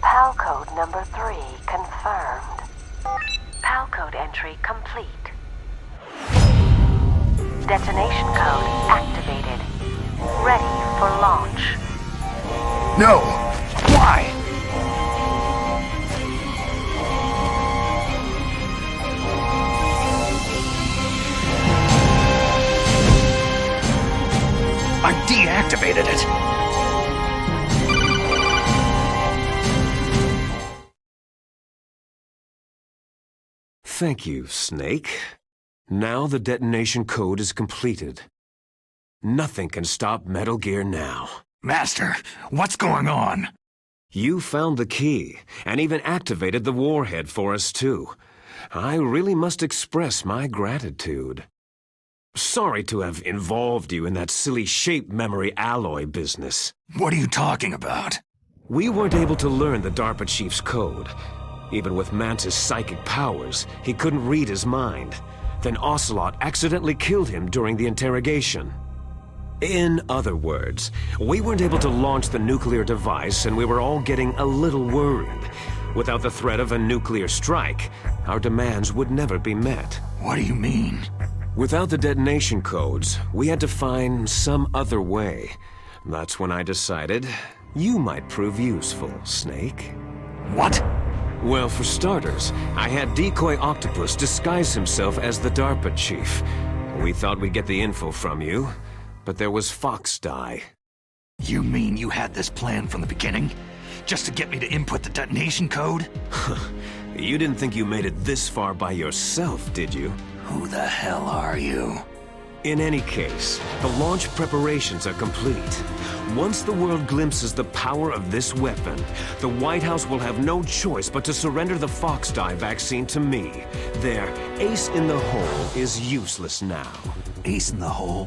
PAL code number 3 confirmed. PAL code entry complete. Detonation code activated. Ready for launch. No! Why? I deactivated it! Thank you, Snake. Now the detonation code is completed. Nothing can stop Metal Gear now. Master, what's going on? You found the key, and even activated the warhead for us too. I really must express my gratitude. Sorry to have involved you in that silly shape memory alloy business. What are you talking about? We weren't able to learn the DARPA chief's code. Even with Mantis' psychic powers, he couldn't read his mind. Then Ocelot accidentally killed him during the interrogation. In other words, we weren't able to launch the nuclear device, and we were all getting a little worried. Without the threat of a nuclear strike, our demands would never be met. What do you mean? Without the detonation codes, we had to find some other way. That's when I decided you might prove useful, Snake. What? Well, for starters, I had Decoy Octopus disguise himself as the DARPA chief. We thought we'd get the info from you, but there was Fox dye. You mean you had this plan from the beginning? Just to get me to input the detonation code? You didn't think you made it this far by yourself, did you? Who the hell are you? In any case, the launch preparations are complete. Once the world glimpses the power of this weapon, the White House will have no choice but to surrender the Fox dye vaccine to me. Their ace in the hole is useless now. Ace in the hole?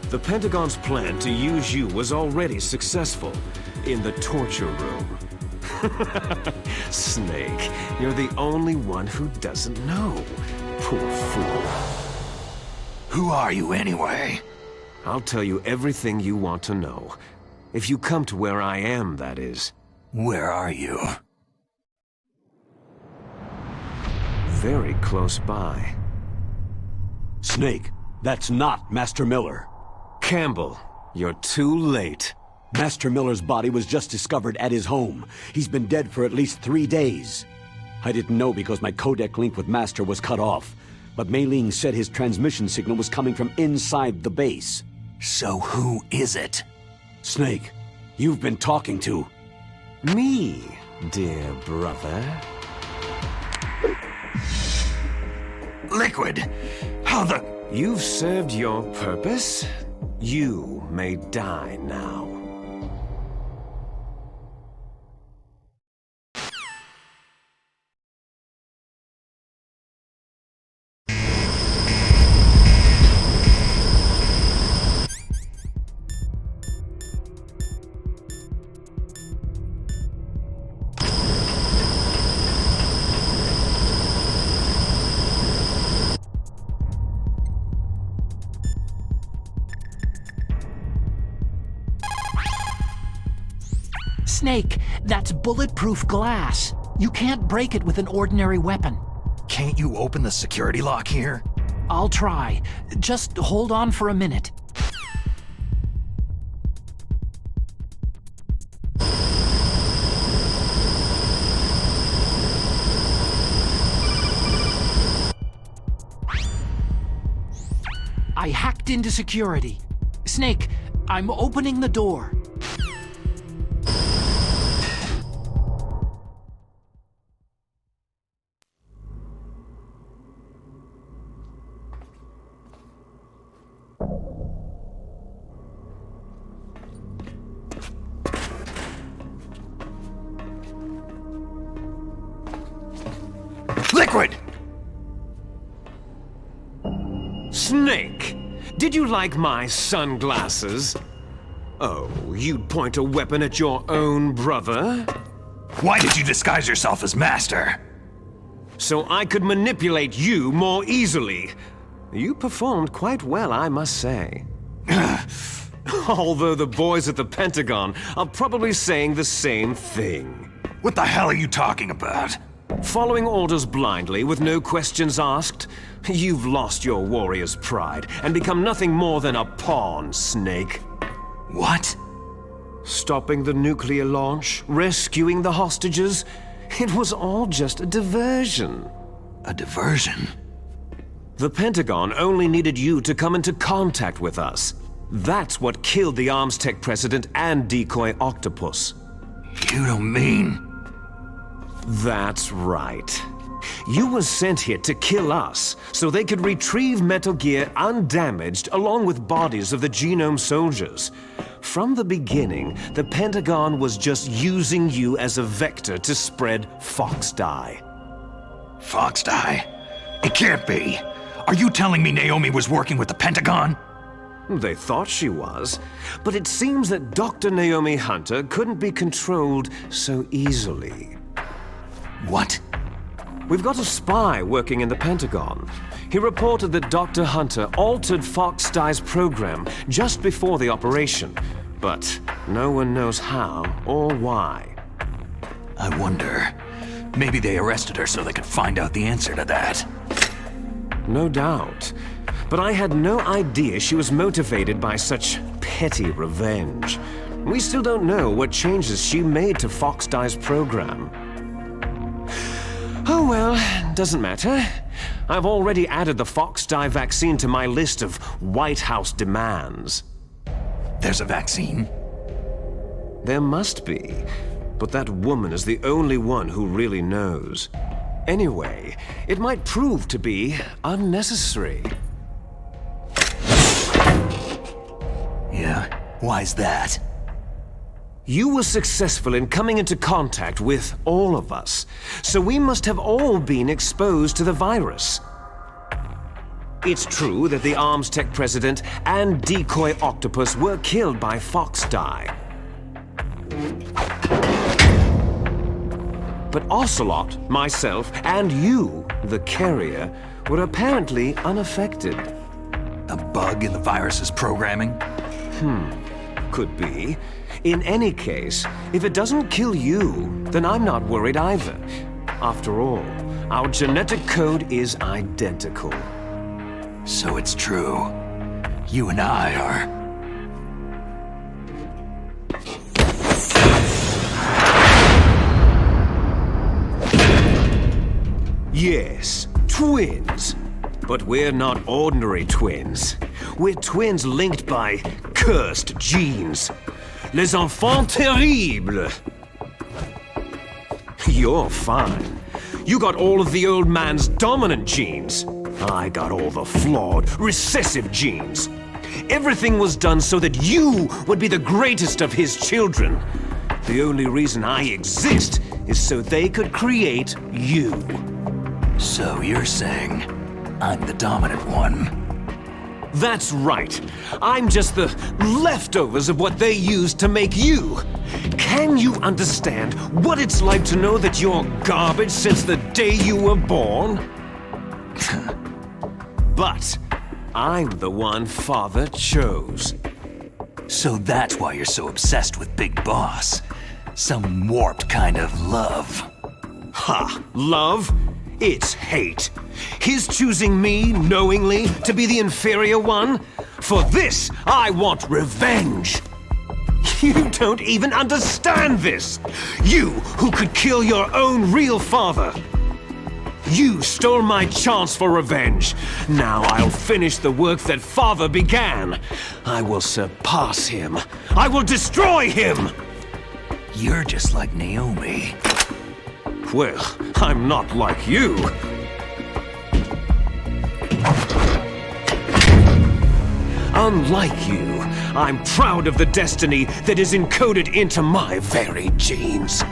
The Pentagon's plan to use you was already successful in the torture room. Snake, you're the only one who doesn't know. Poor fool. Who are you anyway? I'll tell you everything you want to know. If you come to where I am, that is. Where are you? Very close by. Snake, that's not Master Miller. Campbell, you're too late. Master Miller's body was just discovered at his home. He's been dead for at least 3 days. I didn't know because my codec link with Master was cut off. But Mei Ling said his transmission signal was coming from inside the base. So who is it? Snake, you've been talking to... Me, dear brother. Liquid! How the... You've served your purpose. You may die now. Snake, that's bulletproof glass. You can't break it with an ordinary weapon. Can't you open the security lock here? I'll try. Just hold on for a minute. I hacked into security. Snake, I'm opening the door. Liquid! Snake! Did you like my sunglasses? Oh, you'd point a weapon at your own brother? Why did you disguise yourself as Master? So I could manipulate you more easily. You performed quite well, I must say. Although the boys at the Pentagon are probably saying the same thing. What the hell are you talking about? Following orders blindly with no questions asked? You've lost your warrior's pride and become nothing more than a pawn, Snake. What? Stopping the nuclear launch, rescuing the hostages, it was all just a diversion. A diversion? The Pentagon only needed you to come into contact with us. That's what killed the Arms Tech president and decoy octopus. You don't mean... That's right. You were sent here to kill us, so they could retrieve Metal Gear undamaged along with bodies of the Genome soldiers. From the beginning, the Pentagon was just using you as a vector to spread Fox dye. Fox dye? It can't be. Are you telling me Naomi was working with the Pentagon? They thought she was, but it seems that Dr. Naomi Hunter couldn't be controlled so easily. What? We've got a spy working in the Pentagon. He reported that Dr. Hunter altered Fox dye's program just before the operation, but no one knows how or why. I wonder, maybe they arrested her so they could find out the answer to that. No doubt. But I had no idea she was motivated by such petty revenge. We still don't know what changes she made to Fox dye's program. Oh well, doesn't matter. I've already added the Fox dye vaccine to my list of White House demands. There's a vaccine? There must be, but that woman is the only one who really knows. Anyway, it might prove to be unnecessary. Yeah? Why's that? You were successful in coming into contact with all of us, so we must have all been exposed to the virus. It's true that the Arms Tech president and decoy octopus were killed by Fox Die. But Ocelot, myself, and you, the carrier, were apparently unaffected. A bug in the virus's programming? Could be. In any case, if it doesn't kill you, then I'm not worried either. After all, our genetic code is identical. So it's true. You and I are... Yes, twins. But we're not ordinary twins. We're twins linked by cursed genes. Les enfants terribles. You're fine. You got all of the old man's dominant genes. I got all the flawed, recessive genes. Everything was done so that you would be the greatest of his children. The only reason I exist is so they could create you. So you're saying I'm the dominant one? That's right. I'm just the leftovers of what they used to make you. Can you understand what it's like to know that you're garbage since the day you were born? But I'm the one Father chose. So that's why you're so obsessed with Big Boss. Some warped kind of love. Ha! Love? It's hate. His choosing me, knowingly, to be the inferior one? For this, I want revenge. You don't even understand this. You, who could kill your own real father. You stole my chance for revenge. Now I'll finish the work that Father began. I will surpass him. I will destroy him! You're just like Naomi. Well, I'm not like you. Unlike you, I'm proud of the destiny that is encoded into my very genes.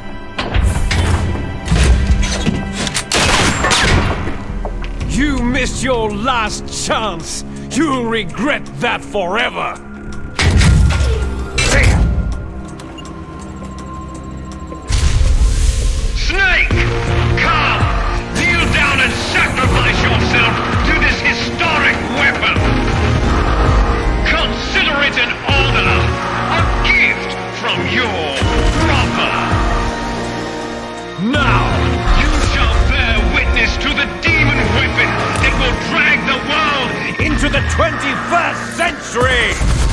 You missed your last chance. You'll regret that forever. Snake! Come! Kneel down and sacrifice yourself to this historic weapon! Consider it an honor, a gift from your brother! Now, you shall bear witness to the demon weapon that will drag the world into the 21st century!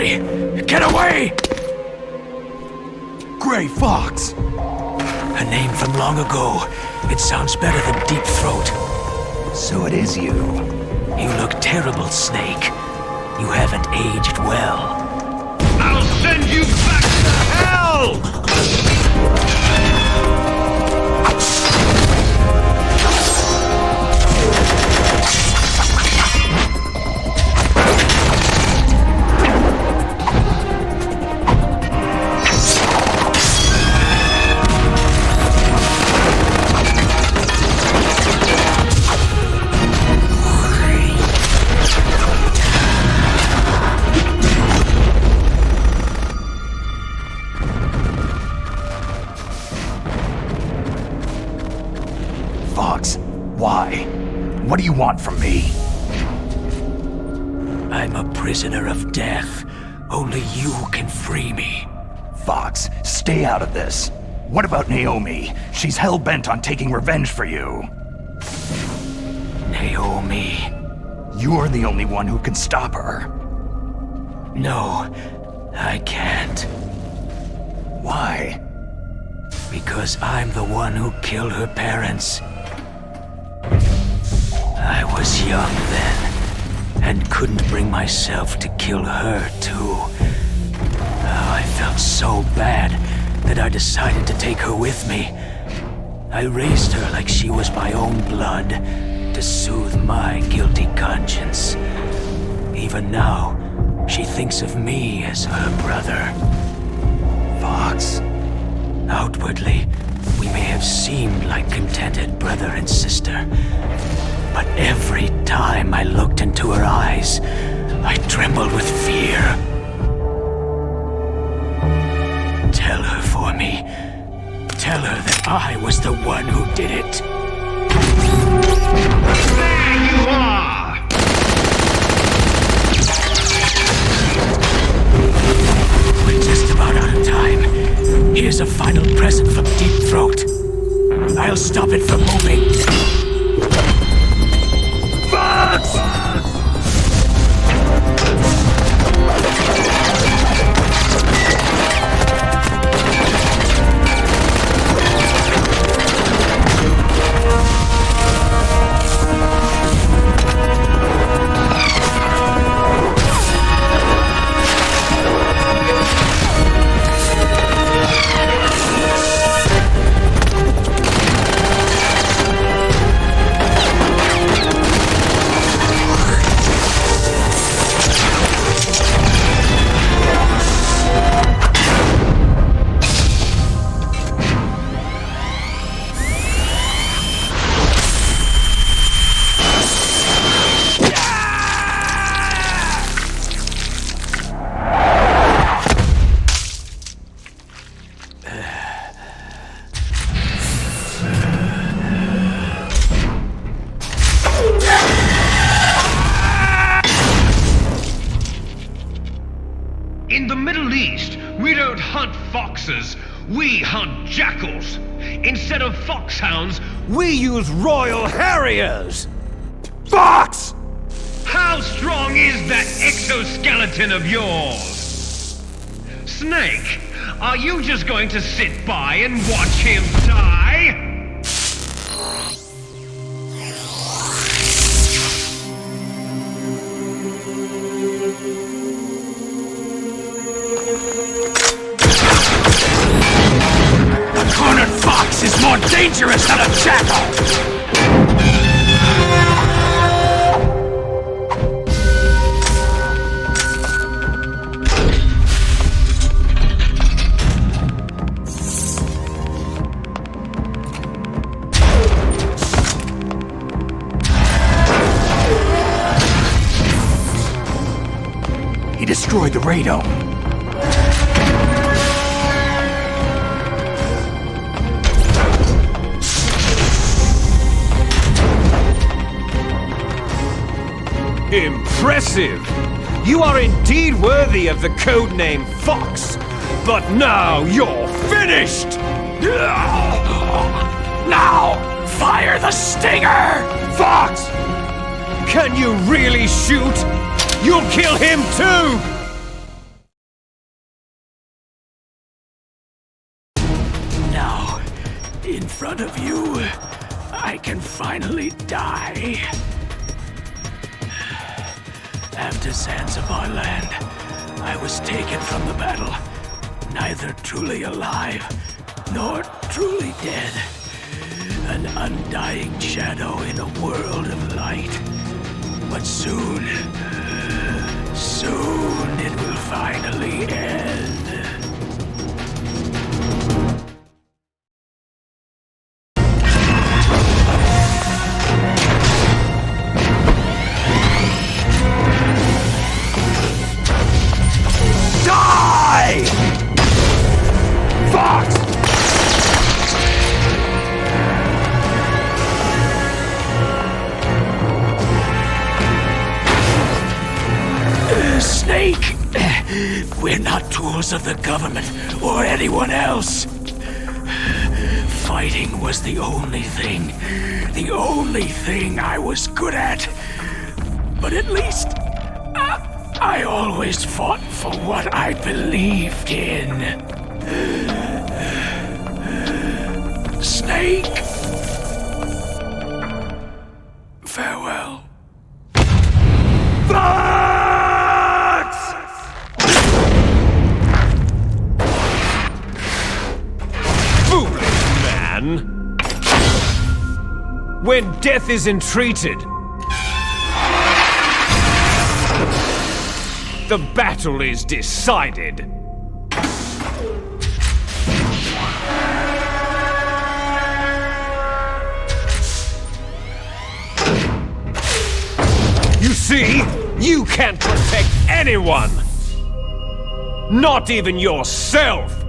boy! Get away! Gray Fox! A name from long ago. It sounds better than Deep Throat. So it is you. You look terrible, Snake. You haven't aged well. I'll send you back to hell! Fox, why? What do you want from me? I'm a prisoner of death. Only you can free me. Fox, stay out of this. What about Naomi? She's hell-bent on taking revenge for you. Naomi. You're the only one who can stop her. No, I can't. Why? Because I'm the one who killed her parents. I was young then, and couldn't bring myself to kill her too. Oh, I felt so bad that I decided to take her with me. I raised her like she was my own blood, to soothe my guilty conscience. Even now, she thinks of me as her brother. Fox. Outwardly, we may have seemed like contented brother and sister, but every time I looked into her eyes, I trembled with fear. Tell her for me. Tell her that I was the one who did it. There you are! We're just about out of time. Here's a final present from Deep Throat. I'll stop it from moving. Fox! In the Middle East, we don't hunt foxes, we hunt jackals. Instead of foxhounds, We use Royal Harriers! Fox! How strong is that exoskeleton of yours? Snake, are you just going to sit by and watch him die? A cornered fox is more dangerous than a jackal! He destroyed the radome. Impressive! You are indeed worthy of the codename Fox, but now you're finished! Now, fire the stinger! Fox! Can you really shoot? You'll kill him too! in front of you, I can finally die. After Zanzibar land, I was taken from the battle, neither truly alive nor truly dead. An undying shadow in a world of light. But soon it will finally end. Die! Fox! Snake! We're not tools of the government or anyone else. Fighting was the only thing I was good at. But at least, I always fought for what I believed in. Snake! Farewell. When death is entreated, the battle is decided. You see, you can't protect anyone! Not even yourself!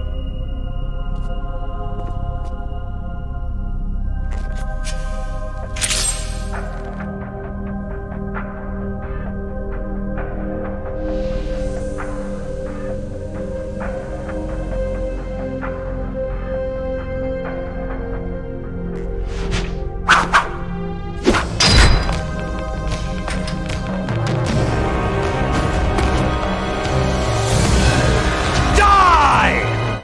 Die!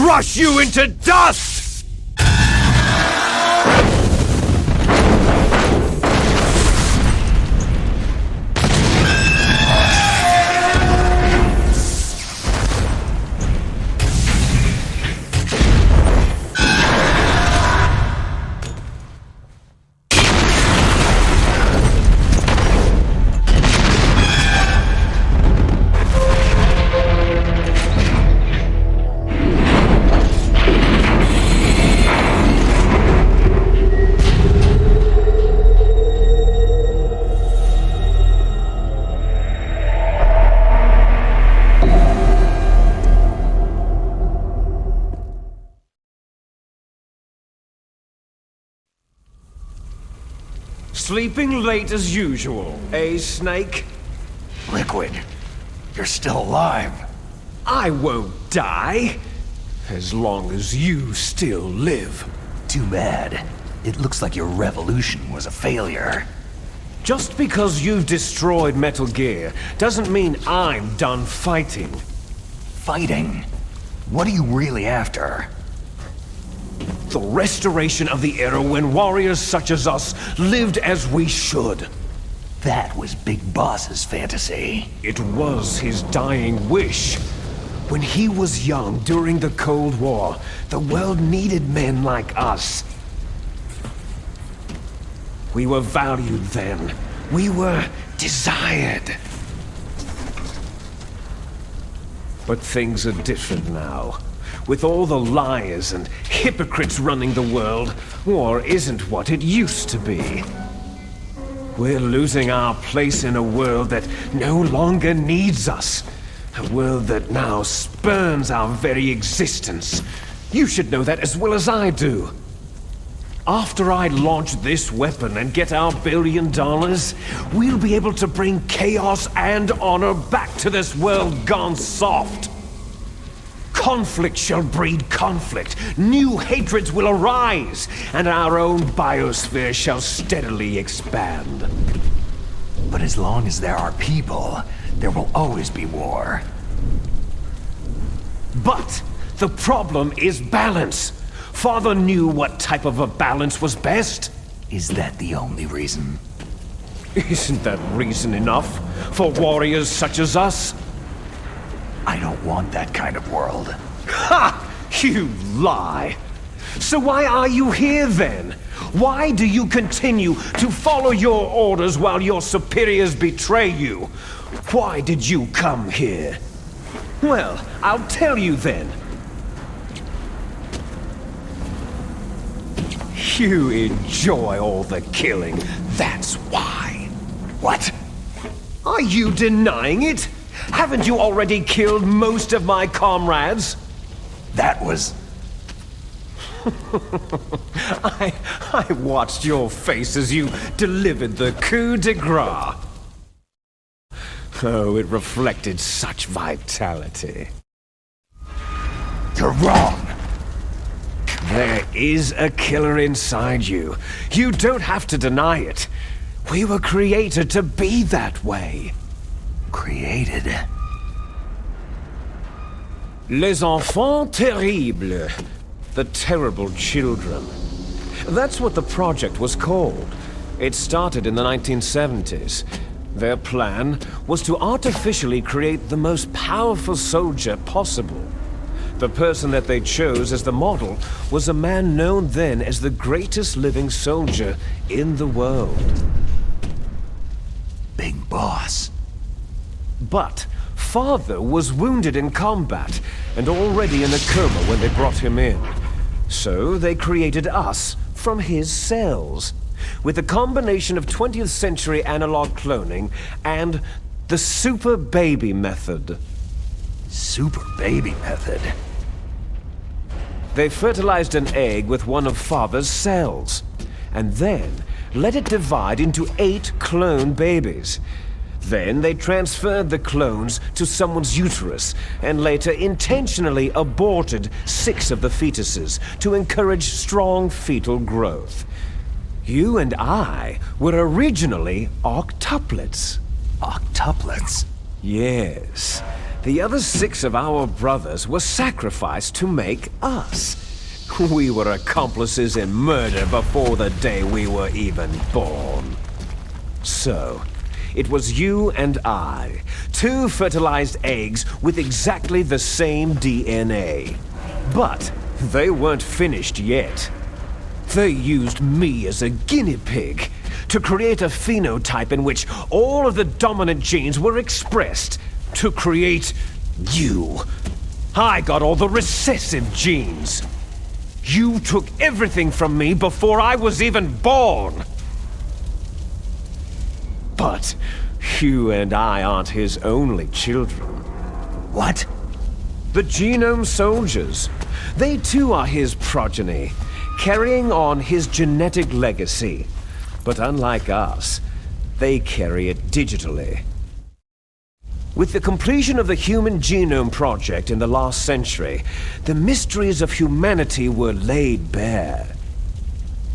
crush you into dust! Sleeping late as usual, eh, Snake? Liquid, you're still alive. I won't die, as long as you still live. Too bad. It looks like your revolution was a failure. Just because you've destroyed Metal Gear doesn't mean I'm done fighting. Fighting? What are you really after? The restoration of the era when warriors such as us lived as we should. That was Big Boss's fantasy. It was his dying wish. When he was young during the Cold War, the world needed men like us. We were valued then. We were desired. But things are different now. With all the liars and hypocrites running the world, war isn't what it used to be. We're losing our place in a world that no longer needs us. A world that now spurns our very existence. You should know that as well as I do. After I launch this weapon and get our $1 billion, we'll be able to bring chaos and honor back to this world gone soft. Conflict shall breed conflict, new hatreds will arise, and our own biosphere shall steadily expand. But as long as there are people, there will always be war. But the problem is balance. Father knew what type of a balance was best. Is that the only reason? Isn't that reason enough for warriors such as us? I don't want that kind of world. Ha! You lie! So why are you here then? Why do you continue to follow your orders while your superiors betray you? Why did you come here? Well, I'll tell you then. You enjoy all the killing, that's why. What? Are you denying it? Haven't you already killed most of my comrades? That was... I watched your face as you delivered the coup de grace. Oh, it reflected such vitality. You're wrong. There is a killer inside you. You don't have to deny it. We were created to be that way. Created? Les enfants terribles. The terrible children. That's what the project was called. It started in the 1970s. Their plan was to artificially create the most powerful soldier possible. The person that they chose as the model was a man known then as the greatest living soldier in the world. Big Boss. But Father was wounded in combat and already in a coma when they brought him in. So they created us from his cells, with a combination of 20th century analog cloning and the super baby method. Super baby method? They fertilized an egg with one of Father's cells, and then let it divide into 8 clone babies. Then they transferred the clones to someone's uterus, and later intentionally aborted 6 of the fetuses to encourage strong fetal growth. You and I were originally octuplets. Octuplets? Yes. The other 6 of our brothers were sacrificed to make us. We were accomplices in murder before the day we were even born. So, it was you and I, 2 fertilized eggs with exactly the same DNA. But they weren't finished yet. They used me as a guinea pig to create a phenotype in which all of the dominant genes were expressed to create you. I got all the recessive genes. You took everything from me before I was even born. But you and I aren't his only children. What? The Genome Soldiers. They too are his progeny, carrying on his genetic legacy. But unlike us, they carry it digitally. With the completion of the Human Genome Project in the last century, the mysteries of humanity were laid bare.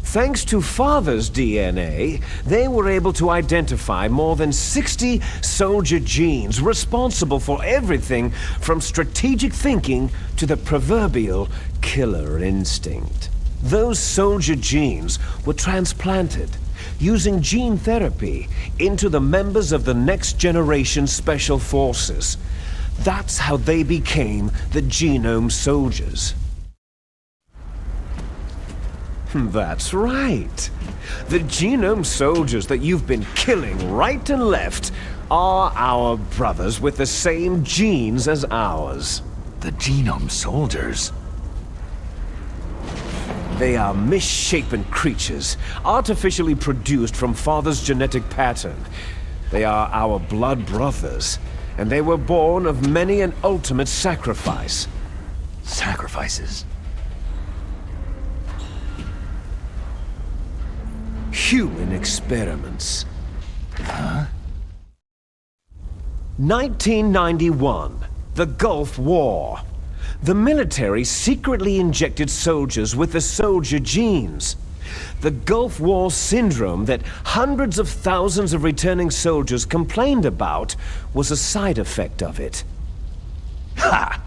Thanks to Father's DNA, they were able to identify more than 60 soldier genes responsible for everything from strategic thinking to the proverbial killer instinct. Those soldier genes were transplanted, using gene therapy, into the members of the next generation Special Forces. That's how they became the Genome Soldiers. That's right. The Genome Soldiers that you've been killing right and left are our brothers with the same genes as ours. The Genome Soldiers? They are misshapen creatures, artificially produced from Father's genetic pattern. They are our blood brothers, and they were born of many an ultimate sacrifice. Sacrifices? Human experiments. Huh? 1991, the Gulf War. The military secretly injected soldiers with the soldier genes. The Gulf War syndrome that hundreds of thousands of returning soldiers complained about was a side effect of it. Ha!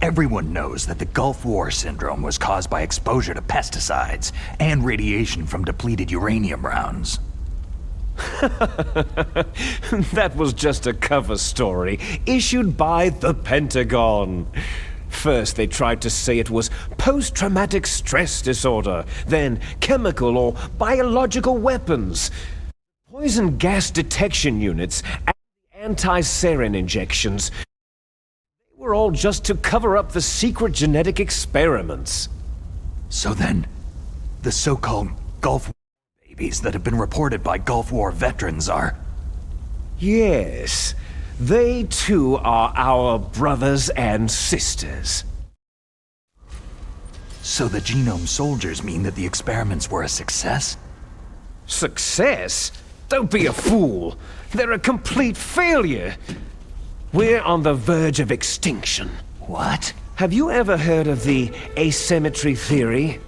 Everyone knows that the Gulf War syndrome was caused by exposure to pesticides and radiation from depleted uranium rounds. That was just a cover story issued by the Pentagon. First, they tried to say it was post-traumatic stress disorder, then chemical or biological weapons, poison gas detection units, and anti-sarin injections. They were all just to cover up the secret genetic experiments. So then, the so-called Gulf War babies that have been reported by Gulf War veterans are... Yes. They too are our brothers and sisters. So the Genome Soldiers mean that the experiments were a success? Success? Don't be a fool. They're a complete failure. We're on the verge of extinction. What? Have you ever heard of the asymmetry theory?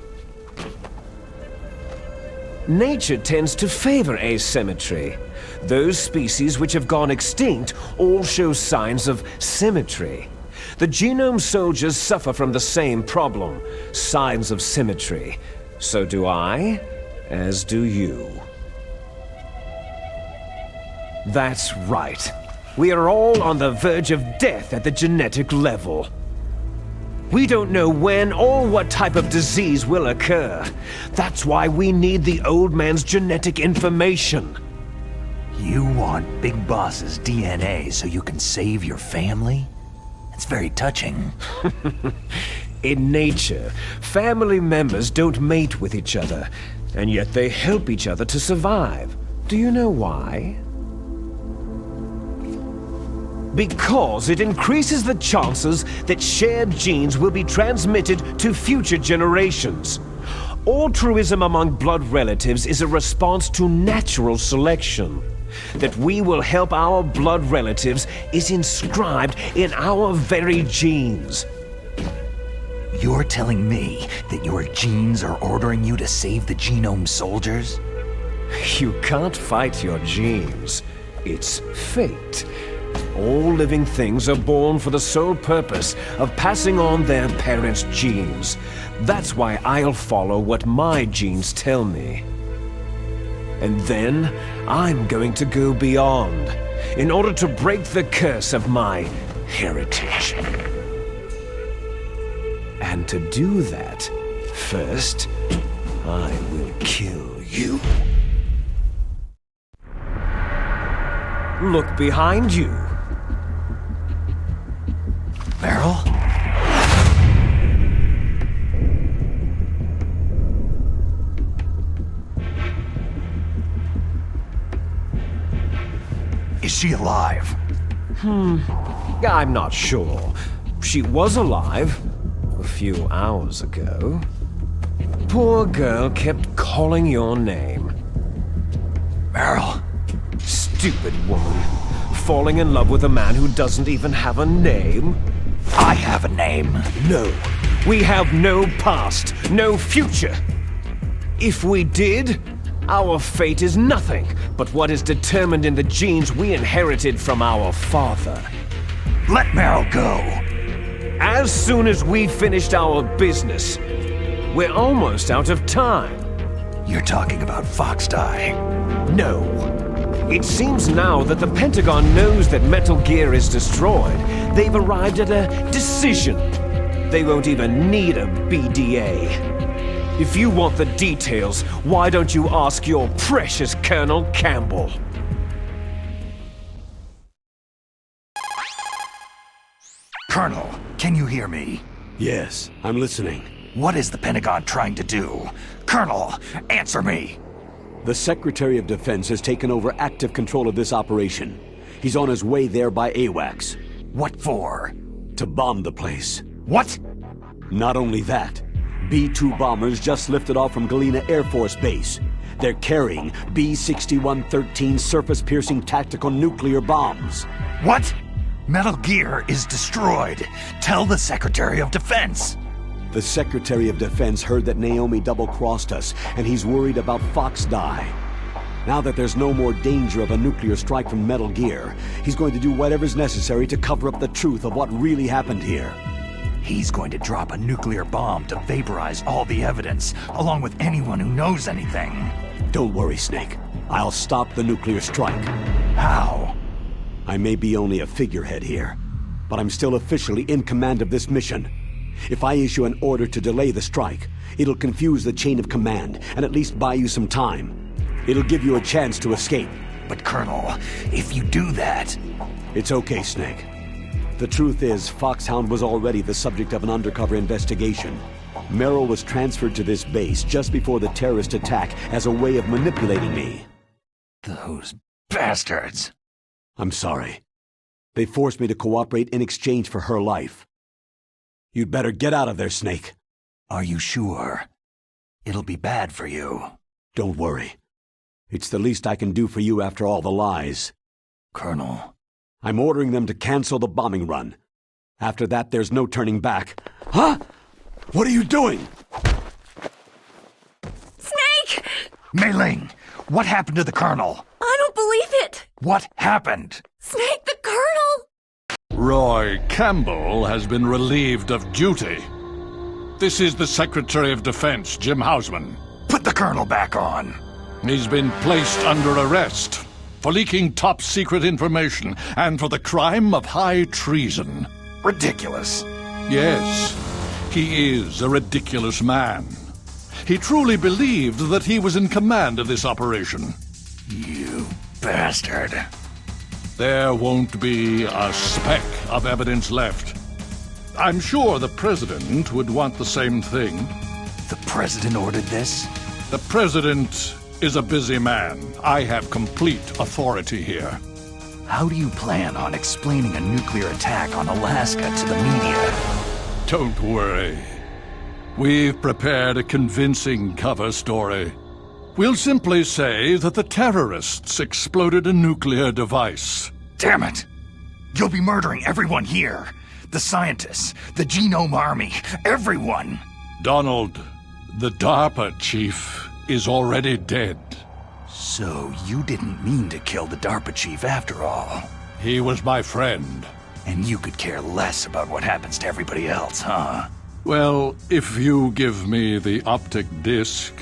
Nature tends to favor asymmetry. Those species which have gone extinct all show signs of symmetry. The Genome Soldiers suffer from the same problem, signs of symmetry. So do I, as do you. That's right. We are all on the verge of death at the genetic level. We don't know when or what type of disease will occur. That's why we need the old man's genetic information. You want Big Boss's DNA so you can save your family? It's very touching. In nature, family members don't mate with each other, and yet they help each other to survive. Do you know why? Because it increases the chances that shared genes will be transmitted to future generations. Altruism among blood relatives is a response to natural selection. That we will help our blood relatives is inscribed in our very genes. You're telling me that your genes are ordering you to save the Genome Soldiers? You can't fight your genes. It's fate. All living things are born for the sole purpose of passing on their parents' genes. That's why I'll follow what my genes tell me. And then, I'm going to go beyond, in order to break the curse of my heritage. And to do that, first, I will kill you. Look behind you. Meryl? Is she alive? I'm not sure. She was alive a few hours ago. Poor girl kept calling your name. Meryl? Stupid woman. Falling in love with a man who doesn't even have a name? I have a name. No. We have no past, no future. If we did, our fate is nothing but what is determined in the genes we inherited from our father. Let Meryl go. As soon as we finished our business, we're almost out of time. You're talking about Fox Die. No. It seems now that the Pentagon knows that Metal Gear is destroyed. They've arrived at a decision. They won't even need a BDA. If you want the details, why don't you ask your precious Colonel Campbell? Colonel, can you hear me? Yes, I'm listening. What is the Pentagon trying to do? Colonel, answer me! The Secretary of Defense has taken over active control of this operation. He's on his way there by AWACS. What for? To bomb the place. What? Not only that, B-2 bombers just lifted off from Galena Air Force Base. They're carrying B-6113 surface-piercing tactical nuclear bombs. What? Metal Gear is destroyed. Tell the Secretary of Defense. The Secretary of Defense heard that Naomi double-crossed us, and he's worried about Fox Die. Now that there's no more danger of a nuclear strike from Metal Gear, he's going to do whatever's necessary to cover up the truth of what really happened here. He's going to drop a nuclear bomb to vaporize all the evidence, along with anyone who knows anything. Don't worry, Snake. I'll stop the nuclear strike. How? I may be only a figurehead here, but I'm still officially in command of this mission. If I issue an order to delay the strike, it'll confuse the chain of command and at least buy you some time. It'll give you a chance to escape. But Colonel, if you do that... It's okay, Snake. The truth is, Foxhound was already the subject of an undercover investigation. Merrill was transferred to this base just before the terrorist attack as a way of manipulating me. Those bastards! I'm sorry. They forced me to cooperate in exchange for her life. You'd better get out of there, Snake. Are you sure? It'll be bad for you. Don't worry. It's the least I can do for you after all the lies. Colonel... I'm ordering them to cancel the bombing run. After that, there's no turning back. Huh? What are you doing? Snake! Mei Ling, what happened to the Colonel? I don't believe it! What happened? Snake, the Colonel! Roy Campbell has been relieved of duty. This is the Secretary of Defense, Jim Hausman. Put the Colonel back on. He's been placed under arrest for leaking top-secret information and for the crime of high treason. Ridiculous. Yes, he is a ridiculous man. He truly believed that he was in command of this operation. You bastard. There won't be a speck of evidence left. I'm sure the President would want the same thing. The President ordered this? The President is a busy man. I have complete authority here. How do you plan on explaining a nuclear attack on Alaska to the media? Don't worry. We've prepared a convincing cover story. We'll simply say that the terrorists exploded a nuclear device. Damn it! You'll be murdering everyone here. The scientists, the Genome Army, everyone. Donald, the DARPA chief is already dead. So you didn't mean to kill the DARPA chief after all? He was my friend. And you could care less about what happens to everybody else, huh? Well, if you give me the optic disc,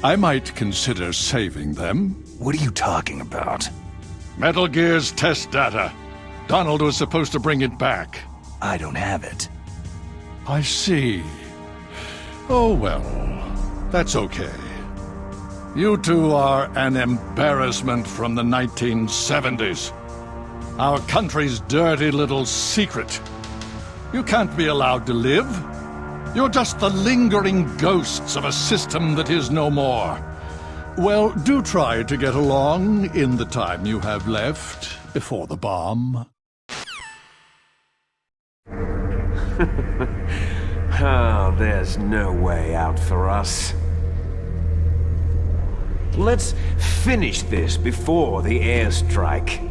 I might consider saving them. What are you talking about? Metal Gear's test data. Donald was supposed to bring it back. I don't have it. I see. Oh well, that's okay. You two are an embarrassment from the 1970s. Our country's dirty little secret. You can't be allowed to live. You're just the lingering ghosts of a system that is no more. Well, do try to get along in the time you have left before the bomb. Oh, there's no way out for us. Let's finish this before the airstrike.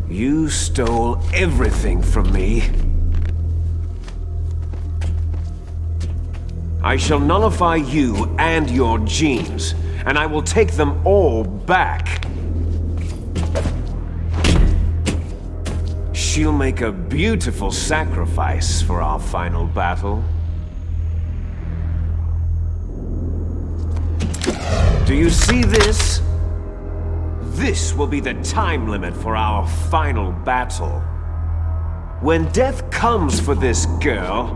You stole everything from me. I shall nullify you and your genes, and I will take them all back. She'll make a beautiful sacrifice for our final battle. Do you see this? This will be the time limit for our final battle. When death comes for this girl,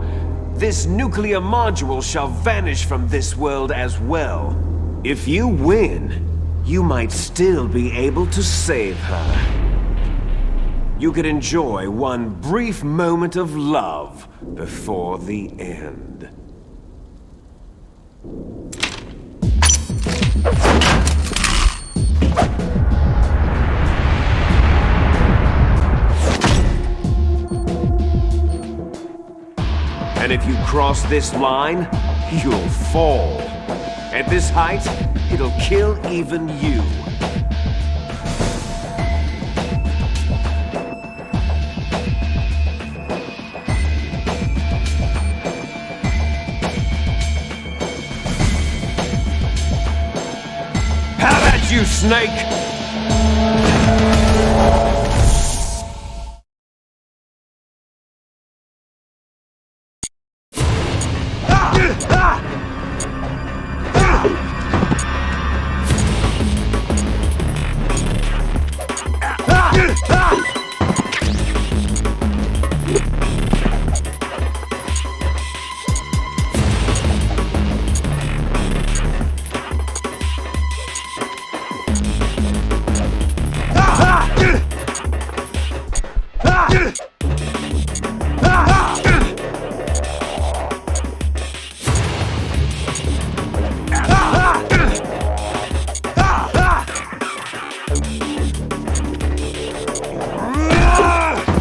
this nuclear module shall vanish from this world as well. If you win, you might still be able to save her. You could enjoy one brief moment of love before the end. And if you cross this line, you'll fall. At this height, it'll kill even you. How about you, Snake?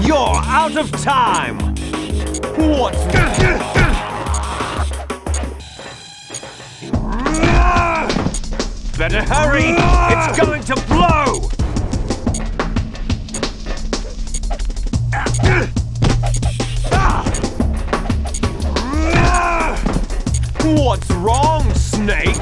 You're out of time! What? Better hurry! It's going to blow! What's wrong, Snake?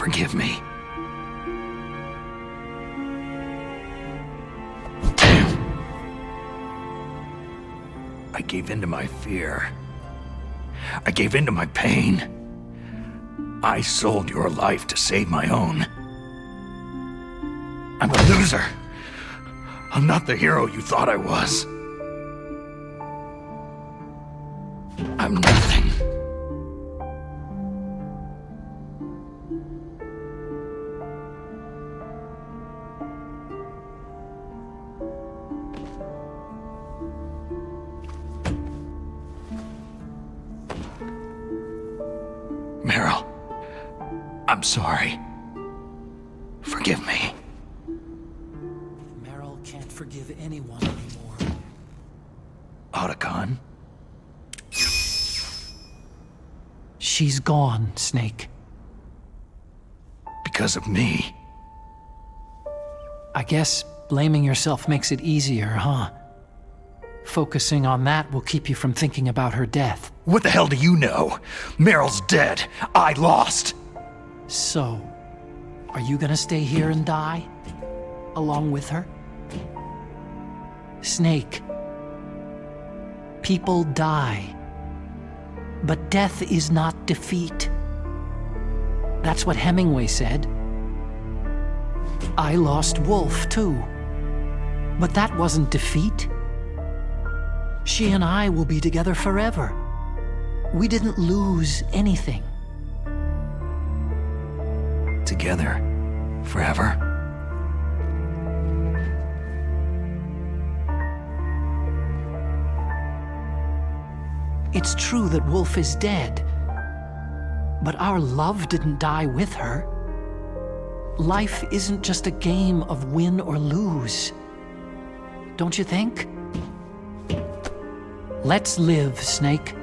Forgive me. Damn. I gave in to my fear. I gave in to my pain. I sold your life to save my own. I'm a loser. I'm not the hero you thought I was. I'm nothing. Meryl, I'm sorry. Forgive me. Meryl can't forgive anyone anymore. Otacon? She's gone, Snake. Because of me? I guess blaming yourself makes it easier, huh? Focusing on that will keep you from thinking about her death. What the hell do you know? Meryl's dead. I lost. So, are you gonna stay here and die? Along with her? Snake. People die. But death is not defeat. That's what Hemingway said. I lost Wolf, too. But that wasn't defeat. She and I will be together forever. We didn't lose anything. Together? Forever? It's true that Wolf is dead. But our love didn't die with her. Life isn't just a game of win or lose. Don't you think? Let's live, Snake.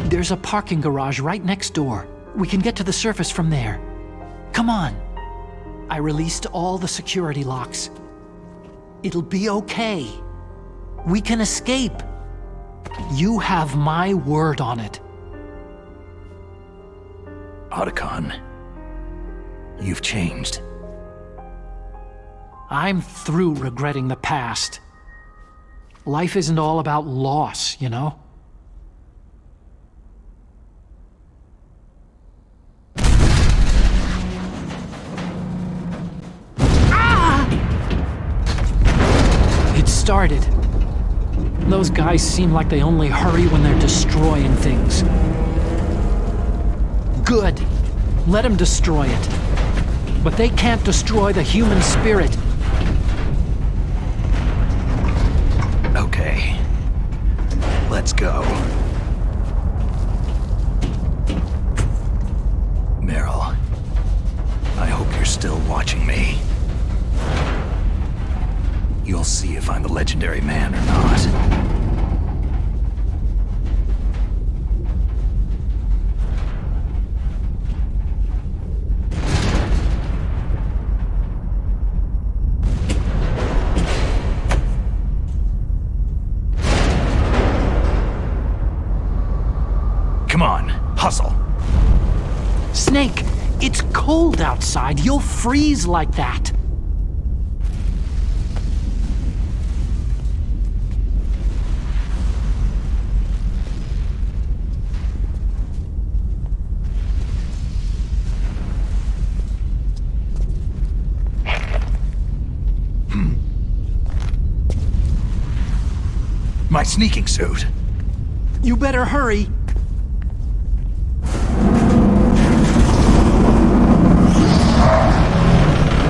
There's a parking garage right next door. We can get to the surface from there. Come on. I released all the security locks. It'll be okay. We can escape. You have my word on it. Otacon, you've changed. I'm through regretting the past. Life isn't all about loss, you know? Ah! It started. Those guys seem like they only hurry when they're destroying things. Good. Let them destroy it. But they can't destroy the human spirit. Okay. Let's go. Meryl, I hope you're still watching me. You'll see if I'm the legendary man or not. Come on, hustle. Snake, it's cold outside. You'll freeze like that. My sneaking suit. You better hurry.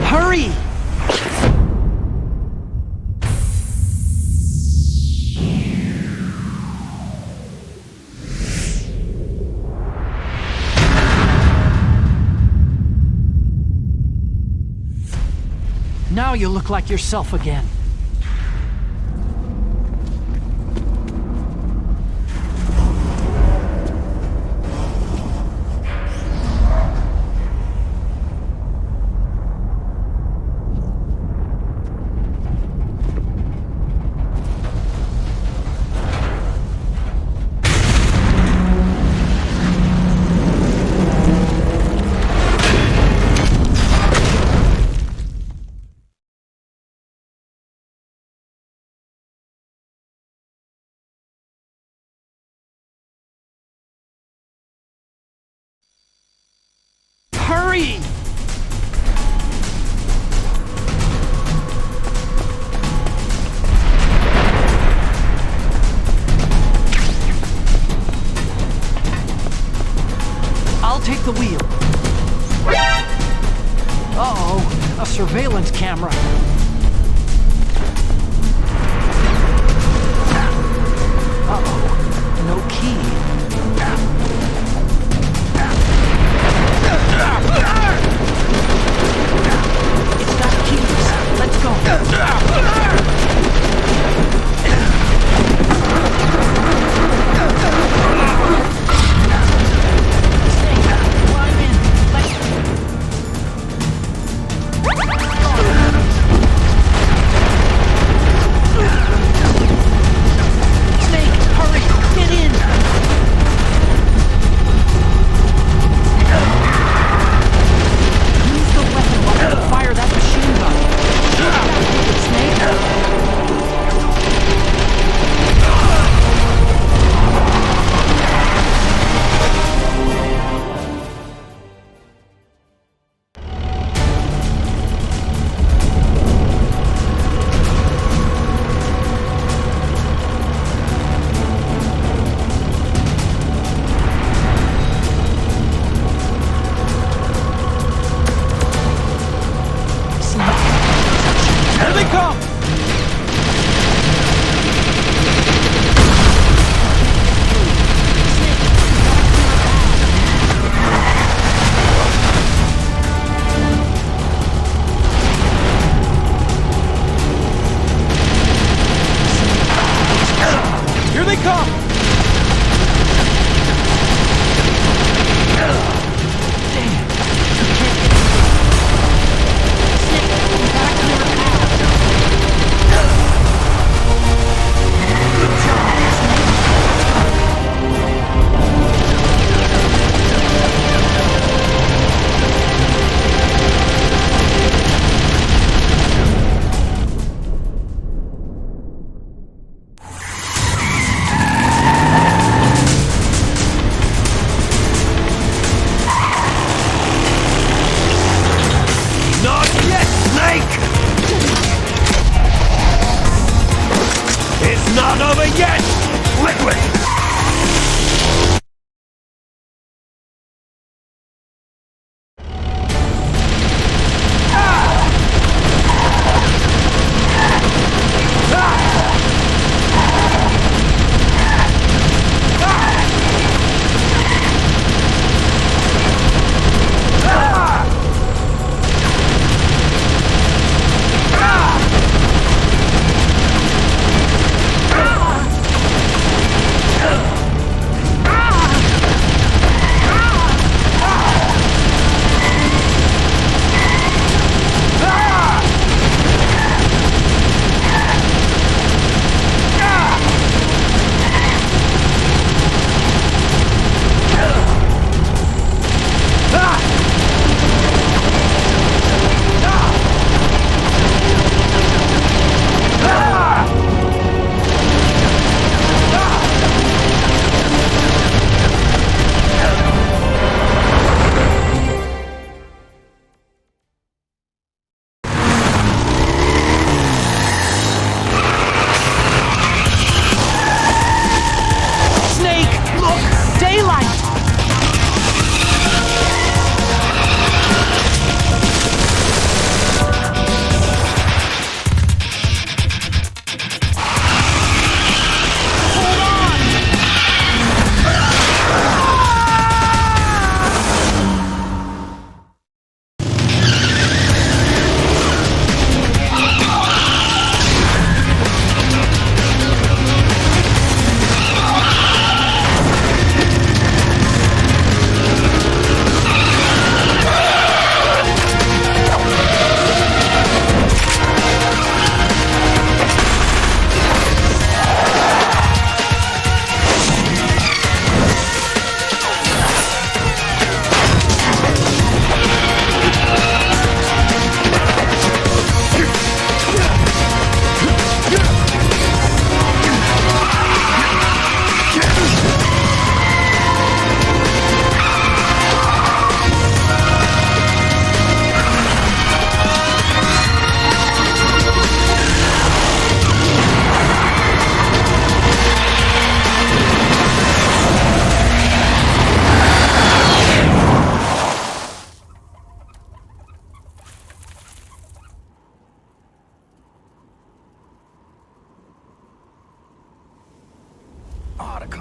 Hurry! Now you look like yourself again. Hurry! I'll take the wheel. Uh-oh, a surveillance camera. Uh-oh, no key. It's got keys. Let's go.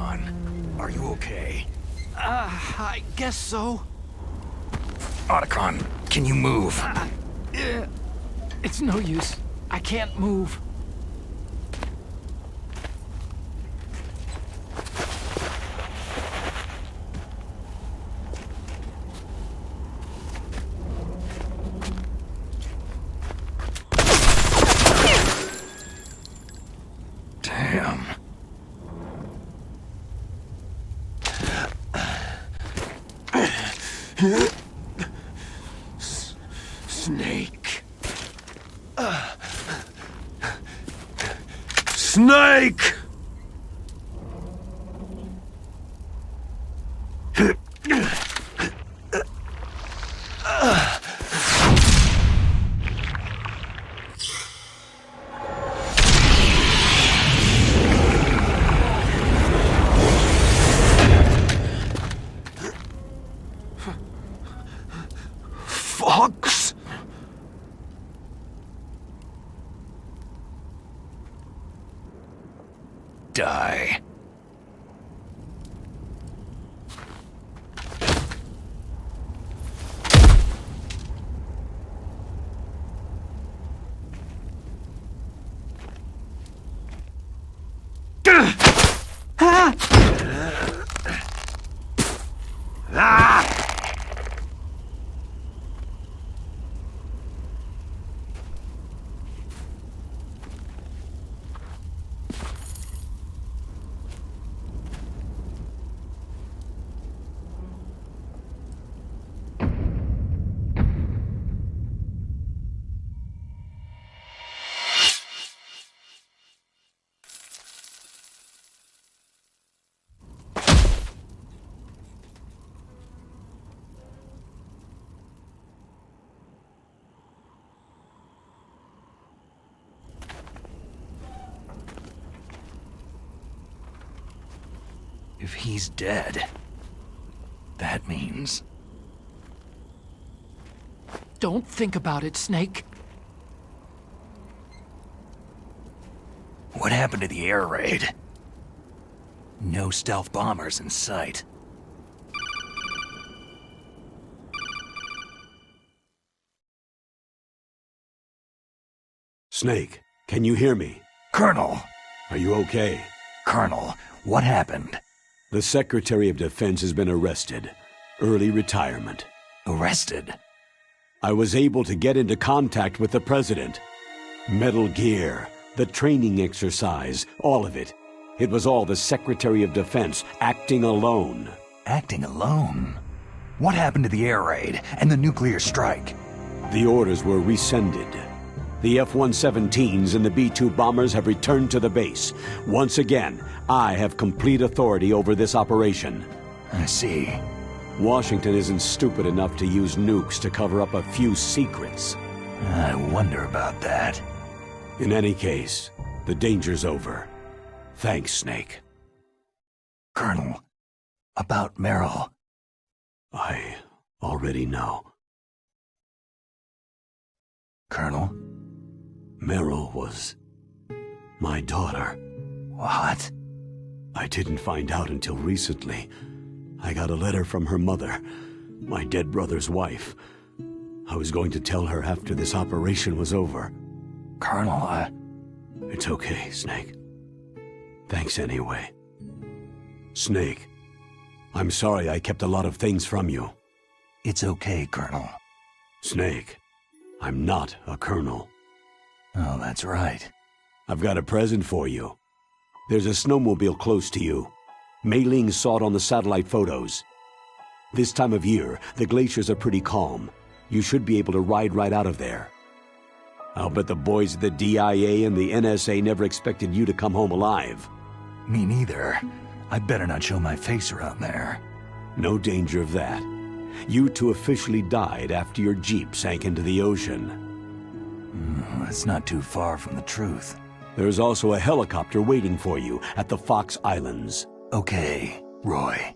Otacon, are you okay? I guess so. Otacon, can you move? It's no use. I can't move. Damn. Snake. Snake! Fox? Die. If he's dead, that means... Don't think about it, Snake. What happened to the air raid? No stealth bombers in sight. Snake, can you hear me? Colonel! Are you okay? Colonel, what happened? The Secretary of Defense has been arrested. Early retirement. Arrested? I was able to get into contact with the President. Metal Gear, the training exercise, all of it. It was all the Secretary of Defense acting alone. Acting alone? What happened to the air raid and the nuclear strike? The orders were rescinded. The F-117s and the B-2 bombers have returned to the base. Once again, I have complete authority over this operation. I see. Washington isn't stupid enough to use nukes to cover up a few secrets. I wonder about that. In any case, the danger's over. Thanks, Snake. Colonel, about Meryl. I already know. Colonel? Meryl was my daughter. What? I didn't find out until recently. I got a letter from her mother, my dead brother's wife. I was going to tell her after this operation was over. Colonel, It's okay, Snake. Thanks anyway. Snake, I'm sorry I kept a lot of things from you. It's okay, Colonel. Snake, I'm not a colonel. Oh, that's right. I've got a present for you. There's a snowmobile close to you. Mei Ling saw it on the satellite photos. This time of year, the glaciers are pretty calm. You should be able to ride right out of there. I'll bet the boys at the DIA and the NSA never expected you to come home alive. Me neither. I'd better not show my face around there. No danger of that. You two officially died after your Jeep sank into the ocean. That's not too far from the truth. There's also a helicopter waiting for you at the Fox Islands. Okay, Roy.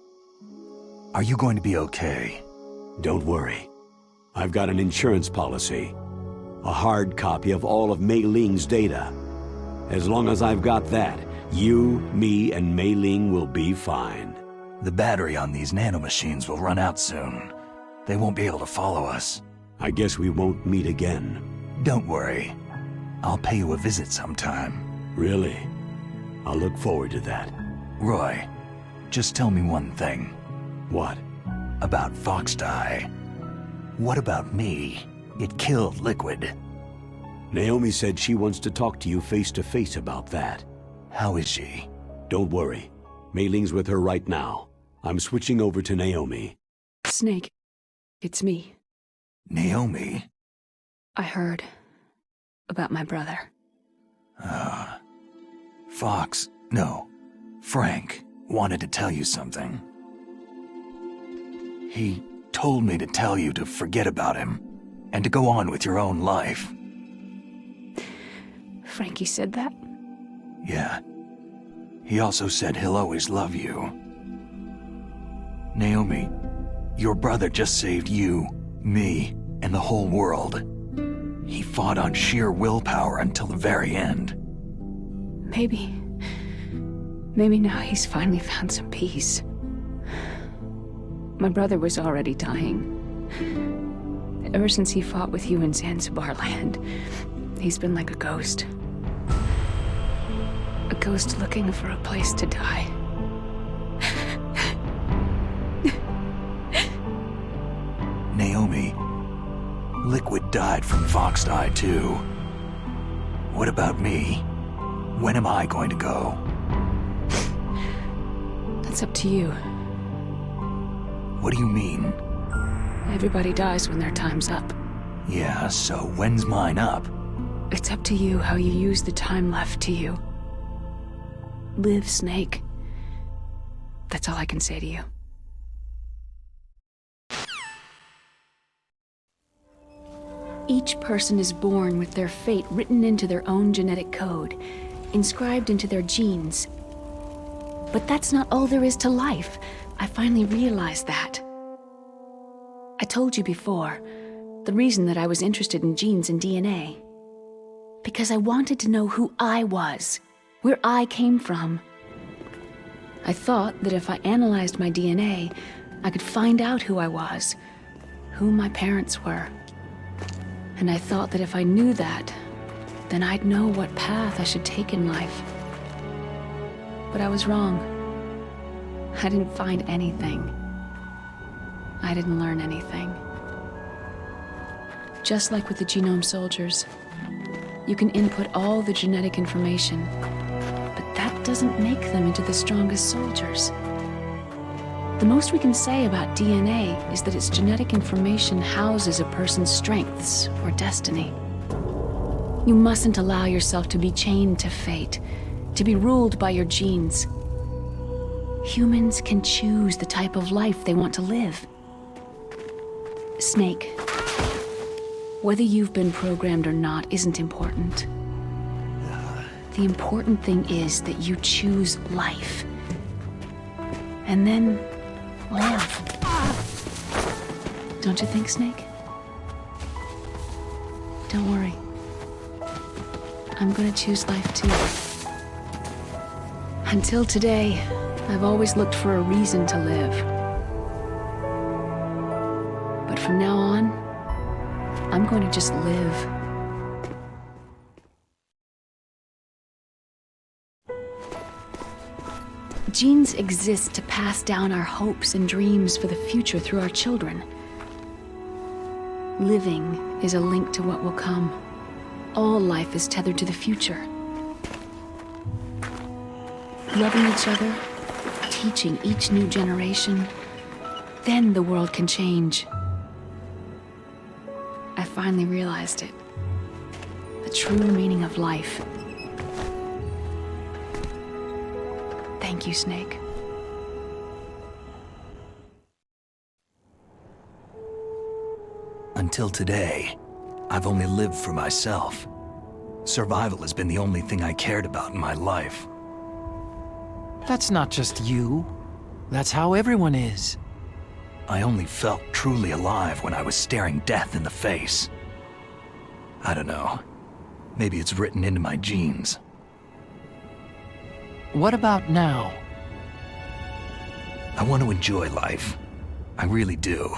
Are you going to be okay? Don't worry. I've got an insurance policy. A hard copy of all of Mei Ling's data. As long as I've got that, You, me, and Mei Ling will be fine. The battery on these nanomachines will run out soon. They won't be able to follow us. I guess we won't meet again. Don't worry. I'll pay you a visit sometime. Really? I'll look forward to that. Roy, just tell me one thing. What? About Foxdie. What about me? It killed Liquid. Naomi said she wants to talk to you face to face about that. How is she? Don't worry. Mei Ling's with her right now. I'm switching over to Naomi. Snake, it's me. Naomi? I heard about my brother. Frank wanted to tell you something. He told me to tell you to forget about him and to go on with your own life. Frankie said that? Yeah. He also said he'll always love you. Naomi, your brother just saved you, me, and the whole world. He fought on sheer willpower until the very end. Maybe now he's finally found some peace. My brother was already dying. Ever since he fought with you in Zanzibar land, he's been like a ghost. A ghost looking for a place to die. Naomi, Liquid died from Foxdie too. What about me? When am I going to go? That's up to you. What do you mean? Everybody dies when their time's up. Yeah, so when's mine up? It's up to you how you use the time left to you. Live, Snake. That's all I can say to you. Each person is born with their fate written into their own genetic code, inscribed into their genes. But that's not all there is to life. I finally realized that. I told you before, the reason that I was interested in genes and DNA. Because I wanted to know who I was, where I came from. I thought that if I analyzed my DNA, I could find out who I was, who my parents were. And I thought that if I knew that, then I'd know what path I should take in life. But I was wrong. I didn't find anything. I didn't learn anything. Just like with the genome soldiers, you can input all the genetic information, but that doesn't make them into the strongest soldiers. The most we can say about DNA is that its genetic information houses a person's strengths or destiny. You mustn't allow yourself to be chained to fate, to be ruled by your genes. Humans can choose the type of life they want to live. Snake, whether you've been programmed or not isn't important. The important thing is that you choose life. And then live. Don't you think, Snake? Don't worry. I'm gonna choose life too. Until today, I've always looked for a reason to live. But from now on, I'm going to just live. Genes exist to pass down our hopes and dreams for the future through our children. Living is a link to what will come. All life is tethered to the future. Loving each other, teaching each new generation, then the world can change. I finally realized it. The true meaning of life. Thank you, Snake. Until today, I've only lived for myself. Survival has been the only thing I cared about in my life. That's not just you. That's how everyone is. I only felt truly alive when I was staring death in the face. I don't know. Maybe it's written into my genes. What about now? I want to enjoy life. I really do.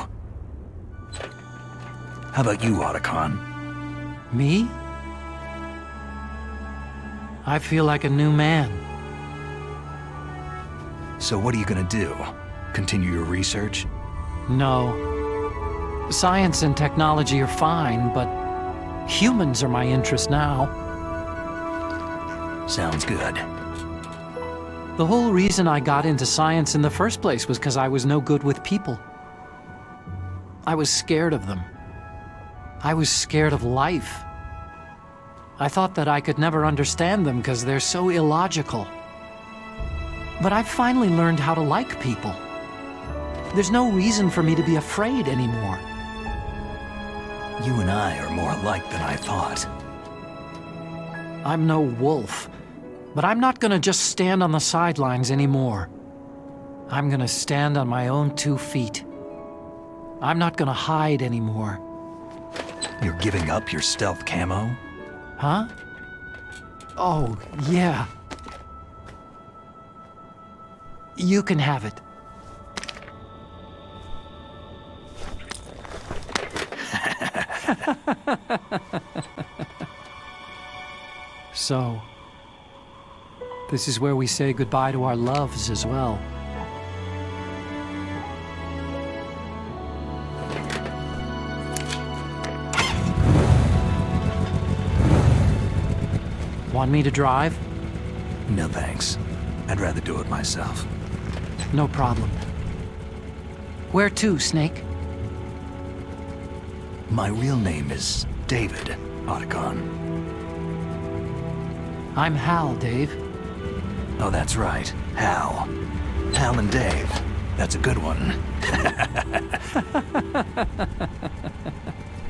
How about you, Otacon? Me? I feel like a new man. So what are you gonna do? Continue your research? No. Science and technology are fine, but humans are my interest now. Sounds good. The whole reason I got into science in the first place was because I was no good with people. I was scared of them. I was scared of life. I thought that I could never understand them because they're so illogical. But I've finally learned how to like people. There's no reason for me to be afraid anymore. You and I are more alike than I thought. I'm no wolf, but I'm not gonna just stand on the sidelines anymore. I'm gonna stand on my own 2 feet. I'm not gonna hide anymore. You're giving up your stealth camo? Huh? Oh, yeah. You can have it. So, this is where we say goodbye to our loves as well. Want me to drive? No thanks. I'd rather do it myself. No problem. Where to, Snake? My real name is David, Otacon. I'm Hal, Dave. Oh, that's right. Hal. Hal and Dave. That's a good one.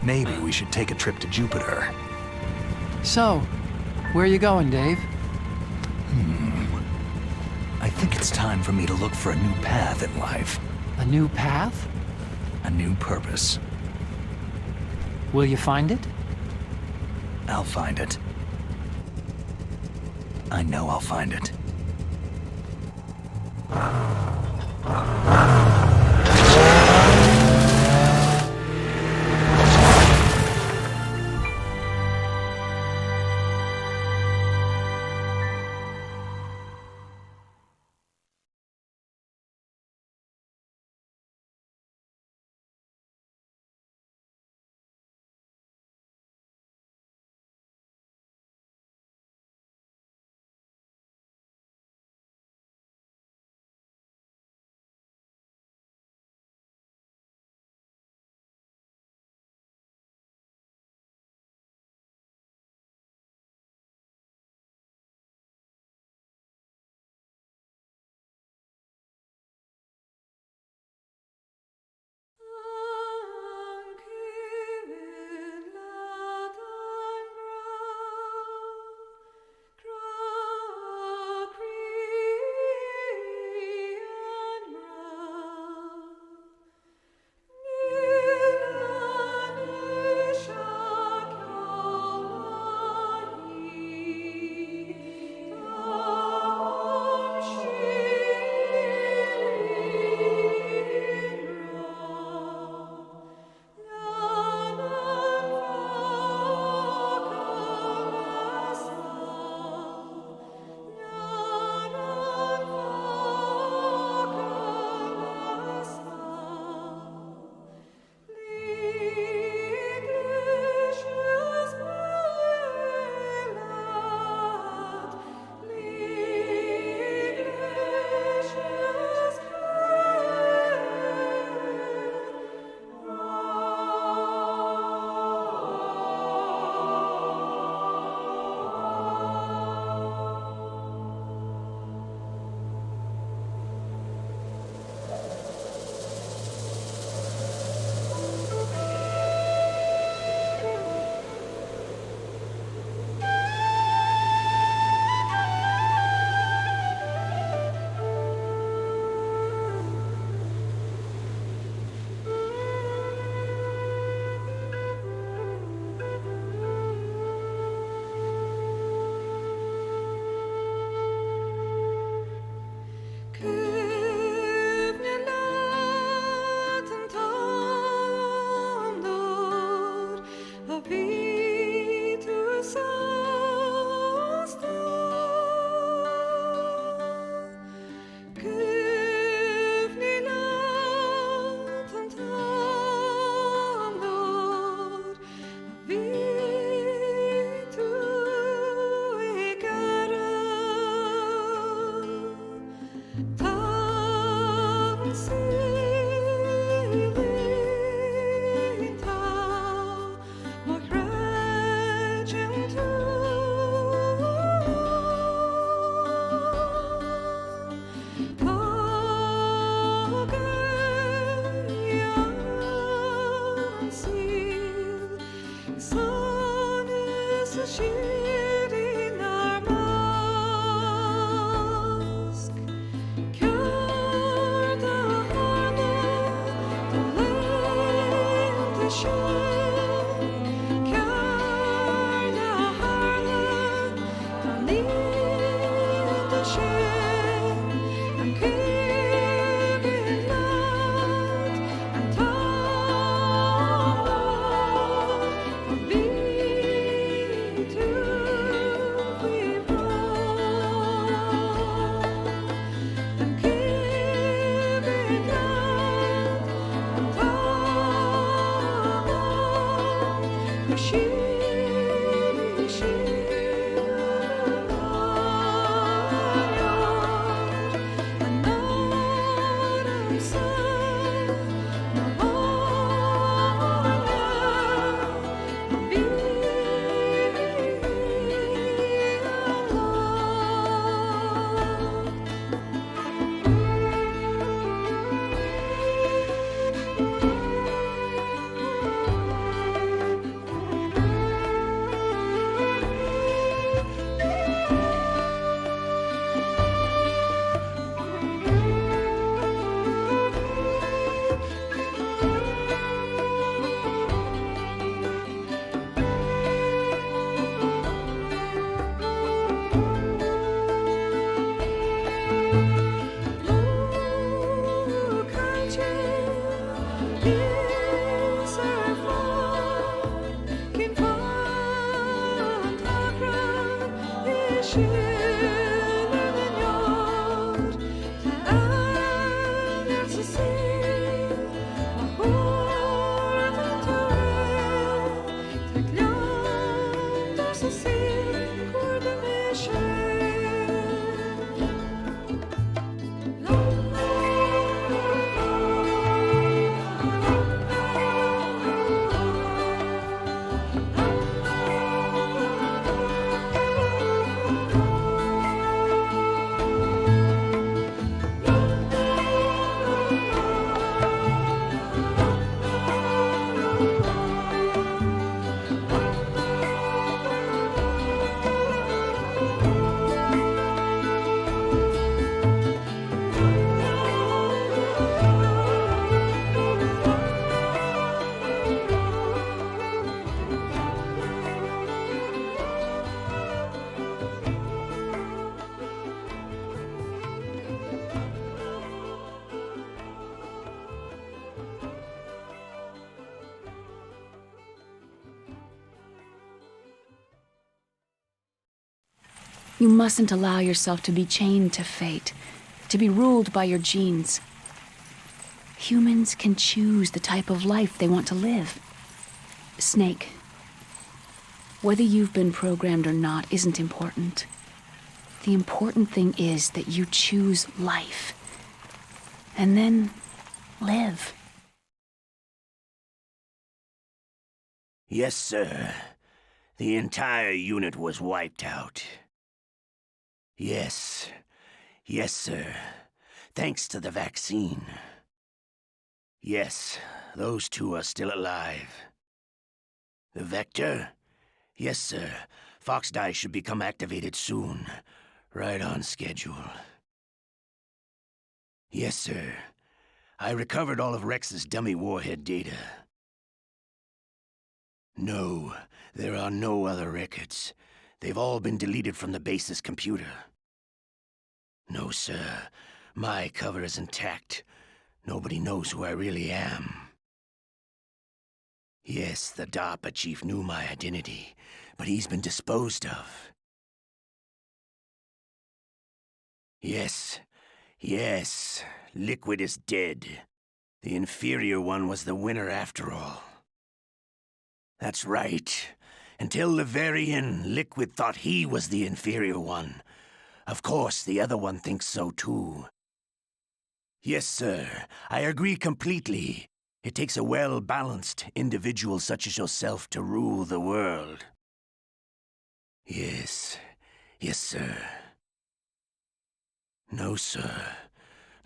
Maybe we should take a trip to Jupiter. So, where are you going, Dave? I think it's time for me to look for a new path in life. A new path? A new purpose. Will you find it? I'll find it. I know I'll find it. You mustn't allow yourself to be chained to fate, to be ruled by your genes. Humans can choose the type of life they want to live. Snake, whether you've been programmed or not isn't important. The important thing is that you choose life. And then live. Yes, sir. The entire unit was wiped out. Yes. Yes, sir. Thanks to the vaccine. Yes, those two are still alive. The Vector? Yes, sir. Fox Die should become activated soon. Right on schedule. Yes, sir. I recovered all of Rex's dummy warhead data. No, there are no other records. They've all been deleted from the base's computer. No, sir. My cover is intact. Nobody knows who I really am. Yes, the DARPA chief knew my identity, but he's been disposed of. Yes. Yes. Liquid is dead. The inferior one was the winner after all. That's right. Until the very end, Liquid thought he was the inferior one. Of course, the other one thinks so too. Yes, sir. I agree completely. It takes a well-balanced individual such as yourself to rule the world. Yes. Yes, sir. No, sir.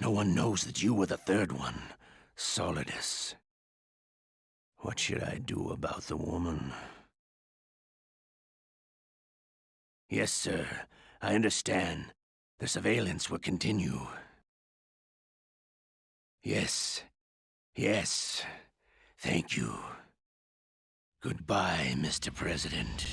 No one knows that you were the third one, Solidus. What should I do about the woman? Yes, sir. I understand. The surveillance will continue. Yes. Yes. Thank you. Goodbye, Mr. President.